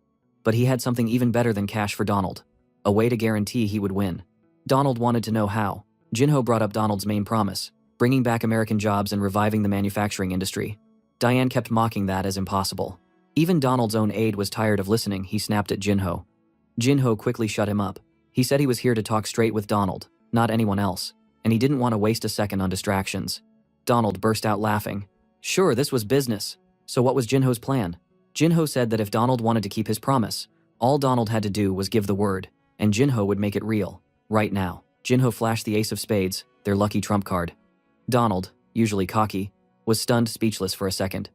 But he had something even better than cash for Donald. A way to guarantee he would win. Donald wanted to know how. Jinho brought up Donald's main promise, bringing back American jobs and reviving the manufacturing industry. Diane kept mocking that as impossible. Even Donald's own aide was tired of listening. He snapped at Jinho. Jinho quickly shut him up. He said he was here to talk straight with Donald, not anyone else, and he didn't want to waste a second on distractions. Donald burst out laughing. Sure, this was business. So what was Jinho's plan? Jinho said that if Donald wanted to keep his promise, all Donald had to do was give the word, and Jinho would make it real, right now. Jinho flashed the ace of spades, their lucky trump card. Donald, usually cocky, was stunned speechless for a second.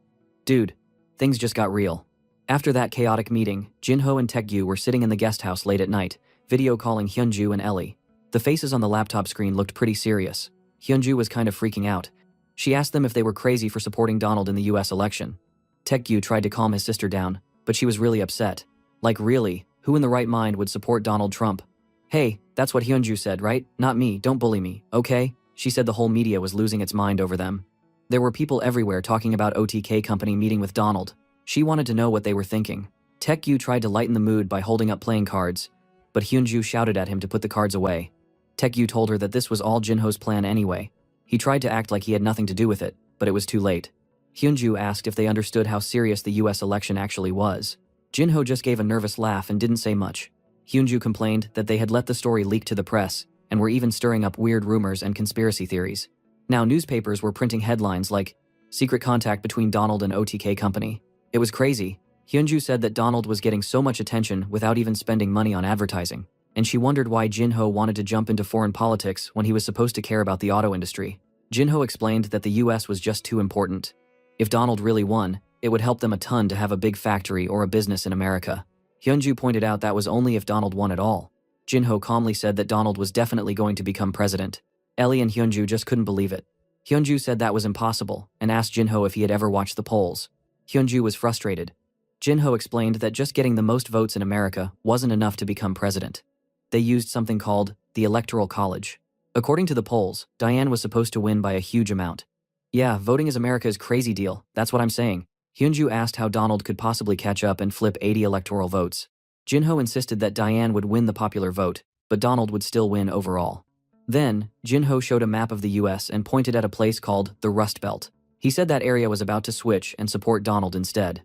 Dude, things just got real. After that chaotic meeting, Jinho and Tech-Yu were sitting in the guest house late at night, video calling Hyunju and Ellie. The faces on the laptop screen looked pretty serious. Hyunju was kind of freaking out. She asked them if they were crazy for supporting Donald in the US election. Tech-Yu tried to calm his sister down, but she was really upset. Like really, who in the right mind would support Donald Trump? Hey, that's what Hyunju said, right? Not me, don't bully me, okay? She said the whole media was losing its mind over them. There were people everywhere talking about OTK Company meeting with Donald. She wanted to know what they were thinking. Tech-Yu tried to lighten the mood by holding up playing cards, but Hyunju shouted at him to put the cards away. Tech-Yu told her that this was all Jinho's plan anyway. He tried to act like he had nothing to do with it, but it was too late. Hyunju asked if they understood how serious the US election actually was. Jinho just gave a nervous laugh and didn't say much. Hyunju complained that they had let the story leak to the press and were even stirring up weird rumors and conspiracy theories. Now newspapers were printing headlines like, "Secret contact between Donald and OTK Company." It was crazy. Hyunju said that Donald was getting so much attention without even spending money on advertising, and she wondered why Jinho wanted to jump into foreign politics when he was supposed to care about the auto industry. Jinho explained that the US was just too important. If Donald really won, it would help them a ton to have a big factory or a business in America. Hyunju pointed out that was only if Donald won at all. Jinho calmly said that Donald was definitely going to become president. Ellie and Hyunju just couldn't believe it. Hyunju said that was impossible and asked Jinho if he had ever watched the polls. Hyunju was frustrated. Jinho explained that just getting the most votes in America wasn't enough to become president. They used something called the Electoral College. According to the polls, Diane was supposed to win by a huge amount. Yeah, voting is America's crazy deal, that's what I'm saying. Hyunju asked how Donald could possibly catch up and flip 80 electoral votes. Jinho insisted that Diane would win the popular vote, but Donald would still win overall. Then, Jinho showed a map of the US and pointed at a place called the Rust Belt. He said that area was about to switch and support Donald instead.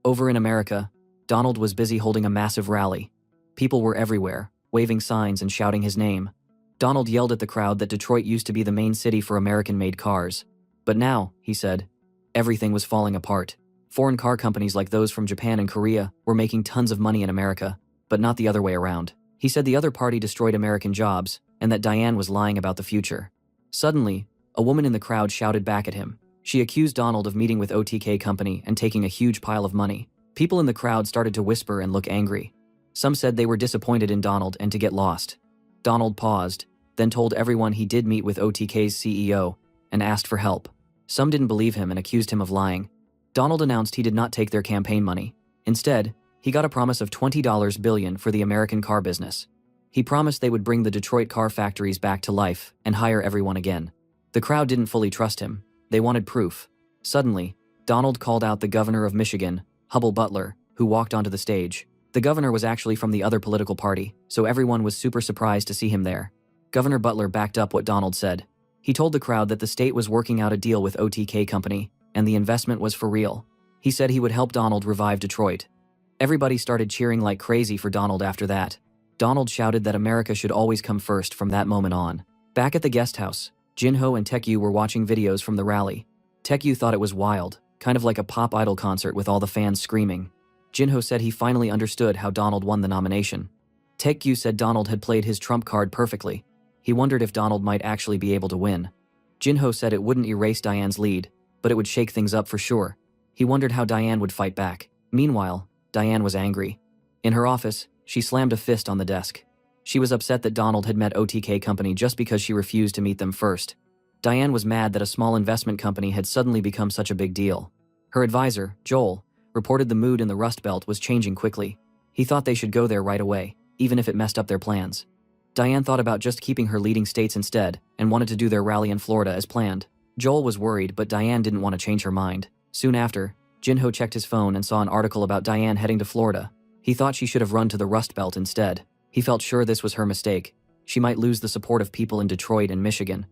Over in America, Donald was busy holding a massive rally. People were everywhere, waving signs and shouting his name. Donald yelled at the crowd that Detroit used to be the main city for American-made cars. But now, he said, everything was falling apart. Foreign car companies like those from Japan and Korea were making tons of money in America, but not the other way around. He said the other party destroyed American jobs, and that Diane was lying about the future. Suddenly, a woman in the crowd shouted back at him. She accused Donald of meeting with OTK Company and taking a huge pile of money. People in the crowd started to whisper and look angry. Some said they were disappointed in Donald and to get lost. Donald paused, then told everyone he did meet with OTK's CEO and asked for help. Some didn't believe him and accused him of lying. Donald announced he did not take their campaign money. Instead, he got a promise of $20 billion for the American car business. He promised they would bring the Detroit car factories back to life and hire everyone again. The crowd didn't fully trust him. They wanted proof. Suddenly, Donald called out the governor of Michigan, Hubble Butler, who walked onto the stage. The governor was actually from the other political party, so everyone was super surprised to see him there. Governor Butler backed up what Donald said. He told the crowd that the state was working out a deal with OTK Company, and the investment was for real. He said he would help Donald revive Detroit. Everybody started cheering like crazy for Donald after that. Donald shouted that America should always come first from that moment on. Back at the guest house, Jinho and Taekyu were watching videos from the rally. Taekyu thought it was wild, kind of like a pop idol concert with all the fans screaming. Jinho said he finally understood how Donald won the nomination. Taekyu said Donald had played his trump card perfectly. He wondered if Donald might actually be able to win. Jinho said it wouldn't erase Diane's lead, but it would shake things up for sure. He wondered how Diane would fight back. Meanwhile, Diane was angry. In her office, she slammed a fist on the desk. She was upset that Donald had met OTK Company just because she refused to meet them first. Diane was mad that a small investment company had suddenly become such a big deal. Her advisor, Joel, reported the mood in the Rust Belt was changing quickly. He thought they should go there right away, even if it messed up their plans. Diane thought about just keeping her leading states instead and wanted to do their rally in Florida as planned. Joel was worried, but Diane didn't want to change her mind. Soon after, Jinho checked his phone and saw an article about Diane heading to Florida. He thought she should have run to the Rust Belt instead. He felt sure this was her mistake. She might lose the support of people in Detroit and Michigan.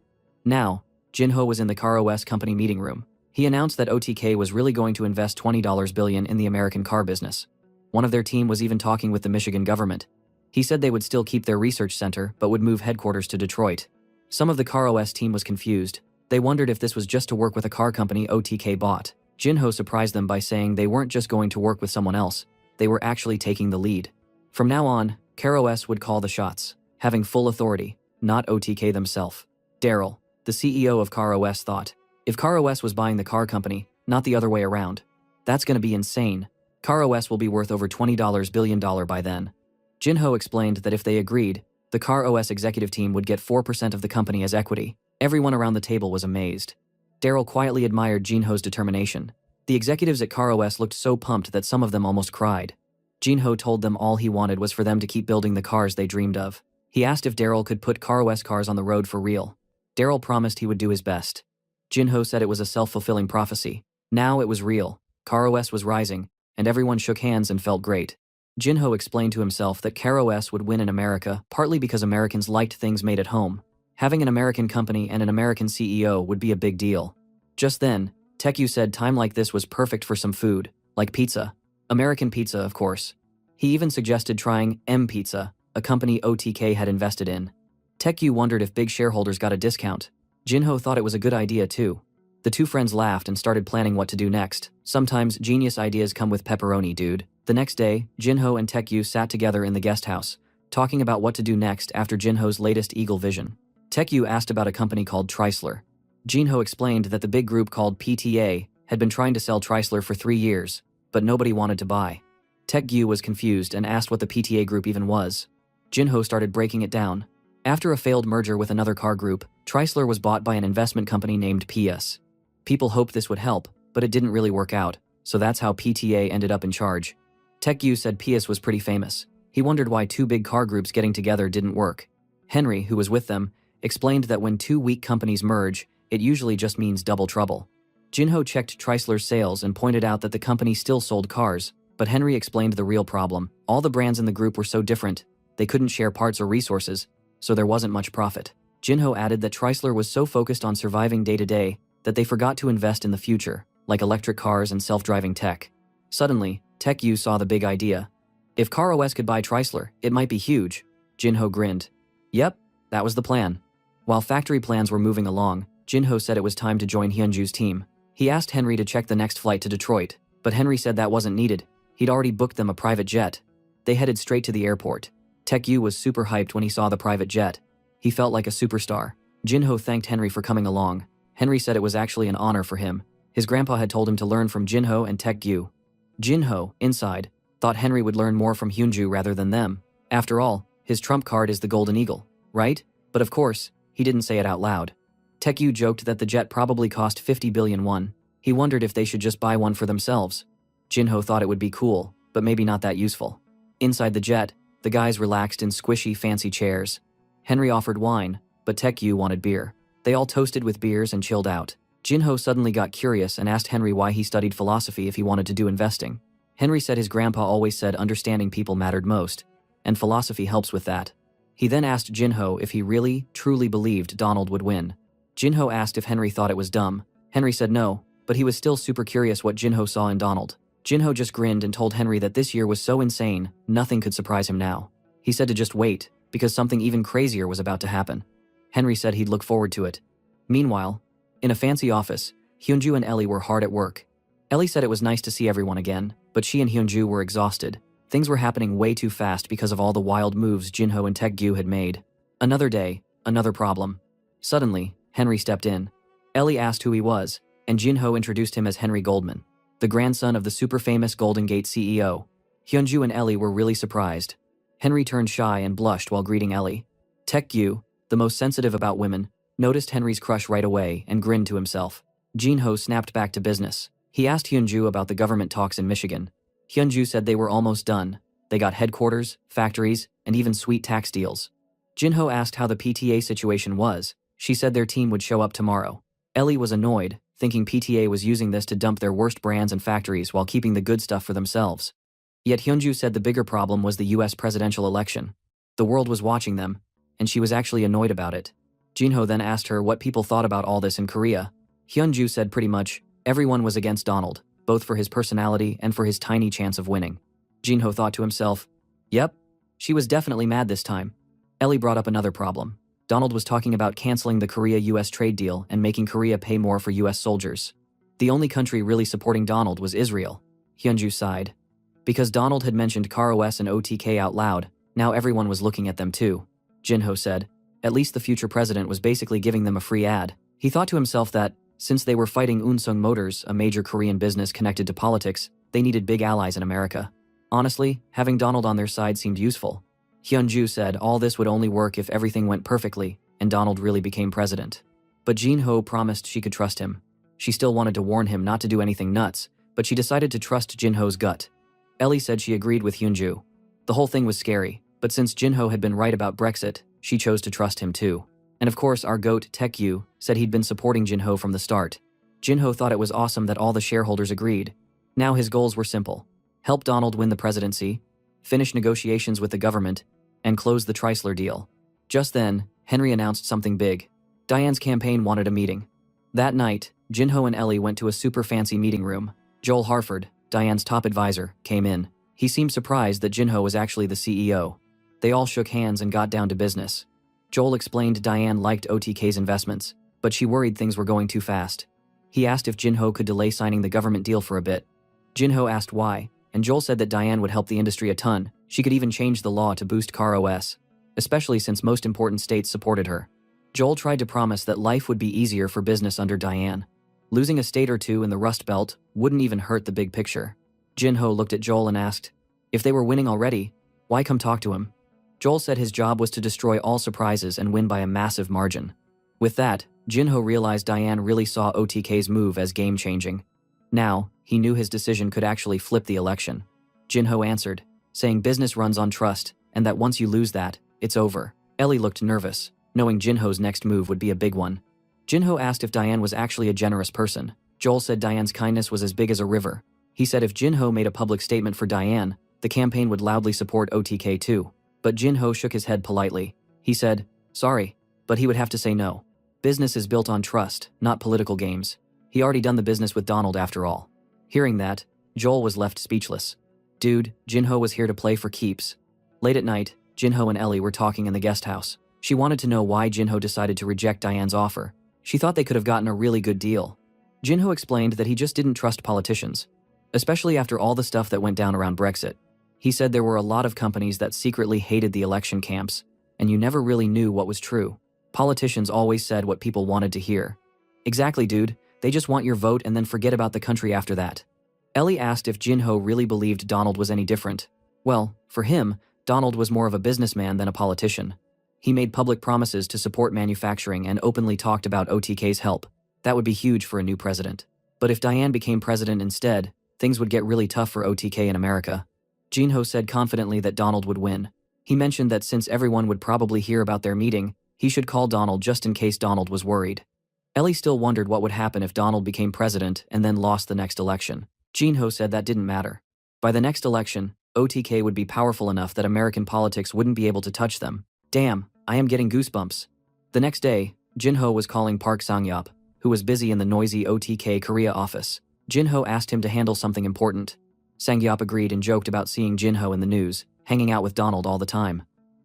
Now, Jinho was in the CarOS company meeting room. He announced that OTK was really going to invest $20 billion in the American car business. One of their team was even talking with the Michigan government. He said they would still keep their research center but would move headquarters to Detroit. Some of the CarOS team was confused. They wondered if this was just to work with a car company OTK bought. Jinho surprised them by saying they weren't just going to work with someone else. They were actually taking the lead. From now on, CarOS would call the shots, having full authority, not OTK themselves. Daryl, the CEO of CarOS, thought, if CarOS was buying the car company, not the other way around, that's going to be insane. CarOS will be worth over $20 billion by then. Jinho explained that if they agreed, the CarOS executive team would get 4% of the company as equity. Everyone around the table was amazed. Daryl quietly admired Jinho's determination. The executives at CarOS looked so pumped that some of them almost cried. Jinho told them all he wanted was for them to keep building the cars they dreamed of. He asked if Daryl could put CarOS cars on the road for real. Daryl promised he would do his best. Jinho said it was a self-fulfilling prophecy. Now it was real. CarOS was rising, and everyone shook hands and felt great. Jinho explained to himself that CarOS would win in America partly because Americans liked things made at home. Having an American company and an American CEO would be a big deal. Just then, Taekyu said time like this was perfect for some food, like pizza. American pizza, of course. He even suggested trying M-Pizza, a company OTK had invested in. Taekyu wondered if big shareholders got a discount. Jinho thought it was a good idea too. The two friends laughed and started planning what to do next. Sometimes genius ideas come with pepperoni, dude. The next day, Jinho and Taekyu sat together in the guest house, talking about what to do next after Jinho's latest eagle vision. Taekyu asked about a company called Tricer. Jinho explained that the big group called PTA had been trying to sell Tricer for 3 years, but nobody wanted to buy. Taekyu was confused and asked what the PTA group even was. Jinho started breaking it down. After a failed merger with another car group, Tricer was bought by an investment company named PS. People hoped this would help, but it didn't really work out, so that's how PTA ended up in charge. Taekyu said PS was pretty famous. He wondered why two big car groups getting together didn't work. Henry, who was with them, explained that when two weak companies merge, it usually just means double trouble. Jinho checked Tricer's sales and pointed out that the company still sold cars, but Henry explained the real problem. All the brands in the group were so different, they couldn't share parts or resources, so there wasn't much profit. Jinho added that Tricer was so focused on surviving day to day that they forgot to invest in the future, like electric cars and self-driving tech. Suddenly, Taekyu saw the big idea. If CarOS could buy Tricer, it might be huge. Jinho grinned. Yep, that was the plan. While factory plans were moving along, Jinho said it was time to join Hyunju's team. He asked Henry to check the next flight to Detroit, but Henry said that wasn't needed. He'd already booked them a private jet. They headed straight to the airport. Taekyu was super hyped when he saw the private jet. He felt like a superstar. Jinho thanked Henry for coming along. Henry said it was actually an honor for him. His grandpa had told him to learn from Jinho and Taekyu. Jinho, inside, thought Henry would learn more from Hyunju rather than them. After all, his trump card is the Golden Eagle, right? But of course, he didn't say it out loud. Taekyu joked that the jet probably cost 50 billion won. He wondered if they should just buy one for themselves. Jinho thought it would be cool, but maybe not that useful. Inside the jet, the guys relaxed in squishy, fancy chairs. Henry offered wine, but Taekyu wanted beer. They all toasted with beers and chilled out. Jinho suddenly got curious and asked Henry why he studied philosophy if he wanted to do investing. Henry said his grandpa always said understanding people mattered most, and philosophy helps with that. He then asked Jinho if he really, truly believed Donald would win. Jinho asked if Henry thought it was dumb. Henry said no, but he was still super curious what Jinho saw in Donald. Jinho just grinned and told Henry that this year was so insane, nothing could surprise him now. He said to just wait, because something even crazier was about to happen. Henry said he'd look forward to it. Meanwhile, in a fancy office, Hyunju and Ellie were hard at work. Ellie said it was nice to see everyone again, but she and Hyunju were exhausted. Things were happening way too fast because of all the wild moves Jinho and Taekyu had made. Another day, another problem. Suddenly, Henry stepped in. Ellie asked who he was, and Jinho introduced him as Henry Goldman, the grandson of the super-famous Golden Gate CEO. Hyunju and Ellie were really surprised. Henry turned shy and blushed while greeting Ellie. Taekyu, the most sensitive about women, noticed Henry's crush right away and grinned to himself. Jinho snapped back to business. He asked Hyunju about the government talks in Michigan. Hyunju said they were almost done. They got headquarters, factories, and even sweet tax deals. Jinho asked how the PTA situation was. She said their team would show up tomorrow. Ellie was annoyed, thinking PTA was using this to dump their worst brands and factories while keeping the good stuff for themselves. Yet Hyunju said the bigger problem was the US presidential election. The world was watching them, and she was actually annoyed about it. Jinho then asked her what people thought about all this in Korea. Hyunju said pretty much, everyone was against Donald, both for his personality and for his tiny chance of winning. Jinho thought to himself, yep, she was definitely mad this time. Ellie brought up another problem. Donald was talking about canceling the Korea-US trade deal and making Korea pay more for US soldiers. The only country really supporting Donald was Israel. Hyunju sighed. Because Donald had mentioned CarOS and OTK out loud, now everyone was looking at them too. Jinho said, at least the future president was basically giving them a free ad. He thought to himself that, since they were fighting Unsung Motors, a major Korean business connected to politics, they needed big allies in America. Honestly, having Donald on their side seemed useful. Hyunju said all this would only work if everything went perfectly and Donald really became president. But Jinho promised she could trust him. She still wanted to warn him not to do anything nuts, but she decided to trust Jinho's gut. Ellie said she agreed with Hyunju. The whole thing was scary, but since Jinho had been right about Brexit, she chose to trust him too. And of course our goat, Taekyu, said he'd been supporting Jinho from the start. Jinho thought it was awesome that all the shareholders agreed. Now his goals were simple. Help Donald win the presidency, finish negotiations with the government, and close the Tricer deal. Just then, Henry announced something big. Diane's campaign wanted a meeting. That night, Jinho and Ellie went to a super fancy meeting room. Joel Harford, Diane's top advisor, came in. He seemed surprised that Jinho was actually the CEO. They all shook hands and got down to business. Joel explained Diane liked OTK's investments, but she worried things were going too fast. He asked if Jinho could delay signing the government deal for a bit. Jinho asked why, and Joel said that Diane would help the industry a ton. She could even change the law to boost CarOS, especially since most important states supported her. Joel tried to promise that life would be easier for business under Diane. Losing a state or two in the Rust Belt wouldn't even hurt the big picture. Jinho looked at Joel and asked, if they were winning already, why come talk to him? Joel said his job was to destroy all surprises and win by a massive margin. With that, Jinho realized Diane really saw OTK's move as game-changing. Now, he knew his decision could actually flip the election. Jinho answered, saying business runs on trust, and that once you lose that, it's over. Ellie looked nervous, knowing Jinho's next move would be a big one. Jinho asked if Diane was actually a generous person. Joel said Diane's kindness was as big as a river. He said if Jinho made a public statement for Diane, the campaign would loudly support OTK too. But Jinho shook his head politely. He said, sorry, but he would have to say no. Business is built on trust, not political games. He already done the business with Donald after all. Hearing that, Joel was left speechless. Dude, Jinho was here to play for keeps. Late at night, Jinho and Ellie were talking in the guest house. She wanted to know why Jinho decided to reject Diane's offer. She thought they could have gotten a really good deal. Jinho explained that he just didn't trust politicians, especially after all the stuff that went down around Brexit. He said there were a lot of companies that secretly hated the election camps, and you never really knew what was true. Politicians always said what people wanted to hear. Exactly, dude. They just want your vote and then forget about the country after that. Ellie asked if Jinho really believed Donald was any different. Well, for him, Donald was more of a businessman than a politician. He made public promises to support manufacturing and openly talked about OTK's help. That would be huge for a new president. But if Diane became president instead, things would get really tough for OTK in America. Jinho said confidently that Donald would win. He mentioned that since everyone would probably hear about their meeting, he should call Donald just in case Donald was worried. Ellie still wondered what would happen if Donald became president and then lost the next election. Jinho said that didn't matter. By the next election, OTK would be powerful enough that American politics wouldn't be able to touch them. Damn, I am getting goosebumps. The next day, Jinho was calling Park Sang-yup, who was busy in the noisy OTK Korea office. Jinho asked him to handle something important. Sang-yup agreed and joked about seeing Jinho in the news, hanging out with Donald all the time.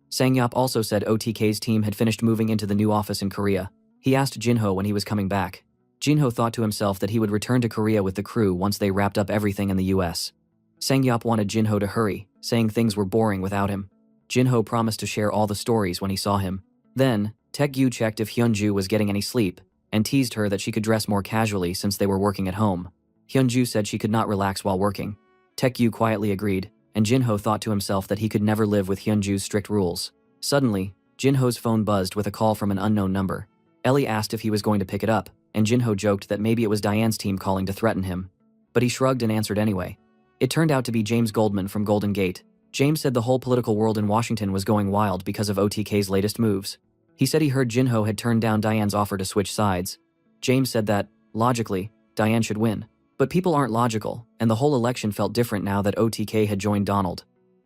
Sang-yup also said OTK's team had finished moving into the new office in Korea. He asked Jinho when he was coming back. Jinho thought to himself that he would return to Korea with the crew once they wrapped up everything in the US. Sang-yup wanted Jinho to hurry, saying things were boring without him. Jinho promised to share all the stories when he saw him. Then, Taek-gyu checked if Hyunju was getting any sleep, and teased her that she could dress more casually since they were working at home. Hyunju said she could not relax while working. Taek-gyu quietly agreed, and Jinho thought to himself that he could never live with Hyunju's strict rules. Suddenly, Jinho's phone buzzed with a call from an unknown number. Ellie asked if he was going to pick it up, and Jinho joked that maybe it was Diane's team calling to threaten him. But he shrugged and answered anyway. It turned out to be James Goldman from Golden Gate. James said the whole political world in Washington was going wild because of OTK's latest moves. He said he heard Jinho had turned down Diane's offer to switch sides. James said that, logically, Diane should win. But people aren't logical, and the whole election felt different now that OTK had joined Donald.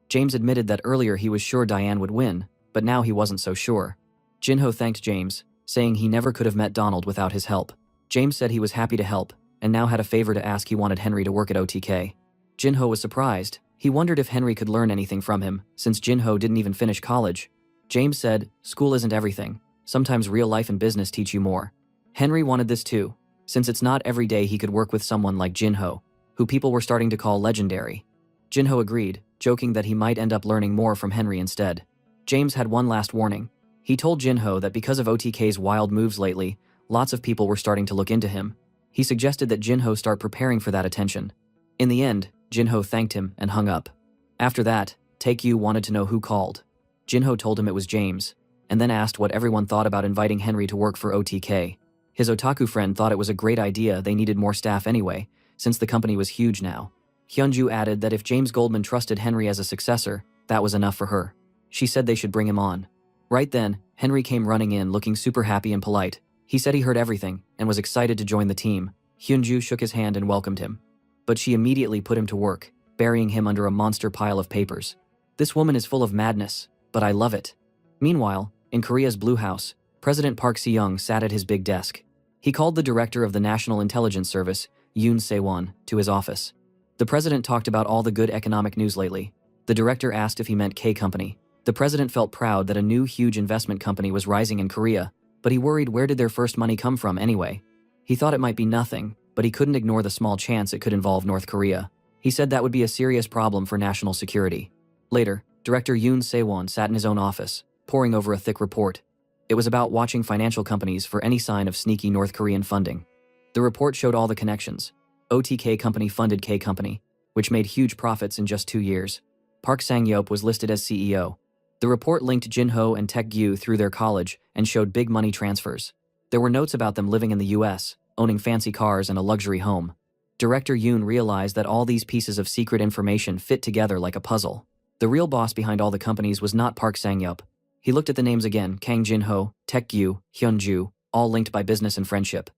James admitted that earlier he was sure Diane would win, but now he wasn't so sure. Jinho thanked James, saying he never could have met Donald without his help. James said he was happy to help, and now had a favor to ask. He wanted Henry to work at OTK. Jinho was surprised. He wondered if Henry could learn anything from him, since Jinho didn't even finish college. James said, school isn't everything. Sometimes real life and business teach you more. Henry wanted this too, since it's not every day he could work with someone like Jinho, who people were starting to call legendary. Jinho agreed, joking that he might end up learning more from Henry instead. James had one last warning. He told Jinho that because of OTK's wild moves lately, lots of people were starting to look into him. He suggested that Jinho start preparing for that attention. In the end, Jinho thanked him and hung up. After that, Taek-gyu wanted to know who called. Jinho told him it was James, and then asked what everyone thought about inviting Henry to work for OTK. His otaku friend thought it was a great idea. They needed more staff anyway, since the company was huge now. Hyunju added that if James Goldman trusted Henry as a successor, that was enough for her. She said they should bring him on. Right then, Henry came running in looking super happy and polite. He said he heard everything and was excited to join the team. Hyunju shook his hand and welcomed him. But she immediately put him to work, burying him under a monster pile of papers. This woman is full of madness, but I love it. Meanwhile, in Korea's Blue House, President Park Se-young sat at his big desk. He called the director of the National Intelligence Service, Yoon Se-won, to his office. The president talked about all the good economic news lately. The director asked if he meant K-company. The president felt proud that a new huge investment company was rising in Korea, but he worried where did their first money come from anyway. He thought it might be nothing, but he couldn't ignore the small chance it could involve North Korea. He said that would be a serious problem for national security. Later, Director Yoon Se-won sat in his own office, poring over a thick report. It was about watching financial companies for any sign of sneaky North Korean funding. The report showed all the connections. OTK company funded K company, which made huge profits in just 2 years. Park Sang-yup was listed as CEO. The report linked Jinho and Taek-gyu through their college and showed big money transfers. There were notes about them living in the US, owning fancy cars and a luxury home. Director Yoon realized that all these pieces of secret information fit together like a puzzle. The real boss behind all the companies was not Park Sang-yup. He looked at the names again: Kang Jinho, Taek-gyu, Hyunju, all linked by business and friendship.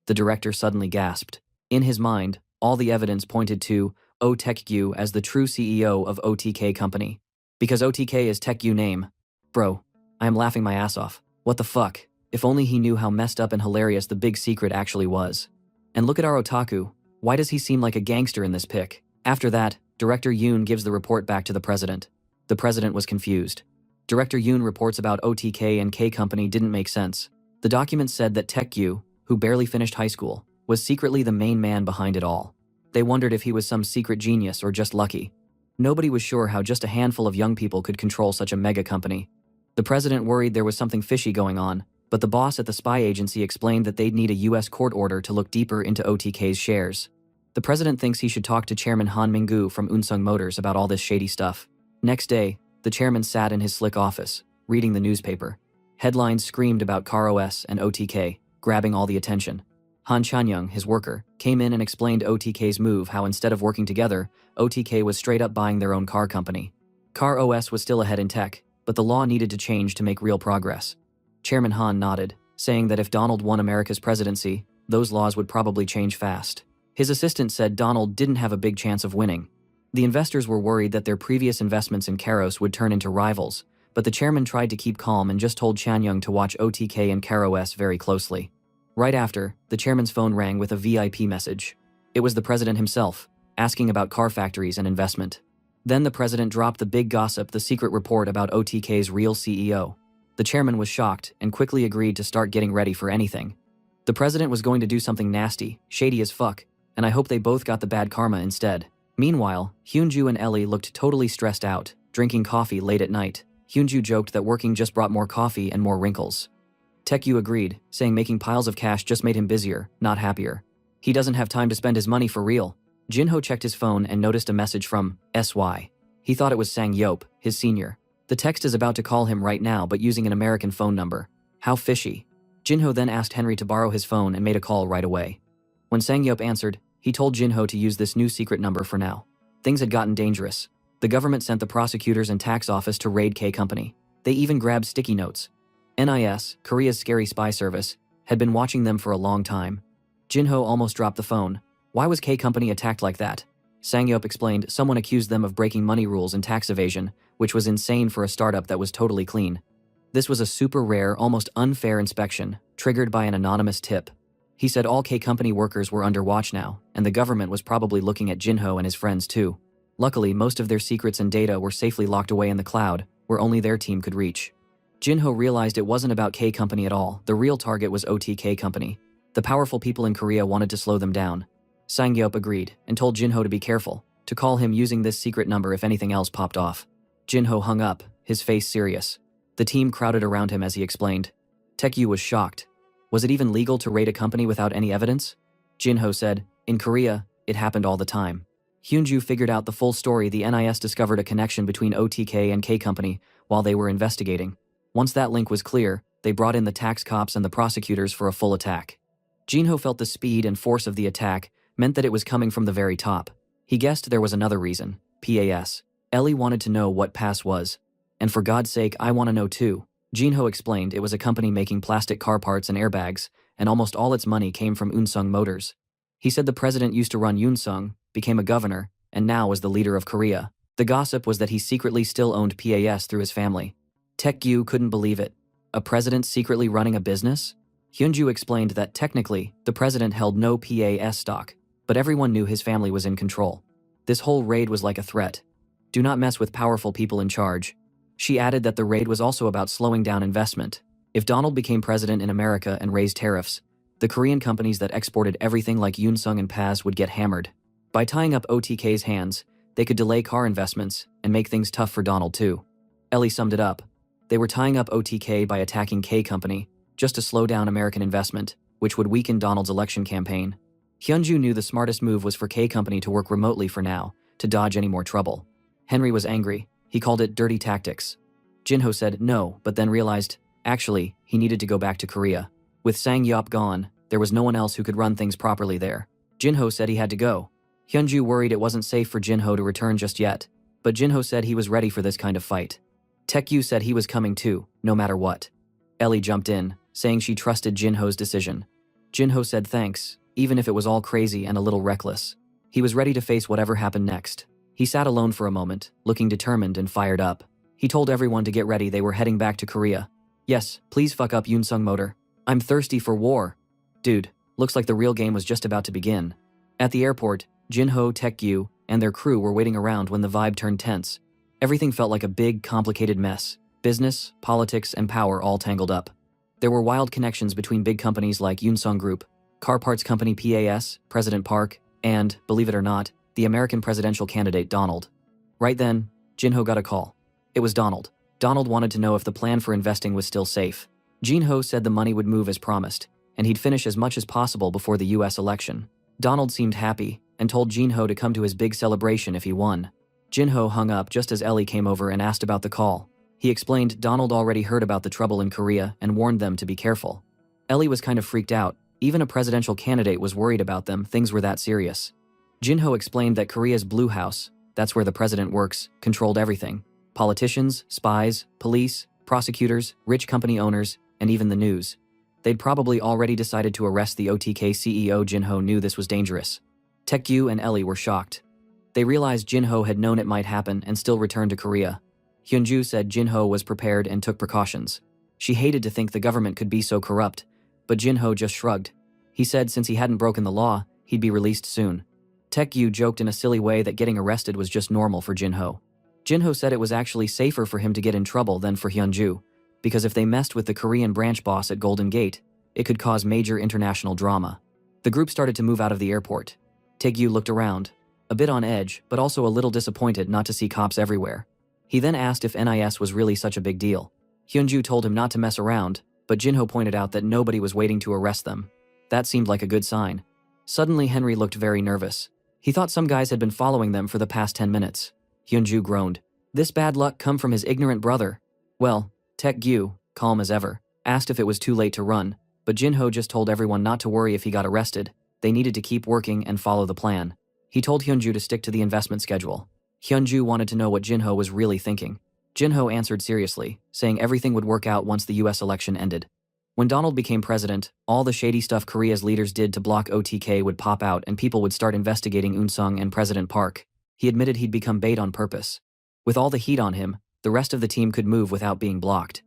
The director suddenly gasped. In his mind, all the evidence pointed to Oh Taek-gyu as the true CEO of OTK company. Because OTK is Taek-gyu name. Bro, I am laughing my ass off. What the fuck? If only he knew how messed up and hilarious the big secret actually was. And look at our otaku. Why does he seem like a gangster in this pic? After that, Director Yoon gives the report back to the president. The president was confused. Director Yoon reports about OTK and K Company didn't make sense. The document said that Taek-gyu, who barely finished high school, was secretly the main man behind it all. They wondered if he was some secret genius or just lucky. Nobody was sure how just a handful of young people could control such a mega company. The president worried there was something fishy going on, but the boss at the spy agency explained that they'd need a US court order to look deeper into OTK's shares. The president thinks he should talk to Chairman Han Ming-gu from Unsung Motors about all this shady stuff. Next day, the chairman sat in his slick office, reading the newspaper. Headlines screamed about CarOS and OTK, grabbing all the attention. Han Chanyoung, his worker, came in and explained OTK's move, how instead of working together, OTK was straight up buying their own car company. CarOS was still ahead in tech, but the law needed to change to make real progress. Chairman Han nodded, saying that if Donald won America's presidency, those laws would probably change fast. His assistant said Donald didn't have a big chance of winning. The investors were worried that their previous investments in Caros would turn into rivals, but the chairman tried to keep calm and just told Chanyoung to watch OTK and CarOS very closely. Right after, the chairman's phone rang with a VIP message. It was the president himself, asking about car factories and investment. Then the president dropped the big gossip, the secret report about OTK's real CEO. The chairman was shocked and quickly agreed to start getting ready for anything. The president was going to do something nasty, shady as fuck, and I hope they both got the bad karma instead. Meanwhile, Hyunju and Ellie looked totally stressed out, drinking coffee late at night. Hyunju joked that working just brought more coffee and more wrinkles. Taek-gyu agreed, saying making piles of cash just made him busier, not happier. He doesn't have time to spend his money for real. Jinho checked his phone and noticed a message from SY. He thought it was Sang-yup, his senior. The text is about to call him right now but using an American phone number. How fishy. Jinho then asked Henry to borrow his phone and made a call right away. When Sang-yup answered, he told Jinho to use this new secret number for now. Things had gotten dangerous. The government sent the prosecutors and tax office to raid K Company. They even grabbed sticky notes. NIS, Korea's scary spy service, had been watching them for a long time. Jinho almost dropped the phone. Why was K Company attacked like that? Sang-yup explained someone accused them of breaking money rules and tax evasion, which was insane for a startup that was totally clean. This was a super rare, almost unfair inspection, triggered by an anonymous tip. He said all K Company workers were under watch now, and the government was probably looking at Jinho and his friends too. Luckily, most of their secrets and data were safely locked away in the cloud, where only their team could reach. Jinho realized it wasn't about K Company at all. The real target was OTK Company. The powerful people in Korea wanted to slow them down. Sang-yup agreed and told Jinho to be careful, to call him using this secret number if anything else popped off. Jinho hung up, his face serious. The team crowded around him as he explained. Taek-gyu was shocked. Was it even legal to raid a company without any evidence? Jinho said, in Korea, it happened all the time. Hyunju figured out the full story. The NIS discovered a connection between OTK and K Company while they were investigating. Once that link was clear, they brought in the tax cops and the prosecutors for a full attack. Jinho felt the speed and force of the attack meant that it was coming from the very top. He guessed there was another reason, PAS. Ellie wanted to know what PAS was. And for God's sake, I want to know too. Jinho explained it was a company making plastic car parts and airbags, and almost all its money came from Unsung Motors. He said the president used to run Unsung, became a governor, and now was the leader of Korea. The gossip was that he secretly still owned PAS through his family. Taek-gyu couldn't believe it. A president secretly running a business? Hyunju explained that technically, the president held no PAS stock, but everyone knew his family was in control. This whole raid was like a threat. Do not mess with powerful people in charge. She added that the raid was also about slowing down investment. If Donald became president in America and raised tariffs, the Korean companies that exported everything like Unsung and PAS would get hammered. By tying up OTK's hands, they could delay car investments and make things tough for Donald too. Ellie summed it up. They were tying up OTK by attacking K Company, just to slow down American investment, which would weaken Donald's election campaign. Hyunju knew the smartest move was for K Company to work remotely for now, to dodge any more trouble. Henry was angry. He called it dirty tactics. Jinho said no, but then realized, actually, he needed to go back to Korea. With Sang Yop gone, there was no one else who could run things properly there. Jinho said he had to go. Hyunju worried it wasn't safe for Jinho to return just yet, but Jinho said he was ready for this kind of fight. Taekyu said he was coming too, no matter what. Ellie jumped in, saying she trusted Jinho's decision. Jinho said thanks, even if it was all crazy and a little reckless. He was ready to face whatever happened next. He sat alone for a moment, looking determined and fired up. He told everyone to get ready, they were heading back to Korea. Yes, please fuck up Yoonsung Motor. I'm thirsty for war. Dude, looks like the real game was just about to begin. At the airport, Jinho, Taekyu, and their crew were waiting around when the vibe turned tense. Everything felt like a big, complicated mess. Business, politics, and power all tangled up. There were wild connections between big companies like Yoonsung Group, car parts company PAS, President Park, and, believe it or not, the American presidential candidate Donald. Right then, Jinho got a call. It was Donald. Donald wanted to know if the plan for investing was still safe. Jinho said the money would move as promised, and he'd finish as much as possible before the US election. Donald seemed happy and told Jinho to come to his big celebration if he won. Jinho hung up just as Ellie came over and asked about the call. He explained Donald already heard about the trouble in Korea and warned them to be careful. Ellie was kind of freaked out. Even a presidential candidate was worried about them, things were that serious. Jinho explained that Korea's Blue House, that's where the president works, controlled everything. Politicians, spies, police, prosecutors, rich company owners, and even the news. They'd probably already decided to arrest the OTK CEO. Jinho knew this was dangerous. Taekyu and Ellie were shocked. They realized Jinho had known it might happen and still returned to Korea. Hyunju said Jinho was prepared and took precautions. She hated to think the government could be so corrupt, but Jinho just shrugged. He said since he hadn't broken the law, he'd be released soon. Taekyu joked in a silly way that getting arrested was just normal for Jinho. Jinho said it was actually safer for him to get in trouble than for Hyunju, because if they messed with the Korean branch boss at Golden Gate, it could cause major international drama. The group started to move out of the airport. Taekyu looked around, a bit on edge, but also a little disappointed not to see cops everywhere. He then asked if NIS was really such a big deal. Hyunju told him not to mess around, but Jinho pointed out that nobody was waiting to arrest them. That seemed like a good sign. Suddenly Henry looked very nervous. He thought some guys had been following them for the past 10 minutes. Hyunju groaned. This bad luck come from his ignorant brother. Well, Taekyu, calm as ever, asked if it was too late to run, but Jinho just told everyone not to worry if he got arrested. They needed to keep working and follow the plan. He told Hyunju to stick to the investment schedule. Hyunju wanted to know what Jinho was really thinking. Jinho answered seriously, saying everything would work out once the US election ended. When Donald became president, all the shady stuff Korea's leaders did to block OTK would pop out and people would start investigating Eun-sung and President Park. He admitted he'd become bait on purpose. With all the heat on him, the rest of the team could move without being blocked.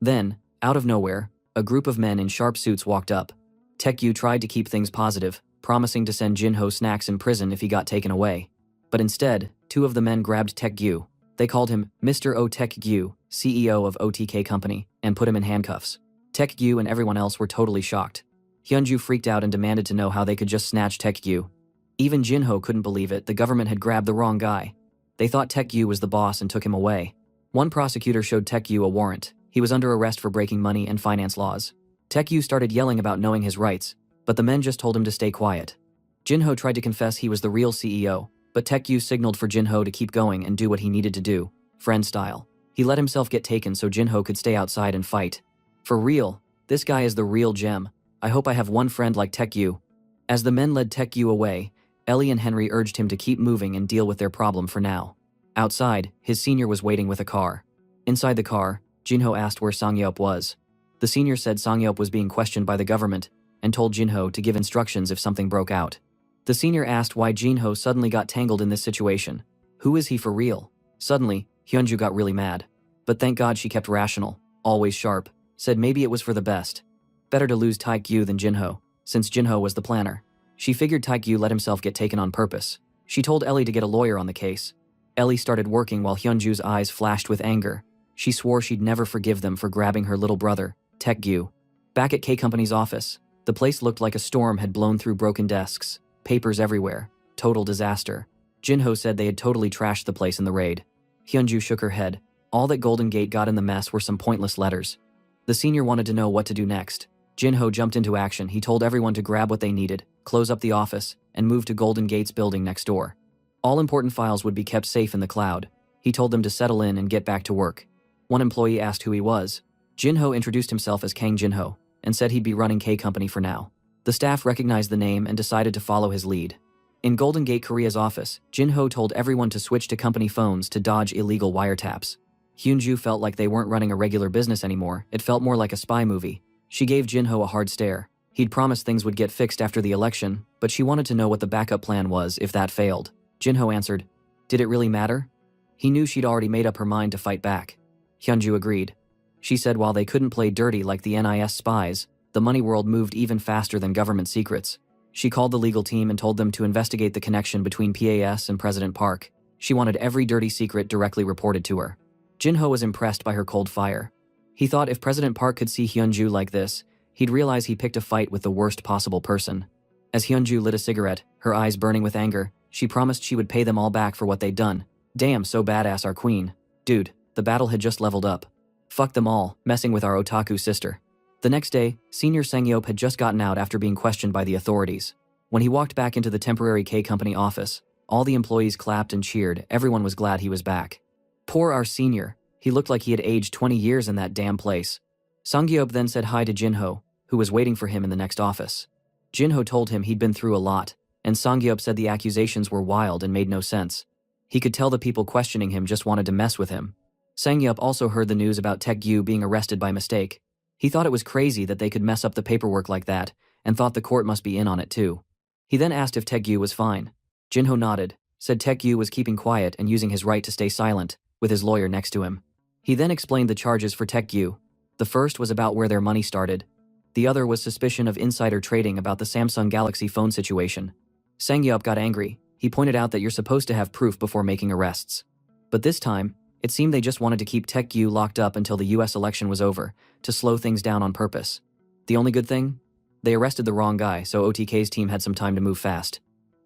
Then, out of nowhere, a group of men in sharp suits walked up. Taekyu tried to keep things positive, promising to send Jinho snacks in prison if he got taken away. But instead, two of the men grabbed Taekyu. They called him Mr. O Taekyu, CEO of OTK Company, and put him in handcuffs. Taekyu and everyone else were totally shocked. Hyunju freaked out and demanded to know how they could just snatch Taekyu. Even Jinho couldn't believe it, the government had grabbed the wrong guy. They thought Taekyu was the boss and took him away. One prosecutor showed Taekyu a warrant. He was under arrest for breaking money and finance laws. Taekyu started yelling about knowing his rights, but the men just told him to stay quiet. Jinho tried to confess he was the real CEO, but Taekyu signaled for Jinho to keep going and do what he needed to do, friend style. He let himself get taken so Jinho could stay outside and fight. For real, this guy is the real gem. I hope I have one friend like Taekyu. As the men led Taekyu away, Ellie and Henry urged him to keep moving and deal with their problem for now. Outside, his senior was waiting with a car. Inside the car, Jinho asked where Sangyop was. The senior said Sangyop was being questioned by the government and told Jinho to give instructions if something broke out. The senior asked why Jinho suddenly got tangled in this situation. Who is he for real? Suddenly, Hyunju got really mad. But thank God she kept rational, always sharp, said maybe it was for the best. Better to lose Taekyu than Jinho, since Jinho was the planner. She figured Taekyu let himself get taken on purpose. She told Ellie to get a lawyer on the case. Ellie started working while Hyunju's eyes flashed with anger. She swore she'd never forgive them for grabbing her little brother, Taekyu. Back at K Company's office, the place looked like a storm had blown through broken desks, papers everywhere, total disaster. Jinho said they had totally trashed the place in the raid. Hyunju shook her head. All that Golden Gate got in the mess were some pointless letters. The senior wanted to know what to do next. Jinho jumped into action. He told everyone to grab what they needed, close up the office, and move to Golden Gate's building next door. All important files would be kept safe in the cloud. He told them to settle in and get back to work. One employee asked who he was. Jinho introduced himself as Kang Jinho and said he'd be running K Company for now. The staff recognized the name and decided to follow his lead. In Golden Gate Korea's office, Jinho told everyone to switch to company phones to dodge illegal wiretaps. Hyunju felt like they weren't running a regular business anymore. It felt more like a spy movie. She gave Jinho a hard stare. He'd promised things would get fixed after the election, but she wanted to know what the backup plan was if that failed. Jinho answered, "Did it really matter?" He knew she'd already made up her mind to fight back. Hyunju agreed. She said while they couldn't play dirty like the NIS spies, the money world moved even faster than government secrets. She called the legal team and told them to investigate the connection between PAS and President Park. She wanted every dirty secret directly reported to her. Jinho was impressed by her cold fire. He thought if President Park could see Hyunju like this, he'd realize he picked a fight with the worst possible person. As Hyunju lit a cigarette, her eyes burning with anger, she promised she would pay them all back for what they'd done. Damn, so badass, our queen. Dude, the battle had just leveled up. Fuck them all, messing with our otaku sister. The next day, Senior Sangyop had just gotten out after being questioned by the authorities. When he walked back into the temporary K Company office, all the employees clapped and cheered. Everyone was glad he was back. Poor our senior. He looked like he had aged 20 years in that damn place. Sangyop then said hi to Jinho, who was waiting for him in the next office. Jinho told him he'd been through a lot, and Sangyop said the accusations were wild and made no sense. He could tell the people questioning him just wanted to mess with him. Sangyop also heard the news about Taek-gyu being arrested by mistake. He thought it was crazy that they could mess up the paperwork like that, and thought the court must be in on it too. He then asked if Taek-gyu was fine. Jinho nodded, said Taek-gyu was keeping quiet and using his right to stay silent, with his lawyer next to him. He then explained the charges for Taek-gyu. The first was about where their money started. The other was suspicion of insider trading about the Samsung Galaxy phone situation. Sangyop got angry. He pointed out that you're supposed to have proof before making arrests. But this time, it seemed they just wanted to keep Taek-gyu locked up until the US election was over, to slow things down on purpose. The only good thing? They arrested the wrong guy, so OTK's team had some time to move fast.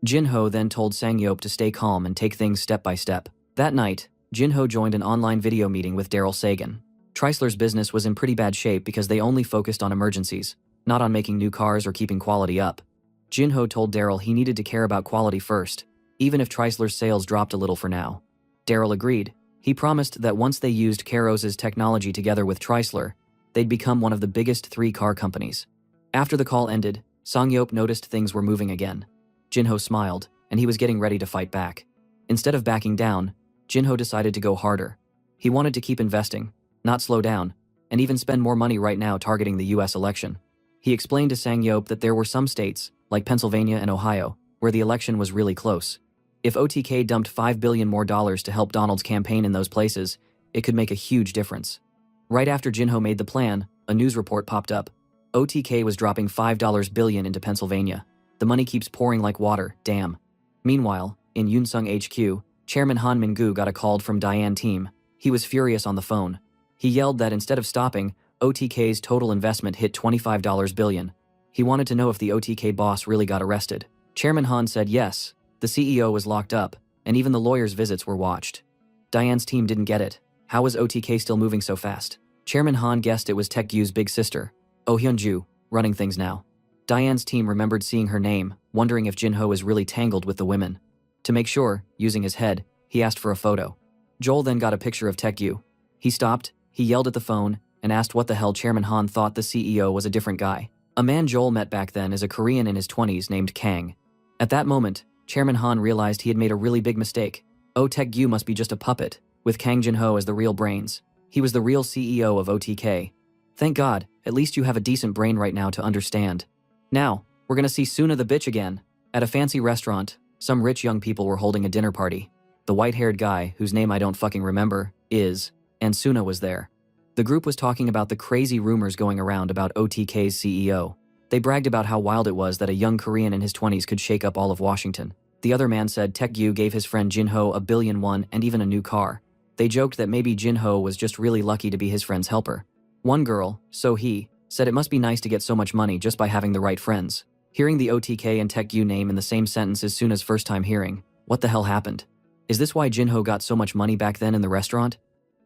Jinho then told Sangyop to stay calm and take things step by step. That night, Jinho joined an online video meeting with Daryl Sagan. Tricer's business was in pretty bad shape because they only focused on emergencies, not on making new cars or keeping quality up. Jinho told Daryl he needed to care about quality first, even if Tricer's sales dropped a little for now. Daryl agreed. He promised that once they used Keros's technology together with Tricer, they'd become one of the biggest 3 car companies. After the call ended, Sangyop noticed things were moving again. Jinho smiled, and he was getting ready to fight back. Instead of backing down, Jinho decided to go harder. He wanted to keep investing, not slow down, and even spend more money right now targeting the US election. He explained to Sangyop that there were some states, like Pennsylvania and Ohio, where the election was really close. If OTK dumped $5 billion more to help Donald's campaign in those places, it could make a huge difference. Right after Jinho made the plan, a news report popped up. OTK was dropping $5 billion into Pennsylvania. The money keeps pouring like water, damn. Meanwhile, in Yunsung HQ, Chairman Han Min-gu got a call from Diane team. He was furious on the phone. He yelled that instead of stopping, OTK's total investment hit $25 billion. He wanted to know if the OTK boss really got arrested. Chairman Han said yes. The CEO was locked up, and even the lawyer's visits were watched. Diane's team didn't get it. How was OTK still moving so fast? Chairman Han guessed it was Taek-gyu's big sister, Oh Hyunju, running things now. Diane's team remembered seeing her name, wondering if Jinho was really tangled with the women. To make sure, using his head, he asked for a photo. Joel then got a picture of Taek-gyu. He stopped, he yelled at the phone, and asked what the hell Chairman Han thought the CEO was a different guy. A man Joel met back then is a Korean in his 20s named Kang. At that moment, Chairman Han realized he had made a really big mistake. Oh Taek-gyu must be just a puppet, with Kang Jinho as the real brains. He was the real CEO of OTK. Thank God, at least you have a decent brain right now to understand. Now, we're gonna see Suna the bitch again. At a fancy restaurant, some rich young people were holding a dinner party. The white-haired guy, whose name I don't fucking remember, and Suna was there. The group was talking about the crazy rumors going around about OTK's CEO. They bragged about how wild it was that a young Korean in his 20s could shake up all of Washington. The other man said Taek-gyu gave his friend Jinho $1 billion and even a new car. They joked that maybe Jinho was just really lucky to be his friend's helper. One girl, So-hee, said it must be nice to get so much money just by having the right friends. Hearing the OTK and Taek-gyu name in the same sentence is Suna's first time hearing. What the hell happened? Is this why Jinho got so much money back then in the restaurant?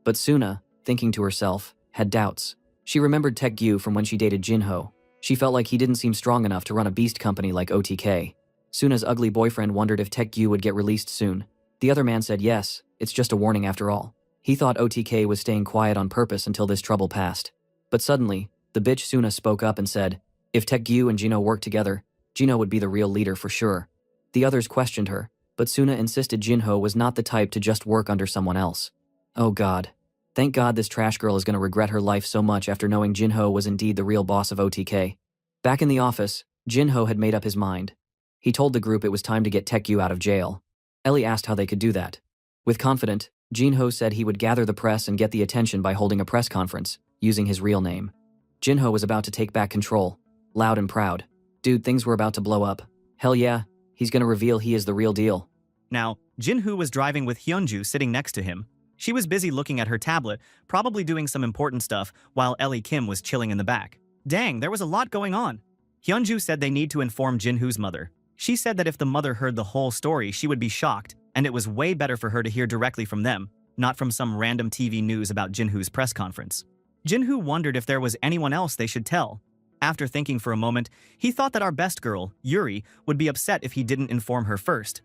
But Suna, thinking to herself, had doubts. She remembered Taek-gyu from when she dated Jinho. She felt like he didn't seem strong enough to run a beast company like OTK. Suna's ugly boyfriend wondered if Taek-gyu would get released soon. The other man said yes, it's just a warning after all. He thought OTK was staying quiet on purpose until this trouble passed. But suddenly, the bitch Suna spoke up and said, if Taekgyu and Jino worked together, Jino would be the real leader for sure. The others questioned her, but Suna insisted Jinho was not the type to just work under someone else. Oh god. Thank god this trash girl is going to regret her life so much after knowing Jinho was indeed the real boss of OTK. Back in the office, Jinho had made up his mind. He told the group it was time to get Taekgyu out of jail. Ellie asked how they could do that. With confident, Jinho said he would gather the press and get the attention by holding a press conference, using his real name. Jinho was about to take back control, loud and proud. Dude, things were about to blow up. Hell yeah, he's gonna reveal he is the real deal. Now, Jinho was driving with Hyunju sitting next to him. She was busy looking at her tablet, probably doing some important stuff, while Ellie Kim was chilling in the back. Dang, there was a lot going on. Hyunju said they need to inform Jinho's mother. She said that if the mother heard the whole story, she would be shocked, and it was way better for her to hear directly from them, not from some random TV news about Jinho's press conference. Jinho wondered if there was anyone else they should tell. After thinking for a moment, he thought that our best girl, Yuri, would be upset if he didn't inform her first.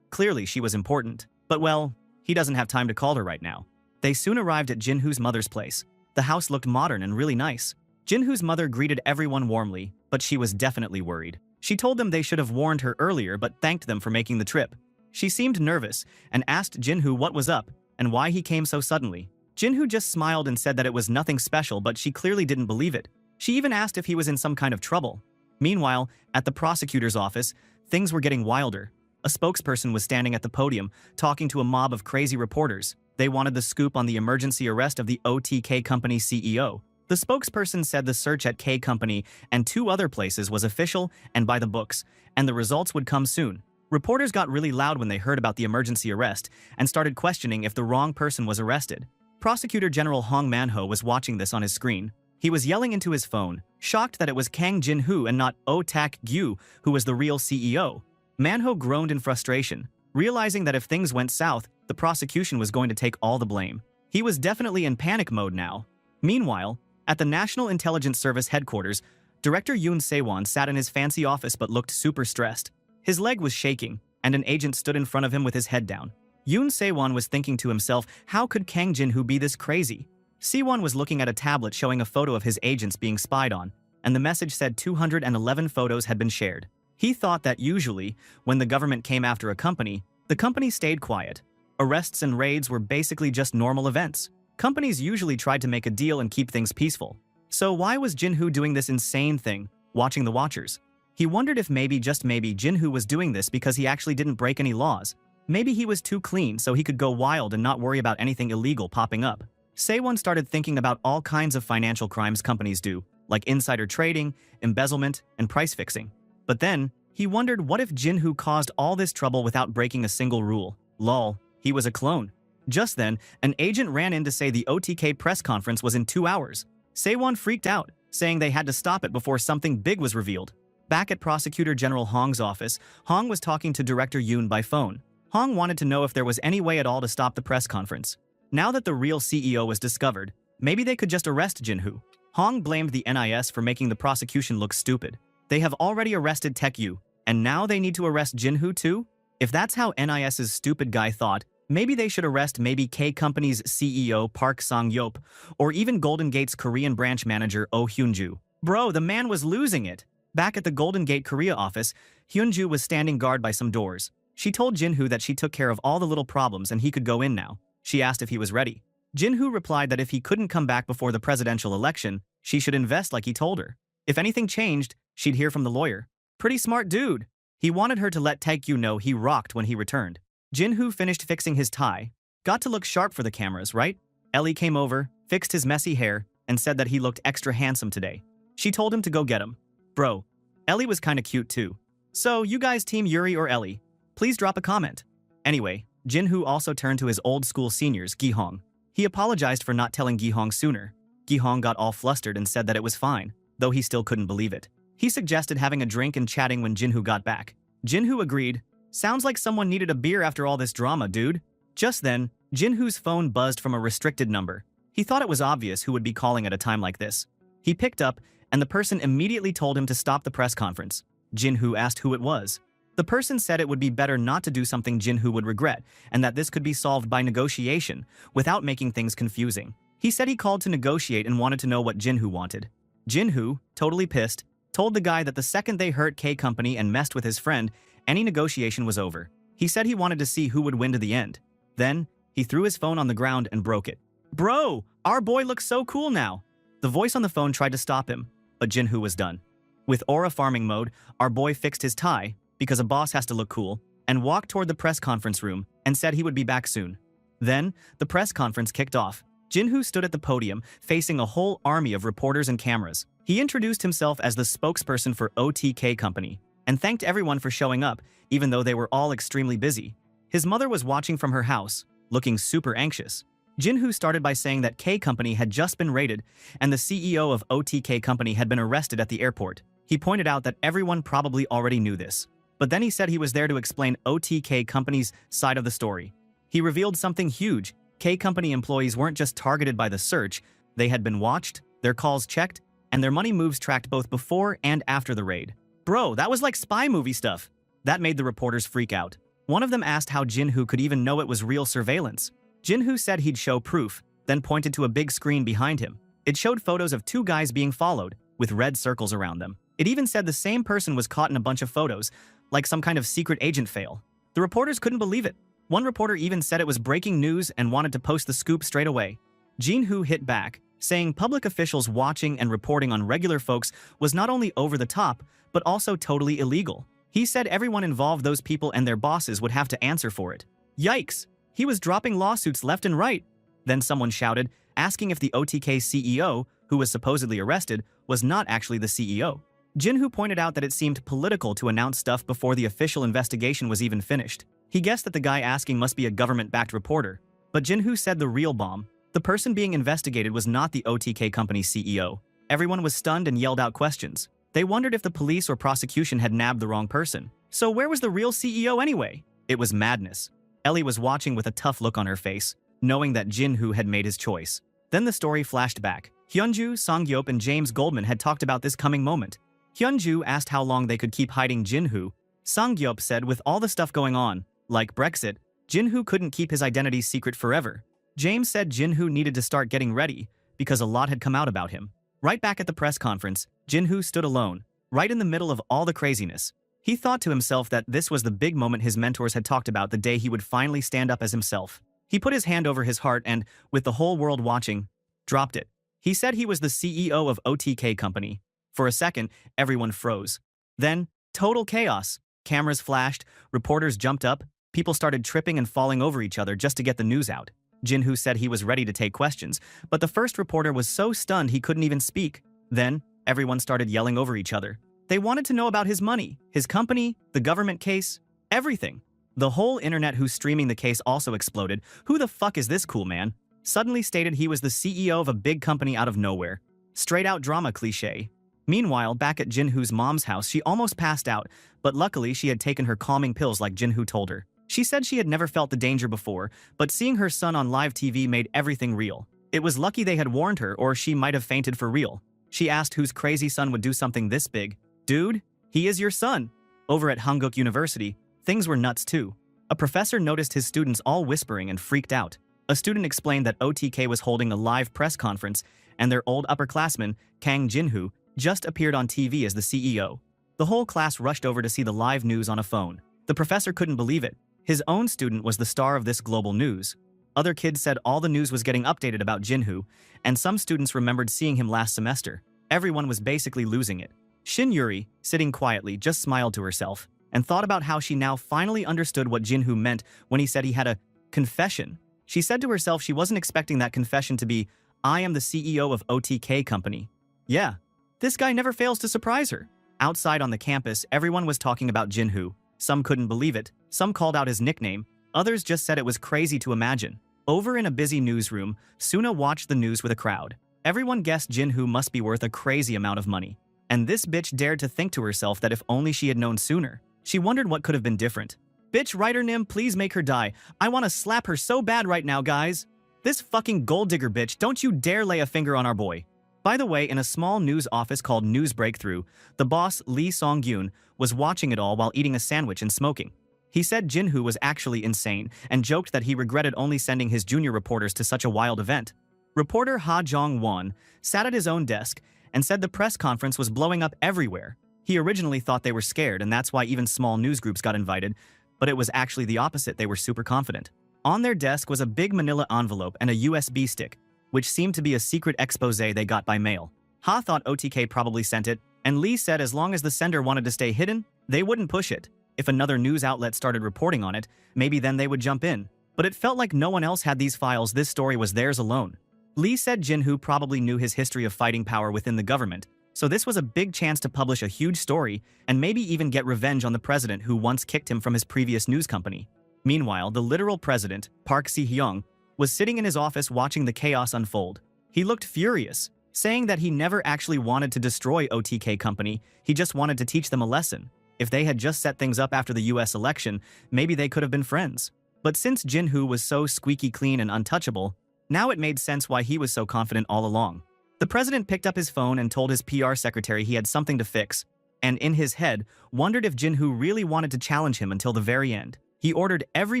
Clearly she was important. But well, he doesn't have time to call her right now. They soon arrived at Jinho's mother's place. The house looked modern and really nice. Jinho's mother greeted everyone warmly, but she was definitely worried. She told them they should have warned her earlier but thanked them for making the trip. She seemed nervous and asked Jinho what was up and why he came so suddenly. Jinho just smiled and said that it was nothing special, but she clearly didn't believe it. She even asked if he was in some kind of trouble. Meanwhile, at the prosecutor's office, things were getting wilder. A spokesperson was standing at the podium, talking to a mob of crazy reporters. They wanted the scoop on the emergency arrest of the OTK company CEO. The spokesperson said the search at K Company and 2 other places was official and by the books, and the results would come soon. Reporters got really loud when they heard about the emergency arrest and started questioning if the wrong person was arrested. Prosecutor General Hong Manhwa was watching this on his screen. He was yelling into his phone, shocked that it was Kang Jinho and not Oh Tak-gyu who was the real CEO. Manhwa groaned in frustration, realizing that if things went south, the prosecution was going to take all the blame. He was definitely in panic mode now. Meanwhile, at the National Intelligence Service headquarters, Director Yoon Se-won sat in his fancy office but looked super stressed. His leg was shaking, and an agent stood in front of him with his head down. Yoon Se-won was thinking to himself, how could Kang Jinho be this crazy? Se-won was looking at a tablet showing a photo of his agents being spied on, and the message said 211 photos had been shared. He thought that usually, when the government came after a company, the company stayed quiet. Arrests and raids were basically just normal events. Companies usually tried to make a deal and keep things peaceful. So why was Jinho doing this insane thing, watching the watchers? He wondered if maybe, just maybe, Jinho was doing this because he actually didn't break any laws. Maybe he was too clean so he could go wild and not worry about anything illegal popping up. Se-won started thinking about all kinds of financial crimes companies do, like insider trading, embezzlement, and price fixing. But then, he wondered what if Jinho caused all this trouble without breaking a single rule. Lol, he was a clone. Just then, an agent ran in to say the OTK press conference was in 2 hours. Se-won freaked out, saying they had to stop it before something big was revealed. Back at Prosecutor General Hong's office, Hong was talking to Director Yoon by phone. Hong wanted to know if there was any way at all to stop the press conference. Now that the real CEO was discovered, maybe they could just arrest Jinho. Hong blamed the NIS for making the prosecution look stupid. They have already arrested Taekgyu, and now they need to arrest Jinho too? If that's how NIS's stupid guy thought, maybe they should arrest maybe K Company's CEO Park Sang-yop, or even Golden Gate's Korean branch manager Oh Hyunju. Bro, the man was losing it. Back at the Golden Gate Korea office, Hyunju was standing guard by some doors. She told Jinho that she took care of all the little problems and he could go in now. She asked if he was ready. Jinho replied that if he couldn't come back before the presidential election, she should invest like he told her. If anything changed, she'd hear from the lawyer. Pretty smart dude. He wanted her to let Taekgyu know he rocked when he returned. Jinho finished fixing his tie. Got to look sharp for the cameras, right? Ellie came over, fixed his messy hair, and said that he looked extra handsome today. She told him to go get him. Bro, Ellie was kinda cute too. So, you guys team Yuri or Ellie? Please drop a comment. Anyway, Jinho also turned to his old school seniors, Gi-hong. He apologized for not telling Gi-hong sooner. Gi-hong got all flustered and said that it was fine, though he still couldn't believe it. He suggested having a drink and chatting when Jinho got back. Jinho agreed. Sounds like someone needed a beer after all this drama, dude. Just then, Jinho's phone buzzed from a restricted number. He thought it was obvious who would be calling at a time like this. He picked up, and the person immediately told him to stop the press conference. Jinho asked who it was. The person said it would be better not to do something Jinhu would regret, and that this could be solved by negotiation, without making things confusing. He said he called to negotiate and wanted to know what Jinhu wanted. Jinhu, totally pissed, told the guy that the second they hurt K Company and messed with his friend, any negotiation was over. He said he wanted to see who would win to the end. Then, he threw his phone on the ground and broke it. "Bro, our boy looks so cool now." The voice on the phone tried to stop him, but Jinhu was done. With aura farming mode, our boy fixed his tie, because a boss has to look cool, and walked toward the press conference room and said he would be back soon. Then, the press conference kicked off. Jinhu stood at the podium, facing a whole army of reporters and cameras. He introduced himself as the spokesperson for OTK Company, and thanked everyone for showing up, even though they were all extremely busy. His mother was watching from her house, looking super anxious. Jinhu started by saying that K Company had just been raided, and the CEO of OTK Company had been arrested at the airport. He pointed out that everyone probably already knew this. But then he said he was there to explain OTK Company's side of the story. He revealed something huge. K Company employees weren't just targeted by the search, they had been watched, their calls checked, and their money moves tracked both before and after the raid. Bro, that was like spy movie stuff. That made the reporters freak out. One of them asked how Jinhu could even know it was real surveillance. Jinhu said he'd show proof, then pointed to a big screen behind him. It showed photos of two guys being followed, with red circles around them. It even said the same person was caught in a bunch of photos, like some kind of secret agent fail. The reporters couldn't believe it. One reporter even said it was breaking news and wanted to post the scoop straight away. Jinhu hit back, saying public officials watching and reporting on regular folks was not only over the top, but also totally illegal. He said everyone involved, those people and their bosses, would have to answer for it. Yikes! He was dropping lawsuits left and right. Then someone shouted, asking if the OTK CEO, who was supposedly arrested, was not actually the CEO. Jinhu pointed out that it seemed political to announce stuff before the official investigation was even finished. He guessed that the guy asking must be a government-backed reporter. But Jinhu said the real bomb. The person being investigated was not the OTK Company CEO. Everyone was stunned and yelled out questions. They wondered if the police or prosecution had nabbed the wrong person. So where was the real CEO anyway? It was madness. Ellie was watching with a tough look on her face, knowing that Jinhu had made his choice. Then the story flashed back. Hyunju, Songyop, and James Goldman had talked about this coming moment. Hyunju asked how long they could keep hiding Jinhu. Songyop said with all the stuff going on, like Brexit, Jinhu couldn't keep his identity secret forever. James said Jinhu needed to start getting ready, because a lot had come out about him. Right back at the press conference, Jinhu stood alone, right in the middle of all the craziness. He thought to himself that this was the big moment his mentors had talked about, the day he would finally stand up as himself. He put his hand over his heart and, with the whole world watching, dropped it. He said he was the CEO of OTK Company. For a second, everyone froze. Then, total chaos. Cameras flashed, reporters jumped up, people started tripping and falling over each other just to get the news out. Jinhu said he was ready to take questions, but the first reporter was so stunned he couldn't even speak. Then, everyone started yelling over each other. They wanted to know about his money, his company, the government case, everything. The whole internet who's streaming the case also exploded. Who the fuck is this cool man? Suddenly stated he was the CEO of a big company out of nowhere. Straight out drama cliche. Meanwhile, back at Jinhu's mom's house, she almost passed out, but luckily she had taken her calming pills like Jinhu told her. She said she had never felt the danger before, but seeing her son on live TV made everything real. It was lucky they had warned her, or she might have fainted for real. She asked whose crazy son would do something this big. Dude, he is your son. Over at Hanguk University, things were nuts too. A professor noticed his students all whispering and freaked out. A student explained that OTK was holding a live press conference, and their old upperclassman, Kang Jinhu, just appeared on TV as the CEO. The whole class rushed over to see the live news on a phone. The professor couldn't believe it. His own student was the star of this global news. Other kids said all the news was getting updated about Jinhu, and some students remembered seeing him last semester. Everyone was basically losing it. Shin Yuri, sitting quietly, just smiled to herself and thought about how she now finally understood what Jinhu meant when he said he had a confession. She said to herself she wasn't expecting that confession to be, "I am the CEO of OTK Company." Yeah, this guy never fails to surprise her. Outside on the campus, everyone was talking about Jinhu. Some couldn't believe it, some called out his nickname, others just said it was crazy to imagine. Over in a busy newsroom, Suna watched the news with a crowd. Everyone guessed Jinhu must be worth a crazy amount of money. And this bitch dared to think to herself that if only she had known sooner. She wondered what could have been different. Bitch, writer Nim, please make her die. I want to slap her so bad right now, guys. This fucking gold digger bitch, don't you dare lay a finger on our boy. By the way, in a small news office called News Breakthrough, the boss, Lee Song-gyun, was watching it all while eating a sandwich and smoking. He said Jinhu was actually insane and joked that he regretted only sending his junior reporters to such a wild event. Reporter Ha Jong-won sat at his own desk and said the press conference was blowing up everywhere. He originally thought they were scared, and that's why even small news groups got invited, but it was actually the opposite. They were super confident. On their desk was a big manila envelope and a USB stick, which seemed to be a secret expose they got by mail. Ha thought OTK probably sent it, and Lee said as long as the sender wanted to stay hidden, they wouldn't push it. If another news outlet started reporting on it, maybe then they would jump in. But it felt like no one else had these files. This story was theirs alone. Lee said Jinhu probably knew his history of fighting power within the government, so this was a big chance to publish a huge story and maybe even get revenge on the president who once kicked him from his previous news company. Meanwhile, the literal president, Park Si-hyung, was sitting in his office watching the chaos unfold. He looked furious, saying that he never actually wanted to destroy OTK company, he just wanted to teach them a lesson. If they had just set things up after the US election, maybe they could have been friends. But since Jinhu was so squeaky clean and untouchable, now it made sense why he was so confident all along. The president picked up his phone and told his PR secretary he had something to fix, and in his head, wondered if Jinhu really wanted to challenge him until the very end. He ordered every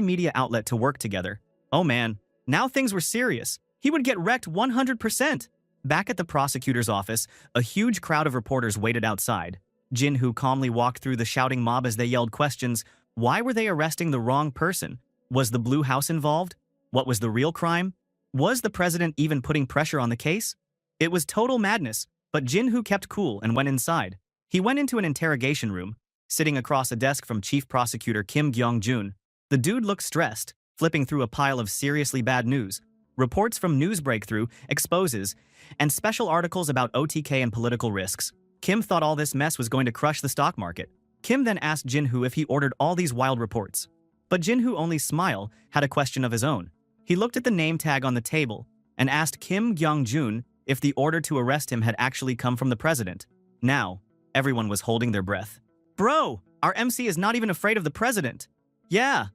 media outlet to work together. Oh man, now things were serious. He would get wrecked 100%. Back at the prosecutor's office, a huge crowd of reporters waited outside. Jinhu calmly walked through the shouting mob as they yelled questions. Why were they arresting the wrong person? Was the Blue House involved? What was the real crime? Was the president even putting pressure on the case? It was total madness, but Jinhu kept cool and went inside. He went into an interrogation room, sitting across a desk from Chief Prosecutor Kim Gyong-jun. The dude looked stressed, flipping through a pile of seriously bad news. Reports from News Breakthrough, exposes, and special articles about OTK and political risks. Kim thought all this mess was going to crush the stock market. Kim then asked Jinhu if he ordered all these wild reports. But Jinhu only smiled, had a question of his own. He looked at the name tag on the table and asked Kim Gyong-jun if the order to arrest him had actually come from the president. Now, everyone was holding their breath. Bro, our MC is not even afraid of the president. Yeah,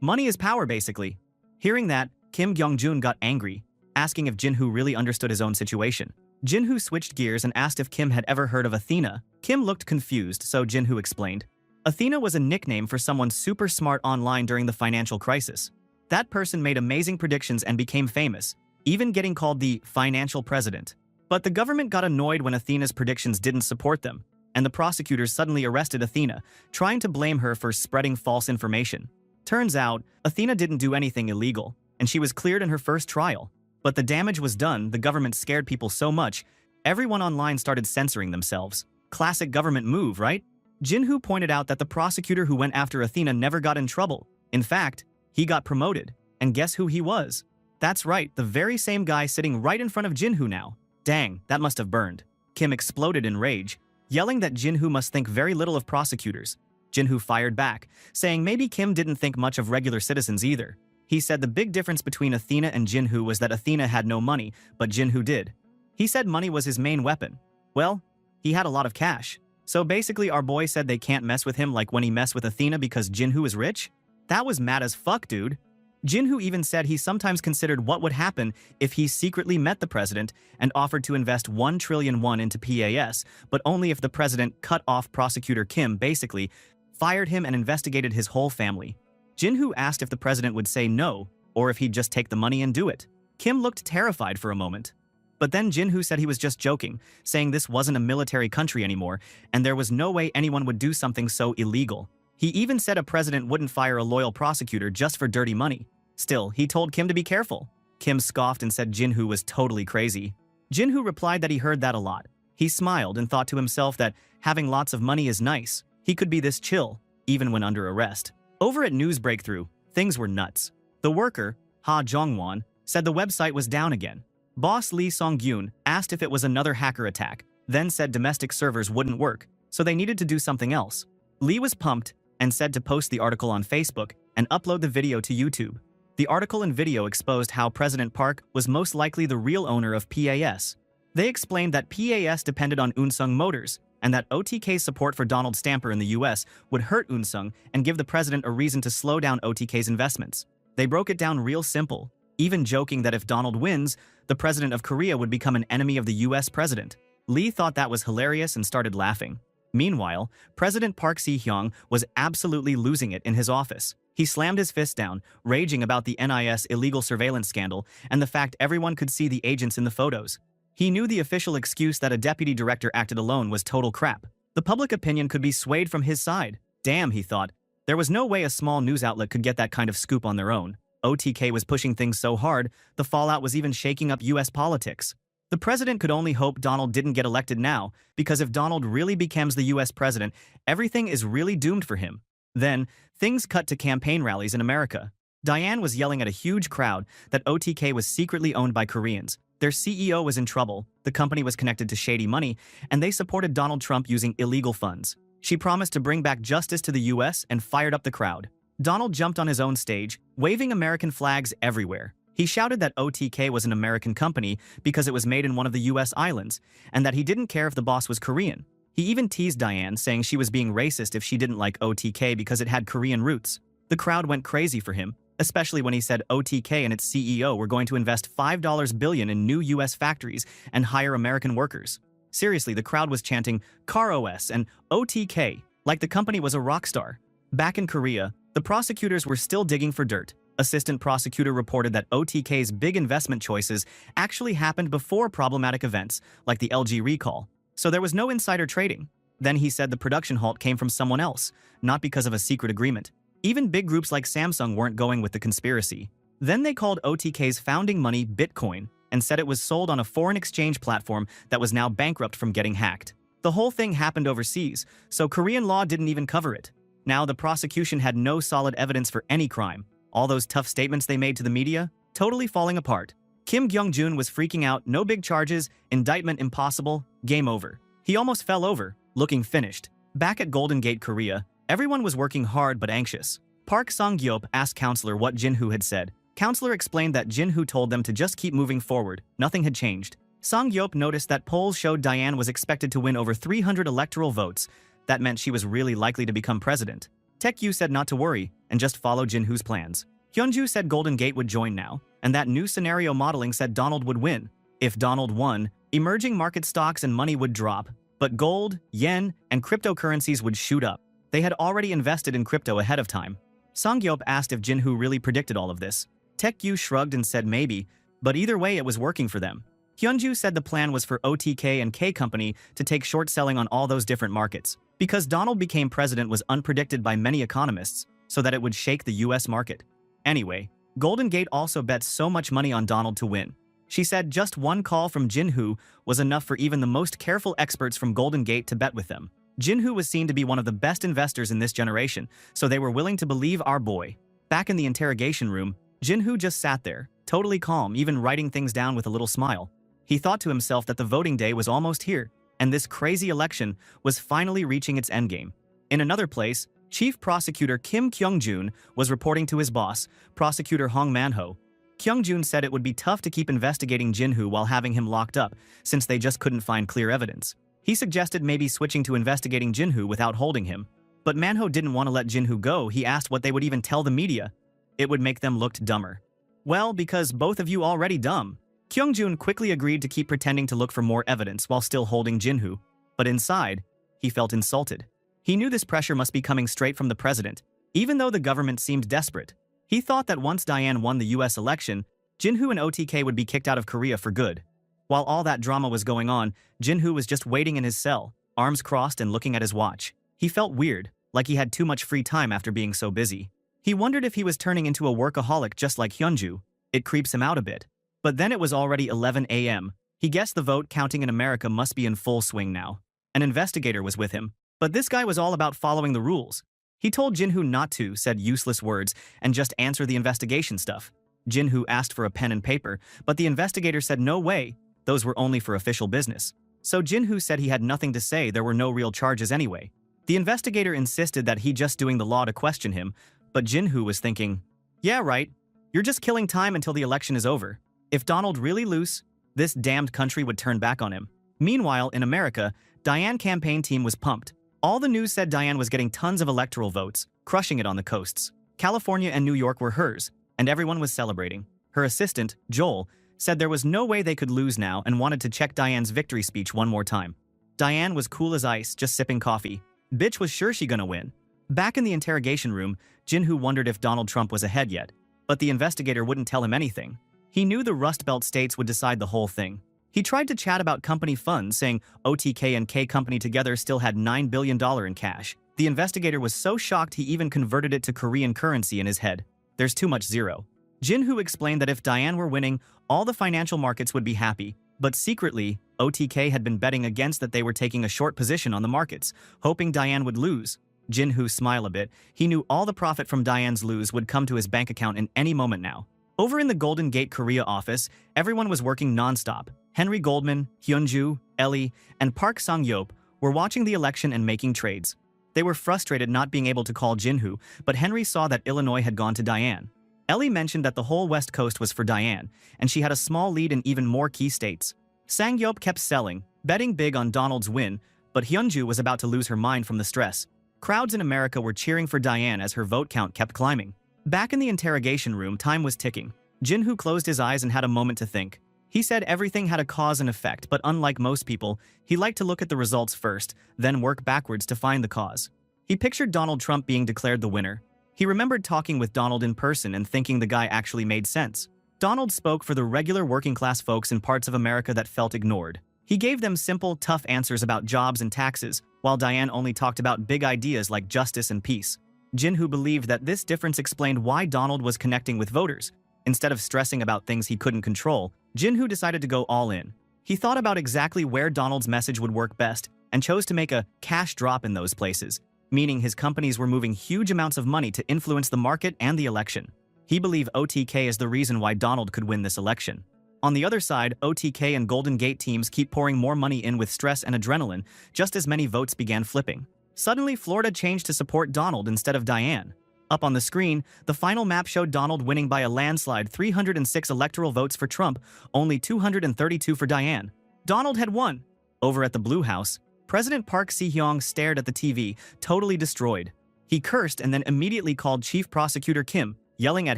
money is power basically. Hearing that, Kim Gyong-jun got angry, asking if Jinhu really understood his own situation. Jinhu switched gears and asked if Kim had ever heard of Athena. Kim looked confused, so Jinhu explained. Athena was a nickname for someone super smart online during the financial crisis. That person made amazing predictions and became famous, even getting called the financial president. But the government got annoyed when Athena's predictions didn't support them, and the prosecutors suddenly arrested Athena, trying to blame her for spreading false information. Turns out, Athena didn't do anything illegal, and she was cleared in her first trial. But the damage was done. The government scared people so much, everyone online started censoring themselves. Classic government move, right? Jinhu pointed out that the prosecutor who went after Athena never got in trouble. In fact, he got promoted. And guess who he was? That's right, the very same guy sitting right in front of Jinhu now. Dang, that must have burned. Kim exploded in rage, yelling that Jinhu must think very little of prosecutors. Jinhu fired back, saying maybe Kim didn't think much of regular citizens either. He said the big difference between Athena and Jinhu was that Athena had no money, but Jinhu did. He said money was his main weapon. Well, he had a lot of cash. So basically our boy said they can't mess with him like when he messed with Athena because Jinhu is rich? That was mad as fuck, dude. Jinhu even said he sometimes considered what would happen if he secretly met the president and offered to invest 1 trillion won into PAS, but only if the president cut off prosecutor Kim, basically, fired him and investigated his whole family. Jinhu asked if the president would say no, or if he'd just take the money and do it. Kim looked terrified for a moment. But then Jinhu said he was just joking, saying this wasn't a military country anymore, and there was no way anyone would do something so illegal. He even said a president wouldn't fire a loyal prosecutor just for dirty money. Still, he told Kim to be careful. Kim scoffed and said Jinhu was totally crazy. Jinhu replied that he heard that a lot. He smiled and thought to himself that having lots of money is nice. He could be this chill, even when under arrest. Over at News Breakthrough, things were nuts. The worker, Ha Jong-won, said the website was down again. Boss Lee Song-gyun asked if it was another hacker attack, then said domestic servers wouldn't work, so they needed to do something else. Lee was pumped and said to post the article on Facebook and upload the video to YouTube. The article and video exposed how President Park was most likely the real owner of PAS. They explained that PAS depended on Unsung Motors, and that OTK's support for Donald Stamper in the US would hurt Unsung and give the president a reason to slow down OTK's investments. They broke it down real simple. even joking that if Donald wins, the president of Korea would become an enemy of the US president. Lee thought that was hilarious and started laughing. Meanwhile, President Park Si-hyung was absolutely losing it in his office. He slammed his fist down, raging about the NIS illegal surveillance scandal and the fact everyone could see the agents in the photos. He knew the official excuse that a deputy director acted alone was total crap. The public opinion could be swayed from his side. Damn, he thought. There was no way a small news outlet could get that kind of scoop on their own. OTK was pushing things so hard, the fallout was even shaking up US politics. The president could only hope Donald didn't get elected now, because if Donald really becomes the US president, everything is really doomed for him. Then, things cut to campaign rallies in America. Diane was yelling at a huge crowd that OTK was secretly owned by Koreans. Their CEO was in trouble, the company was connected to shady money, and they supported Donald Trump using illegal funds. She promised to bring back justice to the US and fired up the crowd. Donald jumped on his own stage, waving American flags everywhere. He shouted that OTK was an American company because it was made in one of the US islands, and that he didn't care if the boss was Korean. He even teased Diane, saying she was being racist if she didn't like OTK because it had Korean roots. The crowd went crazy for him, especially when he said OTK and its CEO were going to invest $5 billion in new US factories and hire American workers. Seriously, the crowd was chanting CarOS and OTK like the company was a rock star. Back in Korea, the prosecutors were still digging for dirt. Assistant prosecutor reported that OTK's big investment choices actually happened before problematic events, like the LG recall. So there was no insider trading. Then he said the production halt came from someone else, not because of a secret agreement. Even big groups like Samsung weren't going with the conspiracy. Then they called OTK's founding money Bitcoin and said it was sold on a foreign exchange platform that was now bankrupt from getting hacked. The whole thing happened overseas, so Korean law didn't even cover it. Now the prosecution had no solid evidence for any crime. All those tough statements they made to the media, totally falling apart. Kim Kyung-jun was freaking out, no big charges, indictment impossible, game over. He almost fell over, looking finished. Back at Golden Gate, Korea, everyone was working hard but anxious. Park Sang-gyop asked Counselor what Jin-hoo had said. Counselor explained that Jin-hoo told them to just keep moving forward, nothing had changed. Sang-gyop noticed that polls showed Diane was expected to win over 300 electoral votes. That meant she was really likely to become president. Taek-yu said not to worry and just follow Jin-hoo's plans. Hyunju said Golden Gate would join now, and that new scenario modeling said Donald would win. If Donald won, emerging market stocks and money would drop, but gold, yen, and cryptocurrencies would shoot up. They had already invested in crypto ahead of time. Sang-gyop asked if Jin-hoo really predicted all of this. Taek-yu shrugged and said maybe, but either way it was working for them. Hyunju said the plan was for OTK and K Company to take short selling on all those different markets. Because Donald became president was unpredicted by many economists, so that it would shake the US market. Anyway, Golden Gate also bet so much money on Donald to win. She said just one call from Jin-hoo was enough for even the most careful experts from Golden Gate to bet with them. Jin-hoo was seen to be one of the best investors in this generation, so they were willing to believe our boy. Back in the interrogation room, Jin-hoo just sat there, totally calm, even writing things down with a little smile. He thought to himself that the voting day was almost here, and this crazy election was finally reaching its endgame. In another place, Chief Prosecutor Kim Kyung-jun was reporting to his boss, Prosecutor Hong Man-ho. Kyung-jun said it would be tough to keep investigating Jin-hoo while having him locked up, since they just couldn't find clear evidence. He suggested maybe switching to investigating Jin-hoo without holding him. But Man-ho didn't want to let Jin-hoo go. He asked what they would even tell the media. It would make them look dumber. Well, because both of you already dumb. Kyung-jun quickly agreed to keep pretending to look for more evidence while still holding Jin-hoo. But inside, he felt insulted. He knew this pressure must be coming straight from the president, even though the government seemed desperate. He thought that once Diane won the US election, Jin-hoo and OTK would be kicked out of Korea for good. While all that drama was going on, Jin-hoo was just waiting in his cell, arms crossed and looking at his watch. He felt weird, like he had too much free time after being so busy. He wondered if he was turning into a workaholic just like Hyunju. It creeps him out a bit. But then it was already 11 a.m. He guessed the vote counting in America must be in full swing now. An investigator was with him. But this guy was all about following the rules. He told Jin-hoo not to, said useless words, and just answer the investigation stuff. Jin-hoo asked for a pen and paper, but the investigator said no way, those were only for official business. So Jin-hoo said he had nothing to say, there were no real charges anyway. The investigator insisted that he just doing the law to question him, but Jin-hoo was thinking, yeah, right, you're just killing time until the election is over. If Donald really lose, this damned country would turn back on him. Meanwhile, in America, Diane's campaign team was pumped. All the news said Diane was getting tons of electoral votes, crushing it on the coasts. California and New York were hers, and everyone was celebrating. Her assistant, Joel, said there was no way they could lose now and wanted to check Diane's victory speech one more time. Diane was cool as ice, just sipping coffee. Bitch was sure she gonna win. Back in the interrogation room, Jinhu wondered if Donald Trump was ahead yet, but the investigator wouldn't tell him anything. He knew the Rust Belt states would decide the whole thing. He tried to chat about company funds, saying OTK and K Company together still had $9 billion in cash. The investigator was so shocked he even converted it to Korean currency in his head. There's too much zero. Jinhu explained that if Diane were winning, all the financial markets would be happy, but secretly, OTK had been betting against that they were taking a short position on the markets, hoping Diane would lose. Jinhu smiled a bit. He knew all the profit from Diane's lose would come to his bank account in any moment now. Over in the Golden Gate Korea office, everyone was working non-stop. Henry Goldman, Hyunju, Ellie, and Park Sang-yeop were watching the election and making trades. They were frustrated not being able to call Jinhu, but Henry saw that Illinois had gone to Diane. Ellie mentioned that the whole West Coast was for Diane, and she had a small lead in even more key states. Sang-yeop kept selling, betting big on Donald's win, but Hyunju was about to lose her mind from the stress. Crowds in America were cheering for Diane as her vote count kept climbing. Back in the interrogation room, time was ticking. Jinhu closed his eyes and had a moment to think. He said everything had a cause and effect, but unlike most people, he liked to look at the results first, then work backwards to find the cause. He pictured Donald Trump being declared the winner. He remembered talking with Donald in person and thinking the guy actually made sense. Donald spoke for the regular working-class folks in parts of America that felt ignored. He gave them simple, tough answers about jobs and taxes, while Diane only talked about big ideas like justice and peace. Jinhu believed that this difference explained why Donald was connecting with voters. Instead of stressing about things he couldn't control, Jinhu decided to go all in. He thought about exactly where Donald's message would work best and chose to make a cash drop in those places, meaning his companies were moving huge amounts of money to influence the market and the election. He believed OTK is the reason why Donald could win this election. On the other side, OTK and Golden Gate teams keep pouring more money in with stress and adrenaline, just as many votes began flipping. Suddenly, Florida changed to support Donald instead of Diane. Up on the screen, the final map showed Donald winning by a landslide, 306 electoral votes for Trump, only 232 for Diane. Donald had won. Over at the Blue House, President Park Si-hyung stared at the TV, totally destroyed. He cursed and then immediately called Chief Prosecutor Kim, yelling at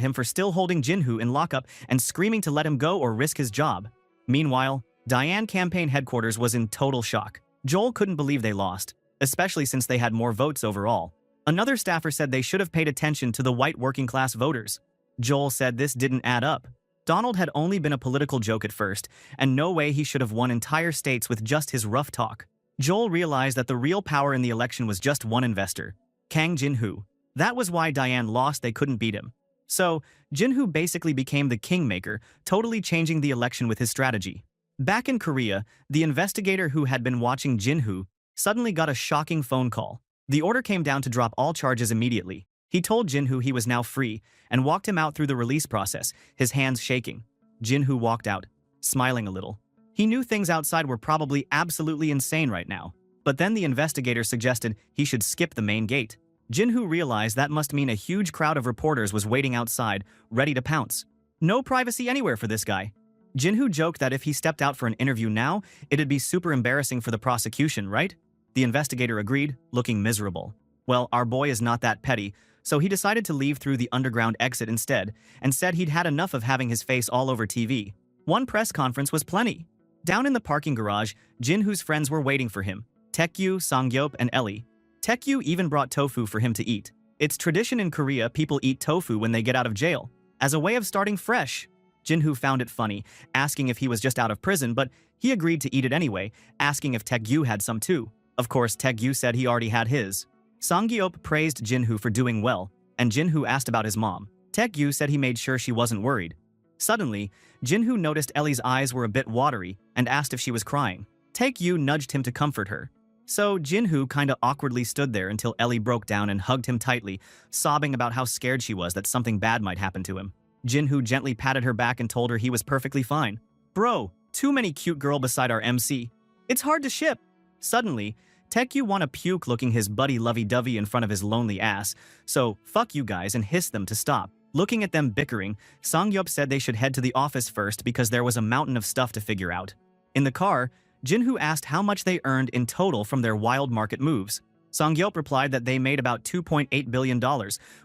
him for still holding Jinhu in lockup and screaming to let him go or risk his job. Meanwhile, Diane campaign headquarters was in total shock. Joel couldn't believe they lost, especially since they had more votes overall. Another staffer said they should have paid attention to the white working-class voters. Joel said this didn't add up. Donald had only been a political joke at first, and no way he should have won entire states with just his rough talk. Joel realized that the real power in the election was just one investor, Kang Jinhu. That was why Diane lost, they couldn't beat him. So, Jinhu basically became the kingmaker, totally changing the election with his strategy. Back in Korea, the investigator who had been watching Jinhu suddenly got a shocking phone call. The order came down to drop all charges immediately. He told Jinhu he was now free and walked him out through the release process, his hands shaking. Jinhu walked out, smiling a little. He knew things outside were probably absolutely insane right now. But then the investigator suggested he should skip the main gate. Jinhu realized that must mean a huge crowd of reporters was waiting outside, ready to pounce. No privacy anywhere for this guy. Jinhu joked that if he stepped out for an interview now, it'd be super embarrassing for the prosecution, right? The investigator agreed, looking miserable. Well, our boy is not that petty, so he decided to leave through the underground exit instead, and said he'd had enough of having his face all over TV. One press conference was plenty. Down in the parking garage, Jinhu's friends were waiting for him, Taekyu, Sang-yeop, and Ellie. Taekyu even brought tofu for him to eat. It's tradition in Korea people eat tofu when they get out of jail, as a way of starting fresh. Jinhu found it funny, asking if he was just out of prison, but he agreed to eat it anyway, asking if Taekyu had some too. Of course, Taekyu said he already had his. Sang-yeop praised Jinhu for doing well, and Jinhu asked about his mom. Taekyu said he made sure she wasn't worried. Suddenly, Jinhu noticed Ellie's eyes were a bit watery and asked if she was crying. Taekyu nudged him to comfort her. So Jinhu kinda awkwardly stood there until Ellie broke down and hugged him tightly, sobbing about how scared she was that something bad might happen to him. Jinhu gently patted her back and told her he was perfectly fine. Bro, too many cute girl beside our MC. It's hard to ship. Suddenly, Taekyu wanna puke looking his buddy lovey-dovey in front of his lonely ass, so fuck you guys and hissed them to stop. Looking at them bickering, Sang-yeop said they should head to the office first because there was a mountain of stuff to figure out. In the car, Jinhu asked how much they earned in total from their wild market moves. Sang-yeop replied that they made about $2.8 billion,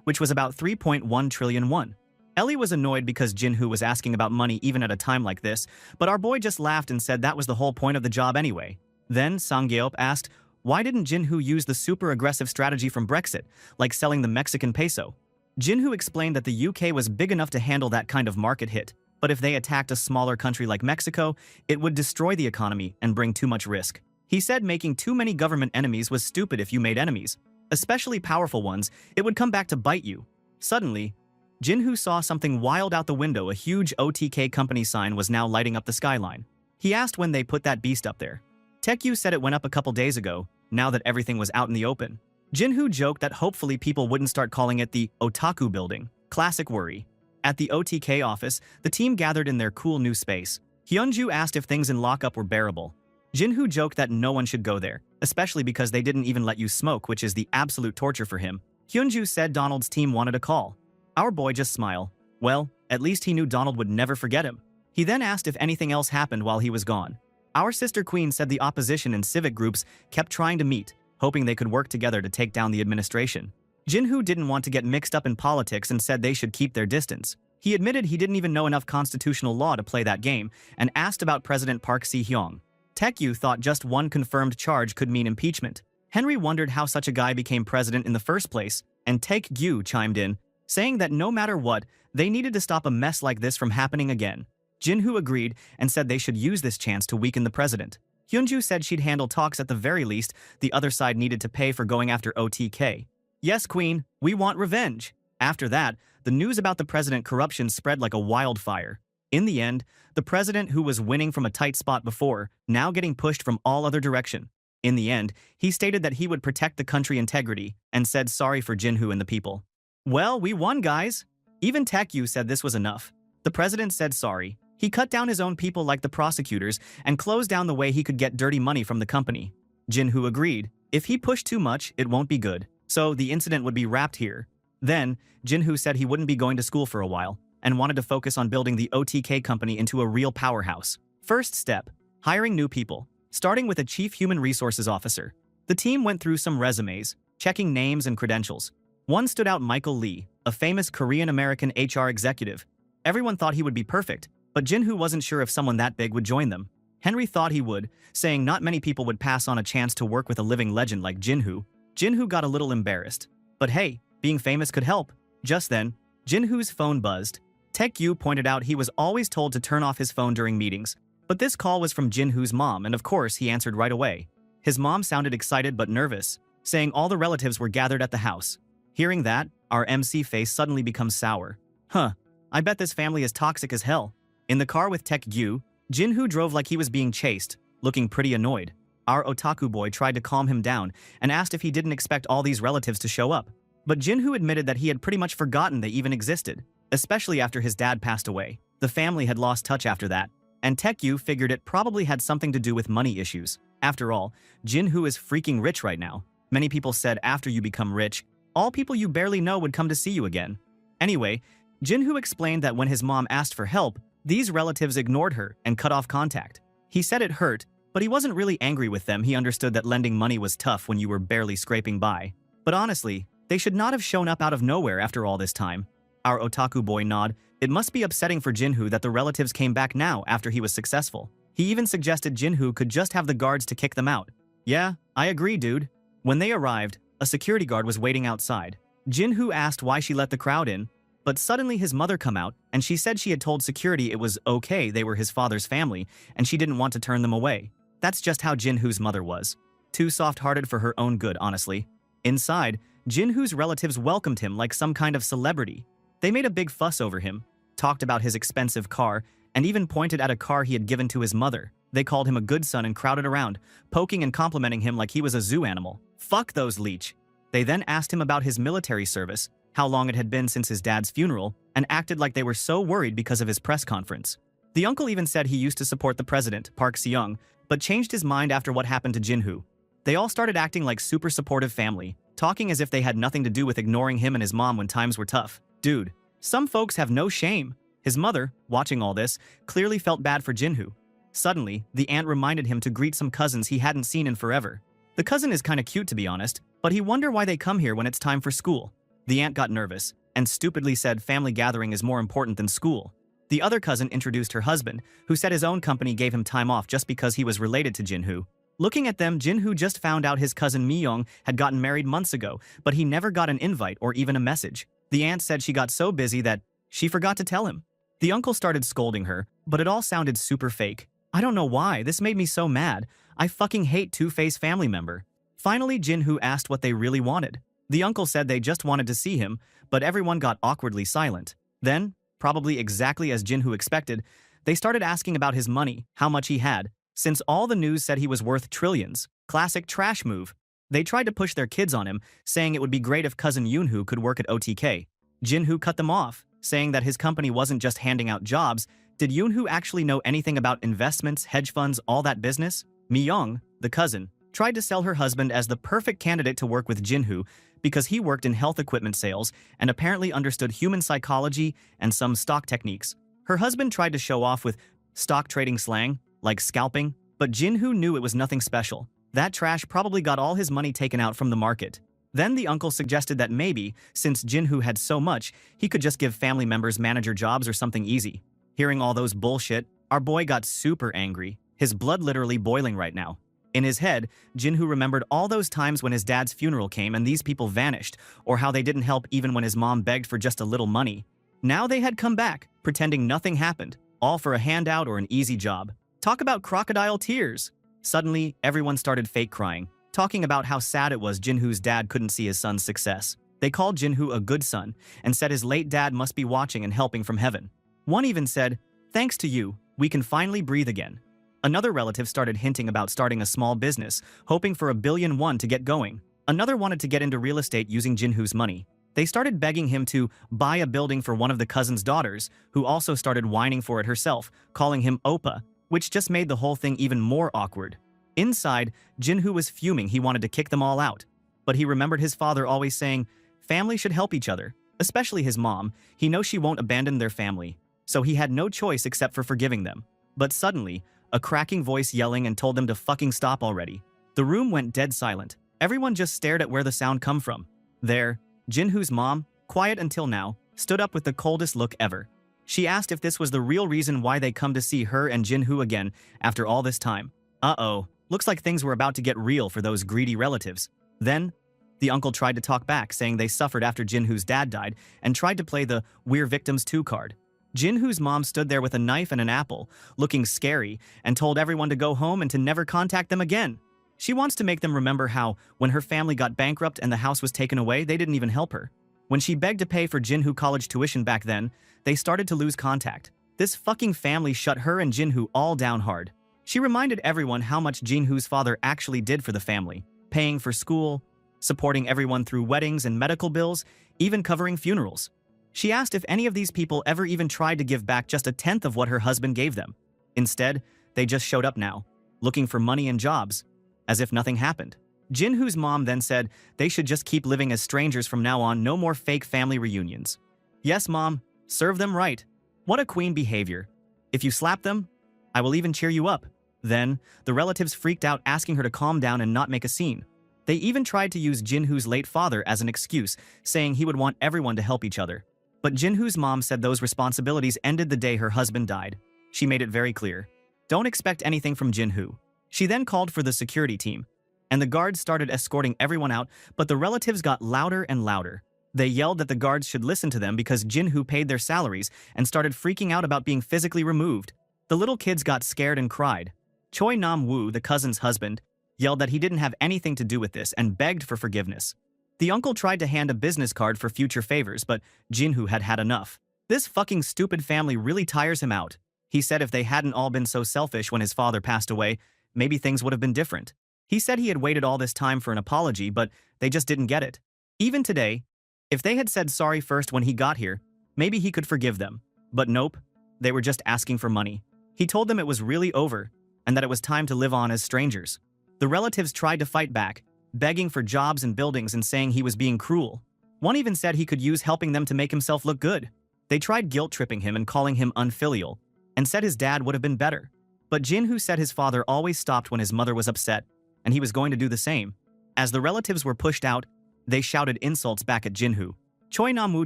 which was about 3.1 trillion won. Ellie was annoyed because Jinhu was asking about money even at a time like this, but our boy just laughed and said that was the whole point of the job anyway. Then Sangyeop asked, why didn't Jinhu use the super aggressive strategy from Brexit, like selling the Mexican peso? Jinhu explained that the UK was big enough to handle that kind of market hit, but if they attacked a smaller country like Mexico, it would destroy the economy and bring too much risk. He said making too many government enemies was stupid if you made enemies, especially powerful ones. It would come back to bite you. Suddenly, Jinhu saw something wild out the window. A huge OTK company sign was now lighting up the skyline. He asked when they put that beast up there. Taekyu said it went up a couple days ago, now that everything was out in the open. Jinhu joked that hopefully people wouldn't start calling it the Otaku building. Classic worry. At the OTK office, the team gathered in their cool new space. Hyunju asked if things in lockup were bearable. Jinhu joked that no one should go there, especially because they didn't even let you smoke, which is the absolute torture for him. Hyunju said Donald's team wanted a call. Our boy just smiled. Well, at least he knew Donald would never forget him. He then asked if anything else happened while he was gone. Our sister queen said the opposition and civic groups kept trying to meet, hoping they could work together to take down the administration. Jinhu didn't want to get mixed up in politics and said they should keep their distance. He admitted he didn't even know enough constitutional law to play that game and asked about President Park Si-hyung. Taekyu thought just one confirmed charge could mean impeachment. Henry wondered how such a guy became president in the first place, and Taekyu chimed in, saying that no matter what, they needed to stop a mess like this from happening again. Jinhu agreed and said they should use this chance to weaken the president. Hyunju said she'd handle talks. At the very least, the other side needed to pay for going after OTK. Yes, Queen, we want revenge. After that, the news about the president corruption spread like a wildfire. In the end, the president, who was winning from a tight spot before, now getting pushed from all other direction. In the end, he stated that he would protect the country integrity and said sorry for Jinhu and the people. Well, we won, guys. Even Taekyu said this was enough. The president said sorry. He cut down his own people like the prosecutors and closed down the way he could get dirty money from the company. Jinhu agreed. If he pushed too much, it won't be good. So the incident would be wrapped here. Then, Jinhu said he wouldn't be going to school for a while and wanted to focus on building the OTK company into a real powerhouse. First step, hiring new people, starting with a chief human resources officer. The team went through some resumes, checking names and credentials. One stood out: Michael Lee, a famous Korean-American HR executive. Everyone thought he would be perfect, but Jinhu wasn't sure if someone that big would join them. Henry thought he would, saying not many people would pass on a chance to work with a living legend like Jinhu. Jinhu got a little embarrassed. But hey, being famous could help. Just then, Jinhu's phone buzzed. Taekyu pointed out he was always told to turn off his phone during meetings, but this call was from Jinhu's mom, and of course he answered right away. His mom sounded excited but nervous, saying all the relatives were gathered at the house. Hearing that, our MC face suddenly becomes sour. Huh, I bet this family is toxic as hell. In the car with Taekyu, Jinhu drove like he was being chased, looking pretty annoyed. Our otaku boy tried to calm him down and asked if he didn't expect all these relatives to show up. But Jinhu admitted that he had pretty much forgotten they even existed, especially after his dad passed away. The family had lost touch after that, and Taekyu figured it probably had something to do with money issues. After all, Jinhu is freaking rich right now. Many people said after you become rich, all people you barely know would come to see you again. Anyway, Jinhu explained that when his mom asked for help, these relatives ignored her and cut off contact. He said it hurt, but he wasn't really angry with them. He understood that lending money was tough when you were barely scraping by. But honestly, they should not have shown up out of nowhere after all this time. Our otaku boy nodded. It must be upsetting for Jinhu that the relatives came back now after he was successful. He even suggested Jinhu could just have the guards to kick them out. Yeah, I agree, dude. When they arrived, a security guard was waiting outside. Jinhu asked why she let the crowd in, but suddenly his mother come out, and she said she had told security it was okay, they were his father's family, and she didn't want to turn them away. That's just how Jinhu's mother was. Too soft-hearted for her own good, honestly. Inside, Jinhu's relatives welcomed him like some kind of celebrity. They made a big fuss over him, talked about his expensive car, and even pointed at a car he had given to his mother. They called him a good son and crowded around, poking and complimenting him like he was a zoo animal. Fuck those leech. They then asked him about his military service, how long it had been since his dad's funeral, and acted like they were so worried because of his press conference. The uncle even said he used to support the president, Park Si-hyung, but changed his mind after what happened to Jinhu. They all started acting like super supportive family, talking as if they had nothing to do with ignoring him and his mom when times were tough. Dude, some folks have no shame. His mother, watching all this, clearly felt bad for Jinhu. Suddenly, the aunt reminded him to greet some cousins he hadn't seen in forever. The cousin is kinda cute, to be honest, but he wondered why they come here when it's time for school. The aunt got nervous and stupidly said family gathering is more important than school. The other cousin introduced her husband, who said his own company gave him time off just because he was related to Jinhu. Looking at them, Jinhu just found out his cousin Miyong had gotten married months ago, but he never got an invite or even a message. The aunt said she got so busy that she forgot to tell him. The uncle started scolding her, but it all sounded super fake. I don't know why, this made me so mad. I fucking hate two-faced family member. Finally, Jinhu asked what they really wanted. The uncle said they just wanted to see him, but everyone got awkwardly silent. Then, probably exactly as Jinhu expected, they started asking about his money, how much he had, since all the news said he was worth trillions. Classic trash move. They tried to push their kids on him, saying it would be great if cousin Yunhu could work at OTK. Jinhu cut them off, saying that his company wasn't just handing out jobs. Did Yunhu actually know anything about investments, hedge funds, all that business? Miyong, the cousin, tried to sell her husband as the perfect candidate to work with Jinhu because he worked in health equipment sales and apparently understood human psychology and some stock techniques. Her husband tried to show off with stock trading slang, like scalping, but Jinhu knew it was nothing special. That trash probably got all his money taken out from the market. Then the uncle suggested that maybe, since Jinhu had so much, he could just give family members manager jobs or something easy. Hearing all those bullshit, our boy got super angry, his blood literally boiling right now. In his head, Jinhu remembered all those times when his dad's funeral came and these people vanished, or how they didn't help even when his mom begged for just a little money. Now they had come back, pretending nothing happened, all for a handout or an easy job. Talk about crocodile tears. Suddenly, everyone started fake crying, talking about how sad it was Jinhu's dad couldn't see his son's success. They called Jinhu a good son and said his late dad must be watching and helping from heaven. One even said, "Thanks to you, we can finally breathe again." Another relative started hinting about starting a small business, hoping for $1 billion to get going. Another wanted to get into real estate using Jinhu's money. They started begging him to buy a building for one of the cousin's daughters, who also started whining for it herself, calling him Oppa, which just made the whole thing even more awkward. Inside, Jinhu was fuming. He wanted to kick them all out. But he remembered his father always saying, family should help each other, especially his mom. He knows she won't abandon their family, so he had no choice except for forgiving them. But suddenly, a cracking voice yelling and told them to fucking stop already. The room went dead silent. Everyone just stared at where the sound come from. There, Jinhu's mom, quiet until now, stood up with the coldest look ever. She asked if this was the real reason why they come to see her and Jinhu again after all this time. Uh-oh, looks like things were about to get real for those greedy relatives. Then, the uncle tried to talk back, saying they suffered after Jinhu's dad died and tried to play the "We're victims too" card. Jinhu's mom stood there with a knife and an apple, looking scary, and told everyone to go home and to never contact them again. She wants to make them remember how, when her family got bankrupt and the house was taken away, they didn't even help her. When she begged to pay for Jinhu college tuition back then, they started to lose contact. This fucking family shut her and Jinhu all down hard. She reminded everyone how much Jinhu's father actually did for the family, paying for school, supporting everyone through weddings and medical bills, even covering funerals. She asked if any of these people ever even tried to give back just a tenth of what her husband gave them. Instead, they just showed up now, looking for money and jobs, as if nothing happened. Jinhu's mom then said they should just keep living as strangers from now on, no more fake family reunions. Yes, mom, serve them right. What a queen behavior. If you slap them, I will even cheer you up. Then, the relatives freaked out, asking her to calm down and not make a scene. They even tried to use Jinhu's late father as an excuse, saying he would want everyone to help each other. But Jinhu's mom said those responsibilities ended the day her husband died. She made it very clear. Don't expect anything from Jinhu. She then called for the security team, and the guards started escorting everyone out, but the relatives got louder and louder. They yelled that the guards should listen to them because Jinhu paid their salaries and started freaking out about being physically removed. The little kids got scared and cried. Choi Nam-woo, the cousin's husband, yelled that he didn't have anything to do with this and begged for forgiveness. The uncle tried to hand a business card for future favors, but Jinhu had had enough. This fucking stupid family really tires him out. He said if they hadn't all been so selfish when his father passed away, maybe things would have been different. He said he had waited all this time for an apology, but they just didn't get it. Even today, if they had said sorry first when he got here, maybe he could forgive them. But nope, they were just asking for money. He told them it was really over and that it was time to live on as strangers. The relatives tried to fight back, begging for jobs and buildings and saying he was being cruel. One even said he could use helping them to make himself look good. They tried guilt-tripping him and calling him unfilial, and said his dad would have been better. But Jinhu said his father always stopped when his mother was upset, and he was going to do the same. As the relatives were pushed out, they shouted insults back at Jinhu. Choi Nam-woo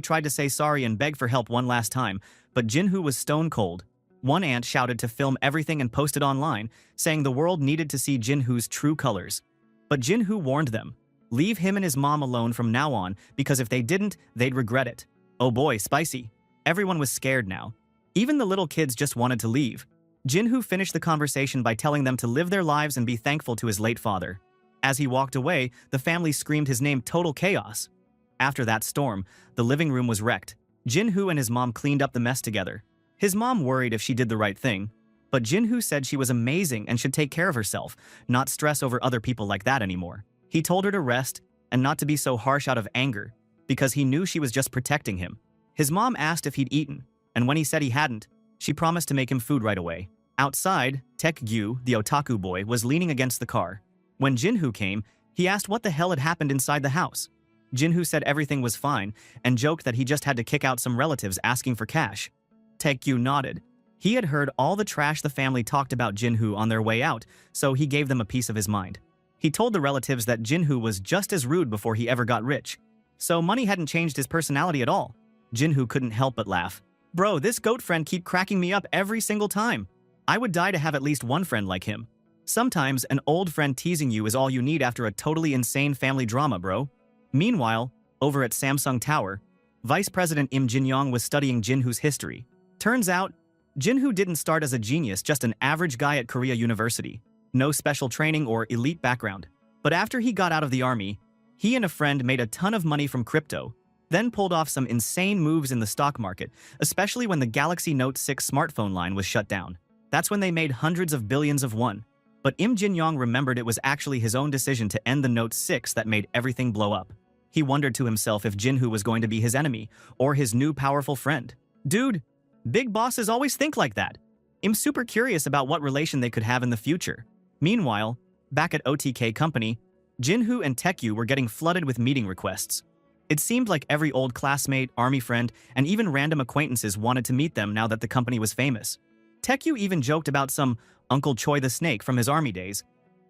tried to say sorry and beg for help one last time, but Jin-hoo was stone cold. One aunt shouted to film everything and post it online, saying the world needed to see Jin-hoo's true colors. But Jin-hoo warned them, leave him and his mom alone from now on, because if they didn't, they'd regret it. Oh boy, spicy. Everyone was scared now. Even the little kids just wanted to leave. Jin-hoo finished the conversation by telling them to live their lives and be thankful to his late father. As he walked away, the family screamed his name, total chaos. After that storm, the living room was wrecked. Jin-hoo and his mom cleaned up the mess together. His mom worried if she did the right thing, but Jin-hoo said she was amazing and should take care of herself, not stress over other people like that anymore. He told her to rest and not to be so harsh out of anger, because he knew she was just protecting him. His mom asked if he'd eaten, and when he said he hadn't, she promised to make him food right away. Outside, Taek-gyu, the otaku boy, was leaning against the car. When Jin-hoo came, he asked what the hell had happened inside the house. Jin-hoo said everything was fine and joked that he just had to kick out some relatives asking for cash. Taek-gyu nodded. He had heard all the trash the family talked about Jin-hoo on their way out, so he gave them a piece of his mind. He told the relatives that Jin-hoo was just as rude before he ever got rich. So money hadn't changed his personality at all. Jin-hoo couldn't help but laugh. Bro, this goat friend keep cracking me up every single time. I would die to have at least one friend like him. Sometimes an old friend teasing you is all you need after a totally insane family drama, bro. Meanwhile, over at Samsung Tower, Vice President Im Jin-young was studying Jin-hoo's history. Turns out, Jin-hoo didn't start as a genius, just an average guy at Korea University. No special training or elite background. But after he got out of the army, he and a friend made a ton of money from crypto, then pulled off some insane moves in the stock market, especially when the Galaxy Note 6 smartphone line was shut down. That's when they made hundreds of billions of won. But Im Jin-young remembered it was actually his own decision to end the Note 6 that made everything blow up. He wondered to himself if Jin-hoo was going to be his enemy, or his new powerful friend. Dude, big bosses always think like that. I'm super curious about what relation they could have in the future. Meanwhile, back at OTK Company, Jin-hoo and Taek-gyu were getting flooded with meeting requests. It seemed like every old classmate, army friend, and even random acquaintances wanted to meet them now that the company was famous. Taek-gyu even joked about some Uncle Choi the Snake from his army days,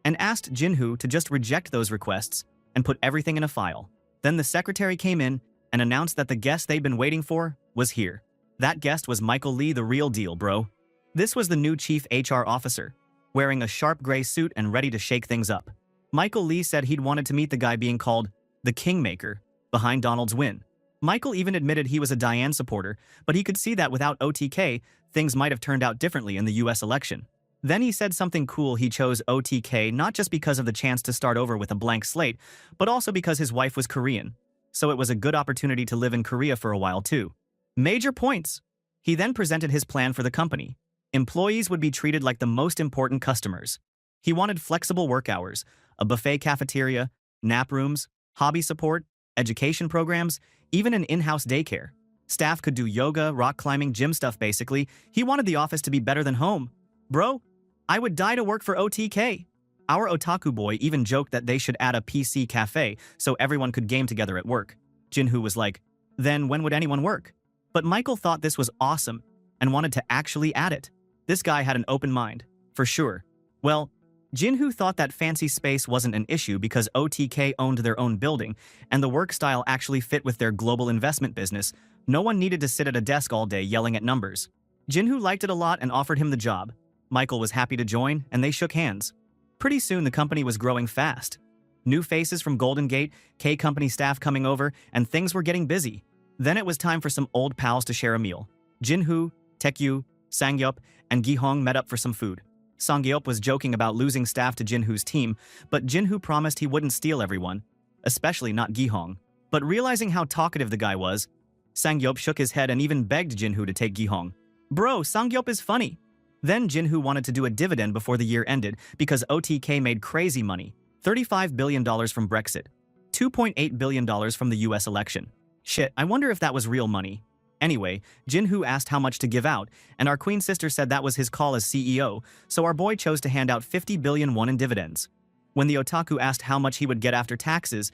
and asked Jin-hoo to just reject those requests and put everything in a file. Then the secretary came in and announced that the guest they'd been waiting for was here. That guest was Michael Lee, the real deal, bro. This was the new chief HR officer, wearing a sharp gray suit and ready to shake things up. Michael Lee said he'd wanted to meet the guy being called the kingmaker behind Donald's win. Michael even admitted he was a Diane supporter, but he could see that without OTK, things might have turned out differently in the US election. Then he said something cool. He chose OTK not just because of the chance to start over with a blank slate, but also because his wife was Korean. So it was a good opportunity to live in Korea for a while too. Major points. He then presented his plan for the company. Employees would be treated like the most important customers. He wanted flexible work hours, a buffet cafeteria, nap rooms, hobby support, education programs, even an in-house daycare. Staff could do yoga, rock climbing, gym stuff basically. He wanted the office to be better than home. Bro, I would die to work for OTK. Our otaku boy even joked that they should add a PC cafe so everyone could game together at work. Jin-hoo was like, then when would anyone work? But Michael thought this was awesome and wanted to actually add it. This guy had an open mind, for sure. Well, Jin-hoo thought that fancy space wasn't an issue because OTK owned their own building and the work style actually fit with their global investment business. No one needed to sit at a desk all day yelling at numbers. Jin-hoo liked it a lot and offered him the job. Michael was happy to join, and they shook hands. Pretty soon, the company was growing fast. New faces from Golden Gate, K-Company staff coming over, and things were getting busy. Then it was time for some old pals to share a meal. Jin-hoo, Taek-gyu, Sang-yeop, and Gi-hong met up for some food. Sang-yeop was joking about losing staff to Jin-hoo's team, but Jin-hoo promised he wouldn't steal everyone, especially not Gi-hong. But realizing how talkative the guy was, Sang-yeop shook his head and even begged Jin-hoo to take Gi-hong. Bro, Sang-yeop is funny. Then Jin-hoo wanted to do a dividend before the year ended because OTK made crazy money, $35 billion from Brexit, $2.8 billion from the US election. Shit, I wonder if that was real money. Anyway, Jin-hoo asked how much to give out, and our queen sister said that was his call as CEO, so our boy chose to hand out 50 billion won in dividends. When the otaku asked how much he would get after taxes,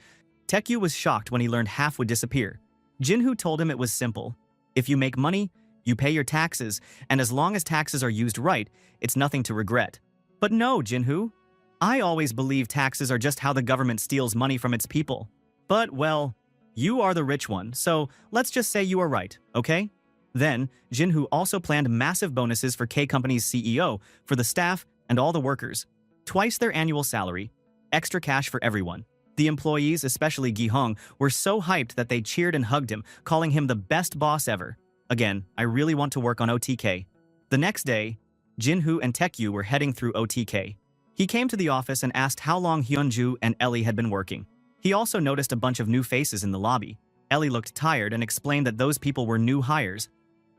Taek-gyu was shocked when he learned half would disappear. Jin-hoo told him it was simple. If you make money, you pay your taxes, and as long as taxes are used right, it's nothing to regret. But no, Jin-hoo. I always believe taxes are just how the government steals money from its people. But, well, You are the rich one, so let's just say you are right, okay? Then, Jinhu also planned massive bonuses for K Company's CEO, for the staff, and all the workers. Twice their annual salary, extra cash for everyone. The employees, especially Gi-hong, were so hyped that they cheered and hugged him, calling him the best boss ever. Again, I really want to work on OTK. The next day, Jinhu and Taekyu were heading through OTK. He came to the office and asked how long Hyunju and Ellie had been working. He also noticed a bunch of new faces in the lobby. Ellie looked tired and explained that those people were new hires.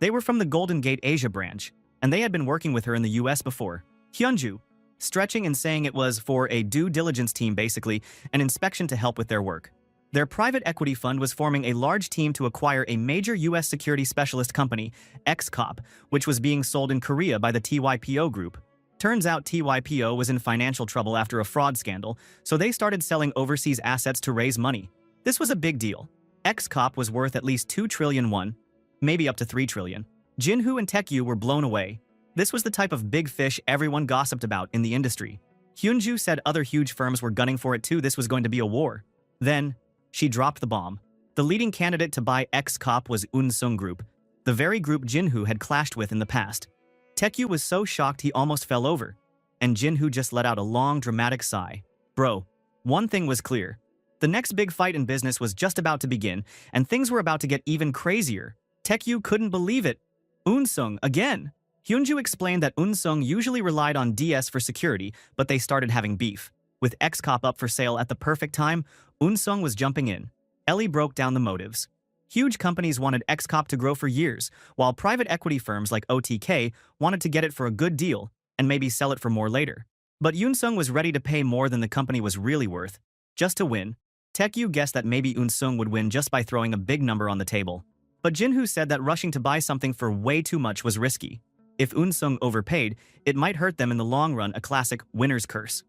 They were from the Golden Gate Asia branch, and they had been working with her in the US before. Hyunju, stretching and saying it was for a due diligence team basically, an inspection to help with their work. Their private equity fund was forming a large team to acquire a major US security specialist company, XCOP, which was being sold in Korea by the TYPO group. Turns out TYPO was in financial trouble after a fraud scandal, so they started selling overseas assets to raise money. This was a big deal. XCOP was worth at least 2 trillion won, maybe up to 3 trillion. Jinhu and Taekyu were blown away. This was the type of big fish everyone gossiped about in the industry. Hyunju said other huge firms were gunning for it too. This was going to be a war. Then, she dropped the bomb. The leading candidate to buy XCOP was Unsung Group, the very group Jinhu had clashed with in the past. Taekyu was so shocked he almost fell over, and Jinhu just let out a long, dramatic sigh. Bro, one thing was clear. The next big fight in business was just about to begin, and things were about to get even crazier. Taekyu couldn't believe it. Unsung, again! Hyunju explained that Unsung usually relied on DS for security, but they started having beef. With XCOP up for sale at the perfect time, Unsung was jumping in. Ellie broke down the motives. Huge companies wanted XCOP to grow for years, while private equity firms like OTK wanted to get it for a good deal and maybe sell it for more later. But Unsung was ready to pay more than the company was really worth, just to win. Taekyu guessed that maybe Unsung would win just by throwing a big number on the table. But Jinhu said that rushing to buy something for way too much was risky. If Unsung overpaid, it might hurt them in the long run, a classic winner's curse.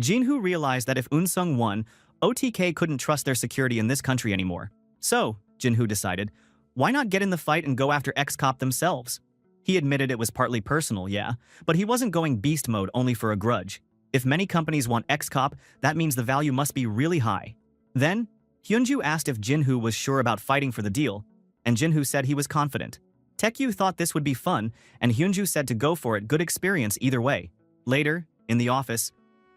Jinhu realized that if Unsung won, OTK couldn't trust their security in this country anymore. So, Jinhu decided, why not get in the fight and go after XCOP themselves? He admitted it was partly personal, yeah, but he wasn't going beast mode only for a grudge. If many companies want XCOP, that means the value must be really high. Then, Hyunju asked if Jinhu was sure about fighting for the deal, and Jinhu said he was confident. Taekyu thought this would be fun, and Hyunju said to go for it, good experience either way. Later, in the office,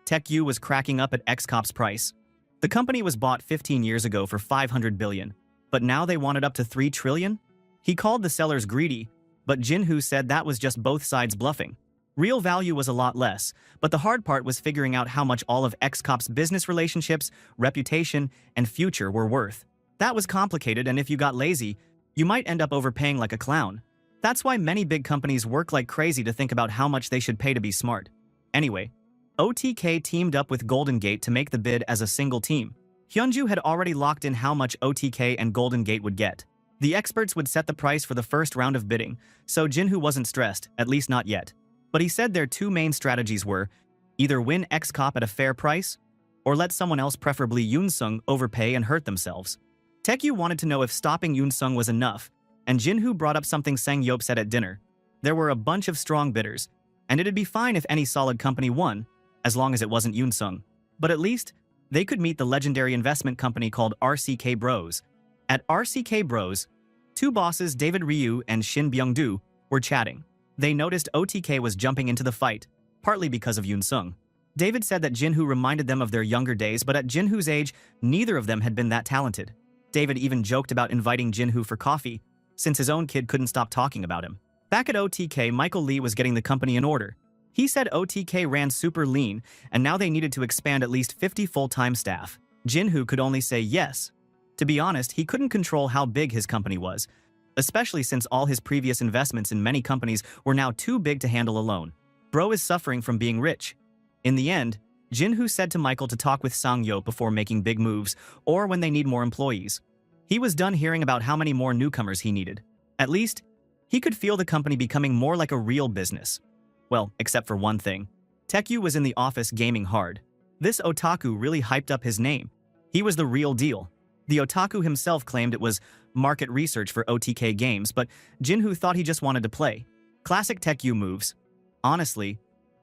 Taekyu was cracking up at XCOP's price. The company was bought 15 years ago for 500 billion, but now they wanted up to 3 trillion? He called the sellers greedy, but Jinhu said that was just both sides bluffing. Real value was a lot less, but the hard part was figuring out how much all of XCOP's business relationships, reputation, and future were worth. That was complicated, and if you got lazy, you might end up overpaying like a clown. That's why many big companies work like crazy to think about how much they should pay to be smart. Anyway, OTK teamed up with Golden Gate to make the bid as a single team. Hyunju had already locked in how much OTK and Golden Gate would get. The experts would set the price for the first round of bidding, so Jinhu wasn't stressed, at least not yet. But he said their two main strategies were either win XCOP at a fair price, or let someone else, preferably Unsung, overpay and hurt themselves. Taekyu wanted to know if stopping Unsung was enough, and Jinhu brought up something Sang Yop said at dinner. There were a bunch of strong bidders, and it'd be fine if any solid company won, as long as it wasn't Unsung. But at least, they could meet the legendary investment company called RCK Bros. At RCK Bros, two bosses, David Ryu and Shin Byung-do, were chatting. They noticed OTK was jumping into the fight, partly because of Unsung. David said that Jinhu reminded them of their younger days, but at Jinhu's age, neither of them had been that talented. David even joked about inviting Jinhu for coffee, since his own kid couldn't stop talking about him. Back at OTK, Michael Lee was getting the company in order. He said OTK ran super lean, and now they needed to expand at least 50 full-time staff. Jinhu could only say yes. To be honest, he couldn't control how big his company was, especially since all his previous investments in many companies were now too big to handle alone. Bro is suffering from being rich. In the end, Jinhu said to Michael to talk with Sang Yop before making big moves, or when they need more employees. He was done hearing about how many more newcomers he needed. At least, he could feel the company becoming more like a real business. Well, except for one thing. Taekyu was in the office gaming hard. This otaku really hyped up his name. He was the real deal. The otaku himself claimed it was market research for OTK games, but Jinhu thought he just wanted to play. Classic Taekyu moves. Honestly,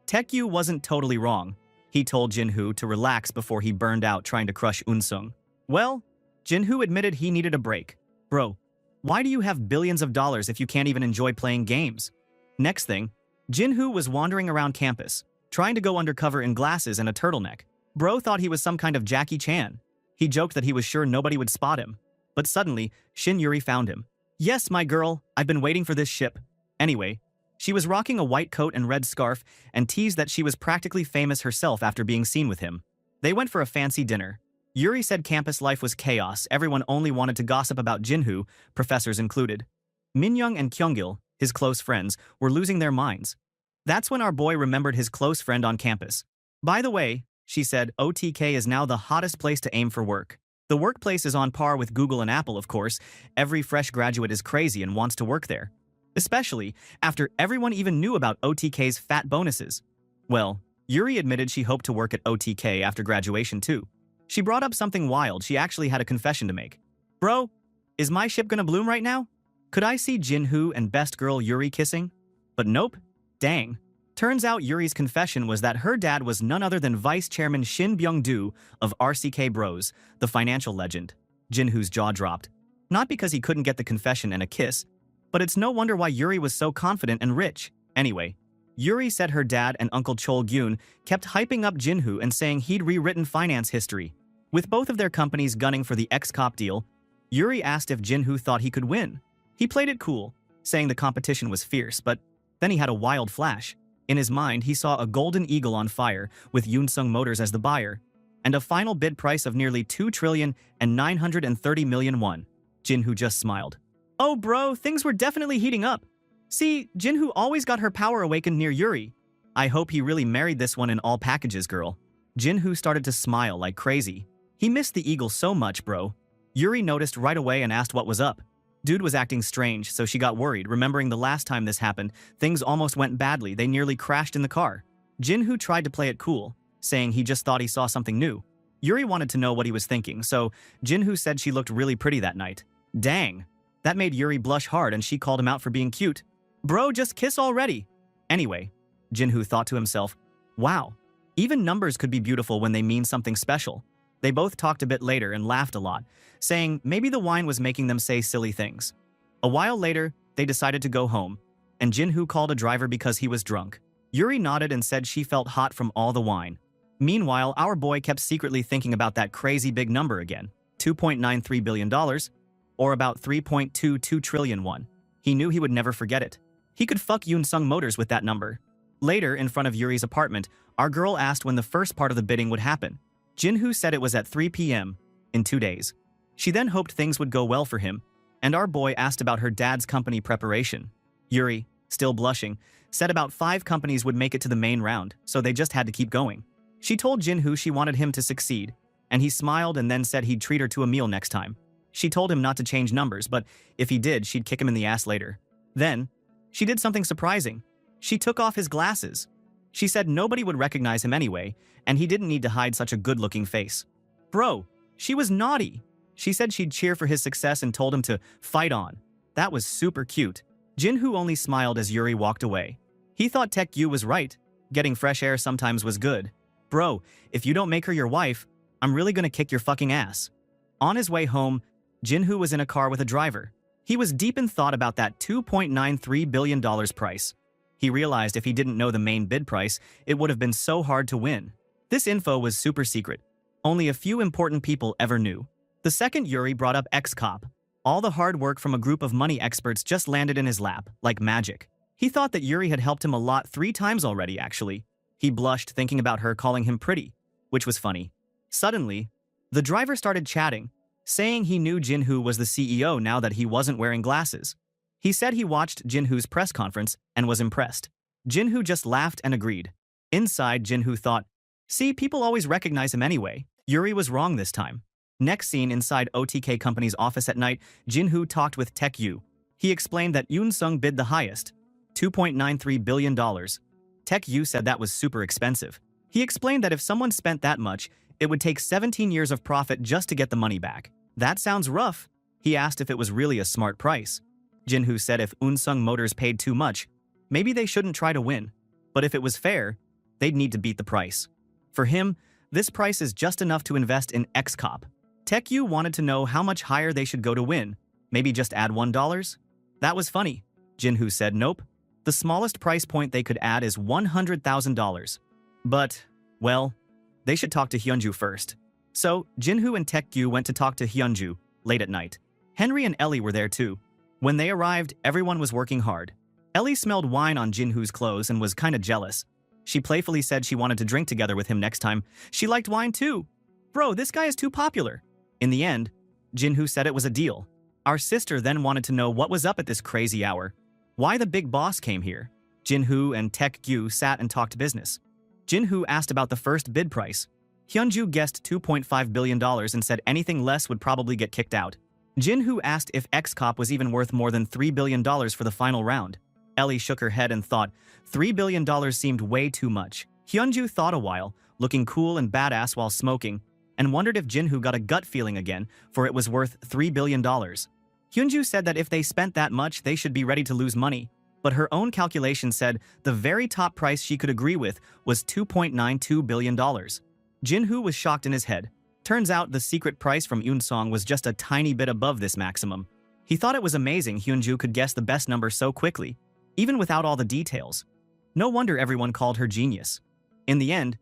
Taekyu wasn't totally wrong. He told Jinhu to relax before he burned out trying to crush Unsung. Well, Jinhoo admitted he needed a break. Bro, why do you have billions of dollars if you can't even enjoy playing games? Next thing, Jinhoo was wandering around campus, trying to go undercover in glasses and a turtleneck. Bro thought he was some kind of Jackie Chan. He joked that he was sure nobody would spot him. But suddenly, Shin Yuri found him. Yes, my girl, I've been waiting for this ship. Anyway, she was rocking a white coat and red scarf and teased that she was practically famous herself after being seen with him. They went for a fancy dinner. Yuri said campus life was chaos, everyone only wanted to gossip about Jinhoo, professors included. Minyoung and Kyungil, his close friends, were losing their minds. That's when our boy remembered his close friend on campus. By the way, she said, OTK is now the hottest place to aim for work. The workplace is on par with Google and Apple, of course. Every fresh graduate is crazy and wants to work there. Especially after everyone even knew about OTK's fat bonuses. Well, Yuri admitted she hoped to work at OTK after graduation too. She brought up something wild. She actually had a confession to make. Bro, is my ship gonna bloom right now? Could I see Jinhoo and best girl Yuri kissing? But nope. Dang. Turns out Yuri's confession was that her dad was none other than Vice Chairman Shin Byung-do of RCK Bros, the financial legend. Jinhoo's jaw dropped. Not because he couldn't get the confession and a kiss, but it's no wonder why Yuri was so confident and rich. Anyway, Yuri said her dad and Uncle Chol Gyun kept hyping up Jinhoo and saying he'd rewritten finance history. With both of their companies gunning for the ex-cop deal, Yuri asked if Jinhoo thought he could win. He played it cool, saying the competition was fierce, but then he had a wild flash. In his mind, he saw a golden eagle on fire with Yunsung Motors as the buyer, and a final bid price of nearly 2,930,000,000 won. Jinhoo just smiled. Oh bro, things were definitely heating up. See, Jinhoo always got her power awakened near Yuri. I hope he really married this one in all packages, girl. Jinhoo started to smile like crazy. He missed the eagle so much, bro. Yuri noticed right away and asked what was up. Dude was acting strange, so she got worried, remembering the last time this happened. Things almost went badly, they nearly crashed in the car. Jinhoo tried to play it cool, saying he just thought he saw something new. Yuri wanted to know what he was thinking, so Jinhoo said she looked really pretty that night. Dang. That made Yuri blush hard and she called him out for being cute. Bro, just kiss already. Anyway, Jinhoo thought to himself, wow, even numbers could be beautiful when they mean something special. They both talked a bit later and laughed a lot, saying maybe the wine was making them say silly things. A while later, they decided to go home, and Jinhoo called a driver because he was drunk. Yuri nodded and said she felt hot from all the wine. Meanwhile, our boy kept secretly thinking about that crazy big number again, $2.93 billion, or about 3.22 trillion won. He knew he would never forget it. He could fuck Yunsung Motors with that number. Later, in front of Yuri's apartment, our girl asked when the first part of the bidding would happen. Jinhoo said it was at 3 p.m. in 2 days. She then hoped things would go well for him, and our boy asked about her dad's company preparation. Yuri, still blushing, said about 5 companies would make it to the main round, so they just had to keep going. She told Jinhoo she wanted him to succeed, and he smiled and then said he'd treat her to a meal next time. She told him not to change numbers, but if he did, she'd kick him in the ass later. Then, she did something surprising. She took off his glasses. She said nobody would recognize him anyway, and he didn't need to hide such a good-looking face. Bro, she was naughty. She said she'd cheer for his success and told him to fight on. That was super cute. Jinhoo only smiled as Yuri walked away. He thought Tech Yu was right. Getting fresh air sometimes was good. Bro, if you don't make her your wife, I'm really gonna kick your fucking ass. On his way home, Jinhoo was in a car with a driver. He was deep in thought about that $2.93 billion price. He realized if he didn't know the main bid price, it would have been so hard to win. This info was super secret. Only a few important people ever knew. The second Yuri brought up ex-cop. All the hard work from a group of money experts just landed in his lap, like magic. He thought that Yuri had helped him a lot 3 times already, actually. He blushed thinking about her calling him pretty, which was funny. Suddenly, the driver started chatting, saying he knew Jinhoo was the CEO now that he wasn't wearing glasses. He said he watched Jinhoo's press conference and was impressed. Jinhoo just laughed and agreed. Inside, Jinhoo thought, see, people always recognize him anyway. Yuri was wrong this time. Next scene, inside OTK Company's office at night, Jinhoo talked with Tech Yu. He explained that Yunsung bid the highest, $2.93 billion. Tech Yu said that was super expensive. He explained that if someone spent that much, it would take 17 years of profit just to get the money back. That sounds rough. He asked if it was really a smart price. Jinhoo said if Yunsung Motors paid too much, maybe they shouldn't try to win. But if it was fair, they'd need to beat the price. For him, this price is just enough to invest in ex-cop. Taekyu wanted to know how much higher they should go to win. Maybe just add $1? That was funny. Jinhoo said nope. The smallest price point they could add is $100,000. But, well, they should talk to Hyunju first. So, Jinhoo and Taekyu went to talk to Hyunju late at night. Henry and Ellie were there too. When they arrived, everyone was working hard. Ellie smelled wine on Jinhoo's clothes and was kinda jealous. She playfully said she wanted to drink together with him next time. She liked wine too. Bro, this guy is too popular. In the end, Jinhoo said it was a deal. Our sister then wanted to know what was up at this crazy hour. Why the big boss came here. Jinhoo and Taekyu sat and talked business. Jinhoo asked about the first bid price. Hyunju guessed $2.5 billion and said anything less would probably get kicked out. Jinhoo asked if X-Cop was even worth more than $3 billion for the final round. Ellie shook her head and thought, $3 billion seemed way too much. Hyunju thought a while, looking cool and badass while smoking, and wondered if Jinhoo got a gut feeling again, for it was worth $3 billion. Hyunju said that if they spent that much, they should be ready to lose money, but her own calculation said the very top price she could agree with was $2.92 billion. Jinhoo was shocked in his head. Turns out the secret price from Eun-song was just a tiny bit above this maximum. He thought it was amazing Hyunju could guess the best number so quickly, even without all the details. No wonder everyone called her genius. In the end,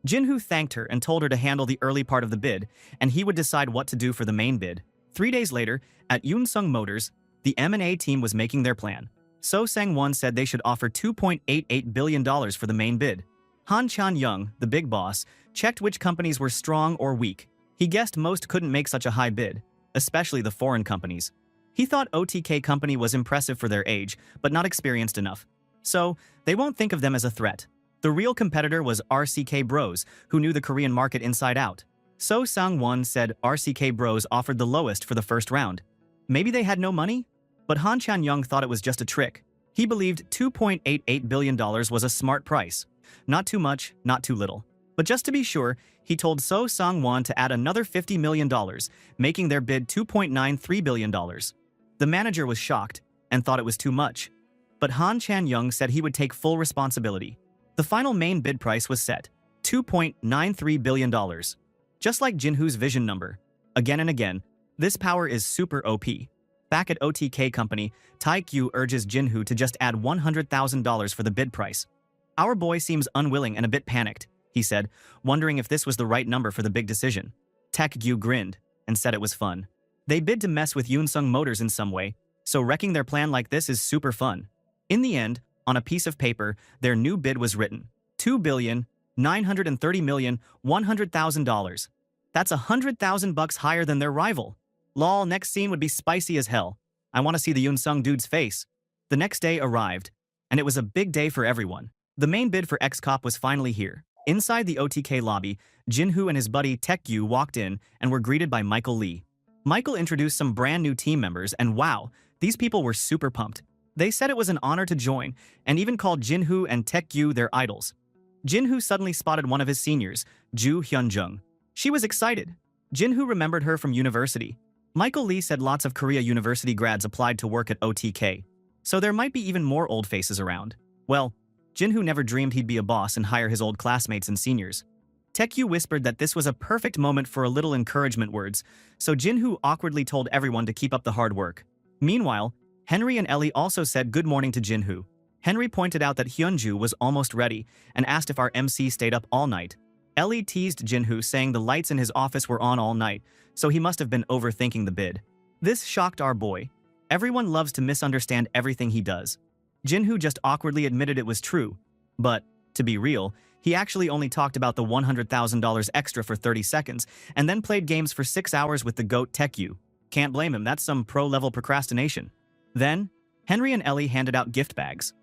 Jinhoo thanked her and told her to handle the early part of the bid, and he would decide what to do for the main bid. 3 days later, at Eun-sung Motors, the M&A team was making their plan. So Sang-won said they should offer $2.88 billion for the main bid. Han Chan-young, the big boss, checked which companies were strong or weak. He guessed most couldn't make such a high bid, especially the foreign companies. He thought OTK Company was impressive for their age, but not experienced enough. So, they won't think of them as a threat. The real competitor was RCK Bros, who knew the Korean market inside out. So Sang-won said RCK Bros offered the lowest for the first round. Maybe they had no money? But Han Chan-young thought it was just a trick. He believed $2.88 billion was a smart price. Not too much, not too little. But just to be sure, he told So Sang-won to add another $50 million, making their bid $2.93 billion. The manager was shocked and thought it was too much. But Han Chan-young said he would take full responsibility. The final main bid price was set, $2.93 billion. Just like Jinhoo's vision number. Again and again, this power is super OP. Back at OTK Company, Taekyu urges Jinhoo to just add $100,000 for the bid price. Our boy seems unwilling and a bit panicked, he said, wondering if this was the right number for the big decision. Taekyu grinned and said it was fun. They bid to mess with Eun-sung Motors in some way, so wrecking their plan like this is super fun. In the end, on a piece of paper, their new bid was written, $2,930,100,000. That's $100,000 higher than their rival. Lol, next scene would be spicy as hell. I want to see the Eun-sung dude's face. The next day arrived, and it was a big day for everyone. The main bid for X-Cop was finally here. Inside the OTK lobby, Jinhoo and his buddy Taekyu walked in and were greeted by Michael Lee. Michael introduced some brand new team members, and wow, these people were super pumped. They said it was an honor to join, and even called Jinhoo and Taekyu their idols. Jinhoo suddenly spotted one of his seniors, Ju Hyunjung. She was excited. Jinhoo remembered her from university. Michael Lee said lots of Korea University grads applied to work at OTK, so there might be even more old faces around. Well, Jinhoo never dreamed he'd be a boss and hire his old classmates and seniors. Taekyu whispered that this was a perfect moment for a little encouragement words, so Jinhoo awkwardly told everyone to keep up the hard work. Meanwhile, Henry and Ellie also said good morning to Jinhoo. Henry pointed out that Hyunju was almost ready and asked if our MC stayed up all night. Ellie teased Jinhoo, saying the lights in his office were on all night, so he must have been overthinking the bid. This shocked our boy. Everyone loves to misunderstand everything he does. Jinhoo just awkwardly admitted it was true, but, to be real, he actually only talked about the $100,000 extra for 30 seconds and then played games for 6 hours with the GOAT Taekyu. Can't blame him, that's some pro-level procrastination. Then, Henry and Ellie handed out gift bags.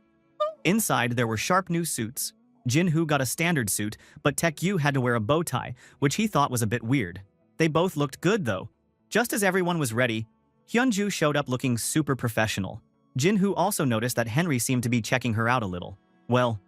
Inside, there were sharp new suits. Jinhoo got a standard suit, but Taekyu had to wear a bow tie, which he thought was a bit weird. They both looked good, though. Just as everyone was ready, Hyunju showed up looking super professional. Jinhoo also noticed that Henry seemed to be checking her out a little. Well,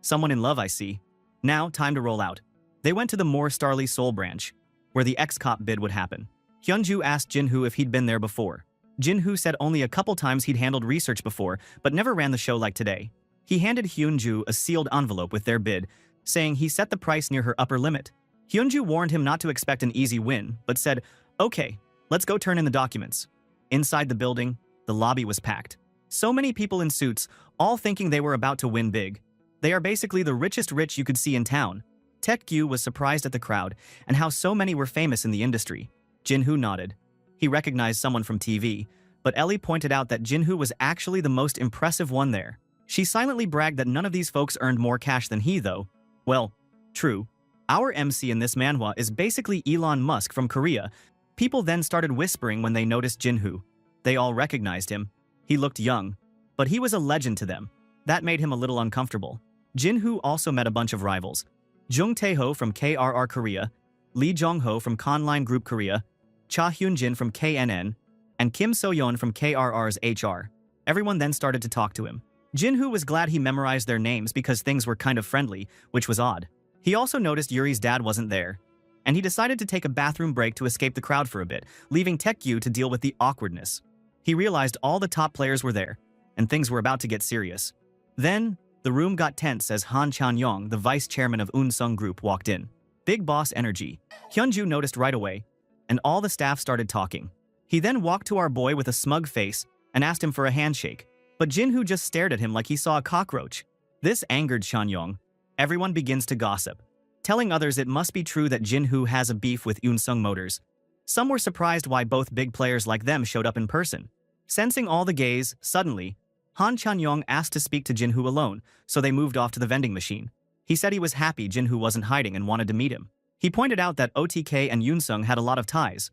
someone in love, I see. Now, time to roll out. They went to the More Starly Seoul branch, where the X-Cop bid would happen. Hyunju asked Jinhoo if he'd been there before. Jinhoo said only a couple times he'd handled research before, but never ran the show like today. He handed Hyunju a sealed envelope with their bid, saying he set the price near her upper limit. Hyunju warned him not to expect an easy win, but said, "Okay, let's go turn in the documents." Inside the building, the lobby was packed. So many people in suits, all thinking they were about to win big. They are basically the richest rich you could see in town. Taek-gyu was surprised at the crowd and how so many were famous in the industry. Jinhoo nodded. He recognized someone from TV, but Ellie pointed out that Jinhoo was actually the most impressive one there. She silently bragged that none of these folks earned more cash than he, though. Well, true. Our MC in this manhwa is basically Elon Musk from Korea. People then started whispering when they noticed Jinhoo. They all recognized him. He looked young, but he was a legend to them. That made him a little uncomfortable. Jinhoo also met a bunch of rivals. Jung Tae-ho from KRR Korea, Lee Jong-ho from Conline Group Korea, Cha Hyun-jin from KNN, and Kim So-yeon from KRR's HR. Everyone then started to talk to him. Jinhoo was glad he memorized their names because things were kind of friendly, which was odd. He also noticed Yuri's dad wasn't there, and he decided to take a bathroom break to escape the crowd for a bit, leaving Taek-gyu to deal with the awkwardness. He realized all the top players were there, and things were about to get serious. Then, the room got tense as Han Chan-yong, the vice chairman of Unsung Group, walked in. Big boss energy. Hyunju noticed right away, and all the staff started talking. He then walked to our boy with a smug face and asked him for a handshake, but Jinhoo just stared at him like he saw a cockroach. This angered Chan-yong. Everyone begins to gossip, telling others it must be true that Jinhoo has a beef with Unsung Motors. Some were surprised why both big players like them showed up in person. Sensing all the gaze, suddenly, Han Chan-yong asked to speak to Jinhoo alone, so they moved off to the vending machine. He said he was happy Jinhoo wasn't hiding and wanted to meet him. He pointed out that OTK and Unsung had a lot of ties.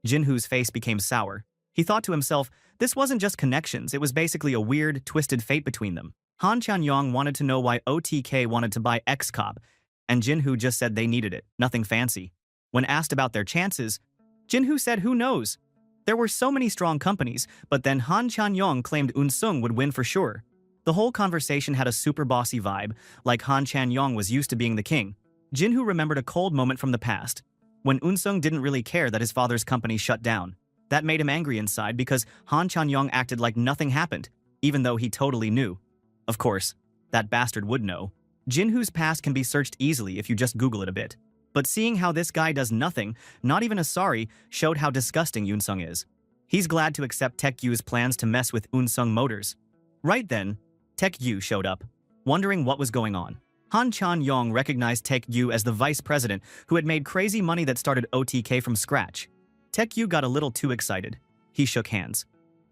Jinhoo's face became sour. He thought to himself, this wasn't just connections, it was basically a weird, twisted fate between them. Han Chan-yong wanted to know why OTK wanted to buy X-Cop, and Jinhoo just said they needed it, nothing fancy. When asked about their chances, Jinhoo said who knows. There were so many strong companies, but then Han Chan-yong claimed Unsung would win for sure. The whole conversation had a super bossy vibe, like Han Chan-yong was used to being the king. Jinhoo remembered a cold moment from the past, when Unsung didn't really care that his father's company shut down. That made him angry inside because Han Chan-yong acted like nothing happened, even though he totally knew. Of course, that bastard would know. Jinhoo's past can be searched easily if you just Google it a bit. But seeing how this guy does nothing, not even a sorry, showed how disgusting Unsung is. He's glad to accept Taek-gyu's plans to mess with Unsung Motors. Right then, Taek-gyu showed up, wondering what was going on. Han Chan-yong recognized Taek-gyu as the vice president who had made crazy money that started OTK from scratch. Taek-gyu got a little too excited. He shook hands.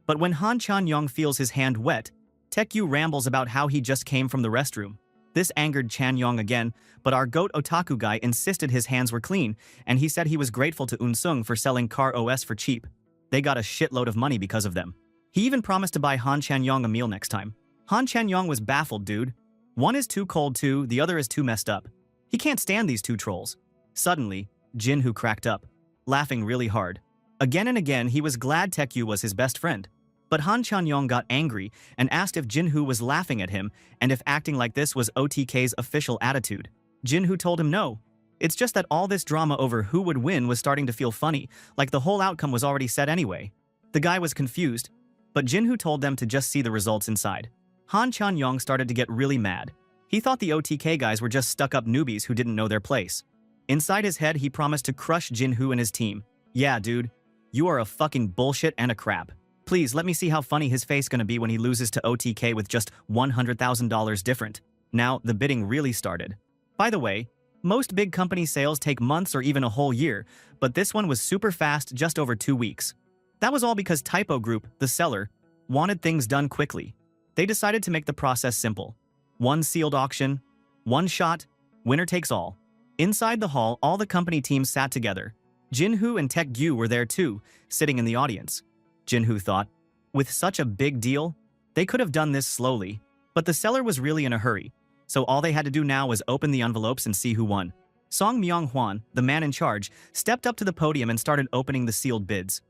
But when Han Chan-yong feels his hand wet, Taek-gyu rambles about how he just came from the restroom. This angered Chan-yong again, but our goat otaku guy insisted his hands were clean, and he said he was grateful to Unsung for selling Car OS for cheap. They got a shitload of money because of them. He even promised to buy Han Chan-yong a meal next time. Han Chan-yong was baffled, dude. One is too cold too, the other is too messed up. He can't stand these two trolls. Suddenly, Jinhoo cracked up, laughing really hard. Again and again, he was glad Taek-gyu was his best friend. But Han Chan-yong got angry and asked if Jinhoo was laughing at him and if acting like this was OTK's official attitude. Jinhoo told him no. It's just that all this drama over who would win was starting to feel funny, like the whole outcome was already set anyway. The guy was confused, but Jinhoo told them to just see the results inside. Han Chan-yong started to get really mad. He thought the OTK guys were just stuck-up newbies who didn't know their place. Inside his head, he promised to crush Jinhoo and his team. Yeah, dude, you are a fucking bullshit and a crap. Please, let me see how funny his face gonna be when he loses to OTK with just $100,000 different. Now, the bidding really started. By the way, most big company sales take months or even a whole year, but this one was super fast, just over 2 weeks. That was all because Typo Group, the seller, wanted things done quickly. They decided to make the process simple. One sealed auction, one shot, winner takes all. Inside the hall, all the company teams sat together. Jinhoo and Taek-gyu were there too, sitting in the audience. Jinhoo thought, with such a big deal, they could have done this slowly, but the seller was really in a hurry, so all they had to do now was open the envelopes and see who won. Song Myung-hwan, the man in charge, stepped up to the podium and started opening the sealed bids.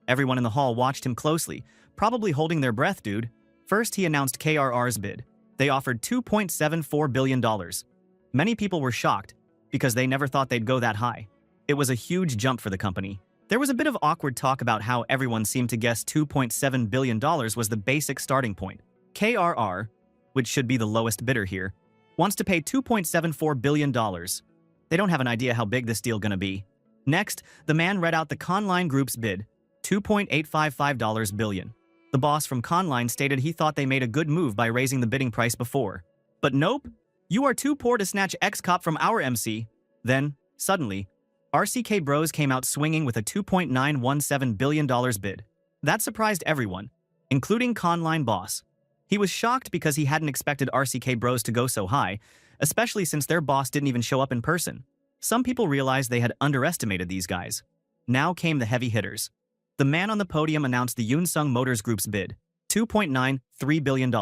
Everyone in the hall watched him closely, probably holding their breath, dude. First, he announced KRR's bid. They offered $2.74 billion. Many people were shocked, because they never thought they'd go that high. It was a huge jump for the company. There was a bit of awkward talk about how everyone seemed to guess $2.7 billion was the basic starting point. KRR, which should be the lowest bidder here, wants to pay $2.74 billion. They don't have an idea how big this deal gonna be. Next, the man read out the Conline Group's bid, $2.855 billion. The boss from Conline stated he thought they made a good move by raising the bidding price before. But nope, you are too poor to snatch X-Cop from our MC. Then, suddenly, RCK Bros came out swinging with a $2.917 billion bid. That surprised everyone, including Conline boss. He was shocked because he hadn't expected RCK Bros to go so high, especially since their boss didn't even show up in person. Some people realized they had underestimated these guys. Now came the heavy hitters. The man on the podium announced the Yunsung Motors Group's bid, $2.93 billion.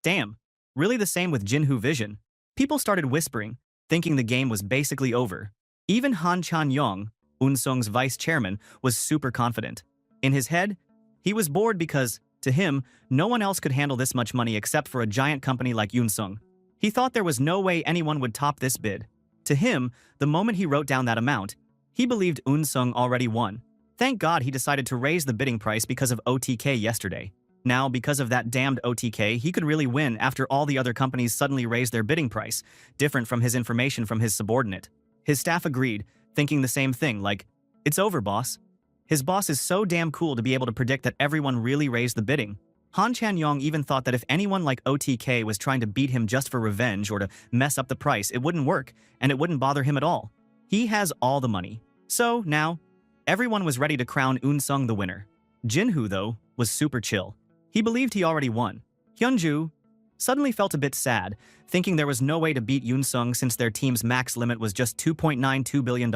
Damn, really the same with Jinhu Vision. People started whispering, thinking the game was basically over. Even Han Chan-yong, Unsung's vice chairman, was super confident. In his head, he was bored because, to him, no one else could handle this much money except for a giant company like Yunsung. He thought there was no way anyone would top this bid. To him, the moment he wrote down that amount, he believed Unsung already won. Thank God he decided to raise the bidding price because of OTK yesterday. Now, because of that damned OTK, he could really win after all the other companies suddenly raised their bidding price, different from his information from his subordinate. His staff agreed, thinking the same thing, like, "It's over, boss." His boss is so damn cool to be able to predict that everyone really raised the bidding. Han Chan-yong even thought that if anyone like OTK was trying to beat him just for revenge or to mess up the price, it wouldn't work, and it wouldn't bother him at all. He has all the money. So, now, everyone was ready to crown Unsung the winner. Jinhu, though, was super chill. He believed he already won. Hyunju suddenly felt a bit sad, thinking there was no way to beat Unsung since their team's max limit was just $2.92 billion.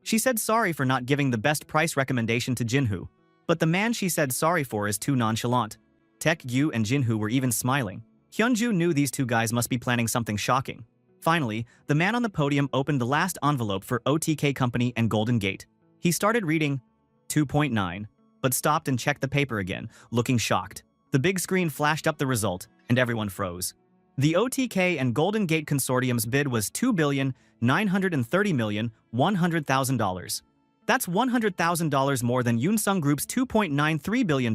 She said sorry for not giving the best price recommendation to Jinhu, but the man she said sorry for is too nonchalant. Taek-gyu and Jinhu were even smiling. Hyunju knew these two guys must be planning something shocking. Finally, the man on the podium opened the last envelope for OTK Company and Golden Gate. He started reading 2.9, but stopped and checked the paper again, looking shocked. The big screen flashed up the result, and everyone froze. The OTK and Golden Gate Consortium's bid was $2,930,100,000. That's $100,000 more than Yunsung Group's $2.93 billion.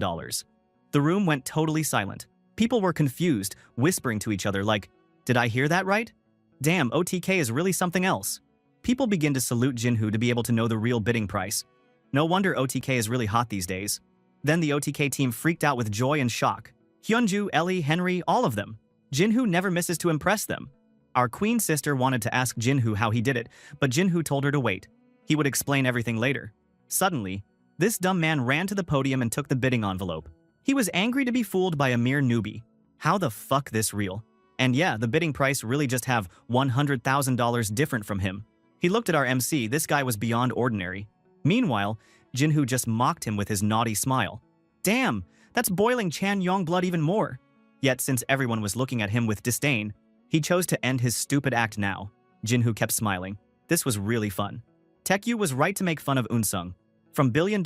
The room went totally silent. People were confused, whispering to each other like, "Did I hear that right? Damn, OTK is really something else." People begin to salute Jinhu to be able to know the real bidding price. No wonder OTK is really hot these days. Then the OTK team freaked out with joy and shock. Hyunju, Ellie, Henry, all of them. Jinhu never misses to impress them. Our queen sister wanted to ask Jinhu how he did it, but Jinhu told her to wait. He would explain everything later. Suddenly, this dumb man ran to the podium and took the bidding envelope. He was angry to be fooled by a mere newbie. How the fuck this real? And yeah, the bidding price really just have $100,000 different from him. He looked at our MC, this guy was beyond ordinary. Meanwhile, Jinhu just mocked him with his naughty smile. Damn, that's boiling Chan-yong blood even more. Yet since everyone was looking at him with disdain, he chose to end his stupid act now. Jinhu kept smiling. This was really fun. Taek-gyu was right to make fun of Unsung. From $1 billion,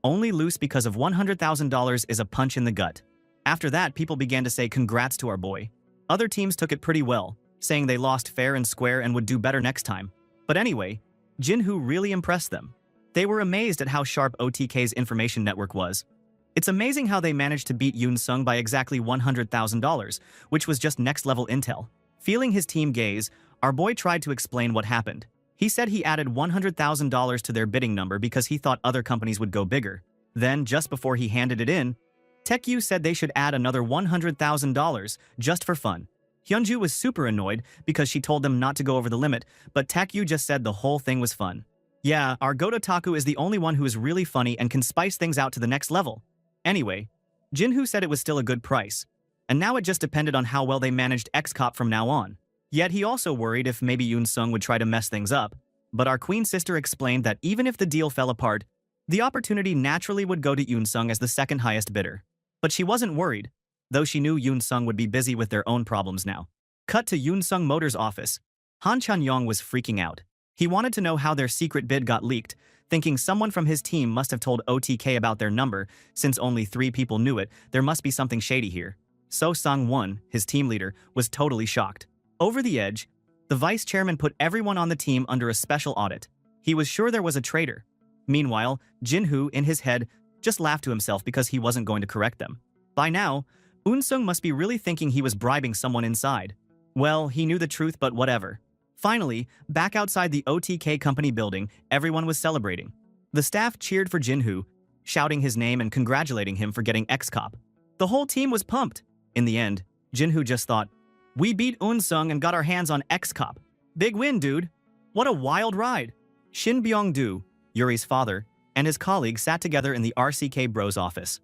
only loose because of $100,000 is a punch in the gut. After that, people began to say congrats to our boy. Other teams took it pretty well, saying they lost fair and square and would do better next time. But anyway, Jinhu really impressed them. They were amazed at how sharp OTK's information network was. It's amazing how they managed to beat Yunsung by exactly $100,000, which was just next-level intel. Feeling his team gaze, our boy tried to explain what happened. He said he added $100,000 to their bidding number because he thought other companies would go bigger. Then, just before he handed it in, Taek-gyu said they should add another $100,000 just for fun. Hyunju was super annoyed because she told them not to go over the limit, but Taek-gyu just said the whole thing was fun. Yeah, our Gototaku is the only one who is really funny and can spice things out to the next level. Anyway, Jinhu said it was still a good price, and now it just depended on how well they managed X-Cop from now on. Yet he also worried if maybe Yunsung would try to mess things up, but our queen sister explained that even if the deal fell apart, the opportunity naturally would go to Yunsung as the second highest bidder. But she wasn't worried, though she knew Yunsung would be busy with their own problems now. Cut to Yunsung Motors' office. Han Chan-yong was freaking out. He wanted to know how their secret bid got leaked, thinking someone from his team must have told OTK about their number. Since only 3 people knew it, there must be something shady here. So Sang-won, his team leader, was totally shocked. Over the edge, the vice chairman put everyone on the team under a special audit. He was sure there was a traitor. Meanwhile, Jinhu, in his head, just laughed to himself because he wasn't going to correct them. By now, Unsung must be really thinking he was bribing someone inside. Well, he knew the truth, but whatever. Finally, back outside the OTK company building, everyone was celebrating. The staff cheered for Jinho, shouting his name and congratulating him for getting X-Cop. The whole team was pumped. In the end, Jinho just thought, "We beat Unsung and got our hands on X-Cop. Big win, dude. What a wild ride." Shin Byung-do, Yuri's father, and his colleague sat together in the RCK Bros office.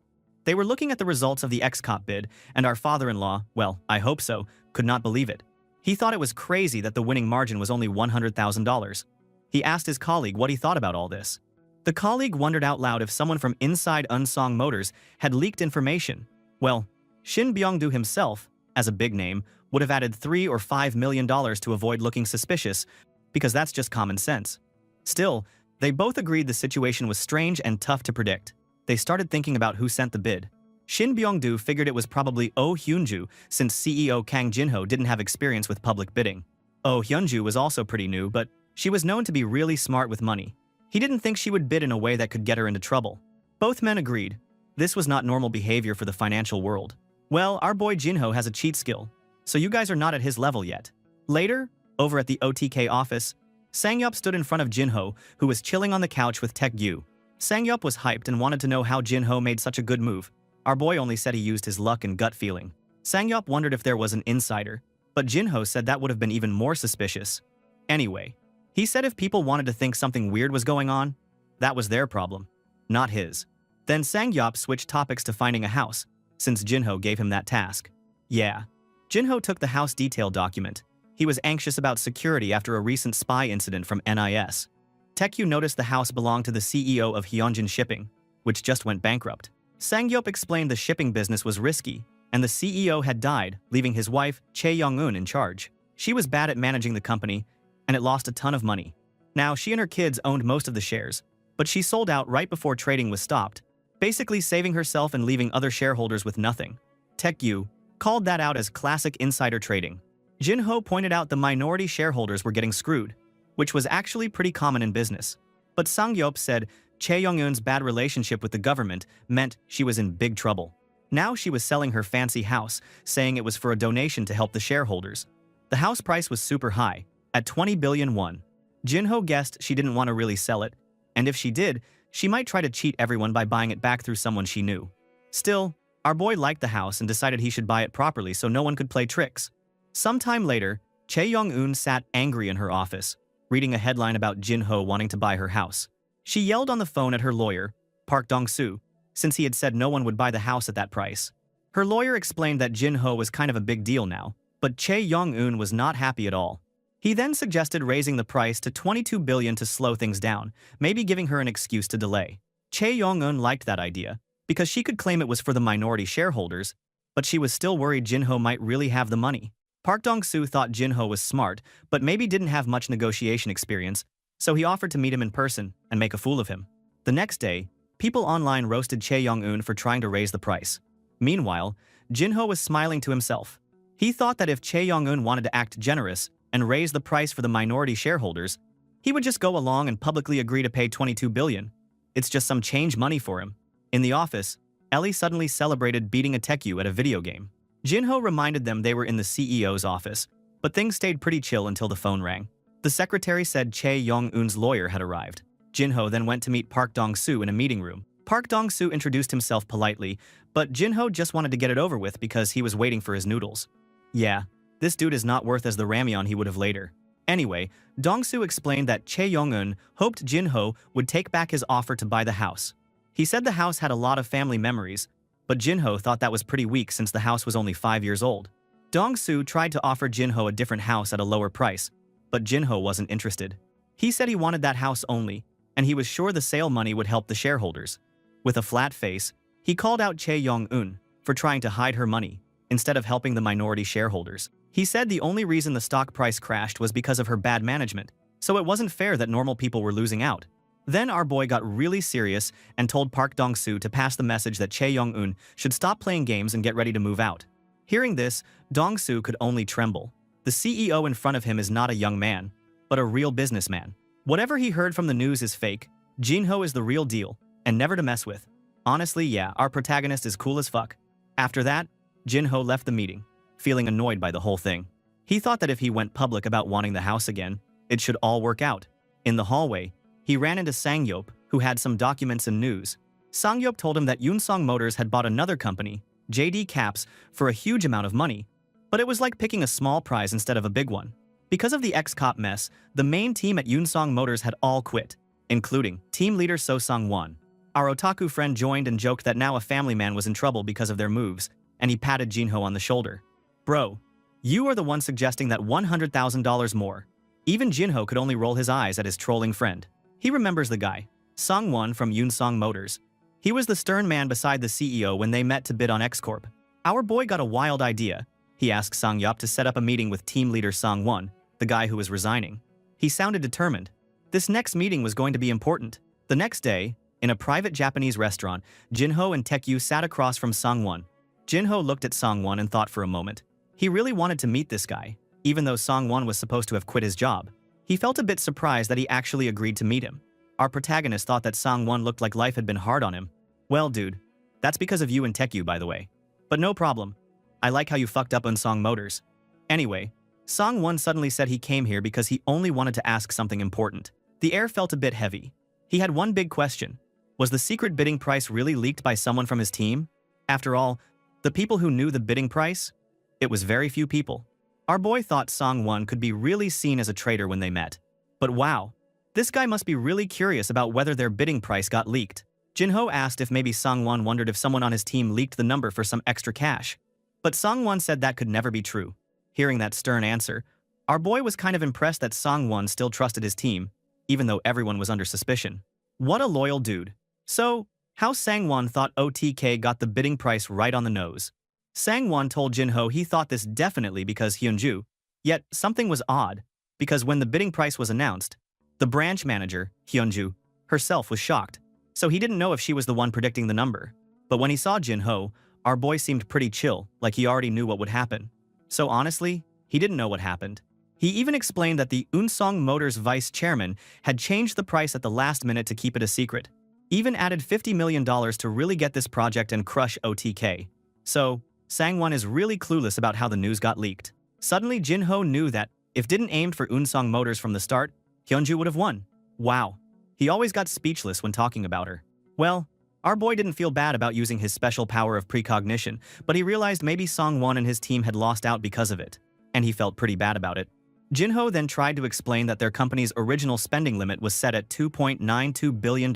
They were looking at the results of the X-Cop bid, and our father-in-law, well, I hope so, could not believe it. He thought it was crazy that the winning margin was only $100,000. He asked his colleague what he thought about all this. The colleague wondered out loud if someone from inside Unsung Motors had leaked information. Well, Shin Byung-do himself, as a big name, would have added $3 or $5 million to avoid looking suspicious, because that's just common sense. Still, they both agreed the situation was strange and tough to predict. They started thinking about who sent the bid. Shin Byung-do figured it was probably Oh Hyunju, since CEO Kang Jinho didn't have experience with public bidding. Oh Hyunju was also pretty new, but she was known to be really smart with money. He didn't think she would bid in a way that could get her into trouble. Both men agreed. This was not normal behavior for the financial world. Well, our boy Jinho has a cheat skill, so you guys are not at his level yet. Later, over at the OTK office, Sang-yup stood in front of Jinho, who was chilling on the couch with Taek-gyu. Sang-yup was hyped and wanted to know how Jinho made such a good move. Our boy only said he used his luck and gut feeling. Sang-yup wondered if there was an insider, but Jinho said that would have been even more suspicious. Anyway, he said if people wanted to think something weird was going on, that was their problem, not his. Then Sang-yup switched topics to finding a house, since Jinho gave him that task. Yeah, Jinho took the house detail document. He was anxious about security after a recent spy incident from NIS. Taek-gyu noticed the house belonged to the CEO of Hyunjin Shipping, which just went bankrupt. Sang-yup explained the shipping business was risky, and the CEO had died, leaving his wife, Chae Young-eun, in charge. She was bad at managing the company, and it lost a ton of money. Now, she and her kids owned most of the shares, but she sold out right before trading was stopped, basically saving herself and leaving other shareholders with nothing. Taek-gyu called that out as classic insider trading. Jinho pointed out the minority shareholders were getting screwed, which was actually pretty common in business. But Sang-yup said Chae Young-eun's bad relationship with the government meant she was in big trouble. Now she was selling her fancy house, saying it was for a donation to help the shareholders. The house price was super high, at 20 billion won. Jinho guessed she didn't want to really sell it, and if she did, she might try to cheat everyone by buying it back through someone she knew. Still, our boy liked the house and decided he should buy it properly so no one could play tricks. Sometime later, Chae Young-eun sat angry in her office, reading a headline about Jinho wanting to buy her house. She yelled on the phone at her lawyer, Park Dong-soo, since he had said no one would buy the house at that price. Her lawyer explained that Jinho was kind of a big deal now, but Chae Young-eun was not happy at all. He then suggested raising the price to 22 billion to slow things down, maybe giving her an excuse to delay. Chae Young-eun liked that idea, because she could claim it was for the minority shareholders, but she was still worried Jinho might really have the money. Park Dong-soo thought Jinho was smart, but maybe didn't have much negotiation experience, so he offered to meet him in person and make a fool of him. The next day, people online roasted Chae Young-eun for trying to raise the price. Meanwhile, Jinho was smiling to himself. He thought that if Chae Young-eun wanted to act generous and raise the price for the minority shareholders, he would just go along and publicly agree to pay 22 billion. It's just some change money for him. In the office, Ellie suddenly celebrated beating a Taek-gyu at a video game. Jinho reminded them they were in the CEO's office, but things stayed pretty chill until the phone rang. The secretary said Chae Young-eun's lawyer had arrived. Jinho then went to meet Park Dong-soo in a meeting room. Park Dong-soo introduced himself politely, but Jinho just wanted to get it over with because he was waiting for his noodles. Yeah, this dude is not worth as the ramyeon he would have later. Anyway, Dong-soo explained that Chae Young-eun hoped Jinho would take back his offer to buy the house. He said the house had a lot of family memories, but Jinho thought that was pretty weak since the house was only 5 years old. Dong-soo tried to offer Jinho a different house at a lower price, but Jinho wasn't interested. He said he wanted that house only, and he was sure the sale money would help the shareholders. With a flat face, he called out Chae Young-eun for trying to hide her money, instead of helping the minority shareholders. He said the only reason the stock price crashed was because of her bad management, so it wasn't fair that normal people were losing out. Then our boy got really serious and told Park Dong-soo to pass the message that Chae Young-eun should stop playing games and get ready to move out. Hearing this, Dong-soo could only tremble. The CEO in front of him is not a young man, but a real businessman. Whatever he heard from the news is fake. Jinho is the real deal, and never to mess with. Honestly, yeah, our protagonist is cool as fuck. After that, Jinho left the meeting, feeling annoyed by the whole thing. He thought that if he went public about wanting the house again, it should all work out. In the hallway, he ran into Sangyop, who had some documents and news. Sangyop told him that Yunsong Motors had bought another company, JD Caps, for a huge amount of money. But it was like picking a small prize instead of a big one. Because of the ex-cop mess, the main team at Yunsong Motors had all quit, including team leader So Sung-won. Our otaku friend joined and joked that now a family man was in trouble because of their moves, and he patted Jinho on the shoulder. Bro, you are the one suggesting that $100,000 more. Even Jinho could only roll his eyes at his trolling friend. He remembers the guy, Sung-won from Yunsong Motors. He was the stern man beside the CEO when they met to bid on X-Corp. Our boy got a wild idea. He asked Sangyop to set up a meeting with team leader Sung-won, the guy who was resigning. He sounded determined. This next meeting was going to be important. The next day, in a private Japanese restaurant, Jinho and Taekyu sat across from Sung-won. Jinho looked at Sung-won and thought for a moment. He really wanted to meet this guy, even though Sung-won was supposed to have quit his job. He felt a bit surprised that he actually agreed to meet him. Our protagonist thought that Sung-won looked like life had been hard on him. Well, dude, that's because of you and Taekyu, by the way. But no problem. I like how you fucked up Yunsong Motors. Anyway, Sung-won suddenly said he came here because he only wanted to ask something important. The air felt a bit heavy. He had one big question. Was the secret bidding price really leaked by someone from his team? After all, the people who knew the bidding price? It was very few people. Our boy thought Sung-won could be really seen as a traitor when they met. But wow, this guy must be really curious about whether their bidding price got leaked. Jinho asked if maybe Sung-won wondered if someone on his team leaked the number for some extra cash. But Sung-won said that could never be true. Hearing that stern answer, our boy was kind of impressed that Sung-won still trusted his team, even though everyone was under suspicion. What a loyal dude. So, how Sang-won thought OTK got the bidding price right on the nose. Sang-won told Jinho he thought this definitely because Hyunju. Yet, something was odd, because when the bidding price was announced, the branch manager, Hyunju, herself was shocked. So he didn't know if she was the one predicting the number. But when he saw Jinho, our boy seemed pretty chill, like he already knew what would happen. So honestly, he didn't know what happened. He even explained that the Yunsong Motors vice chairman had changed the price at the last minute to keep it a secret. Even added $50 million to really get this project and crush OTK. So, Sang-won is really clueless about how the news got leaked. Suddenly, Jinho knew that if didn't aimed for Yunsong Motors from the start, Hyunju would have won. Wow. He always got speechless when talking about her. Well, our boy didn't feel bad about using his special power of precognition, but he realized maybe Sung-won and his team had lost out because of it. And he felt pretty bad about it. Jinho then tried to explain that their company's original spending limit was set at $2.92 billion.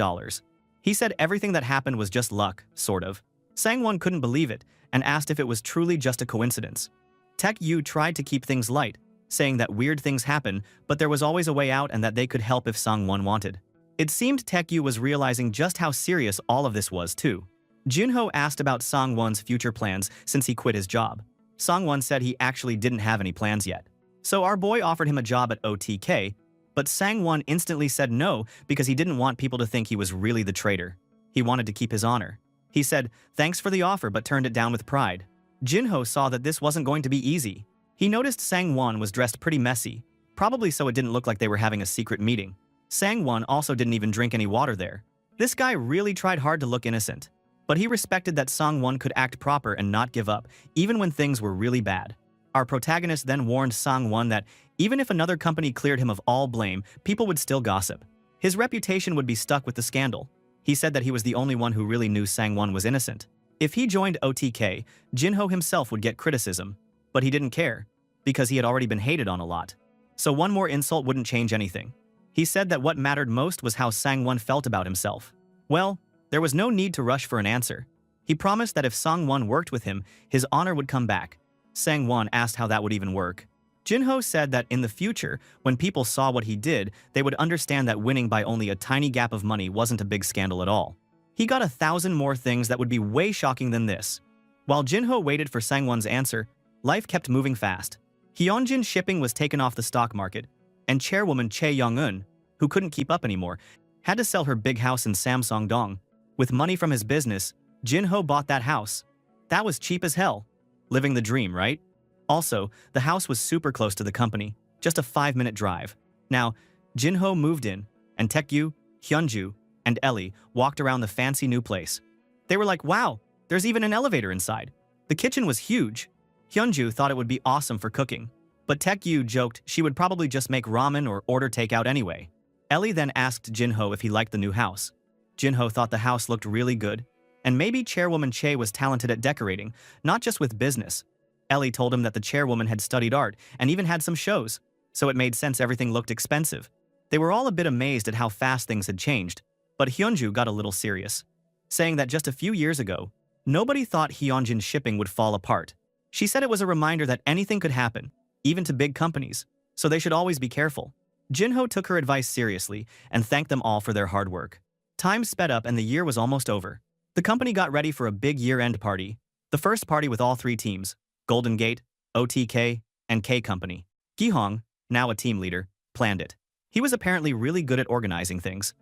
He said everything that happened was just luck, sort of. Sang-won couldn't believe it and asked if it was truly just a coincidence. Taekyu tried to keep things light, saying that weird things happen, but there was always a way out and that they could help if Sung-won wanted. It seemed Taekyu was realizing just how serious all of this was, too. Jinho asked about Sung-won's future plans since he quit his job. Sung-won said he actually didn't have any plans yet. So our boy offered him a job at OTK, but Sang-won instantly said no because he didn't want people to think he was really the traitor. He wanted to keep his honor. He said, thanks for the offer, but turned it down with pride. Jinho saw that this wasn't going to be easy. He noticed Sang-won was dressed pretty messy, probably so it didn't look like they were having a secret meeting. Sang-won also didn't even drink any water there. This guy really tried hard to look innocent. But he respected that Sang-won could act proper and not give up, even when things were really bad. Our protagonist then warned Sang-won that even if another company cleared him of all blame, people would still gossip. His reputation would be stuck with the scandal. He said that he was the only one who really knew Sang-won was innocent. If he joined OTK, Jinho himself would get criticism. But he didn't care, because he had already been hated on a lot. So one more insult wouldn't change anything. He said that what mattered most was how Sang-won felt about himself. Well, there was no need to rush for an answer. He promised that if Sang-won worked with him, his honor would come back. Sang-won asked how that would even work. Jinho said that in the future, when people saw what he did, they would understand that winning by only a tiny gap of money wasn't a big scandal at all. He got 1,000 more things that would be way shocking than this. While Jinho waited for Sang-won's answer, life kept moving fast. Hyunjin Shipping was taken off the stock market, and chairwoman Chae Young-eun, who couldn't keep up anymore, had to sell her big house in Samsung-dong. With money from his business, Jinho bought that house. That was cheap as hell. Living the dream, right? Also, the house was super close to the company, just a 5-minute drive. Now, Jinho moved in, and Taekyu, Hyunju, and Ellie walked around the fancy new place. They were like, wow, there's even an elevator inside. The kitchen was huge. Hyunju thought it would be awesome for cooking. But Taekyu joked she would probably just make ramen or order takeout anyway. Ellie then asked Jinho if he liked the new house. Jinho thought the house looked really good, and maybe Chairwoman Che was talented at decorating, not just with business. Ellie told him that the chairwoman had studied art and even had some shows, so it made sense everything looked expensive. They were all a bit amazed at how fast things had changed, but Hyunju got a little serious, saying that just a few years ago, nobody thought Hyunjin's shipping would fall apart. She said it was a reminder that anything could happen, even to big companies, so they should always be careful. Jinho took her advice seriously and thanked them all for their hard work. Time sped up and the year was almost over. The company got ready for a big year-end party, the first party with all three teams, Golden Gate, OTK, and K Company. Gihong, now a team leader, planned it. He was apparently really good at organizing things.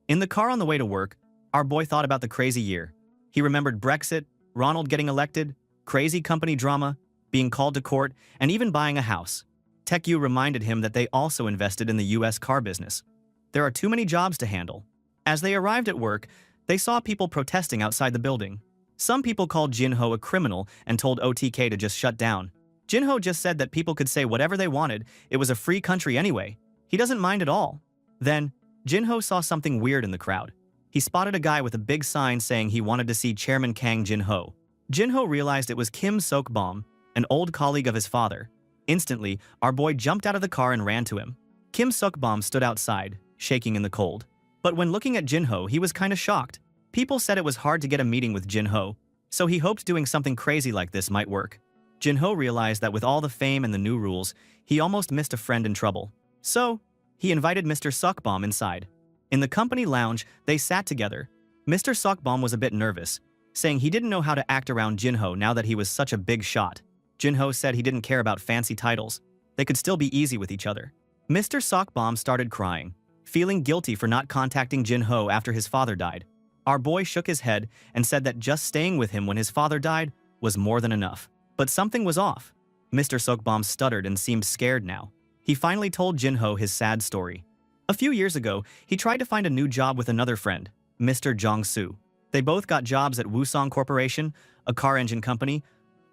In the car on the way to work, our boy thought about the crazy year. He remembered Brexit, Ronald getting elected, crazy company drama, being called to court, and even buying a house. Taekyu reminded him that they also invested in the US car business. There are too many jobs to handle. As they arrived at work, they saw people protesting outside the building. Some people called Jinho a criminal and told OTK to just shut down. Jinho just said that people could say whatever they wanted, it was a free country anyway. He doesn't mind at all. Then, Jinho saw something weird in the crowd. He spotted a guy with a big sign saying he wanted to see Chairman Kang Jinho. Jinho realized it was Kim Sok-bom, an old colleague of his father. Instantly, our boy jumped out of the car and ran to him. Kim Sok-bom stood outside, shaking in the cold. But when looking at Jinho, he was kinda shocked. People said it was hard to get a meeting with Jinho, so he hoped doing something crazy like this might work. Jinho realized that with all the fame and the new rules, he almost missed a friend in trouble. So, he invited Mr. Sok-bom inside. In the company lounge, they sat together. Mr. Sok-bom was a bit nervous, saying he didn't know how to act around Jinho now that he was such a big shot. Jinho said he didn't care about fancy titles. They could still be easy with each other. Mr. Sok-bom started crying, feeling guilty for not contacting Jinho after his father died. Our boy shook his head and said that just staying with him when his father died was more than enough. But something was off. Mr. Sok-bom stuttered and seemed scared now. He finally told Jinho his sad story. A few years ago, he tried to find a new job with another friend, Mr. Jong-soo. They both got jobs at Woosong Corporation, a car engine company,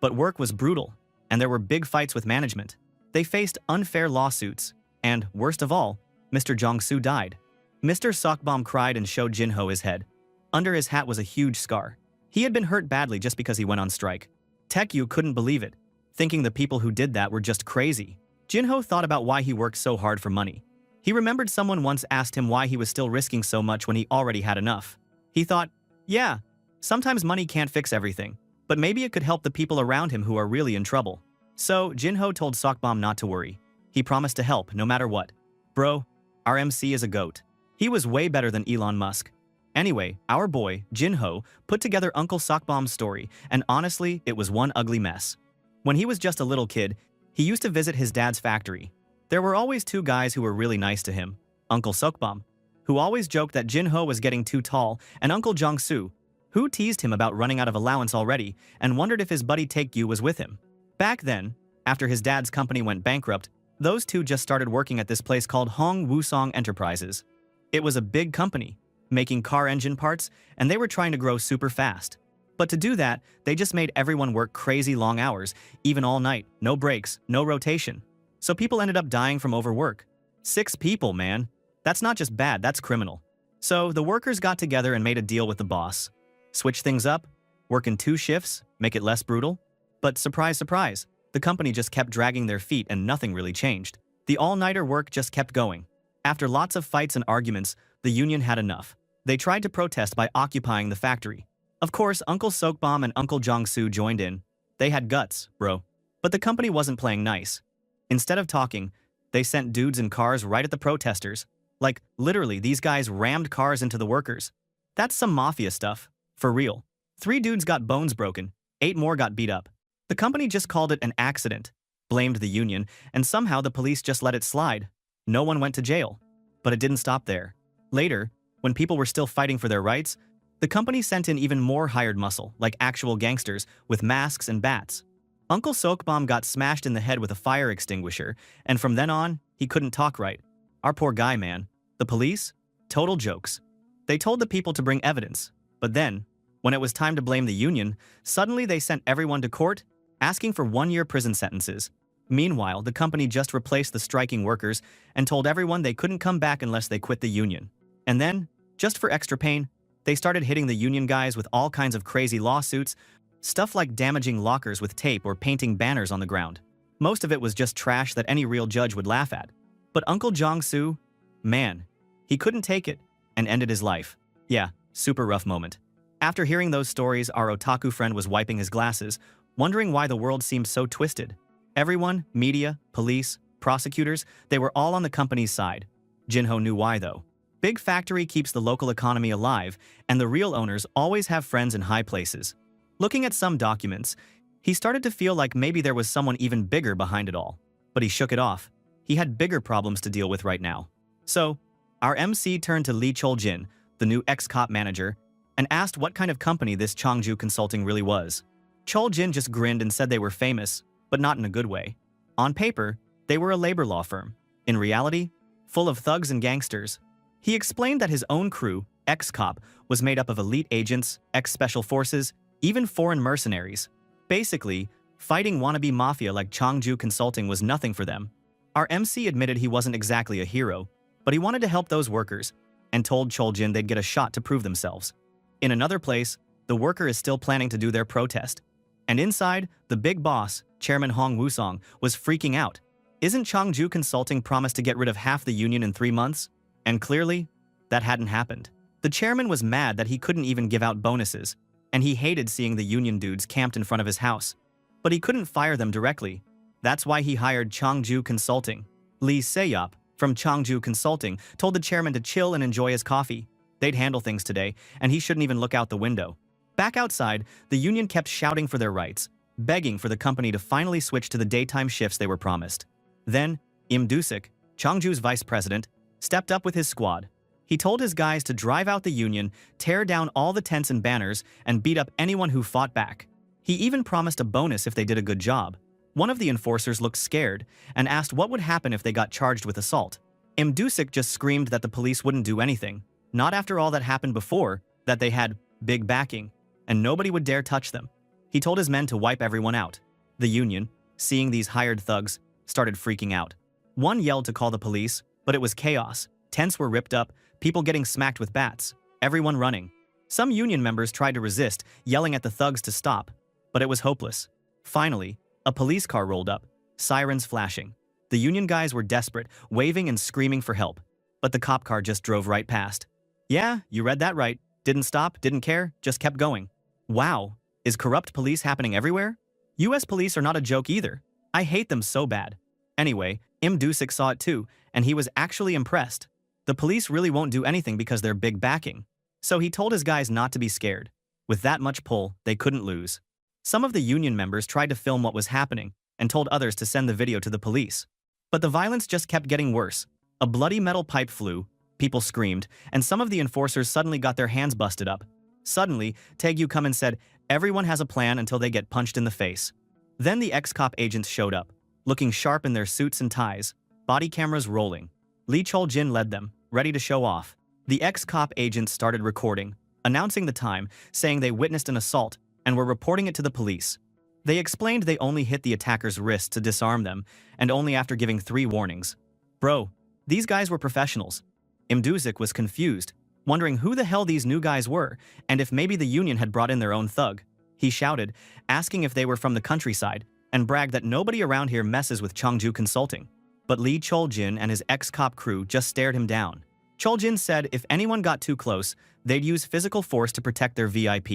but work was brutal, and there were big fights with management. They faced unfair lawsuits, and, worst of all, Mr. Jong-soo died. Mr. Sok-bom cried and showed Jinho his head. Under his hat was a huge scar. He had been hurt badly just because he went on strike. Taekyu couldn't believe it, thinking the people who did that were just crazy. Jinho thought about why he worked so hard for money. He remembered someone once asked him why he was still risking so much when he already had enough. He thought, yeah, sometimes money can't fix everything, but maybe it could help the people around him who are really in trouble. So, Jinho told Sok-bom not to worry. He promised to help no matter what. Bro, our MC is a goat. He was way better than Elon Musk. Anyway, our boy, Jinho, put together Uncle Sok-bom's story, and honestly, it was one ugly mess. When he was just a little kid, he used to visit his dad's factory. There were always two guys who were really nice to him. Uncle Sok-bom, who always joked that Jinho was getting too tall, and Uncle Jong-soo, who teased him about running out of allowance already and wondered if his buddy Taekyu was with him. Back then, after his dad's company went bankrupt, those two just started working at this place called Hong Woosong Enterprises. It was a big company, making car engine parts, and they were trying to grow super fast. But to do that, they just made everyone work crazy long hours, even all night, no breaks, no rotation. So people ended up dying from overwork. 6 people, man. That's not just bad, that's criminal. So the workers got together and made a deal with the boss. Switch things up, work in 2 shifts, make it less brutal. But surprise, surprise, the company just kept dragging their feet and nothing really changed. The all-nighter work just kept going. After lots of fights and arguments, the union had enough. They tried to protest by occupying the factory. Of course, Uncle Sok-bom and Uncle Jong-soo joined in. They had guts, bro. But the company wasn't playing nice. Instead of talking, they sent dudes in cars right at the protesters. Like, literally, these guys rammed cars into the workers. That's some mafia stuff. For real. 3 dudes got bones broken, 8 more got beat up. The company just called it an accident, blamed the union, and somehow the police just let it slide. No one went to jail. But it didn't stop there. Later, when people were still fighting for their rights, the company sent in even more hired muscle, like actual gangsters, with masks and bats. Uncle Sok-bom got smashed in the head with a fire extinguisher, and from then on, he couldn't talk right. Our poor guy, man. The police? Total jokes. They told the people to bring evidence, but then, when it was time to blame the union, suddenly they sent everyone to court, asking for 1-year prison sentences. Meanwhile, the company just replaced the striking workers and told everyone they couldn't come back unless they quit the union. And then, just for extra pain, they started hitting the union guys with all kinds of crazy lawsuits, stuff like damaging lockers with tape or painting banners on the ground. Most of it was just trash that any real judge would laugh at. But Uncle Jong-soo, man, he couldn't take it and ended his life. Yeah, super rough moment. After hearing those stories, our otaku friend was wiping his glasses, wondering why the world seemed so twisted. Everyone, media, police, prosecutors, they were all on the company's side. Jinho knew why though. Big factory keeps the local economy alive, and the real owners always have friends in high places. Looking at some documents, he started to feel like maybe there was someone even bigger behind it all. But he shook it off. He had bigger problems to deal with right now. So, our MC turned to Lee Chol-jin, the new ex-cop manager, and asked what kind of company this Chongju Consulting really was. Chol-jin just grinned and said they were famous, but not in a good way. On paper, they were a labor law firm. In reality, full of thugs and gangsters. He explained that his own crew, ex-cop, was made up of elite agents, ex-special forces, even foreign mercenaries. Basically, fighting wannabe mafia like Chongju Consulting was nothing for them. Our MC admitted he wasn't exactly a hero, but he wanted to help those workers, and told Chol-jin they'd get a shot to prove themselves. In another place, the worker is still planning to do their protest. And inside, the big boss, Chairman Hong Woo-song, was freaking out. Isn't Chongju Consulting promised to get rid of half the union in 3 months? And clearly, that hadn't happened. The chairman was mad that he couldn't even give out bonuses, and he hated seeing the union dudes camped in front of his house. But he couldn't fire them directly. That's why he hired Chongju Consulting. Lee Se-yop, from Chongju Consulting, told the chairman to chill and enjoy his coffee. They'd handle things today, and he shouldn't even look out the window. Back outside, the union kept shouting for their rights, begging for the company to finally switch to the daytime shifts they were promised. Then, Im Do-sik, Chongju's vice president, stepped up with his squad. He told his guys to drive out the union, tear down all the tents and banners, and beat up anyone who fought back. He even promised a bonus if they did a good job. One of the enforcers looked scared and asked what would happen if they got charged with assault. Im Do-sik just screamed that the police wouldn't do anything, not after all that happened before, that they had big backing, and nobody would dare touch them. He told his men to wipe everyone out. The union, seeing these hired thugs, started freaking out. One yelled to call the police, but it was chaos. Tents were ripped up, people getting smacked with bats, everyone running. Some union members tried to resist, yelling at the thugs to stop, but it was hopeless. Finally, a police car rolled up, sirens flashing. The union guys were desperate, waving and screaming for help, but the cop car just drove right past. Yeah, you read that right. Didn't stop, didn't care, just kept going. Wow, is corrupt police happening everywhere? US police are not a joke either. I hate them so bad. Anyway, Im Do-sik saw it too, and he was actually impressed. The police really won't do anything because they're big backing. So he told his guys not to be scared. With that much pull, they couldn't lose. Some of the union members tried to film what was happening and told others to send the video to the police. But the violence just kept getting worse. A bloody metal pipe flew, people screamed, and some of the enforcers suddenly got their hands busted up. Suddenly, Taegyu come and said, everyone has a plan until they get punched in the face. Then the ex-cop agents showed up, looking sharp in their suits and ties, body cameras rolling. Lee Chol-jin led them, ready to show off. The ex-cop agents started recording, announcing the time, saying they witnessed an assault and were reporting it to the police. They explained they only hit the attacker's wrist to disarm them, and only after giving 3 warnings. Bro, these guys were professionals. Im Do-sik was confused, wondering who the hell these new guys were, and if maybe the union had brought in their own thug. He shouted, asking if they were from the countryside, and bragged that nobody around here messes with Chongju Consulting. But Lee Chol-jin and his ex-cop crew just stared him down. Chol-jin said if anyone got too close, they'd use physical force to protect their VIP.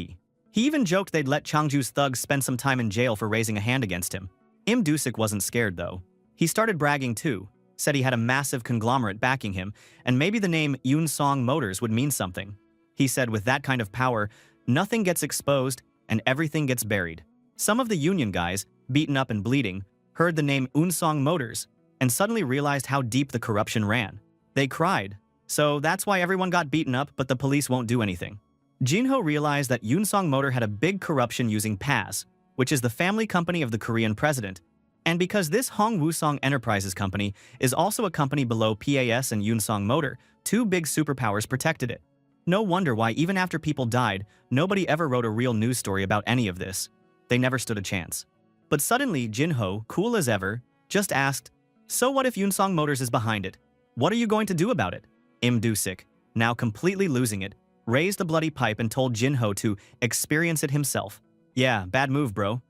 He even joked they'd let Chongju's thugs spend some time in jail for raising a hand against him. Im Do-sik wasn't scared though. He started bragging too, said he had a massive conglomerate backing him, and maybe the name Yunsong Motors would mean something. He said with that kind of power, nothing gets exposed and everything gets buried. Some of the union guys, beaten up and bleeding, heard the name Yunsong Motors and suddenly realized how deep the corruption ran. They cried. So that's why everyone got beaten up, but the police won't do anything. Jinho realized that Yunsong Motor had a big corruption using PAS, which is the family company of the Korean president. And because this Hong Woo-song Enterprises company is also a company below PAS and Yunsong Motor, 2 big superpowers protected it. No wonder why even after people died, nobody ever wrote a real news story about any of this. They never stood a chance. But suddenly, Jinho, cool as ever, just asked, "So what if Yunsong Motors is behind it? What are you going to do about it?" Im Doo-sik, now completely losing it, raised the bloody pipe and told Jin-ho to experience it himself. "Yeah, bad move, bro."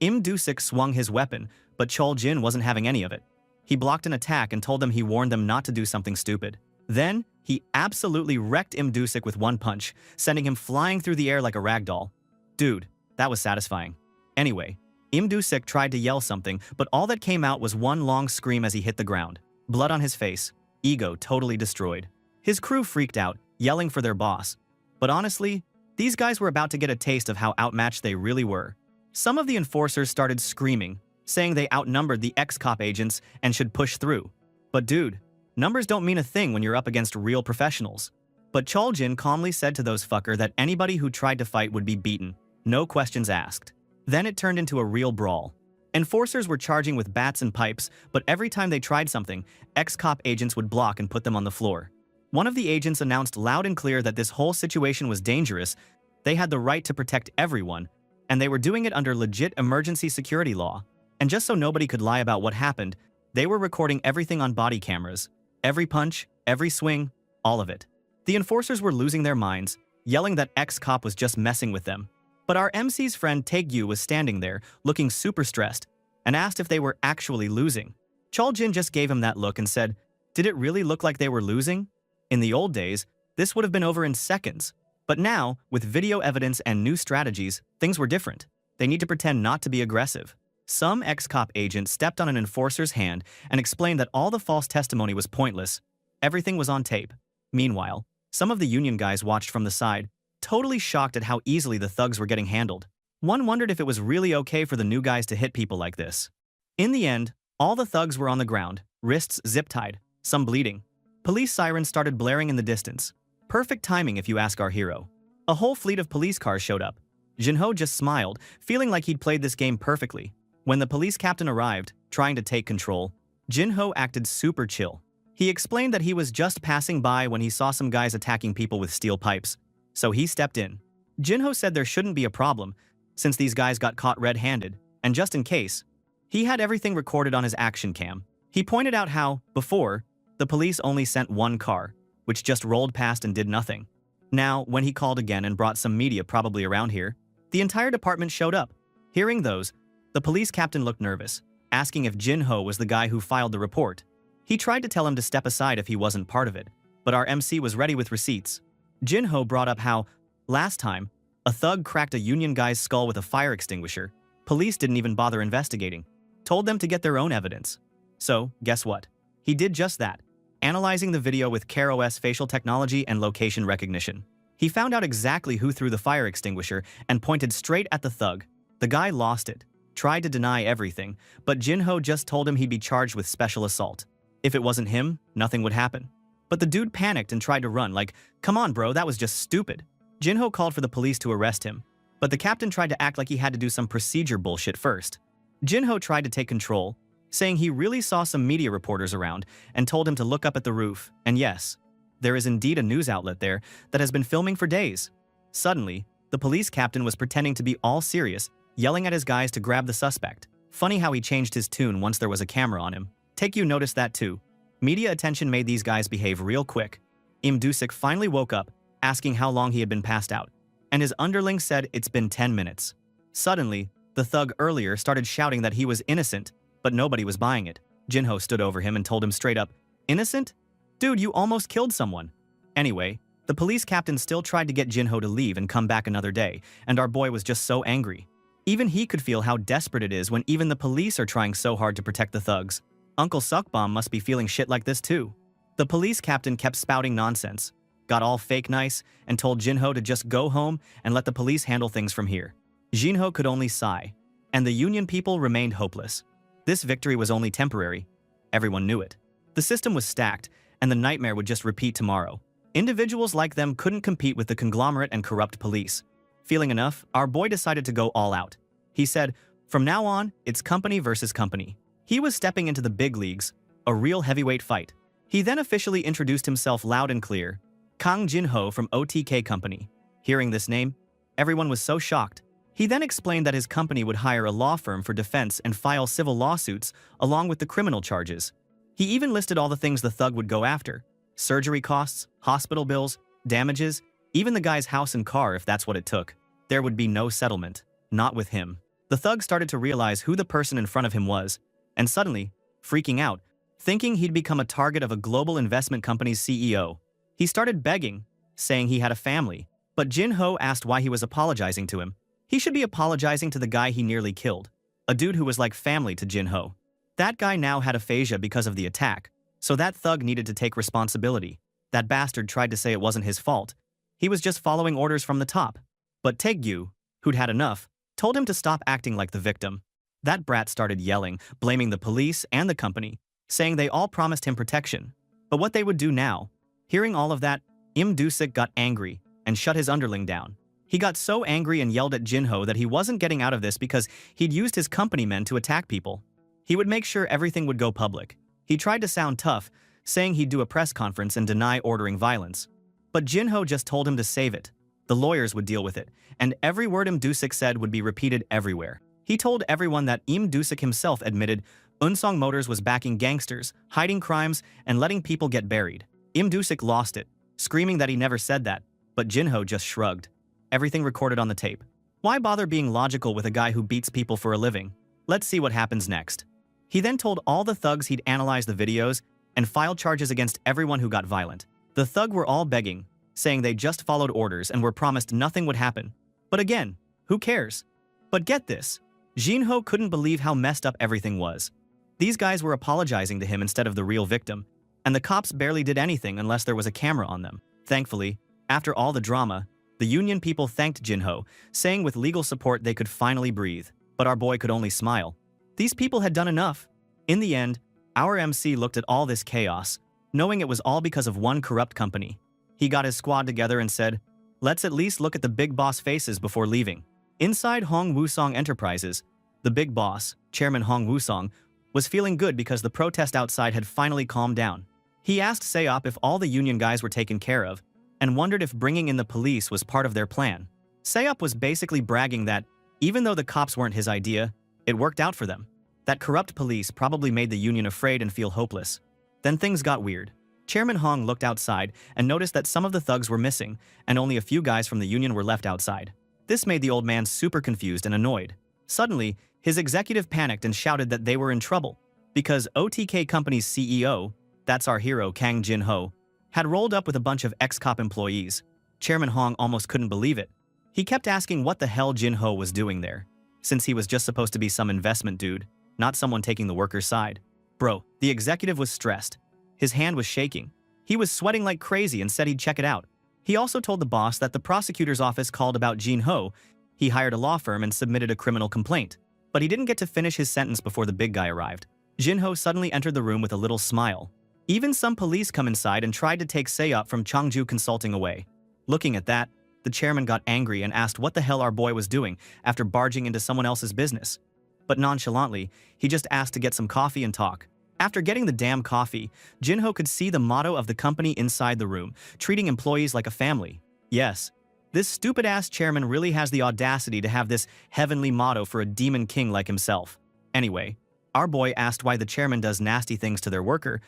Im Doo-sik swung his weapon, but Chol-jin wasn't having any of it. He blocked an attack and told them he warned them not to do something stupid. Then, he absolutely wrecked Im Doo-sik with one punch, sending him flying through the air like a ragdoll. Dude, that was satisfying. Anyway, Im Doo-sik tried to yell something, but all that came out was one long scream as he hit the ground. Blood on his face, ego totally destroyed. His crew freaked out, yelling for their boss. But honestly, these guys were about to get a taste of how outmatched they really were. Some of the enforcers started screaming, saying they outnumbered the ex-cop agents and should push through. But dude, numbers don't mean a thing when you're up against real professionals. But Chol-jin calmly said to those fucker that anybody who tried to fight would be beaten, no questions asked. Then it turned into a real brawl. Enforcers were charging with bats and pipes, but every time they tried something, ex-cop agents would block and put them on the floor. One of the agents announced loud and clear that this whole situation was dangerous, they had the right to protect everyone, and they were doing it under legit emergency security law. And just so nobody could lie about what happened, they were recording everything on body cameras. Every punch, every swing, all of it. The enforcers were losing their minds, yelling that ex-cop was just messing with them. But our MC's friend Taegyu was standing there, looking super stressed, and asked if they were actually losing. Chol-jin just gave him that look and said, "Did it really look like they were losing?" In the old days, this would have been over in seconds. But now, with video evidence and new strategies, things were different. They need to pretend not to be aggressive. Some ex-cop agent stepped on an enforcer's hand and explained that all the false testimony was pointless. Everything was on tape. Meanwhile, some of the union guys watched from the side, totally shocked at how easily the thugs were getting handled. One wondered if it was really okay for the new guys to hit people like this. In the end, all the thugs were on the ground, wrists zip-tied, some bleeding. Police sirens started blaring in the distance. Perfect timing if you ask our hero. A whole fleet of police cars showed up. Jin-ho just smiled, feeling like he'd played this game perfectly. When the police captain arrived, trying to take control, Jin-ho acted super chill. He explained that he was just passing by when he saw some guys attacking people with steel pipes. So he stepped in. Jin-ho said there shouldn't be a problem, since these guys got caught red-handed, and just in case, he had everything recorded on his action cam. He pointed out how, before, the police only sent one car, which just rolled past and did nothing. Now, when he called again and brought some media probably around here, the entire department showed up. Hearing those, the police captain looked nervous, asking if Jin-ho was the guy who filed the report. He tried to tell him to step aside if he wasn't part of it, but our MC was ready with receipts. Jin-ho brought up how, last time, a thug cracked a union guy's skull with a fire extinguisher. Police didn't even bother investigating, told them to get their own evidence. So, guess what? He did just that, analyzing the video with CARE-OS facial technology and location recognition. He found out exactly who threw the fire extinguisher and pointed straight at the thug. The guy lost it, tried to deny everything, but Jin-ho just told him he'd be charged with special assault. If it wasn't him, nothing would happen. But the dude panicked and tried to run, like, "Come on, bro, that was just stupid." Jin-ho called for the police to arrest him, but the captain tried to act like he had to do some procedure bullshit first. Jin-ho tried to take control, saying he really saw some media reporters around and told him to look up at the roof, and yes, there is indeed a news outlet there that has been filming for days. Suddenly, the police captain was pretending to be all serious, yelling at his guys to grab the suspect. Funny how he changed his tune once there was a camera on him. Taegyu noticed that too. Media attention made these guys behave real quick. Im Doo-sik finally woke up, asking how long he had been passed out, and his underling said it's been 10 minutes. Suddenly, the thug earlier started shouting that he was innocent, but nobody was buying it. Jin-ho stood over him and told him straight up, "Innocent? Dude, you almost killed someone." Anyway, the police captain still tried to get Jin-ho to leave and come back another day, and our boy was just so angry. Even he could feel how desperate it is when even the police are trying so hard to protect the thugs. Uncle Suckbomb must be feeling shit like this too. The police captain kept spouting nonsense, got all fake nice, and told Jin-ho to just go home and let the police handle things from here. Jin-ho could only sigh, and the union people remained hopeless. This victory was only temporary. Everyone knew it. The system was stacked, and the nightmare would just repeat tomorrow. Individuals like them couldn't compete with the conglomerate and corrupt police. Feeling enough, our boy decided to go all out. He said, "From now on, it's company versus company." He was stepping into the big leagues, a real heavyweight fight. He then officially introduced himself loud and clear, Kang Jin-ho from OTK Company. Hearing this name, everyone was so shocked. He then explained that his company would hire a law firm for defense and file civil lawsuits along with the criminal charges. He even listed all the things the thug would go after: surgery costs, hospital bills, damages, even the guy's house and car if that's what it took. There would be no settlement. Not with him. The thug started to realize who the person in front of him was, and suddenly, freaking out, thinking he'd become a target of a global investment company's CEO. He started begging, saying he had a family, but Jin-ho asked why he was apologizing to him. He should be apologizing to the guy he nearly killed, a dude who was like family to Jin-ho. That guy now had aphasia because of the attack, so that thug needed to take responsibility. That bastard tried to say it wasn't his fault. He was just following orders from the top. But Taegyu, who'd had enough, told him to stop acting like the victim. That brat started yelling, blaming the police and the company, saying they all promised him protection. But what they would do now? Hearing all of that, Im Doo-sik got angry and shut his underling down. He got so angry and yelled at Jin-ho that he wasn't getting out of this because he'd used his company men to attack people. He would make sure everything would go public. He tried to sound tough, saying he'd do a press conference and deny ordering violence. But Jin-ho just told him to save it. The lawyers would deal with it, and every word Im Doo-sik said would be repeated everywhere. He told everyone that Im Doo-sik himself admitted Unsong Motors was backing gangsters, hiding crimes, and letting people get buried. Im Doo-sik lost it, screaming that he never said that, but Jin-ho just shrugged. Everything recorded on the tape. Why bother being logical with a guy who beats people for a living? Let's see what happens next. He then told all the thugs he'd analyzed the videos and filed charges against everyone who got violent. The thug were all begging, saying they just followed orders and were promised nothing would happen. But again, who cares? But get this, Jin-ho couldn't believe how messed up everything was. These guys were apologizing to him instead of the real victim, and the cops barely did anything unless there was a camera on them. Thankfully, after all the drama, the union people thanked Jin-ho, saying with legal support they could finally breathe. But our boy could only smile. These people had done enough. In the end, our MC looked at all this chaos, knowing it was all because of one corrupt company. He got his squad together and said, "Let's at least look at the big boss faces before leaving." Inside Hong Woo-song Enterprises, the big boss, Chairman Hong Woo-song, was feeling good because the protest outside had finally calmed down. He asked Seop if all the union guys were taken care of, and wondered if bringing in the police was part of their plan. Seop was basically bragging that, even though the cops weren't his idea, it worked out for them. That corrupt police probably made the union afraid and feel hopeless. Then things got weird. Chairman Hong looked outside and noticed that some of the thugs were missing, and only a few guys from the union were left outside. This made the old man super confused and annoyed. Suddenly, his executive panicked and shouted that they were in trouble, because OTK Company's CEO, that's our hero Kang Jin-ho, had rolled up with a bunch of ex-cop employees. Chairman Hong almost couldn't believe it. He kept asking what the hell Jin-ho was doing there, since he was just supposed to be some investment dude, not someone taking the workers' side. Bro, the executive was stressed. His hand was shaking. He was sweating like crazy and said he'd check it out. He also told the boss that the prosecutor's office called about Jin-ho. He hired a law firm and submitted a criminal complaint. But he didn't get to finish his sentence before the big guy arrived. Jin-ho suddenly entered the room with a little smile. Even some police come inside and tried to take Seop from Changju Consulting away. Looking at that, the chairman got angry and asked what the hell our boy was doing after barging into someone else's business. But nonchalantly, he just asked to get some coffee and talk. After getting the damn coffee, Jin-ho could see the motto of the company inside the room, treating employees like a family. Yes, this stupid-ass chairman really has the audacity to have this heavenly motto for a demon king like himself. Anyway, our boy asked why the chairman does nasty things to their worker,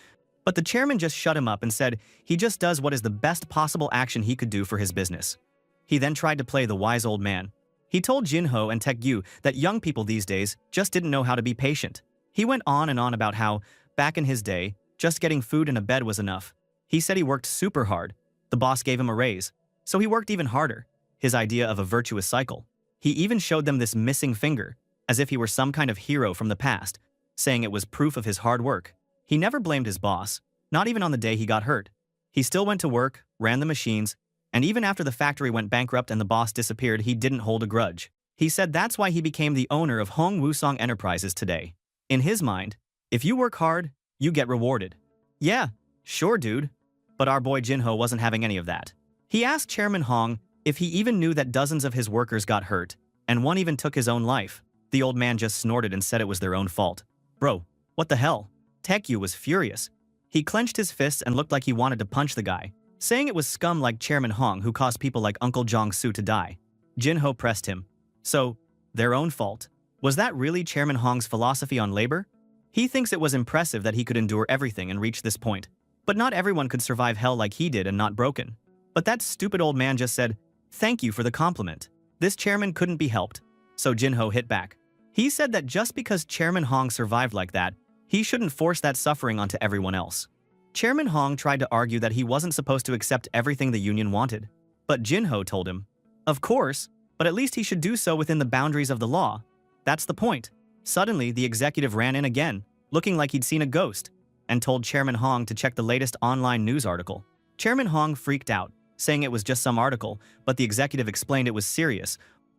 but the chairman just shut him up and said he just does what is the best possible action he could do for his business. He then tried to play the wise old man. He told Jin-ho and Taegyu that young people these days just didn't know how to be patient. He went on and on about how, back in his day, just getting food and a bed was enough. He said he worked super hard. The boss gave him a raise, so he worked even harder. His idea of a virtuous cycle. He even showed them this missing finger, as if he were some kind of hero from the past, saying it was proof of his hard work. He never blamed his boss, not even on the day he got hurt. He still went to work, ran the machines, and even after the factory went bankrupt and the boss disappeared, he didn't hold a grudge. He said that's why he became the owner of Hong Woo-song Enterprises today. In his mind, if you work hard, you get rewarded. Yeah, sure dude. But our boy Jin-ho wasn't having any of that. He asked Chairman Hong if he even knew that dozens of his workers got hurt, and one even took his own life. The old man just snorted and said it was their own fault. Bro, what the hell? Taegyu was furious. He clenched his fists and looked like he wanted to punch the guy, saying it was scum like Chairman Hong who caused people like Uncle Jong-soo to die. Jin-ho pressed him. So, their own fault. Was that really Chairman Hong's philosophy on labor? He thinks it was impressive that he could endure everything and reach this point. But not everyone could survive hell like he did and not broken. But that stupid old man just said, "Thank you for the compliment." This chairman couldn't be helped. So Jinho hit back. He said that just because Chairman Hong survived like that, he shouldn't force that suffering onto everyone else. Chairman Hong tried to argue that he wasn't supposed to accept everything the union wanted. But Jinho told him, "Of course, but at least he should do so within the boundaries of the law. That's the point." Suddenly, the executive ran in again, looking like he'd seen a ghost, and told Chairman Hong to check the latest online news article. Chairman Hong freaked out, saying it was just some article, but the executive explained it was serious,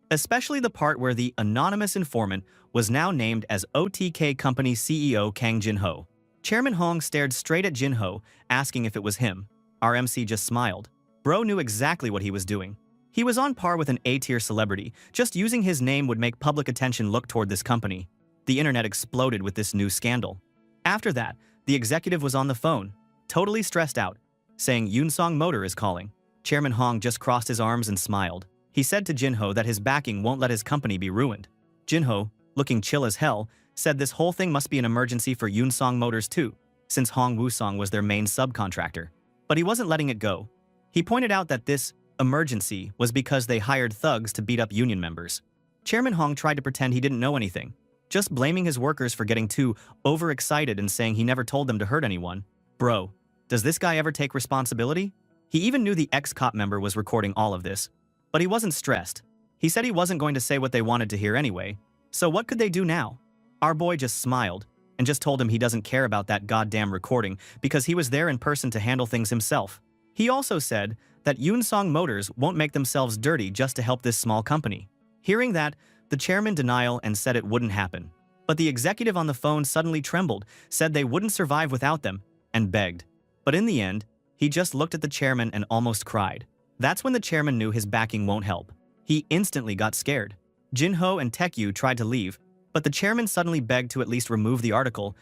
especially the part where the anonymous informant was now named as OTK Company CEO Kang Jinho. Chairman Hong stared straight at Jinho, asking if it was him. Our MC just smiled. Bro knew exactly what he was doing. He was on par with an A-tier celebrity. Just using his name would make public attention look toward this company. The internet exploded with this new scandal. After that, the executive was on the phone, totally stressed out, saying Yunsong Motor is calling. Chairman Hong just crossed his arms and smiled. He said to Jinho that his backing won't let his company be ruined. Jinho, looking chill as hell, said this whole thing must be an emergency for Yunsong Motors too, since Hong Wusong was their main subcontractor. But he wasn't letting it go. He pointed out that this emergency was because they hired thugs to beat up union members. Chairman Hong tried to pretend he didn't know anything, just blaming his workers for getting too overexcited and saying he never told them to hurt anyone. Bro, does this guy ever take responsibility? He even knew the ex-cop member was recording all of this. But he wasn't stressed. He said he wasn't going to say what they wanted to hear anyway. So what could they do now? Our boy just smiled and just told him he doesn't care about that goddamn recording because he was there in person to handle things himself. He also said that Yunsong Motors won't make themselves dirty just to help this small company. Hearing that, the chairman denied and said it wouldn't happen. But the executive on the phone suddenly trembled, said they wouldn't survive without them, and begged. But in the end, he just looked at the chairman and almost cried. That's when the chairman knew his backing won't help. He instantly got scared. Jinho and Taekyu tried to leave, but the chairman suddenly begged to at least remove the article,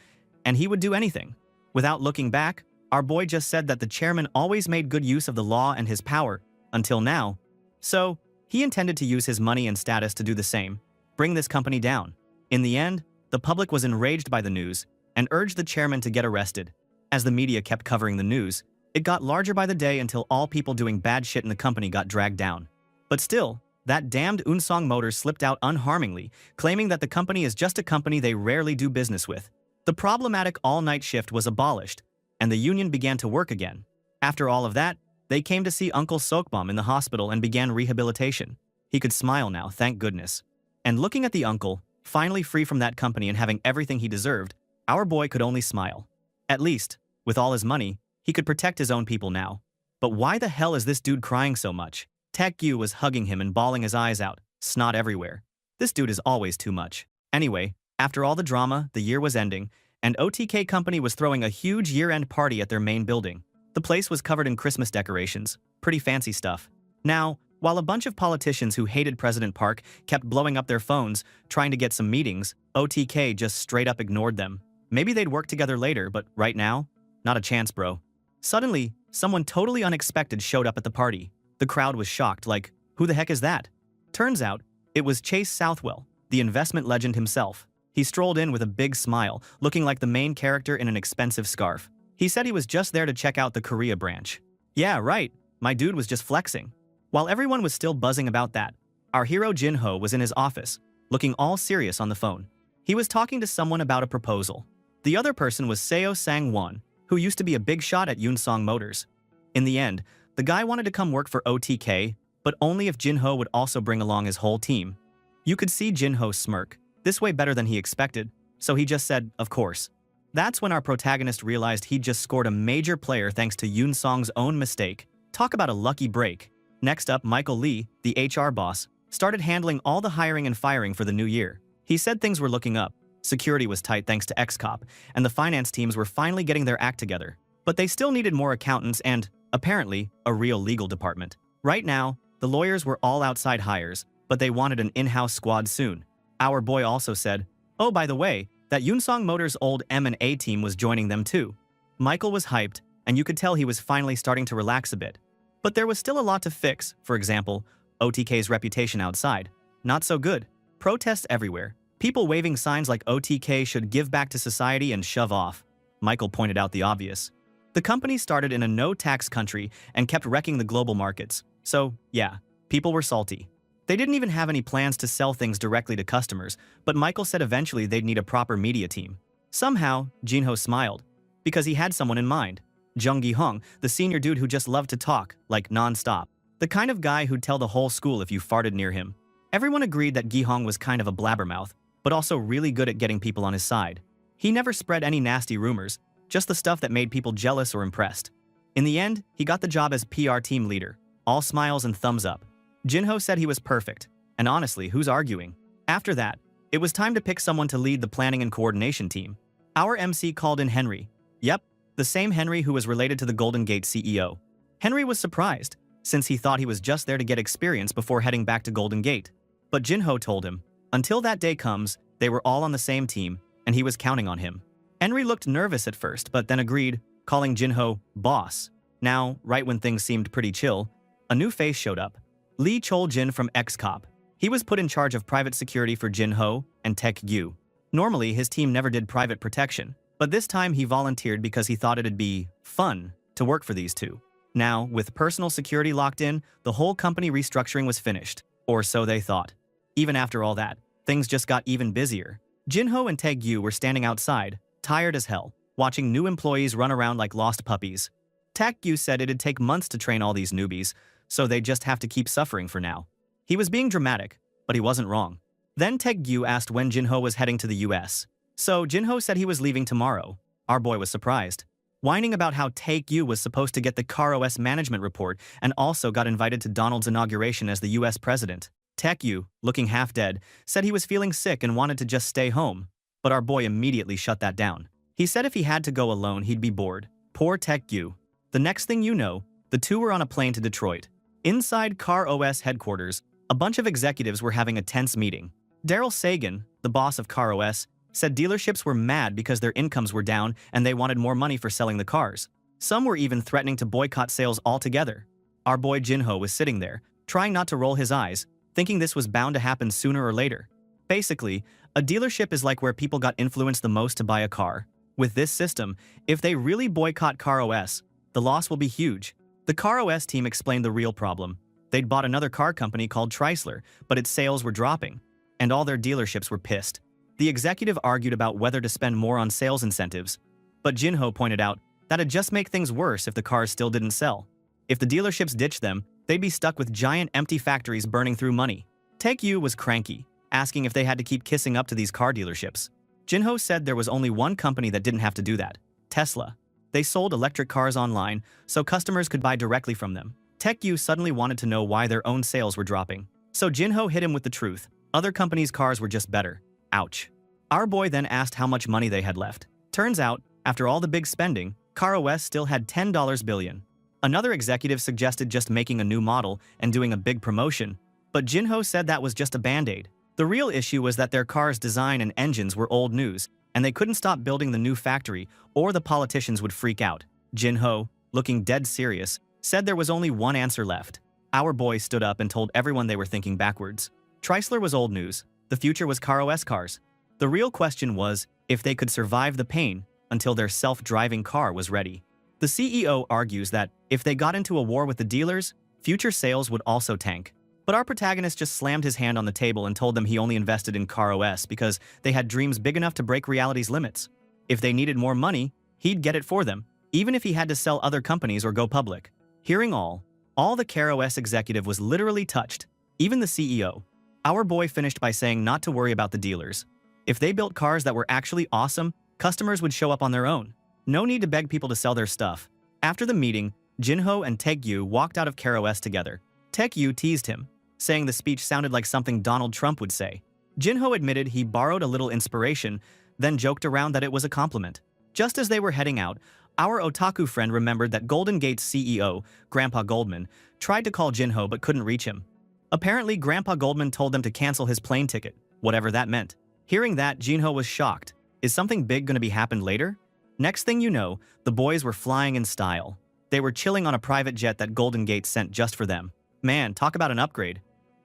and he would do anything. Without looking back, our boy just said that the chairman always made good use of the law and his power, until now. So, he intended to use his money and status to do the same, bring this company down. In the end, the public was enraged by the news and urged the chairman to get arrested. As the media kept covering the news, it got larger by the day until all people doing bad shit in the company got dragged down. But still, that damned Yunsong Motors slipped out unharmingly, claiming that the company is just a company they rarely do business with. The problematic all-night shift was abolished, and the union began to work again. After all of that, they came to see Uncle Sokbom in the hospital and began rehabilitation. He could smile now, thank goodness. And looking at the uncle, finally free from that company and having everything he deserved, our boy could only smile. At least, with all his money, he could protect his own people now. But why the hell is this dude crying so much? Taekyu was hugging him and bawling his eyes out, snot everywhere. This dude is always too much. Anyway, after all the drama, the year was ending, and OTK Company was throwing a huge year-end party at their main building. The place was covered in Christmas decorations, pretty fancy stuff. Now, while a bunch of politicians who hated President Park kept blowing up their phones, trying to get some meetings, OTK just straight up ignored them. Maybe they'd work together later, but right now? Not a chance, bro. Suddenly, someone totally unexpected showed up at the party. The crowd was shocked, like, who the heck is that? Turns out, it was Chase Southwell, the investment legend himself. He strolled in with a big smile, looking like the main character in an expensive scarf. He said he was just there to check out the Korea branch. Yeah, right, my dude was just flexing. While everyone was still buzzing about that, our hero Jinho was in his office, looking all serious on the phone. He was talking to someone about a proposal. The other person was Seo Sang-won, who used to be a big shot at Yunsong Motors. In the end, the guy wanted to come work for OTK, but only if Jinho would also bring along his whole team. You could see Jinho smirk, this way better than he expected, so he just said, of course. That's when our protagonist realized he'd just scored a major player thanks to Yunsong's own mistake. Talk about a lucky break. Next up, Michael Lee, the HR boss, started handling all the hiring and firing for the new year. He said things were looking up. Security was tight thanks to X-Cop, and the finance teams were finally getting their act together. But they still needed more accountants and, apparently, a real legal department. Right now, the lawyers were all outside hires, but they wanted an in-house squad soon. Our boy also said, oh, by the way, that Yunsong Motors' old M&A team was joining them too. Michael was hyped, and you could tell he was finally starting to relax a bit. But there was still a lot to fix, for example, OTK's reputation outside. not so good. Protests everywhere. People waving signs like OTK should give back to society and shove off. Michael pointed out the obvious. The company started in a no-tax country and kept wrecking the global markets. So, yeah, people were salty. They didn't even have any plans to sell things directly to customers, but Michael said eventually they'd need a proper media team. Somehow, Jinho smiled, because he had someone in mind. Jung Gi-hong, the senior dude who just loved to talk, like non-stop. The kind of guy who'd tell the whole school if you farted near him. Everyone agreed that Gi-hong was kind of a blabbermouth, but also really good at getting people on his side. He never spread any nasty rumors, just the stuff that made people jealous or impressed. In the end, he got the job as PR team leader. All smiles and thumbs up. Jinho said he was perfect, and honestly, who's arguing? After that, it was time to pick someone to lead the planning and coordination team. Our MC called in Henry. Yep, the same Henry who was related to the Golden Gate CEO. Henry was surprised, since he thought he was just there to get experience before heading back to Golden Gate. But Jinho told him, until that day comes, they were all on the same team, and he was counting on him. Henry looked nervous at first, but then agreed, calling Jinho boss. Now, right when things seemed pretty chill, a new face showed up. Lee Chol-jin from X-Cop. He was put in charge of private security for Jinho and Taek-gyu. Normally, his team never did private protection, but this time he volunteered because he thought it'd be fun to work for these two. Now, with personal security locked in, the whole company restructuring was finished, or so they thought. Even after all that, things just got even busier. Jinho and Taek-gyu were standing outside, tired as hell, watching new employees run around like lost puppies. Taek-gyu said it'd take months to train all these newbies, so they'd just have to keep suffering for now. He was being dramatic, but he wasn't wrong. Then Taek-gyu asked when Jinho was heading to the US. So Jinho said he was leaving tomorrow. Our boy was surprised, whining about how Taek-gyu was supposed to get the CarOS management report and also got invited to Donald's inauguration as the US president. Taek-gyu, looking half dead, said he was feeling sick and wanted to just stay home, but our boy immediately shut that down. He said if he had to go alone, he'd be bored. Poor Taek-gyu. The next thing you know, the two were on a plane to Detroit. Inside CarOS headquarters, a bunch of executives were having a tense meeting. Daryl Sagan, the boss of CarOS, said dealerships were mad because their incomes were down and they wanted more money for selling the cars. Some were even threatening to boycott sales altogether. Our boy Jinho was sitting there, trying not to roll his eyes, thinking this was bound to happen sooner or later. Basically, a dealership is like where people got influenced the most to buy a car. With this system, if they really boycott CarOS, the loss will be huge. The CarOS team explained the real problem. They'd bought another car company called Tricer, but its sales were dropping, and all their dealerships were pissed. The executive argued about whether to spend more on sales incentives, but Jinho pointed out that'd just make things worse if the cars still didn't sell. If the dealerships ditched them, they'd be stuck with giant empty factories burning through money. Taek-gyu was cranky, asking if they had to keep kissing up to these car dealerships. Jinho said there was only one company that didn't have to do that: Tesla. They sold electric cars online, so customers could buy directly from them. Taek-gyu suddenly wanted to know why their own sales were dropping. So Jinho hit him with the truth. Other companies' cars were just better. Ouch. Our boy then asked how much money they had left. Turns out, after all the big spending, CarOS still had $10 billion. Another executive suggested just making a new model and doing a big promotion, but Jinho said that was just a band-aid. The real issue was that their car's design and engines were old news, and they couldn't stop building the new factory, or the politicians would freak out. Jinho, looking dead serious, said there was only one answer left. Our boy stood up and told everyone they were thinking backwards. Chrysler was old news. The future was CarOS cars. The real question was if they could survive the pain until their self-driving car was ready. The CEO argues that if they got into a war with the dealers, future sales would also tank. But our protagonist just slammed his hand on the table and told them he only invested in CarOS because they had dreams big enough to break reality's limits. If they needed more money, he'd get it for them, even if he had to sell other companies or go public. Hearing all the CarOS executive was literally touched, even the CEO. Our boy finished by saying not to worry about the dealers. If they built cars that were actually awesome, customers would show up on their own. No need to beg people to sell their stuff. After the meeting, Jinho and Taek-gyu walked out of CarOS together. Taek-gyu teased him, saying the speech sounded like something Donald Trump would say. Jinho admitted he borrowed a little inspiration, then joked around that it was a compliment. Just as they were heading out, our otaku friend remembered that Golden Gate's CEO, Grandpa Goldman, tried to call Jinho but couldn't reach him. Apparently, Grandpa Goldman told them to cancel his plane ticket, whatever that meant. Hearing that, Jinho was shocked. Is something big going to be happened later? Next thing you know, the boys were flying in style. They were chilling on a private jet that Golden Gate sent just for them. Man, talk about an upgrade.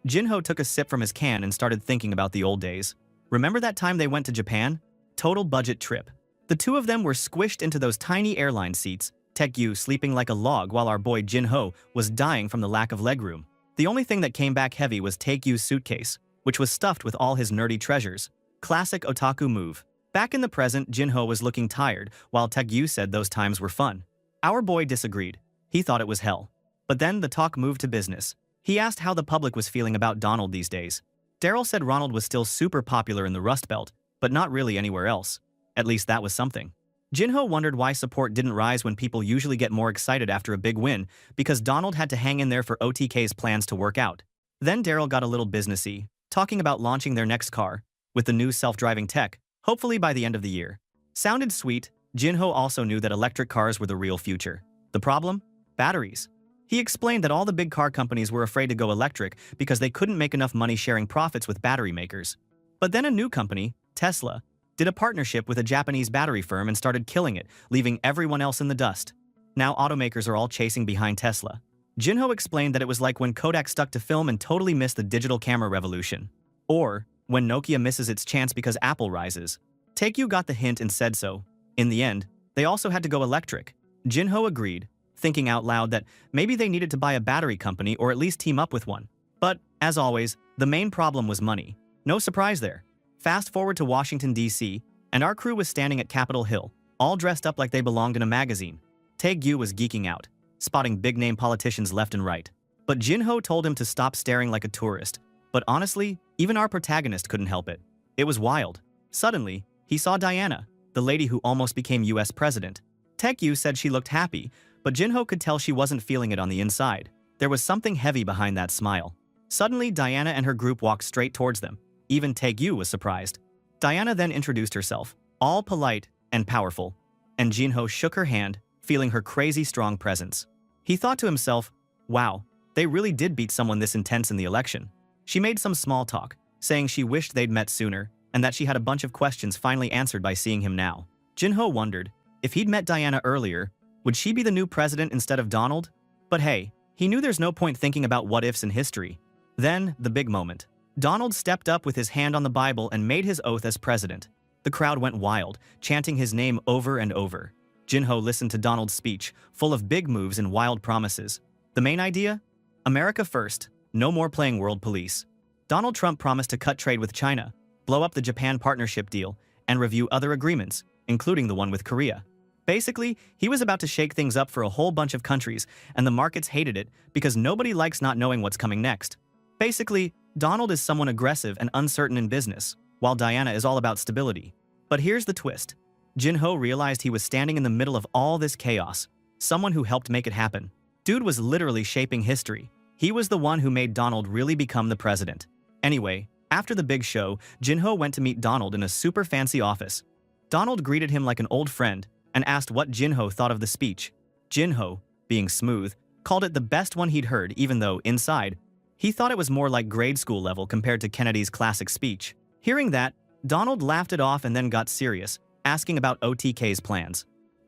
Jinho took a sip from his can and started thinking about the old days. Remember that time they went to Japan? Total budget trip. The two of them were squished into those tiny airline seats, Taegyu sleeping like a log while our boy Jinho was dying from the lack of legroom. The only thing that came back heavy was Taegyu's suitcase, which was stuffed with all his nerdy treasures. Classic otaku move. Back in the present, Jinho was looking tired, while Taegyu said those times were fun. Our boy disagreed. He thought it was hell. But then the talk moved to business. He asked how the public was feeling about Donald these days. Daryl said Ronald was still super popular in the Rust Belt, but not really anywhere else. At least that was something. Jinho wondered why support didn't rise when people usually get more excited after a big win, because Donald had to hang in there for OTK's plans to work out. Then Daryl got a little businessy, talking about launching their next car, with the new self-driving tech, hopefully by the end of the year. Sounded sweet. Jinho also knew that electric cars were the real future. The problem? Batteries. He explained that all the big car companies were afraid to go electric because they couldn't make enough money sharing profits with battery makers. But then a new company, Tesla, did a partnership with a Japanese battery firm and started killing it, leaving everyone else in the dust. Now automakers are all chasing behind Tesla. Jinho explained that it was like when Kodak stuck to film and totally missed the digital camera revolution. Or when Nokia misses its chance because Apple rises. Taegyu got the hint and said so. In the end, they also had to go electric. Jinho agreed, thinking out loud that maybe they needed to buy a battery company or at least team up with one. But, as always, the main problem was money. No surprise there. Fast forward to Washington, D.C., and our crew was standing at Capitol Hill, all dressed up like they belonged in a magazine. Taegyu was geeking out, spotting big-name politicians left and right. But Jinho told him to stop staring like a tourist. But honestly, even our protagonist couldn't help it. It was wild. Suddenly, he saw Diana, the lady who almost became US president. Taegyu said she looked happy, but Jinho could tell she wasn't feeling it on the inside. There was something heavy behind that smile. Suddenly, Diana and her group walked straight towards them. Even Taegyu was surprised. Diana then introduced herself, all polite and powerful, and Jinho shook her hand, feeling her crazy strong presence. He thought to himself, wow, they really did beat someone this intense in the election. She made some small talk, saying she wished they'd met sooner, and that she had a bunch of questions finally answered by seeing him now. Jinho wondered, if he'd met Diana earlier, would she be the new president instead of Donald? But hey, he knew there's no point thinking about what-ifs in history. Then, the big moment. Donald stepped up with his hand on the Bible and made his oath as president. The crowd went wild, chanting his name over and over. Jinho listened to Donald's speech, full of big moves and wild promises. The main idea? America first, no more playing world police. Donald Trump promised to cut trade with China, blow up the Japan partnership deal, and review other agreements, including the one with Korea. Basically, he was about to shake things up for a whole bunch of countries, and the markets hated it because nobody likes not knowing what's coming next. Basically, Donald is someone aggressive and uncertain in business, while Diana is all about stability. But here's the twist. Jinho realized he was standing in the middle of all this chaos, someone who helped make it happen. Dude was literally shaping history. He was the one who made Donald really become the president. Anyway, after the big show, Jinho went to meet Donald in a super fancy office. Donald greeted him like an old friend and asked what Jinho thought of the speech. Jinho, being smooth, called it the best one he'd heard, even though, inside, he thought it was more like grade school level compared to Kennedy's classic speech. Hearing that, Donald laughed it off and then got serious, asking about OTK's plans.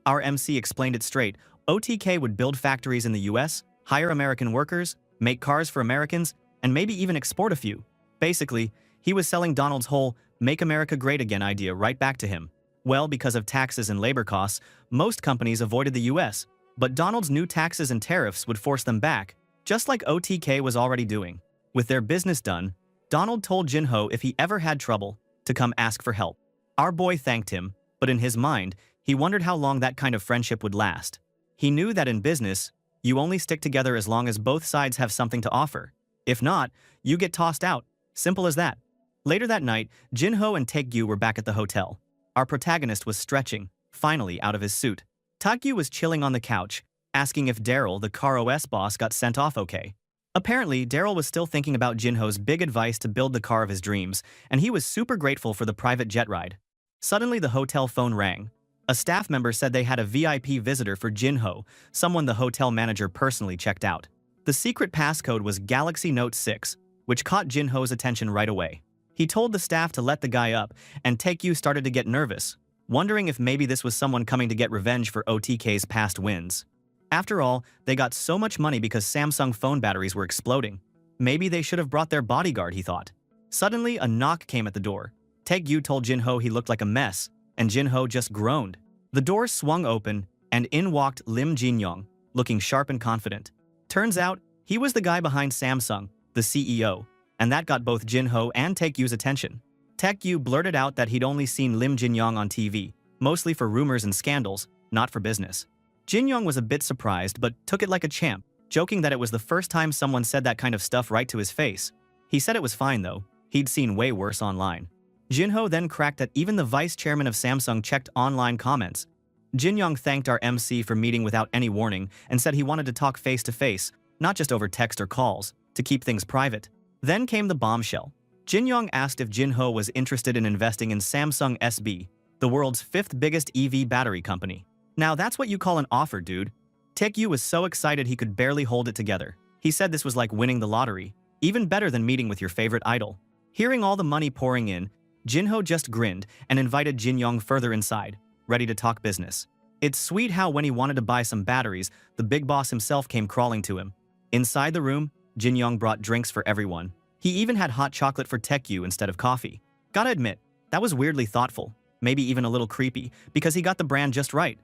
Our MC explained it straight. OTK would build factories in the US, hire American workers, make cars for Americans, and maybe even export a few. Basically, he was selling Donald's whole "Make America Great Again" idea right back to him. Well, because of taxes and labor costs, most companies avoided the US, but Donald's new taxes and tariffs would force them back, just like OTK was already doing. With their business done, Donald told Jinho if he ever had trouble, to come ask for help. Our boy thanked him, but in his mind, he wondered how long that kind of friendship would last. He knew that in business, you only stick together as long as both sides have something to offer. If not, you get tossed out. Simple as that. Later that night, Jinho and Taegyu were back at the hotel. Our protagonist was stretching, finally out of his suit. Taegyu was chilling on the couch, asking if Daryl, the car OS boss, got sent off okay. Apparently, Daryl was still thinking about Jinho's big advice to build the car of his dreams, and he was super grateful for the private jet ride. Suddenly, the hotel phone rang. A staff member said they had a VIP visitor for Jinho, someone the hotel manager personally checked out. The secret passcode was Galaxy Note 6, which caught Jinho's attention right away. He told the staff to let the guy up, and Taegyu started to get nervous, wondering if maybe this was someone coming to get revenge for OTK's past wins. After all, they got so much money because Samsung phone batteries were exploding. Maybe they should have brought their bodyguard, he thought. Suddenly, a knock came at the door. Tae-gyu told Jin-ho he looked like a mess, and Jin-ho just groaned. The door swung open, and in walked Lim Jin-young, looking sharp and confident. Turns out, he was the guy behind Samsung, the CEO, and that got both Jin-ho and Tae-gyu's attention. Tae-gyu blurted out that he'd only seen Lim Jin-young on TV, mostly for rumors and scandals, not for business. Jin-young was a bit surprised but took it like a champ, joking that it was the first time someone said that kind of stuff right to his face. He said it was fine though, he'd seen way worse online. Jin-ho then cracked that even the vice chairman of Samsung checked online comments. Jin-young thanked our MC for meeting without any warning and said he wanted to talk face-to-face, not just over text or calls, to keep things private. Then came the bombshell. Jin-young asked if Jin-ho was interested in investing in Samsung SB, the world's 5th biggest EV battery company. Now that's what you call an offer, dude. Tae-gyu was so excited he could barely hold it together. He said this was like winning the lottery, even better than meeting with your favorite idol. Hearing all the money pouring in, Jin-ho just grinned and invited Jin-young further inside, ready to talk business. It's sweet how when he wanted to buy some batteries, the big boss himself came crawling to him. Inside the room, Jin-young brought drinks for everyone. He even had hot chocolate for Tae-gyu instead of coffee. Gotta admit, that was weirdly thoughtful, maybe even a little creepy, because he got the brand just right.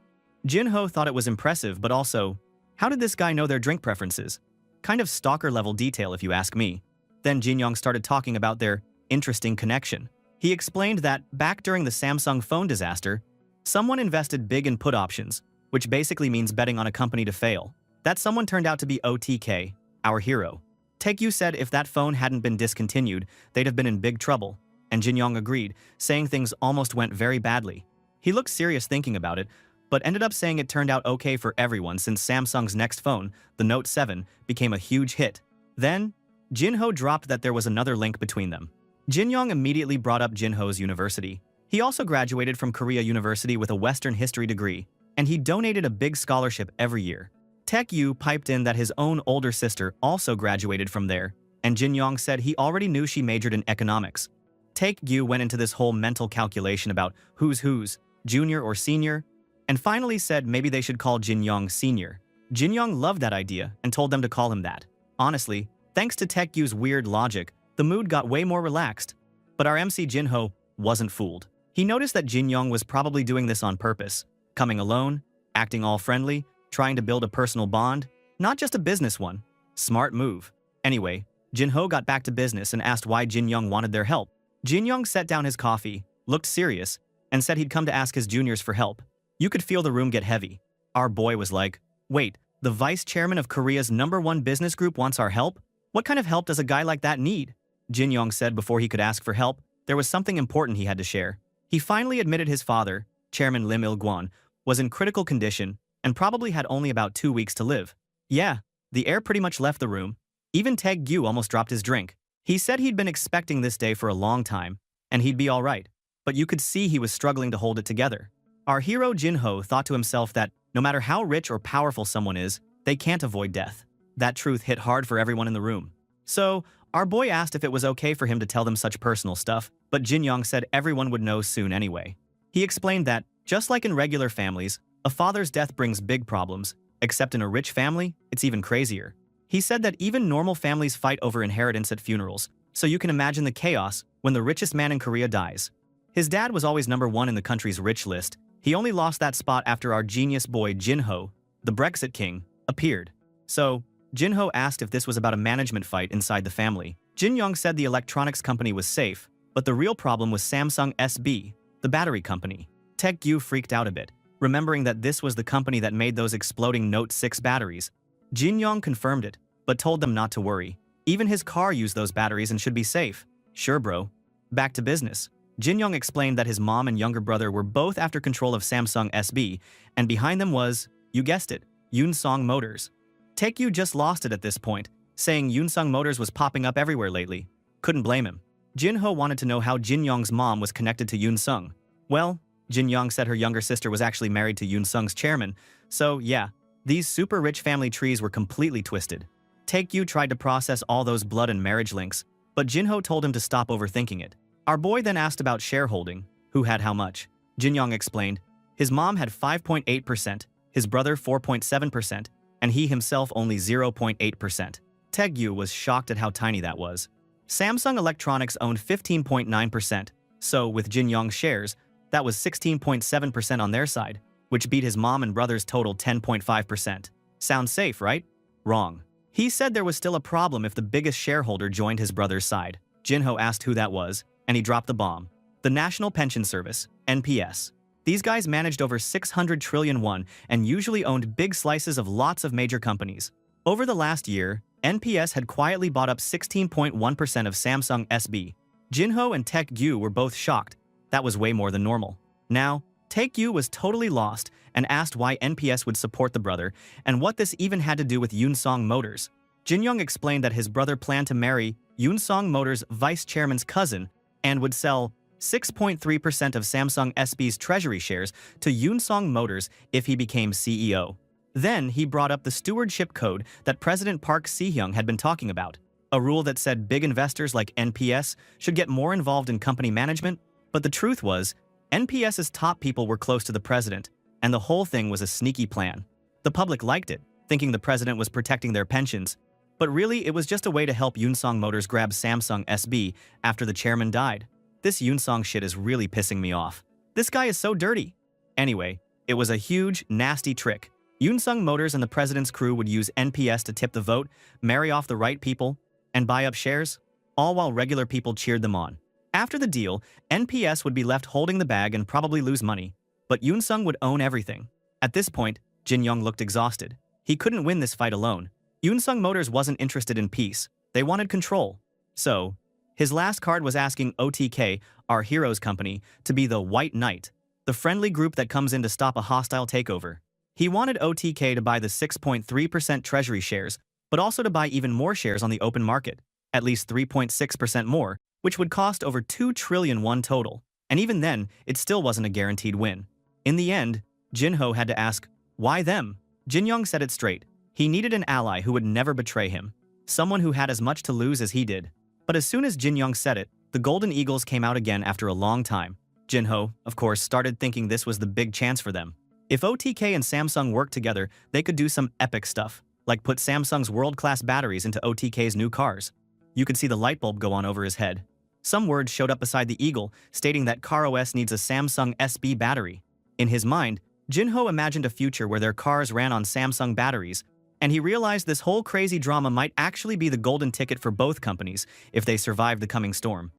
Jin-ho thought it was impressive, but also, how did this guy know their drink preferences? Kind of stalker-level detail if you ask me. Then Jin-young started talking about their interesting connection. He explained that, back during the Samsung phone disaster, someone invested big in put options, which basically means betting on a company to fail. That someone turned out to be OTK, our hero. Tae-gyu said if that phone hadn't been discontinued, they'd have been in big trouble, and Jin-young agreed, saying things almost went very badly. He looked serious thinking about it, but ended up saying it turned out okay for everyone since Samsung's next phone, the Note 7, became a huge hit. Then, Jin-ho dropped that there was another link between them. Jin-young immediately brought up Jin-ho's university. He also graduated from Korea University with a Western history degree, and he donated a big scholarship every year. Tae-gyu piped in that his own older sister also graduated from there, and Jin-young said he already knew she majored in economics. Tae-gyu went into this whole mental calculation about who's, junior or senior, and finally said maybe they should call Jin-young senior. Jin-young loved that idea and told them to call him that. Honestly, thanks to Tae-gyu's weird logic, the mood got way more relaxed. But our MC Jin-ho wasn't fooled. He noticed that Jin-young was probably doing this on purpose, coming alone, acting all friendly, trying to build a personal bond, not just a business one. Smart move. Anyway, Jin-ho got back to business and asked why Jin-young wanted their help. Jin-young set down his coffee, looked serious, and said he'd come to ask his juniors for help. You could feel the room get heavy. Our boy was like, wait, the vice chairman of Korea's #1 business group wants our help? What kind of help does a guy like that need? Jin-young said before he could ask for help, there was something important he had to share. He finally admitted his father, Chairman Lim Il-gwon, was in critical condition and probably had only about 2 weeks to live. Yeah, the air pretty much left the room. Even Tae-gyu almost dropped his drink. He said he'd been expecting this day for a long time, and he'd be alright, but you could see he was struggling to hold it together. Our hero Jin-ho thought to himself that no matter how rich or powerful someone is, they can't avoid death. That truth hit hard for everyone in the room. So, our boy asked if it was okay for him to tell them such personal stuff, but Jin-young said everyone would know soon anyway. He explained that, just like in regular families, a father's death brings big problems, except in a rich family, it's even crazier. He said that even normal families fight over inheritance at funerals, so you can imagine the chaos when the richest man in Korea dies. His dad was always #1 in the country's rich list. He only lost that spot after our genius boy Jin-ho, the Brexit king, appeared. So, Jin-ho asked if this was about a management fight inside the family. Jin-young said the electronics company was safe, but the real problem was Samsung SB, the battery company. Tae-gyu freaked out a bit, remembering that this was the company that made those exploding Note 6 batteries. Jin-young confirmed it, but told them not to worry. Even his car used those batteries and should be safe. Sure, bro. Back to business. Jin-young explained that his mom and younger brother were both after control of Samsung SB, and behind them was, you guessed it, Yunsong Motors. Tae-gyu just lost it at this point, saying Yunsong Motors was popping up everywhere lately. Couldn't blame him. Jin-ho wanted to know how Jin-young's mom was connected to Yunsung. Well, Jin-young said her younger sister was actually married to Yunsung's chairman, so yeah, these super rich family trees were completely twisted. Tae-gyu tried to process all those blood and marriage links, but Jin-ho told him to stop overthinking it. Our boy then asked about shareholding, who had how much. Jin-young explained, his mom had 5.8%, his brother 4.7%, and he himself only 0.8%. Taegyu was shocked at how tiny that was. Samsung Electronics owned 15.9%, so with Jin Yong's shares, that was 16.7% on their side, which beat his mom and brother's total 10.5%. Sounds safe, right? Wrong. He said there was still a problem if the biggest shareholder joined his brother's side. Jinho asked who that was, and he dropped the bomb. The National Pension Service, NPS. These guys managed over 600 trillion won and usually owned big slices of lots of major companies. Over the last year, NPS had quietly bought up 16.1% of Samsung SB. Jinho and Taegyu were both shocked. That was way more than normal. Now, Taegyu was totally lost and asked why NPS would support the brother and what this even had to do with Yunsong Motors. Jin Young explained that his brother planned to marry Yunsong Motors' vice chairman's cousin and would sell 6.3% of Samsung SB's treasury shares to Yunsong Motors if he became CEO. Then he brought up the stewardship code that President Park Si-hyung had been talking about, a rule that said big investors like NPS should get more involved in company management. But the truth was, NPS's top people were close to the president, and the whole thing was a sneaky plan. The public liked it, thinking the president was protecting their pensions, but really it was just a way to help Yunsong Motors grab Samsung SB after the chairman died. This Yunsong shit is really pissing me off. This guy is so dirty. Anyway, it was a huge, nasty trick. Yunsong Motors and the president's crew would use NPS to tip the vote, marry off the right people, and buy up shares, all while regular people cheered them on. After the deal, NPS would be left holding the bag and probably lose money, but Yunsong would own everything. At this point, Jin Young looked exhausted. He couldn't win this fight alone. Yunsong Motors wasn't interested in peace. They wanted control. So, his last card was asking OTK, our hero's company, to be the White Knight, the friendly group that comes in to stop a hostile takeover. He wanted OTK to buy the 6.3% treasury shares, but also to buy even more shares on the open market, at least 3.6% more, which would cost over 2 trillion won total. And even then, it still wasn't a guaranteed win. In the end, Jinho had to ask, why them? Jin Young said it straight. He needed an ally who would never betray him, someone who had as much to lose as he did. But as soon as Jin Young said it, the Golden Eagles came out again after a long time. Jinho, of course, started thinking this was the big chance for them. If OTK and Samsung worked together, they could do some epic stuff, like put Samsung's world-class batteries into OTK's new cars. You could see the light bulb go on over his head. Some words showed up beside the eagle, stating that CarOS needs a Samsung SB battery. In his mind, Jinho imagined a future where their cars ran on Samsung batteries, and he realized this whole crazy drama might actually be the golden ticket for both companies if they survived the coming storm.